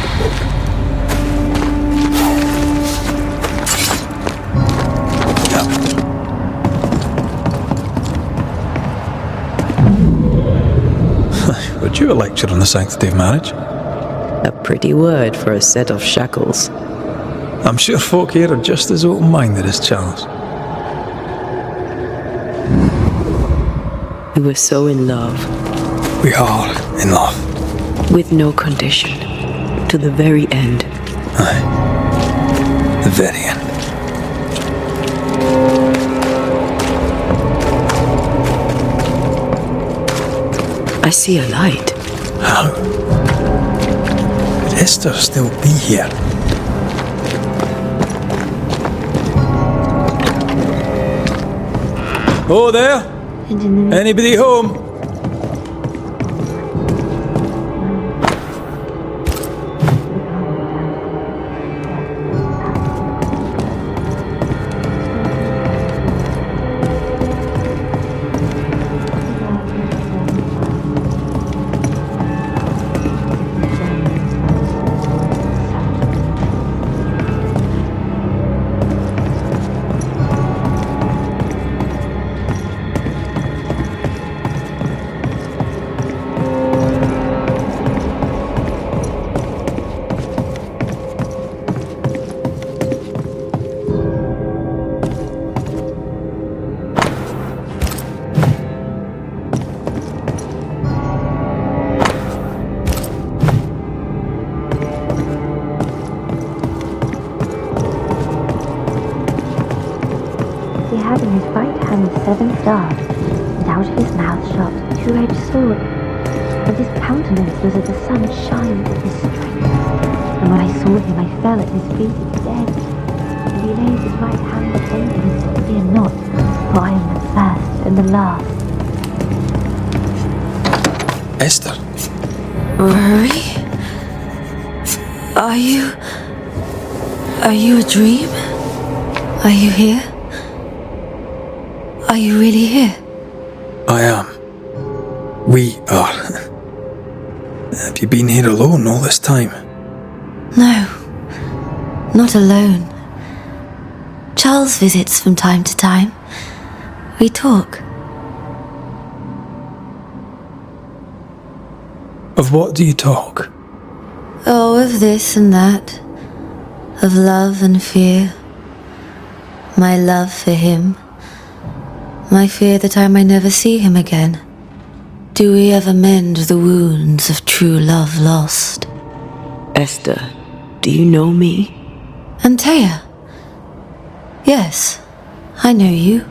Would you a lecture on the sanctity of marriage? A pretty word for a set of shackles. I'm sure folk here are just as open-minded as Charles. We were so in love. We are in love. With no condition. To the very end. Aye. The very end. I see a light. How? Could Esther still be here? Oh, there? Anybody home? had in his right hand 7 stars, and out of his mouth shot a 2-edged sword, and his countenance was as the sun shines with his strength. And when I saw him, I fell at his feet dead. And he laid his right hand upon me and said, "Fear not, for I am the first and the last." Esther. Rory? Are you a dream? Are you here? Are you really here? I am. We are. Have you been here alone all this time? No, not alone. Charles visits from time to time. We talk. Of what do you talk? Oh, of this and that. Of love and fear. My love for him. My fear that I may never see him again. Do we ever mend the wounds of true love lost? Esther, do you know me? Antea. Yes, I know you.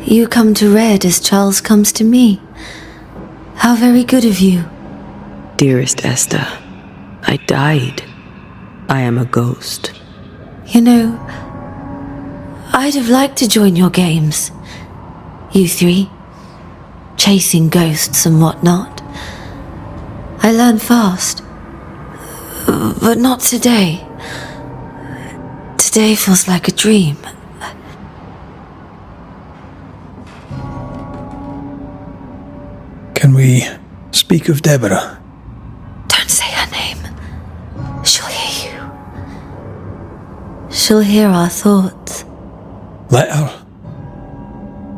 You come to Red as Charles comes to me. How very good of you. Dearest Esther, I died. I am a ghost. You know, I'd have liked to join your games. You three, chasing ghosts and whatnot. I learn fast. But not today. Today feels like a dream. Can we speak of Deborah? Don't say her name. She'll hear you. She'll hear our thoughts. Let her.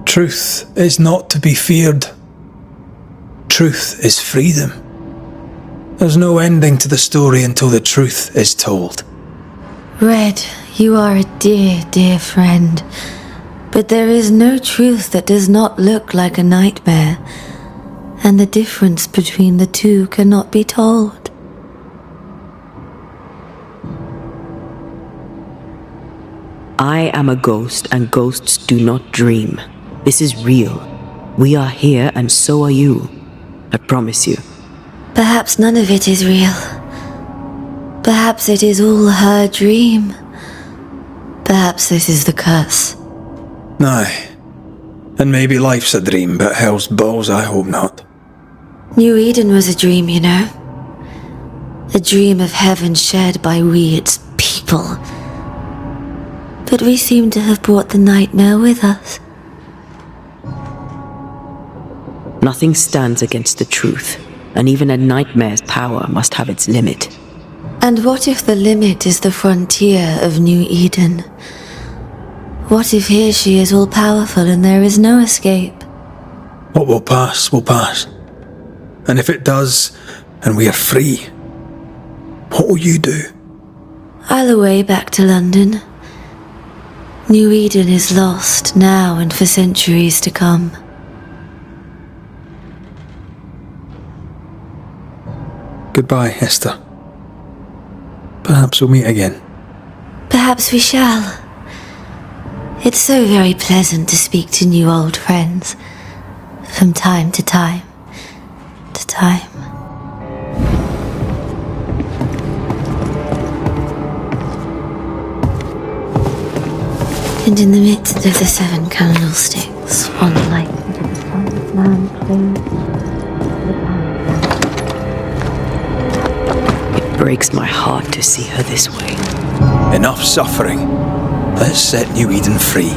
Truth is not to be feared. Truth is freedom. There's no ending to the story until the truth is told. Red, you are a dear, dear friend. But there is no truth that does not look like a nightmare. And the difference between the two cannot be told. I am a ghost, and ghosts do not dream. This is real. We are here, and so are you. I promise you. Perhaps none of it is real. Perhaps it is all her dream. Perhaps this is the curse. Aye. And maybe life's a dream, but hell's balls, I hope not. New Eden was a dream, you know. A dream of heaven shared by we, its people. But we seem to have brought the nightmare with us. Nothing stands against the truth, and even a nightmare's power must have its limit. And what if the limit is the frontier of New Eden? What if here she is all-powerful and there is no escape? What will pass, will pass. And if it does, and we are free, what will you do? I'll away back to London. New Eden is lost now and for centuries to come. Goodbye, Esther. Perhaps we'll meet again. Perhaps we shall. It's so very pleasant to speak to new old friends. From time to time. To time. And in the midst of the 7 candlesticks, one light into the Son of Man closed the It breaks my heart to see her this way. Enough suffering. Let's set New Eden free.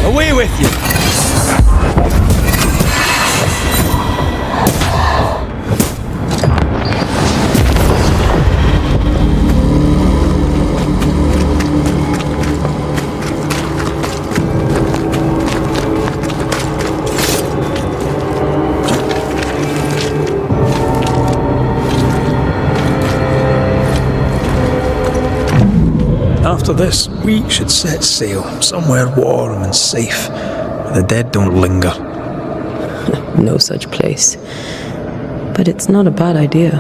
Away with you! After this, we should set sail somewhere warm and safe, where the dead don't linger. No such place. But it's not a bad idea.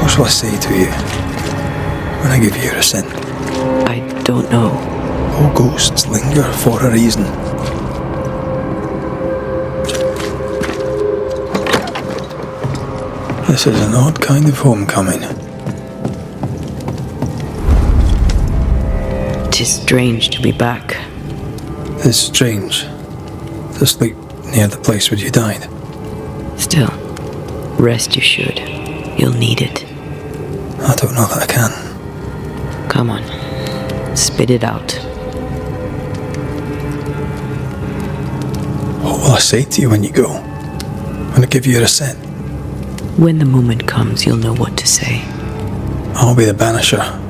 What shall I say to you when I give you your assent? I don't know. All ghosts linger for a reason. This is an odd kind of homecoming. It is strange to be back. It's strange to sleep near the place where you died. Still, rest you should. You'll need it. I don't know that I can. Come on, spit it out. What will I say to you when you go? When I give you your assent? When the moment comes, you'll know what to say. I'll be the Banisher,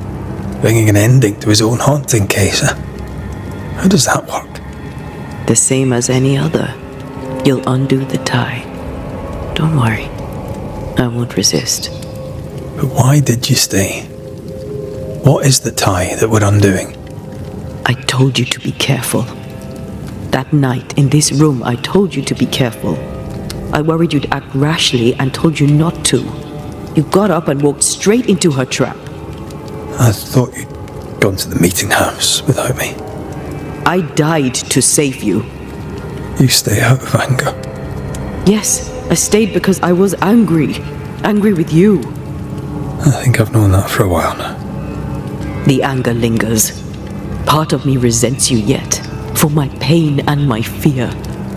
bringing an ending to his own haunting case. How does that work? The same as any other. You'll undo the tie. Don't worry. I won't resist. But why did you stay? What is the tie that we're undoing? I told you to be careful. That night in this room, I told you to be careful. I worried you'd act rashly and told you not to. You got up and walked straight into her trap. I thought you'd gone to the meeting house without me. I died to save you. You stay out of anger. Yes, I stayed because I was angry. Angry with you. I think I've known that for a while now. The anger lingers. Part of me resents you yet. For my pain and my fear.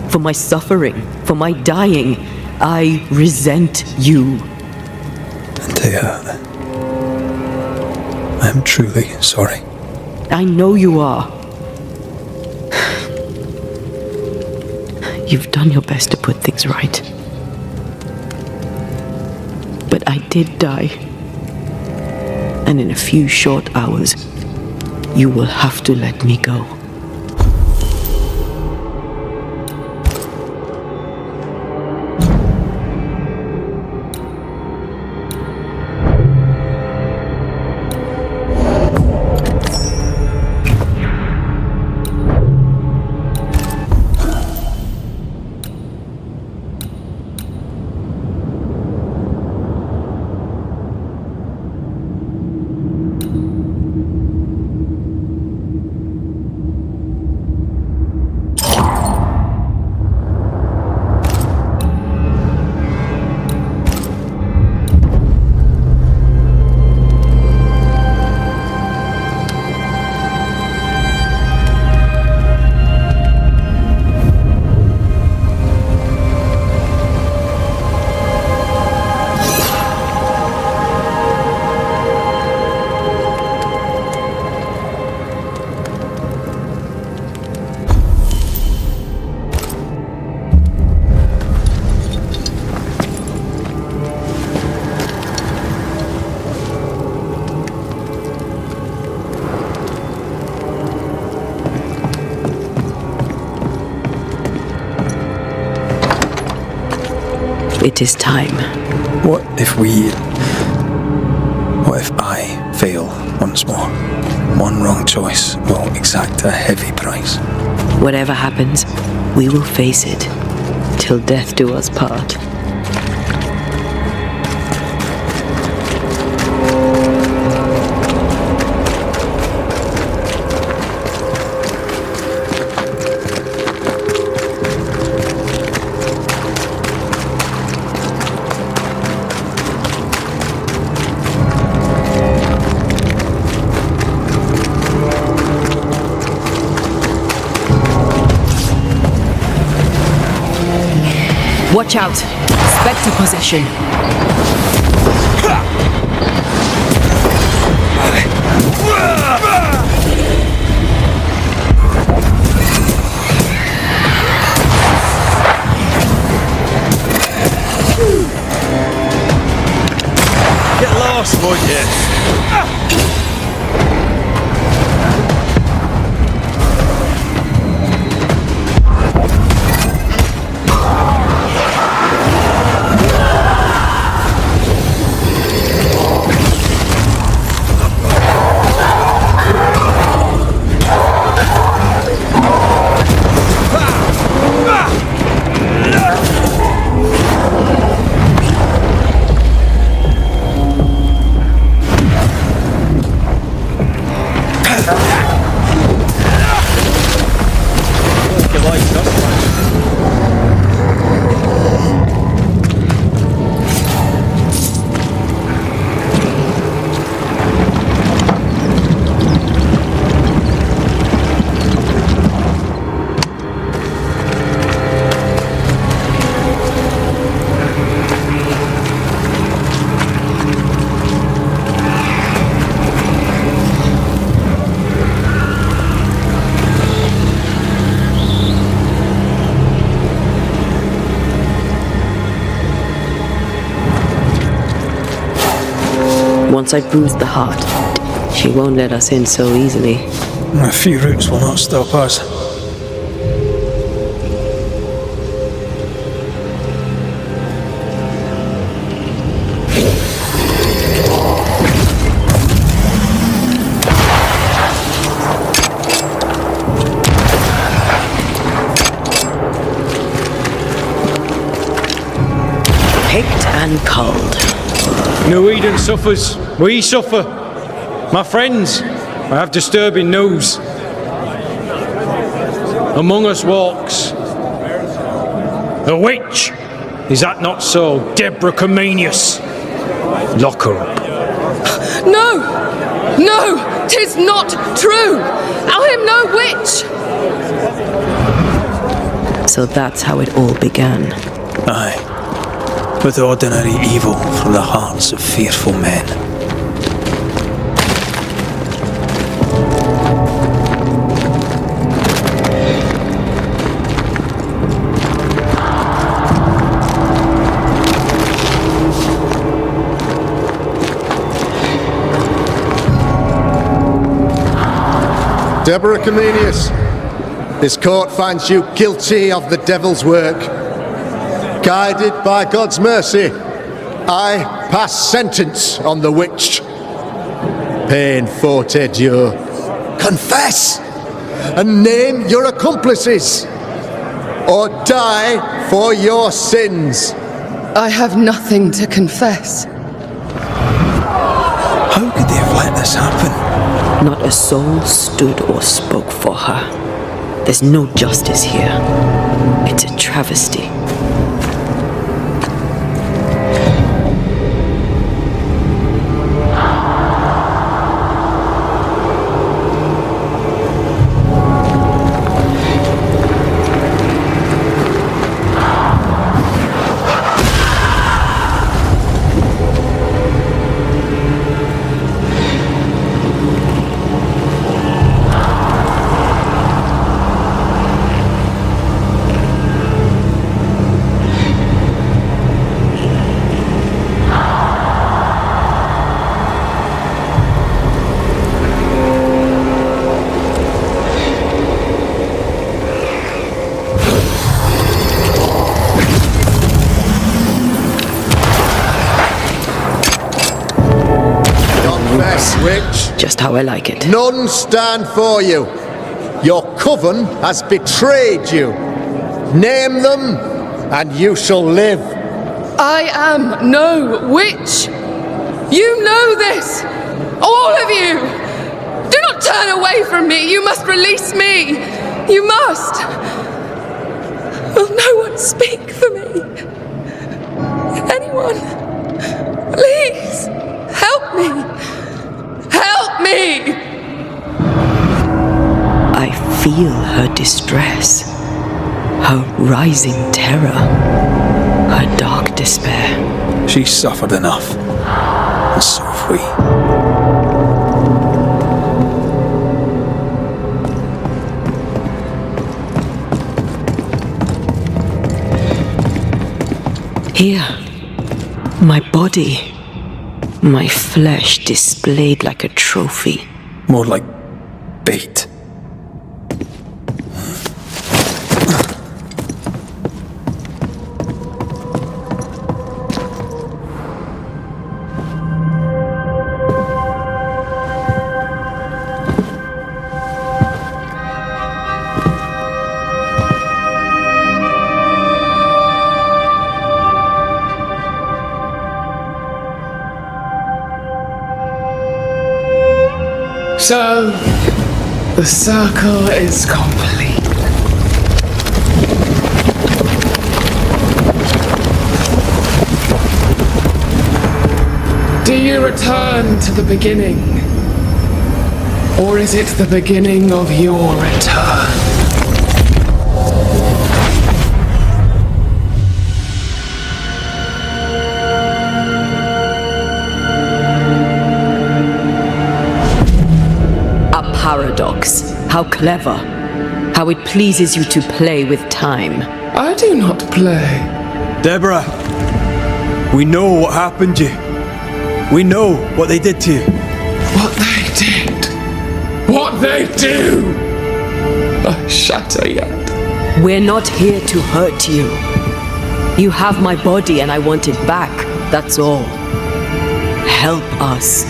For my suffering. For my dying. I resent you. Antea, I am truly sorry. I know you are. You've done your best to put things right. But I did die. And in a few short hours, you will have to let me go. It is time. What if I fail once more? One wrong choice will exact a heavy price. Whatever happens, we will face it. Till death do us part. Watch out! Spectre possession! Get lost, won't you? Once I bruise the heart, she won't let us in so easily. A few roots will not stop us. Picked and culled. New Eden suffers. We suffer. My friends, I have disturbing news. Among us walks a witch. Is that not so, Deborah Comenius? Lock her up. No! No! 'Tis not true! I am no witch! So that's how it all began. Aye. With ordinary evil from the hearts of fearful men. Deborah Comenius, this court finds you guilty of the devil's work. Guided by God's mercy, I pass sentence on the witch. Pain forte Dieu. Confess and name your accomplices, or die for your sins. I have nothing to confess. How could they have let this happen? Not a soul stood or spoke for her. There's no justice here. It's a travesty. Just how I like it. None stand for you. Your coven has betrayed you. Name them, and you shall live. I am no witch. You know this. All of you. Do not turn away from me. You must release me. You must. Will no one speak for me? Anyone? Please, help me. Help me! I feel her distress, her rising terror, her dark despair. She's suffered enough, and so have we. Here, my body. My flesh displayed like a trophy. More like bait. So, the circle is complete. Do you return to the beginning? Or is it the beginning of your return? Paradox. How clever. How it pleases you to play with time. I do not play. Deborah, we know what happened to you. We know what they did to you. What they did. What they do. I shatter yet. We're not here to hurt you. You have my body and I want it back. That's all. Help us.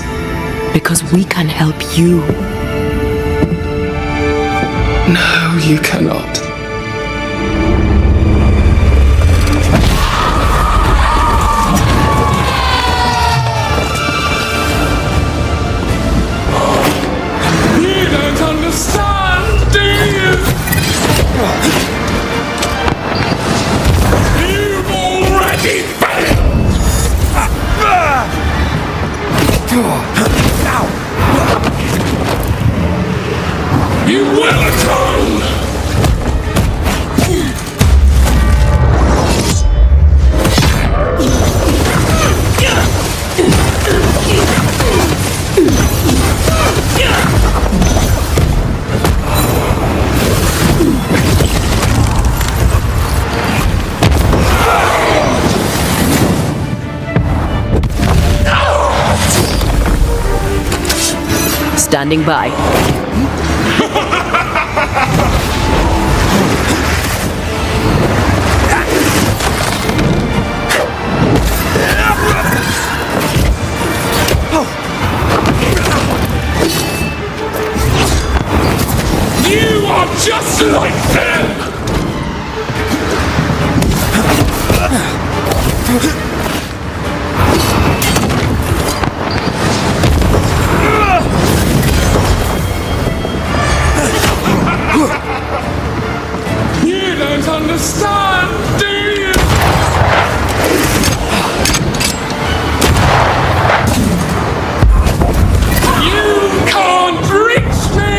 Because we can help you. No, you cannot. You will atone! Standing by. You are just like them! You don't understand, do you? You can't reach me!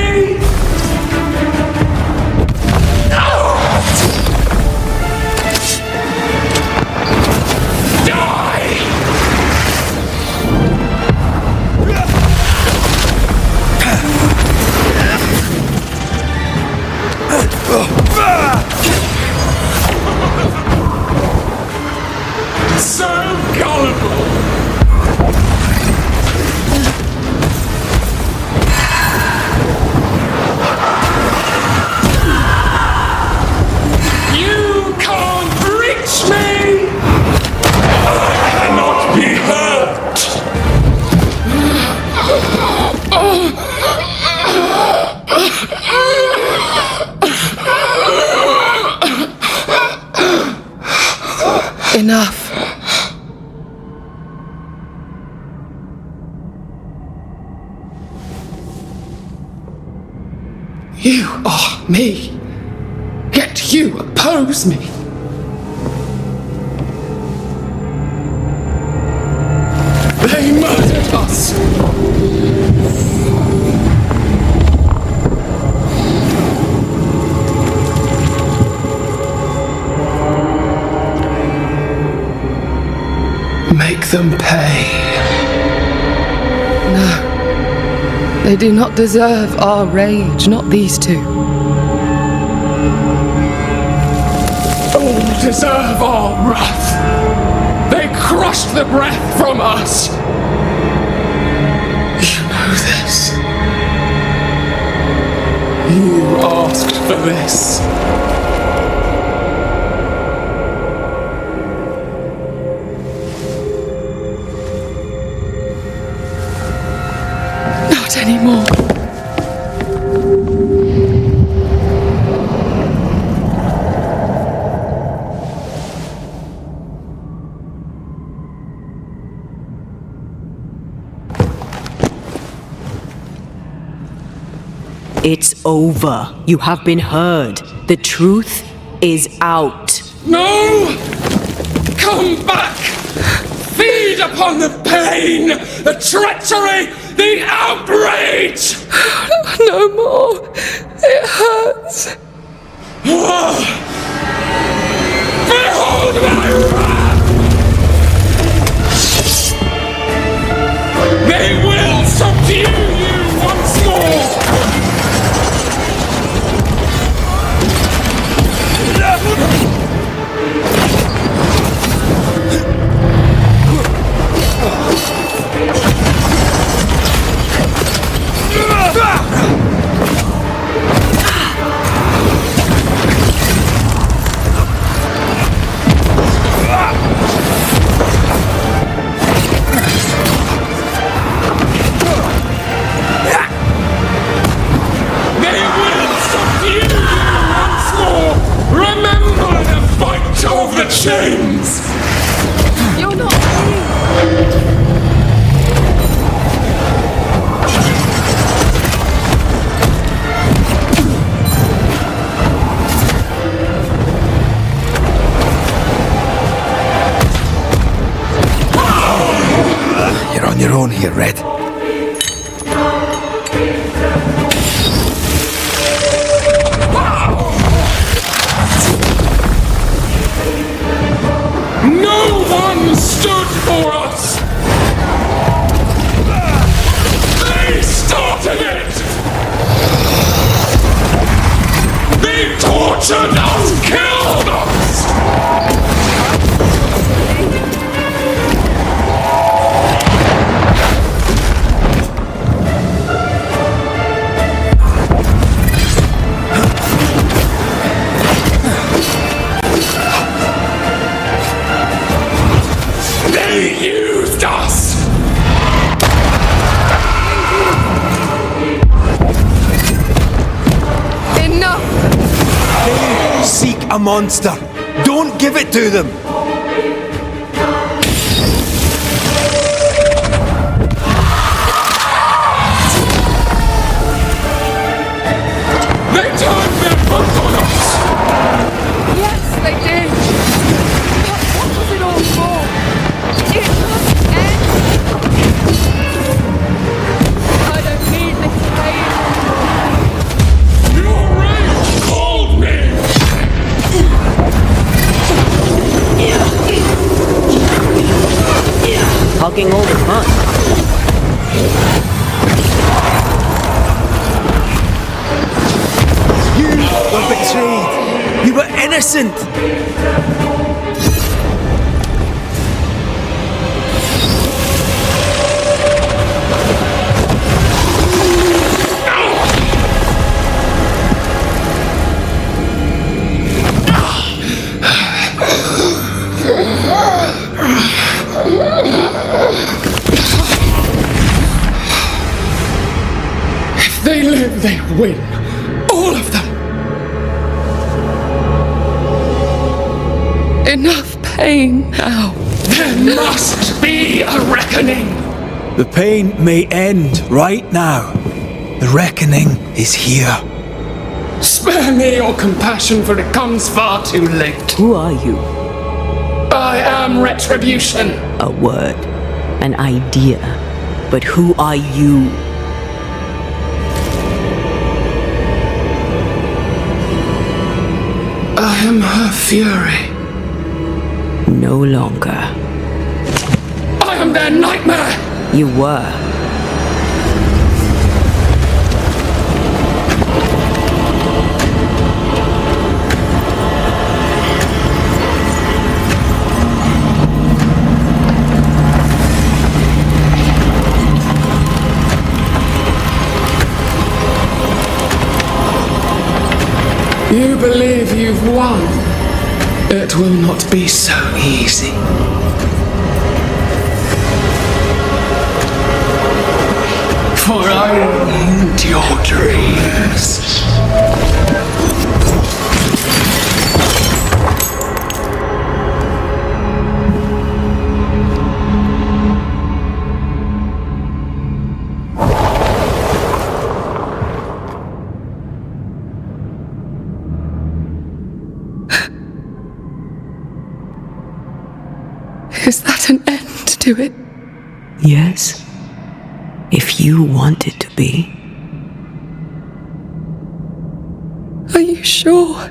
So gullible! You can't reach me! I cannot be hurt! Enough. You are me, yet you oppose me. They murdered us. Make them pay. No, they do not deserve our rage, not these two. All deserve our wrath. They crushed the breath from us. You know this. You asked for this. Not anymore. It's over. You have been heard. The truth is out. No! Come back! Feed upon the pain, the treachery, the outrage! No more. It hurts. Behold my wrath! They will subdue you once more! Chains! You're not You're on your own here, Red. should not kill us! They used us! Enough! They seek a monster. Don't give it to them. They turned their backs on us! Yes, they did. But what was it all for? It must end. I don't need this pain anymore. Your rage called me! Hugging all the fun. You were betrayed. You were innocent. If they live, they win. All of them. Enough pain now. There must be a reckoning! The pain may end right now. The reckoning is here. Spare me your compassion, for it comes far too late. Who are you? I am retribution. A word, an idea. But who are you? I am her fury. No longer. I am their nightmare. You were. You believe you've won. It will not be so easy. For I end your dreams. Is that an end to it? Yes. If you want it to be. Are you sure?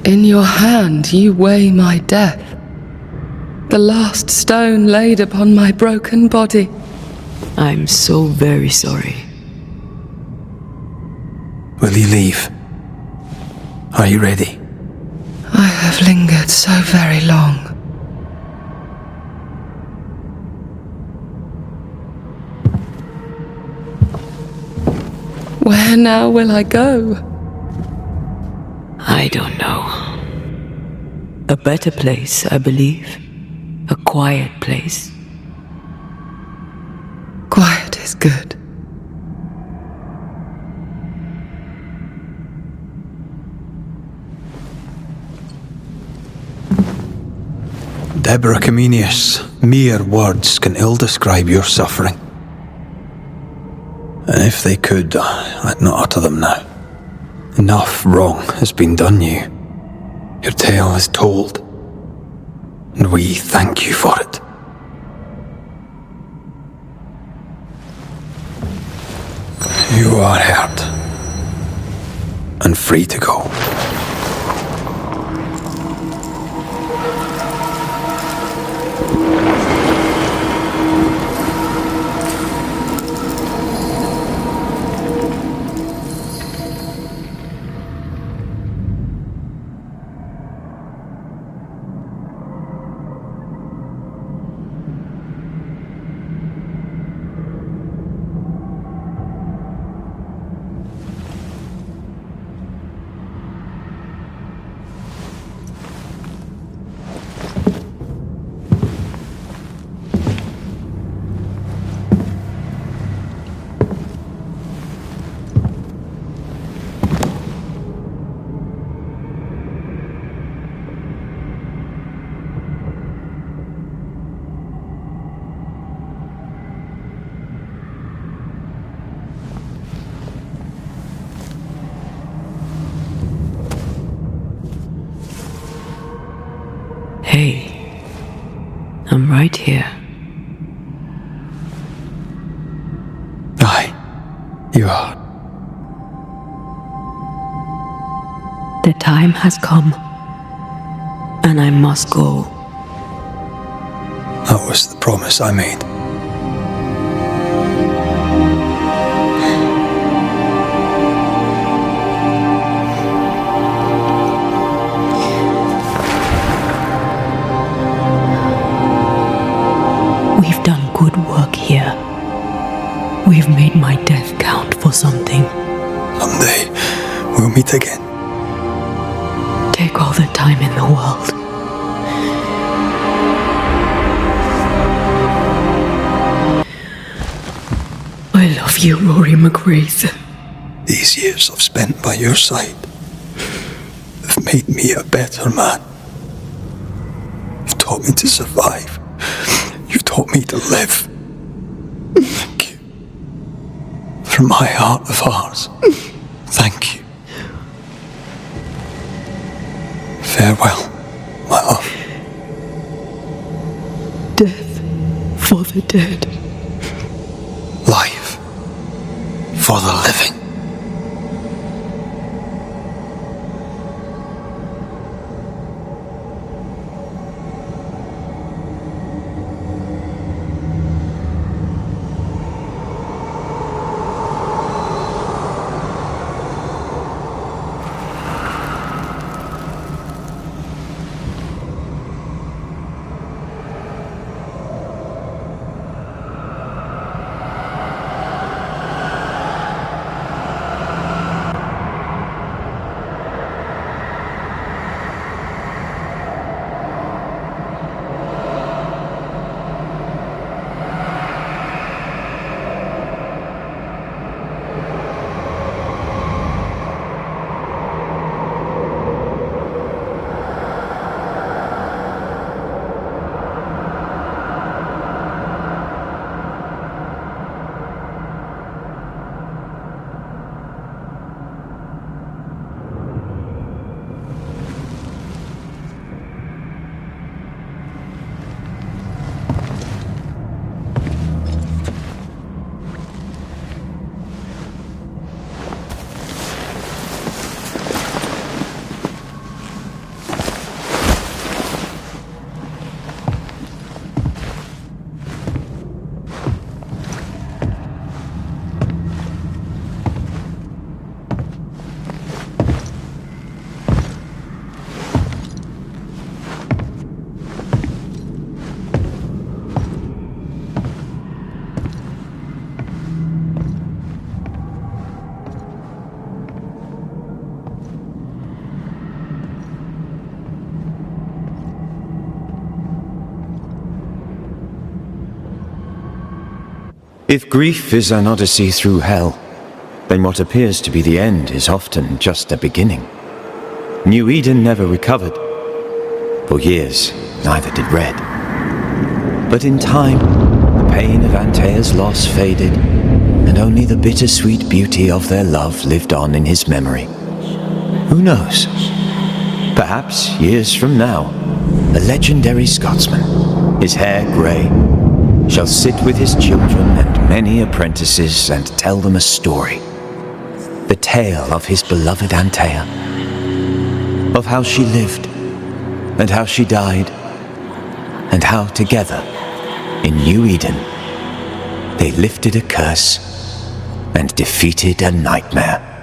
In your hand you weigh my death, the last stone laid upon my broken body. I'm so very sorry. Will you leave? Are you ready? I have lingered so very long. Where now will I go? I don't know. A better place, I believe. A quiet place. Quiet is good. Deborah Comenius, mere words can ill describe your suffering. And if they could, I'd not utter them now. Enough wrong has been done you. Your tale is told, and we thank you for it. You are hurt. and free to go. Hey, I'm right here. Aye, you are. The time has come, and I must go. That was the promise I made. We've done good work here. We've made my death count for something. Someday, we'll meet again. Take all the time in the world. I love you, Rory McGrath. These years I've spent by your side have made me a better man. You've taught me to survive. You've taught me to live. Thank you. From my heart of hearts, thank you. Farewell, my love. Death for the dead. Life for the living. If grief is an odyssey through hell, then what appears to be the end is often just a beginning. New Eden never recovered. For years, neither did Red. But in time, the pain of Antea's loss faded, and only the bittersweet beauty of their love lived on in his memory. Who knows? Perhaps years from now, a legendary Scotsman, his hair grey, shall sit with his children and many apprentices and tell them a story. the tale of his beloved Antea, of how she lived, and how she died, and how together, in New Eden, they lifted a curse and defeated a nightmare.